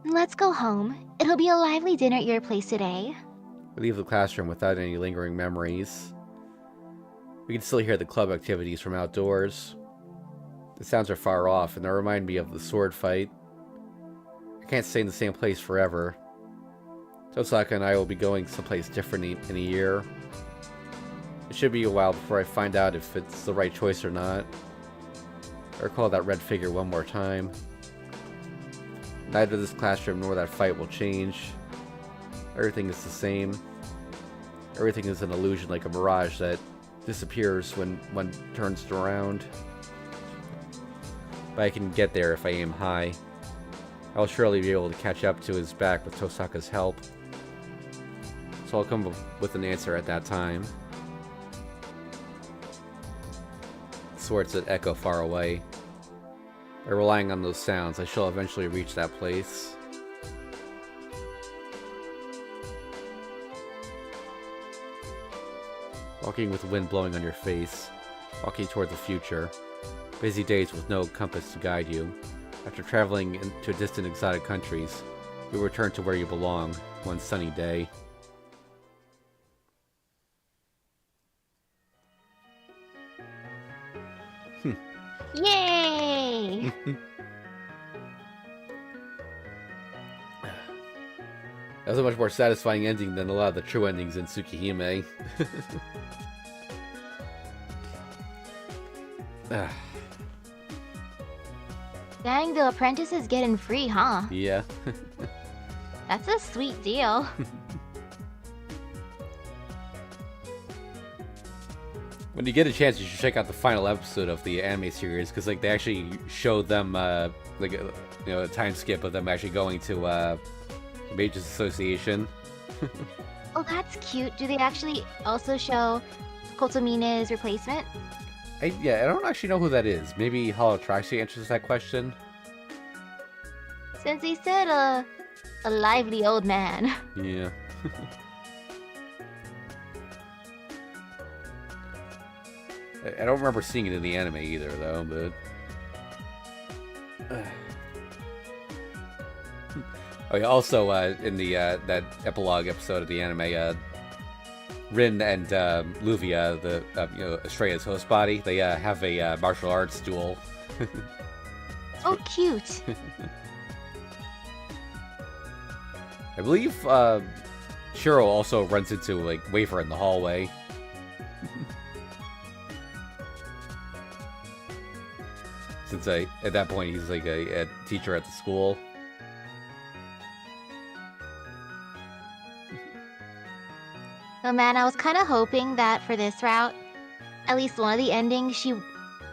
Let's go home. It'll be a lively dinner at your place today. We leave the classroom without any lingering memories. We can still hear the club activities from outdoors. The sounds are far off, and they remind me of the sword fight. I can't stay in the same place forever. Tosaka and I will be going someplace different in a year. It should be a while before I find out if it's the right choice or not. I recall that red figure one more time. Neither this classroom nor that fight will change. Everything is the same. Everything is an illusion, like a mirage that disappears when one turns it around. But I can get there if I aim high. I'll surely be able to catch up to his back with Tosaka's help. So I'll come up with an answer at that time. Swords that echo far away. By relying on those sounds, I shall eventually reach that place. Walking with the wind blowing on your face. Walking toward the future. Busy days with no compass to guide you. After traveling to distant exotic countries, you return to where you belong one sunny day. That was a much more satisfying ending than a lot of the true endings in Tsukihime. Dang, the apprentice is getting free, huh? Yeah. That's a sweet deal. When you get a chance, you should check out the final episode of the anime series, because like they actually showed them like a time skip of them actually going to Mages Association. Oh, that's cute. Do they actually also show Kotomine's replacement? I don't actually know who that is. Maybe Holotraxi answers that question. Since he said a lively old man. Yeah. I don't remember seeing it in the anime either, though, but... Oh yeah, also, in the, that epilogue episode of the anime, Rin and, Luvia, the, Estrella's host body, they, have a, martial arts duel. Oh, cute. I believe, Shiro also runs into, like, Wafer in the hallway. Since at that point he's like a teacher at the school. Oh man, I was kind of hoping that for this route, at least one of the endings,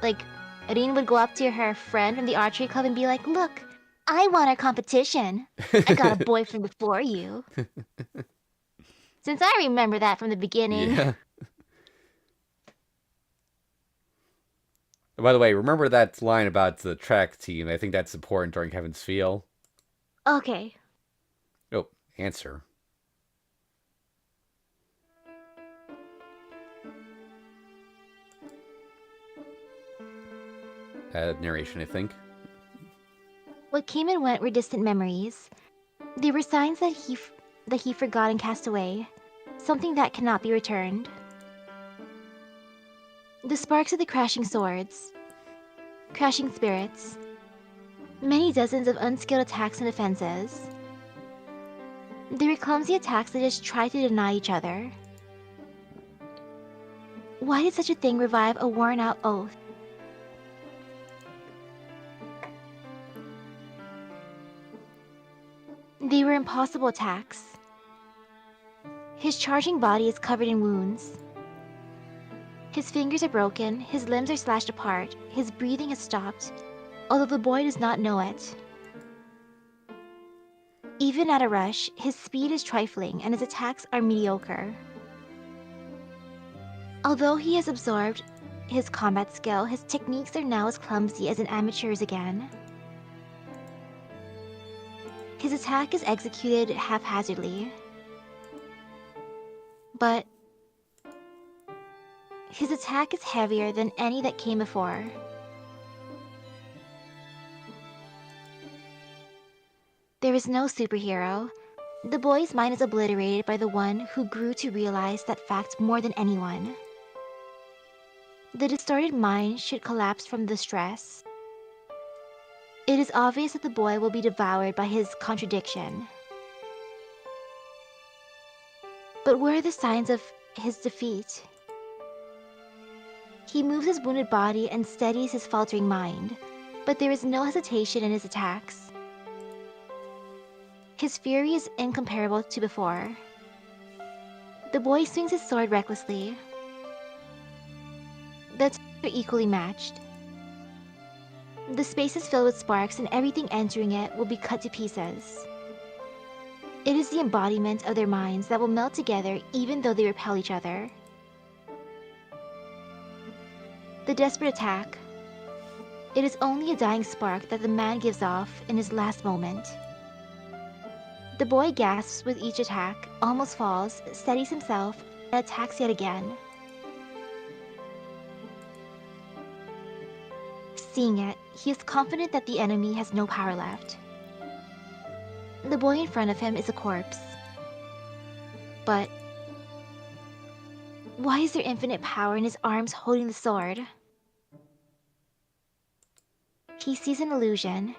Rin would go up to her friend from the archery club and be like, "Look, I won our competition. I got a boyfriend before you." Since I remember that from the beginning. Yeah. By the way, remember that line about the track team. I think that's important during Heaven's Feel. Okay. Oh, answer. Narration, I think. What came and went were distant memories. They were signs that he forgot and cast away, something that cannot be returned. The sparks of the crashing swords, crashing spirits, many dozens of unskilled attacks and defenses. They were clumsy attacks that just tried to deny each other. Why did such a thing revive a worn-out oath? They were impossible attacks. His charging body is covered in wounds. His fingers are broken, his limbs are slashed apart, his breathing has stopped, although the boy does not know it. Even at a rush, his speed is trifling and his attacks are mediocre. Although he has absorbed his combat skill, his techniques are now as clumsy as an amateur's again. His attack is executed haphazardly. But his attack is heavier than any that came before. There is no superhero. The boy's mind is obliterated by the one who grew to realize that fact more than anyone. The distorted mind should collapse from the stress. It is obvious that the boy will be devoured by his contradiction. But where are the signs of his defeat? He moves his wounded body and steadies his faltering mind, but there is no hesitation in his attacks. His fury is incomparable to before. The boy swings his sword recklessly. The two are equally matched. The space is filled with sparks and everything entering it will be cut to pieces. It is the embodiment of their minds that will melt together even though they repel each other. The desperate attack. It is only a dying spark that the man gives off in his last moment. The boy gasps with each attack, almost falls, steadies himself, and attacks yet again. Seeing it, he is confident that the enemy has no power left. The boy in front of him is a corpse. But why is there infinite power in his arms holding the sword? He sees an illusion.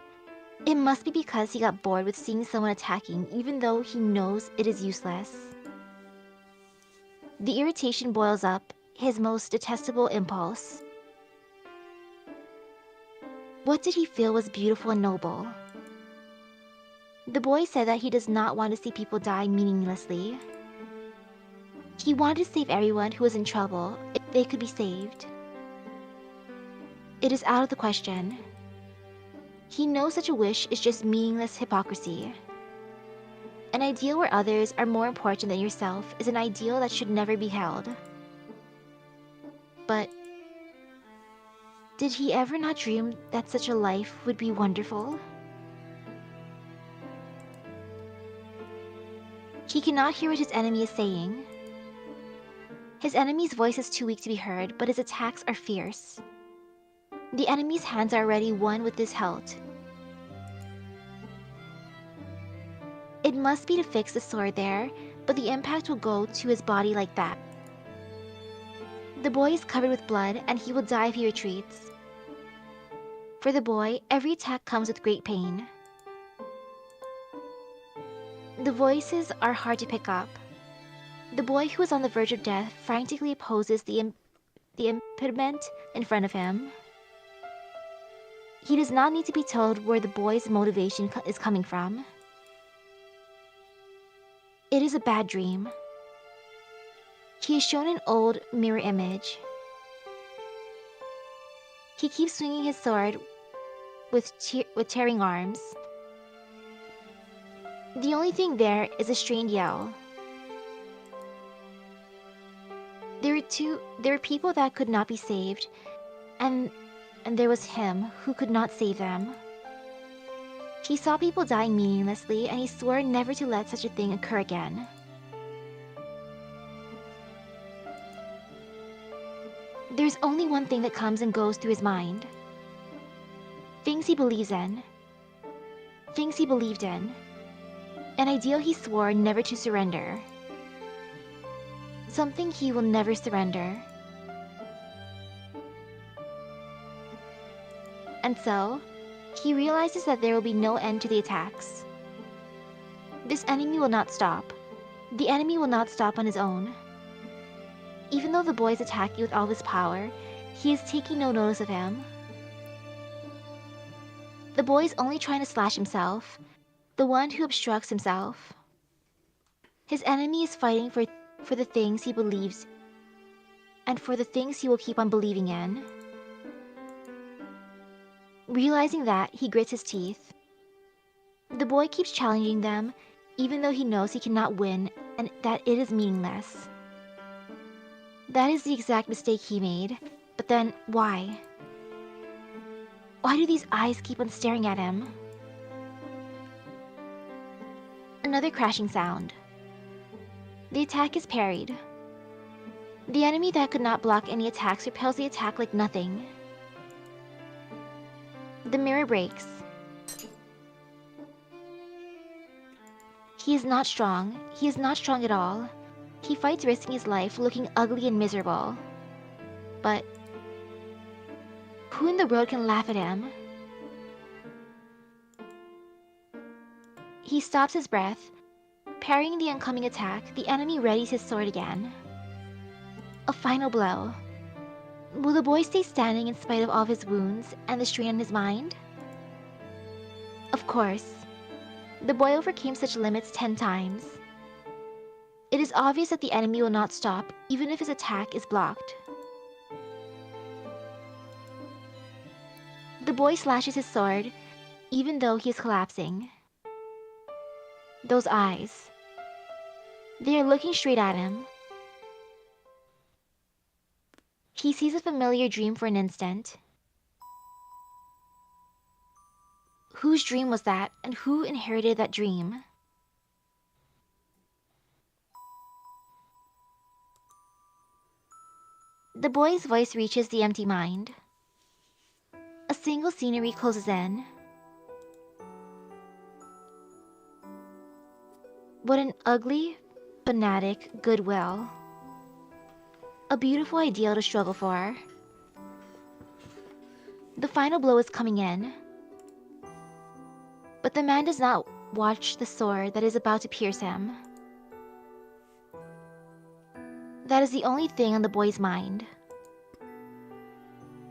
It must be because he got bored with seeing someone attacking even though he knows it is useless. The irritation boils up, his most detestable impulse. What did he feel was beautiful and noble? The boy said that he does not want to see people die meaninglessly. He wanted to save everyone who was in trouble if they could be saved. It is out of the question. He knows such a wish is just meaningless hypocrisy. An ideal where others are more important than yourself is an ideal that should never be held. But did he ever not dream that such a life would be wonderful? He cannot hear what his enemy is saying. His enemy's voice is too weak to be heard, but his attacks are fierce. The enemy's hands are already one with his hilt. It must be to fix the sword there, but the impact will go to his body like that. The boy is covered with blood, and he will die if he retreats. For the boy, every attack comes with great pain. The voices are hard to pick up. The boy who is on the verge of death frantically opposes the impediment in front of him. He does not need to be told where the boy's motivation is coming from. It is a bad dream. He is shown an old mirror image. He keeps swinging his sword with tearing arms. The only thing there is a strained yell. There were people that could not be saved, and there was him who could not save them. He saw people dying meaninglessly, and he swore never to let such a thing occur again. There's only one thing that comes and goes through his mind. Things he believes in. Things he believed in. An ideal he swore never to surrender. Something he will never surrender. And so, he realizes that there will be no end to the attacks. This enemy will not stop. The enemy will not stop on his own. Even though the boy is attacking with all his power, he is taking no notice of him. The boy is only trying to slash himself, the one who obstructs himself. His enemy is fighting for the things he believes and for the things he will keep on believing in. Realizing that, he grits his teeth. The boy keeps challenging them, even though he knows he cannot win and that it is meaningless. That is the exact mistake he made, but then why? Why do these eyes keep on staring at him? Another crashing sound. The attack is parried. The enemy that could not block any attacks repels the attack like nothing. The mirror breaks. He is not strong. He is not strong at all. He fights risking his life, looking ugly and miserable. But who in the world can laugh at him? He stops his breath. Parrying the oncoming attack, the enemy readies his sword again. A final blow. Will the boy stay standing in spite of all of his wounds and the strain on his mind? Of course. The boy overcame such limits 10 times. It is obvious that the enemy will not stop, even if his attack is blocked. The boy slashes his sword, even though he is collapsing. Those eyes. They are looking straight at him. He sees a familiar dream for an instant. Whose dream was that, and who inherited that dream? The boy's voice reaches the empty mind. A single scenery closes in. What an ugly, fanatic goodwill. A beautiful ideal to struggle for. The final blow is coming in. But the man does not watch the sword that is about to pierce him. That is the only thing on the boy's mind.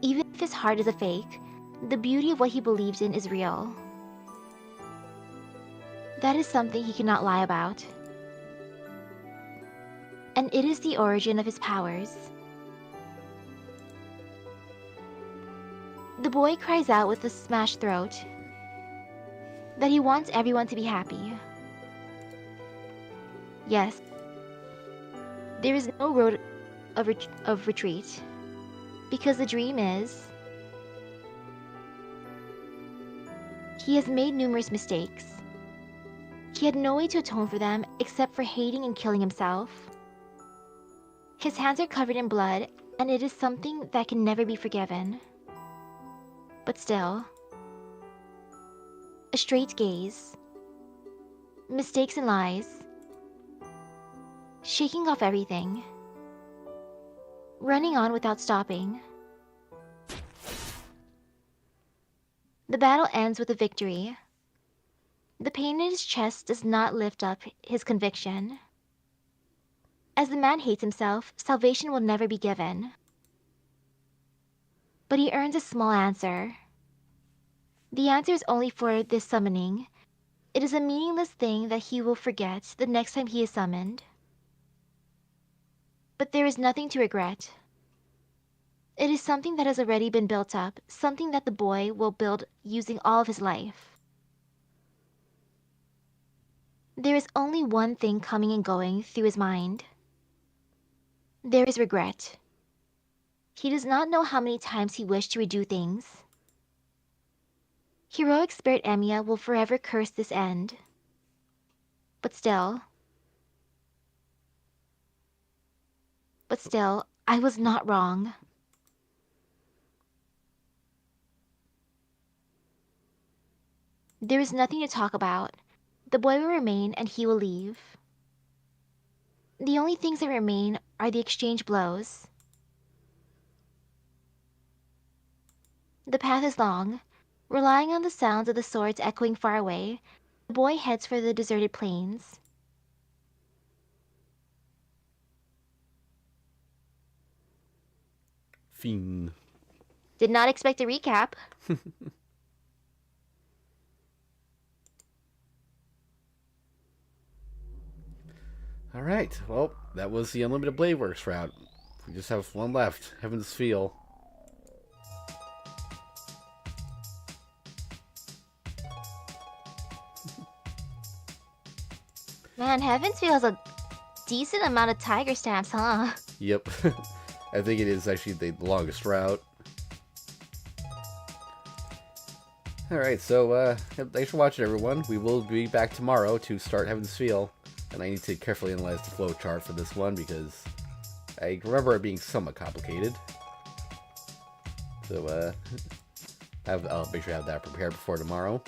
Even if his heart is a fake, the beauty of what he believes in is real. That is something he cannot lie about. And it is the origin of his powers. The boy cries out with a smashed throat that he wants everyone to be happy. Yes, there is no road of retreat, because the dream is he has made numerous mistakes. He had no way to atone for them except for hating and killing himself. His hands are covered in blood, and it is something that can never be forgiven. But still, a straight gaze, mistakes and lies, shaking off everything, running on without stopping. The battle ends with a victory. The pain in his chest does not lift up his conviction. As the man hates himself, salvation will never be given. But he earns a small answer. The answer is only for this summoning. It is a meaningless thing that he will forget the next time he is summoned. But there is nothing to regret. It is something that has already been built up, something that the boy will build using all of his life. There is only one thing coming and going through his mind. There is regret. He does not know how many times he wished to redo things. Heroic Spirit Emiya will forever curse this end. But still, I was not wrong. There is nothing to talk about. The boy will remain and he will leave. The only things that remain are the exchange blows. The path is long. Relying on the sounds of the swords echoing far away, the boy heads for the deserted plains. Fiend. Did not expect a recap. Alright, well, that was the Unlimited Blade Works route. We just have one left, Heaven's Feel. Man, Heaven's Feel has a decent amount of tiger stamps, huh? Yep. I think it is actually the longest route. Alright, so thanks for watching, everyone. We will be back tomorrow to start Heaven's Feel. And I need to carefully analyze the flow chart for this one because I remember it being somewhat complicated. So, I'll make sure I have that prepared before tomorrow.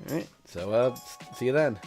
Alright, so, see you then.